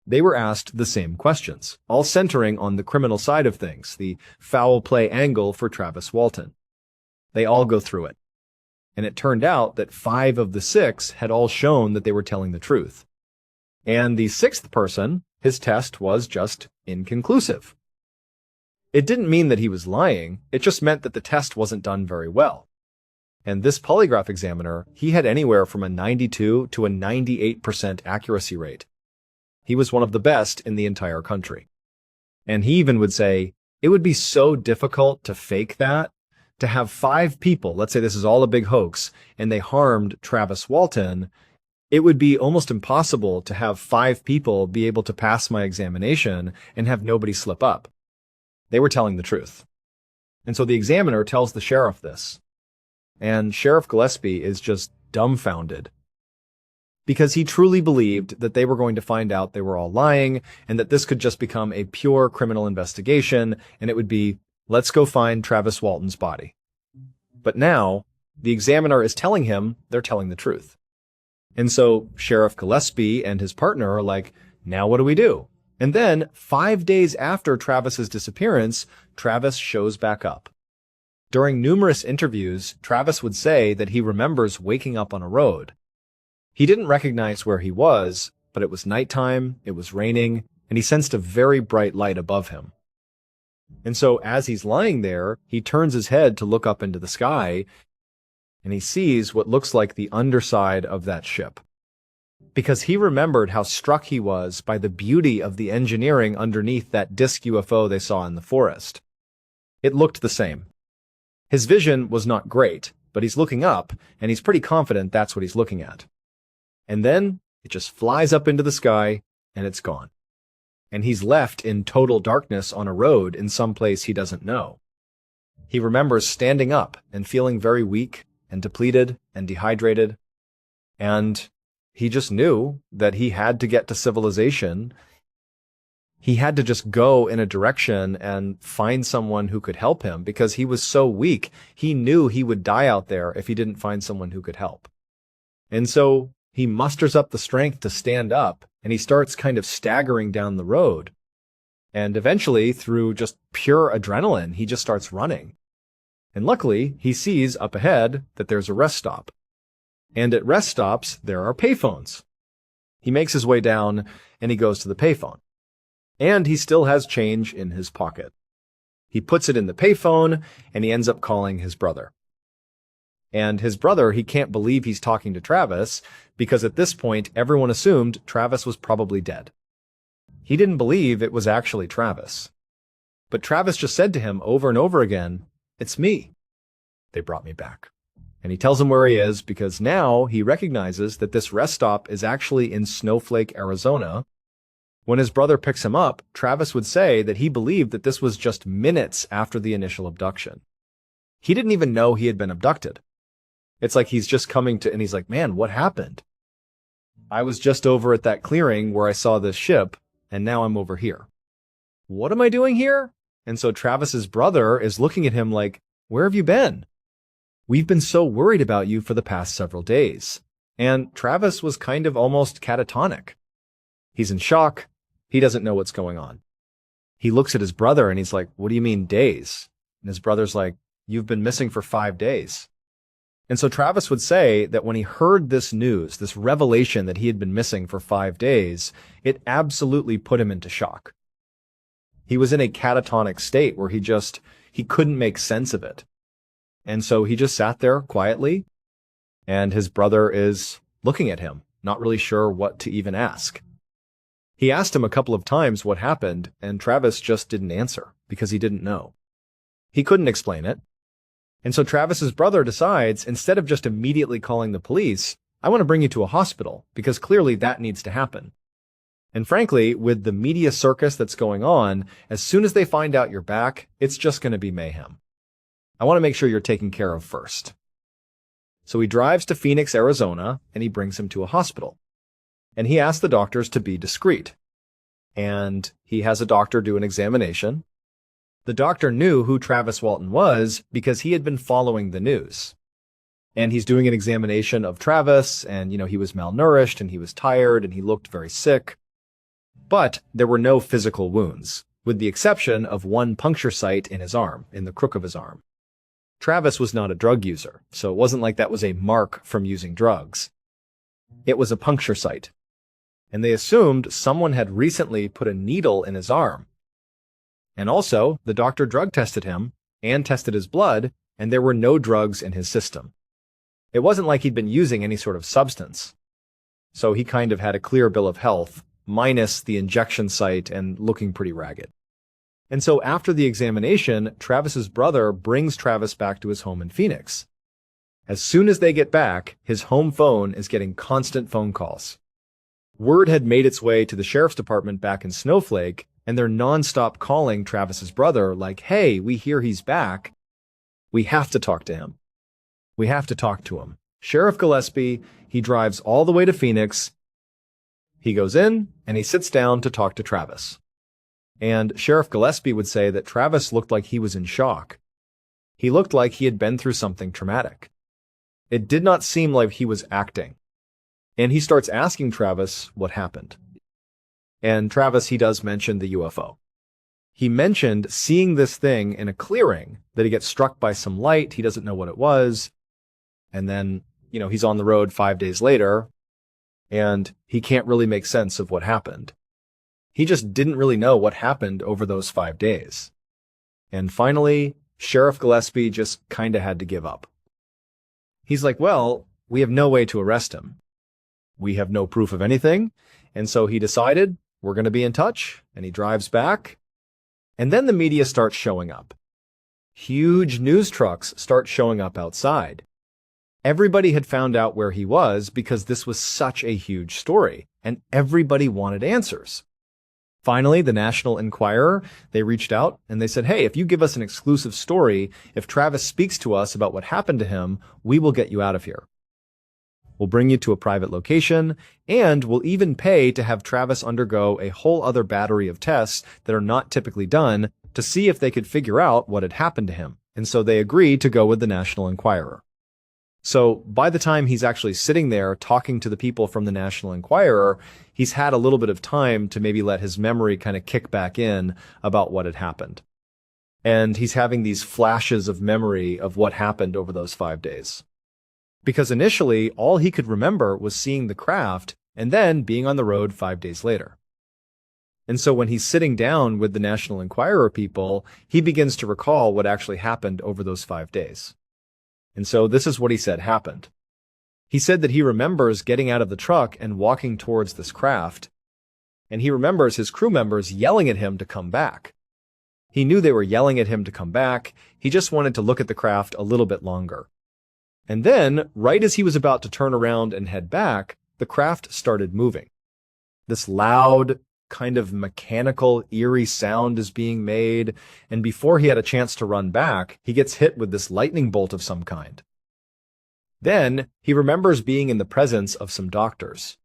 They were asked the same questions, all centering on the criminal side of things, the foul play angle for Travis Walton. They all go through it. And it turned out that 5 of the 6 had all shown that they were telling the truth. And the 6th person, his test was just inconclusive. It didn't mean that he was lying, it just meant that the test wasn't done very well. And this polygraph examiner, he had anywhere from a 92 to a 98% accuracy rate. He was one of the best in the entire country. And he even would say, it would be so difficult to fake that, to have 5 people, let's say this is all a big hoax, and they harmed Travis Walton, it would be almost impossible to have 5 people be able to pass my examination and have nobody slip up. They were telling the truth. And so the examiner tells the sheriff this. And Sheriff Gillespie is just dumbfounded. Because he truly believed that they were going to find out they were all lying, and that this could just become a pure criminal investigation, and it would be, let's go find Travis Walton's body. But now, the examiner is telling him they're telling the truth. And so Sheriff Gillespie and his partner are like, now what do we do? And then 5 days after Travis's disappearance, Travis shows back up. During numerous interviews, Travis would say that he remembers waking up on a road. He didn't recognize where he was, but it was nighttime, it was raining, and he sensed a very bright light above him. And so as he's lying there, he turns his head to look up into the sky, and he sees what looks like the underside of that ship. Because he remembered how struck he was by the beauty of the engineering underneath that disc UFO they saw in the forest. It looked the same. His vision was not great, but he's looking up, and he's pretty confident that's what he's looking at. And then it just flies up into the sky, and it's gone. And he's left in total darkness on a road in some place he doesn't know. He remembers standing up and feeling very weak and depleted and dehydrated, and he just knew that he had to get to civilization. He had to just go in a direction and find someone who could help him because he was so weak. He knew he would die out there if he didn't find someone who could help. And so he musters up the strength to stand up, and he starts kind of staggering down the road. And eventually, through just pure adrenaline, he just starts running. And luckily, he sees up ahead that there's a rest stop. And at rest stops, there are payphones. He makes his way down, and he goes to the payphone. And he still has change in his pocket. He puts it in the payphone, and he ends up calling his brother. And his brother, he can't believe he's talking to Travis, because at this point, everyone assumed Travis was probably dead. He didn't believe it was actually Travis. But Travis just said to him over and over again, "It's me. They brought me back." And he tells him where he is because now he recognizes that this rest stop is actually in Snowflake, Arizona. When his brother picks him up, Travis would say that he believed that this was just minutes after the initial abduction. He didn't even know he had been abducted. It's like he's just coming to, and he's like, "Man, what happened? I was just over at that clearing where I saw this ship, and now I'm over here. What am I doing here?" And so Travis's brother is looking at him like, "Where have you been? We've been so worried about you for the past several days." And Travis was kind of almost catatonic. He's in shock. He doesn't know what's going on. He looks at his brother and he's like, "What do you mean days?" And his brother's like, "You've been missing for 5 days." And so Travis would say that when he heard this news, this revelation that he had been missing for 5 days, it absolutely put him into shock. He was in a catatonic state where he couldn't make sense of it. And so he just sat there quietly, and his brother is looking at him, not really sure what to even ask. He asked him a couple of times what happened, and Travis just didn't answer because he didn't know. He couldn't explain it. And so Travis's brother decides, instead of just immediately calling the police, "I want to bring you to a hospital because clearly that needs to happen. And frankly, with the media circus that's going on, as soon as they find out you're back, it's just going to be mayhem. I want to make sure you're taken care of first." So he drives to Phoenix, Arizona, and he brings him to a hospital. And he asks the doctors to be discreet. And he has a doctor do an examination. The doctor knew who Travis Walton was because he had been following the news. And he's doing an examination of Travis, and, he was malnourished, and he was tired, and he looked very sick. But there were no physical wounds, with the exception of one puncture site in his arm, in the crook of his arm. Travis was not a drug user, so it wasn't like that was a mark from using drugs. It was a puncture site. And they assumed someone had recently put a needle in his arm. And also, the doctor drug tested him and tested his blood, and there were no drugs in his system. It wasn't like he'd been using any sort of substance. So he kind of had a clear bill of health, minus the injection site and looking pretty ragged. And so after the examination, Travis's brother brings Travis back to his home in Phoenix. As soon as they get back, his home phone is getting constant phone calls. Word had made its way to the sheriff's department back in Snowflake, and they're nonstop calling Travis's brother like, "Hey, we hear he's back. We have to talk to him. We have to talk to him." Sheriff Gillespie, he drives all the way to Phoenix. He goes in, and he sits down to talk to Travis. And Sheriff Gillespie would say that Travis looked like he was in shock. He looked like he had been through something traumatic. It did not seem like he was acting. And he starts asking Travis what happened. And Travis, he does mention the UFO. He mentioned seeing this thing in a clearing, that he gets struck by some light, he doesn't know what it was. And then, he's on the road 5 days later, and he can't really make sense of what happened. He just didn't really know what happened over those 5 days. And finally, Sheriff Gillespie just kinda had to give up. He's like, well, we have no way to arrest him. We have no proof of anything, and so he decided, we're going to be in touch, and he drives back. And then the media starts showing up. Huge news trucks start showing up outside. Everybody had found out where he was because this was such a huge story, and everybody wanted answers. Finally, the National Enquirer, they reached out and they said, hey, if you give us an exclusive story, if Travis speaks to us about what happened to him, we will get you out of here. We'll bring you to a private location, and we'll even pay to have Travis undergo a whole other battery of tests that are not typically done to see if they could figure out what had happened to him. And so they agreed to go with the National Enquirer. So by the time he's actually sitting there talking to the people from the National Enquirer, he's had a little bit of time to maybe let his memory kind of kick back in about what had happened. And he's having these flashes of memory of what happened over those 5 days. Because initially, all he could remember was seeing the craft and then being on the road 5 days later. And so when he's sitting down with the National Enquirer people, he begins to recall what actually happened over those 5 days. And so this is what he said happened. He said that he remembers getting out of the truck and walking towards this craft, and he remembers his crew members yelling at him to come back. He knew they were yelling at him to come back. He just wanted to look at the craft a little bit longer. And then, right as he was about to turn around and head back, the craft started moving. This loud, kind of mechanical, eerie sound is being made, and before he had a chance to run back, he gets hit with this lightning bolt of some kind. Then, he remembers being in the presence of some doctors.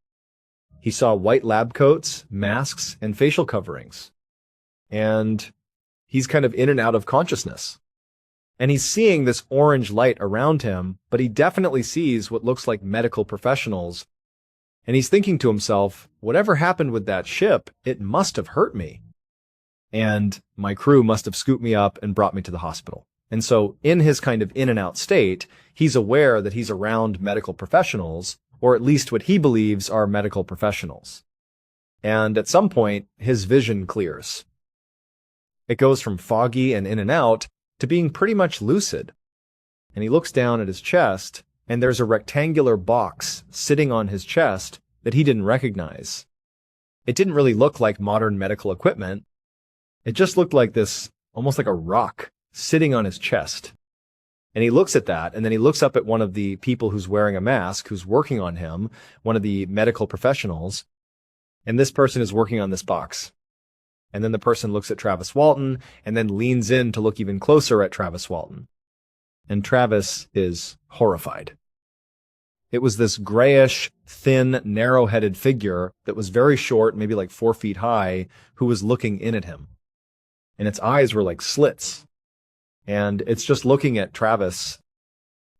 He saw white lab coats, masks, and facial coverings. And he's kind of in and out of consciousness. And he's seeing this orange light around him, but he definitely sees what looks like medical professionals. And he's thinking to himself, whatever happened with that ship, it must have hurt me. And my crew must have scooped me up and brought me to the hospital. And so in his kind of in and out state, he's aware that he's around medical professionals, or at least what he believes are medical professionals. And at some point, his vision clears. It goes from foggy and in and out to being pretty much lucid. And he looks down at his chest, and there's a rectangular box sitting on his chest that he didn't recognize. It didn't really look like modern medical equipment. It just looked like this, almost like a rock, sitting on his chest. And he looks at that, and then he looks up at one of the people who's wearing a mask, who's working on him, one of the medical professionals, and this person is working on this box. And then the person looks at Travis Walton, and then leans in to look even closer at Travis Walton. And Travis is horrified. It was this grayish, thin, narrow-headed figure that was very short, maybe like 4 feet high, who was looking in at him. And its eyes were like slits. And it's just looking at Travis.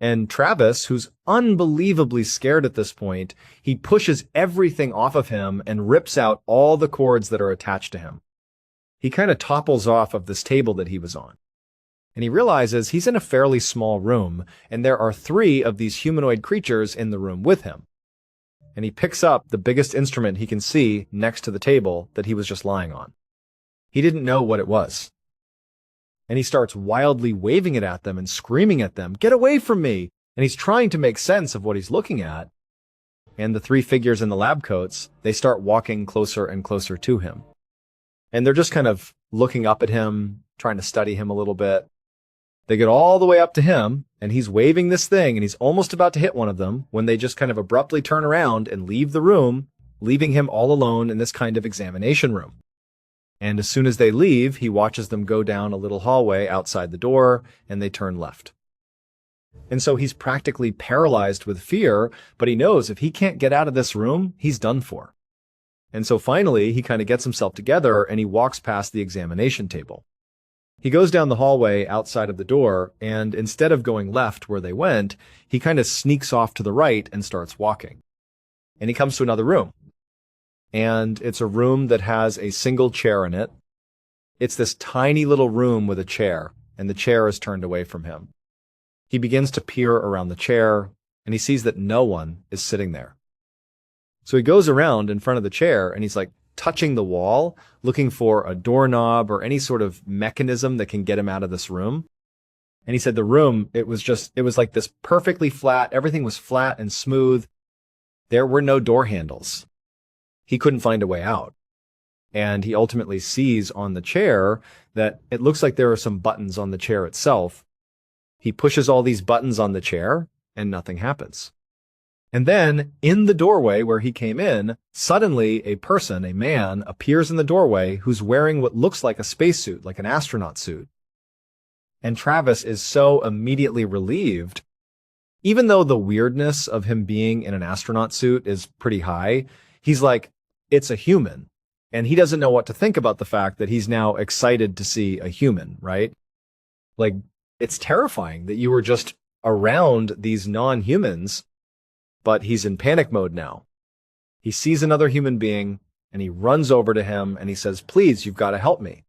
And Travis, who's unbelievably scared at this point, he pushes everything off of him and rips out all the cords that are attached to him. He kind of topples off of this table that he was on. And he realizes he's in a fairly small room, and there are 3 of these humanoid creatures in the room with him. And he picks up the biggest instrument he can see next to the table that he was just lying on. He didn't know what it was. And he starts wildly waving it at them and screaming at them, "Get away from me!" And he's trying to make sense of what he's looking at. And the 3 figures in the lab coats, they start walking closer and closer to him. And they're just kind of looking up at him, trying to study him a little bit. They get all the way up to him, and he's waving this thing, and he's almost about to hit one of them when they just kind of abruptly turn around and leave the room, leaving him all alone in this kind of examination room. And as soon as they leave, he watches them go down a little hallway outside the door, and they turn left. And so he's practically paralyzed with fear, but he knows if he can't get out of this room, he's done for. And so finally, he kind of gets himself together, and he walks past the examination table. He goes down the hallway outside of the door, and instead of going left where they went, he kind of sneaks off to the right and starts walking. And he comes to another room. And it's a room that has a single chair in it. It's this tiny little room with a chair, and the chair is turned away from him. He begins to peer around the chair, and he sees that no one is sitting there. So he goes around in front of the chair and he's like touching the wall, looking for a doorknob or any sort of mechanism that can get him out of this room. And he said the room, it was like this perfectly flat. Everything was flat and smooth. There were no door handles. He couldn't find a way out. And he ultimately sees on the chair that it looks like there are some buttons on the chair itself. He pushes all these buttons on the chair and nothing happens. And then in the doorway where he came in, suddenly a person, a man, appears in the doorway who's wearing what looks like a spacesuit, like an astronaut suit. And Travis is so immediately relieved, even though the weirdness of him being in an astronaut suit is pretty high. He's like, it's a human. And he doesn't know what to think about the fact that he's now excited to see a human, right? Like, it's terrifying that you were just around these non-humans, but he's in panic mode now. He sees another human being and he runs over to him and he says, please, you've got to help me.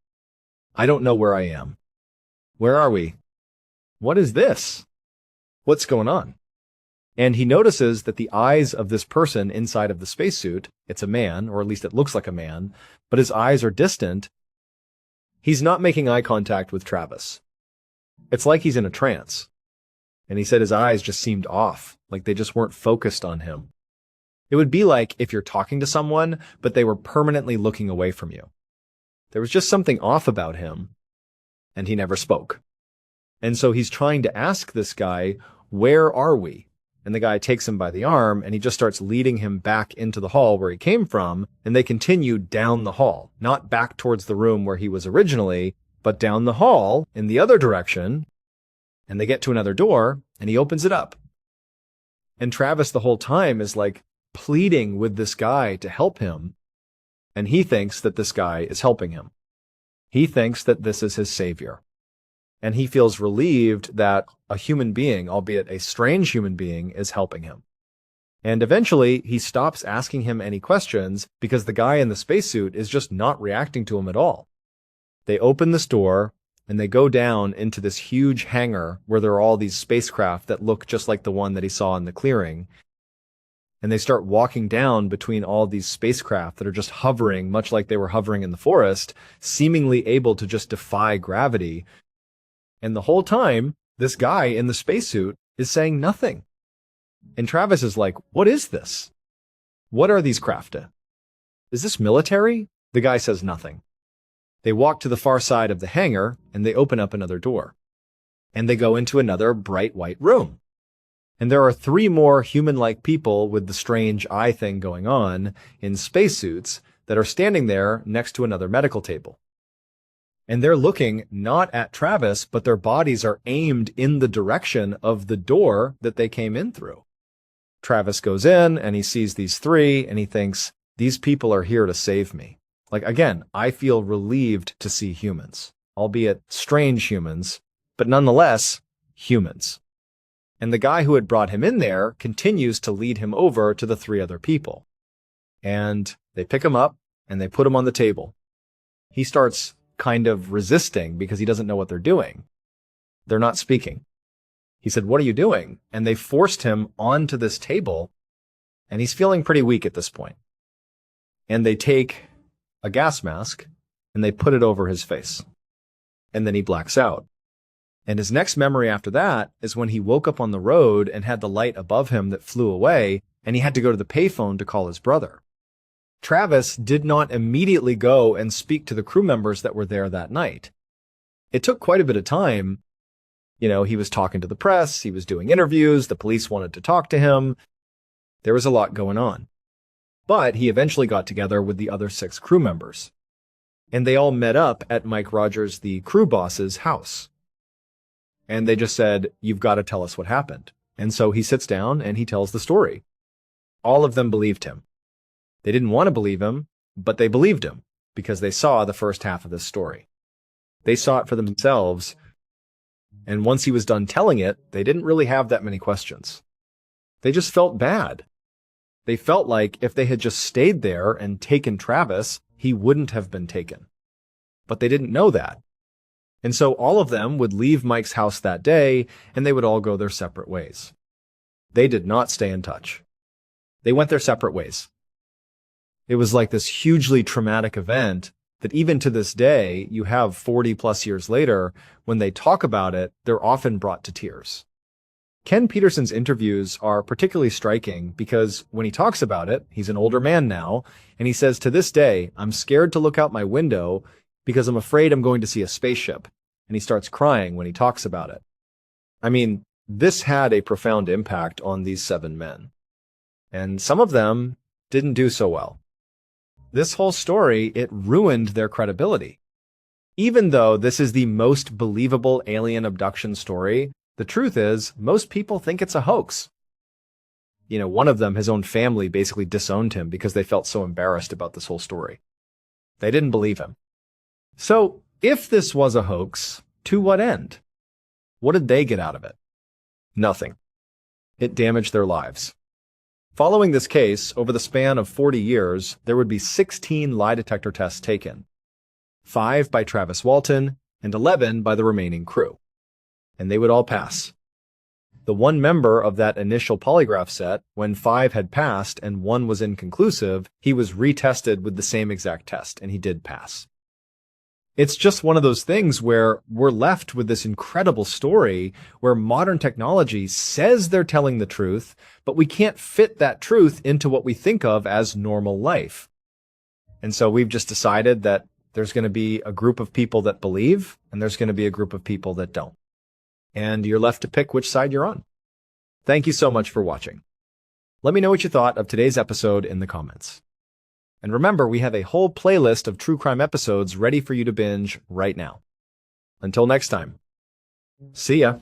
I don't know where I am. Where are we? What is this? What's going on? And he notices that the eyes of this person inside of the spacesuit, it's a man, or at least it looks like a man, but his eyes are distant. He's not making eye contact with Travis. It's like he's in a trance. And he said his eyes just seemed off, like they just weren't focused on him. It would be like if you're talking to someone, but they were permanently looking away from you. There was just something off about him, and he never spoke. And so he's trying to ask this guy, where are we? And the guy takes him by the arm and he just starts leading him back into the hall where he came from. And they continue down the hall, not back towards the room where he was originally, but down the hall in the other direction. And they get to another door and he opens it up. And Travis the whole time is like pleading with this guy to help him. And he thinks that this guy is helping him. He thinks that this is his savior. And he feels relieved that a human being, albeit a strange human being, is helping him. And eventually, he stops asking him any questions because the guy in the spacesuit is just not reacting to him at all. They open this door, and they go down into this huge hangar where there are all these spacecraft that look just like the one that he saw in the clearing. And they start walking down between all these spacecraft that are just hovering, much like they were hovering in the forest, seemingly able to just defy gravity. And the whole time, this guy in the spacesuit is saying nothing. And Travis is like, what is this? What are these craft? Is this military? The guy says nothing. They walk to the far side of the hangar and they open up another door. And they go into another bright white room. And there are 3 more human-like people with the strange eye thing going on in spacesuits that are standing there next to another medical table. And they're looking not at Travis, but their bodies are aimed in the direction of the door that they came in through. Travis goes in and he sees these 3 and he thinks, these people are here to save me. Like, again, I feel relieved to see humans, albeit strange humans, but nonetheless, humans. And the guy who had brought him in there continues to lead him over to the 3 other people. And they pick him up and they put him on the table. He starts kind of resisting because he doesn't know what they're doing. They're not speaking. He said, what are you doing? And they forced him onto this table, and he's feeling pretty weak at this point. And they take a gas mask and they put it over his face. And then he blacks out. And his next memory after that is when he woke up on the road and had the light above him that flew away, and he had to go to the payphone to call his brother. Travis did not immediately go and speak to the crew members that were there that night. It took quite a bit of time. You know, he was talking to the press, he was doing interviews, the police wanted to talk to him. There was a lot going on. But he eventually got together with the other 6 crew members. And they all met up at Mike Rogers, the crew boss's house. And they just said, you've got to tell us what happened. And so he sits down and he tells the story. All of them believed him. They didn't want to believe him, but they believed him because they saw the first half of this story. They saw it for themselves. And once he was done telling it, they didn't really have that many questions. They just felt bad. They felt like if they had just stayed there and taken Travis, he wouldn't have been taken. But they didn't know that. And so all of them would leave Mike's house that day, and they would all go their separate ways. They did not stay in touch. They went their separate ways. It was like this hugely traumatic event that even to this day, you have 40 plus years later, when they talk about it, they're often brought to tears. Ken Peterson's interviews are particularly striking because when he talks about it, he's an older man now, and he says, to this day, I'm scared to look out my window because I'm afraid I'm going to see a spaceship. And he starts crying when he talks about it. I mean, this had a profound impact on these 7 men. And some of them didn't do so well. This whole story, it ruined their credibility. Even though this is the most believable alien abduction story, the truth is, most people think it's a hoax. One of them, his own family, basically disowned him because they felt so embarrassed about this whole story. They didn't believe him. So, if this was a hoax, to what end? What did they get out of it? Nothing. It damaged their lives. Following this case, over the span of 40 years, there would be 16 lie detector tests taken. 5 by Travis Walton and 11 by the remaining crew. And they would all pass. The one member of that initial polygraph set, when 5 had passed and 1 was inconclusive, he was retested with the same exact test, and he did pass. It's just one of those things where we're left with this incredible story where modern technology says they're telling the truth, but we can't fit that truth into what we think of as normal life. And so we've just decided that there's going to be a group of people that believe, and there's going to be a group of people that don't. And you're left to pick which side you're on. Thank you so much for watching. Let me know what you thought of today's episode in the comments. And remember, we have a whole playlist of true crime episodes ready for you to binge right now. Until next time, see ya.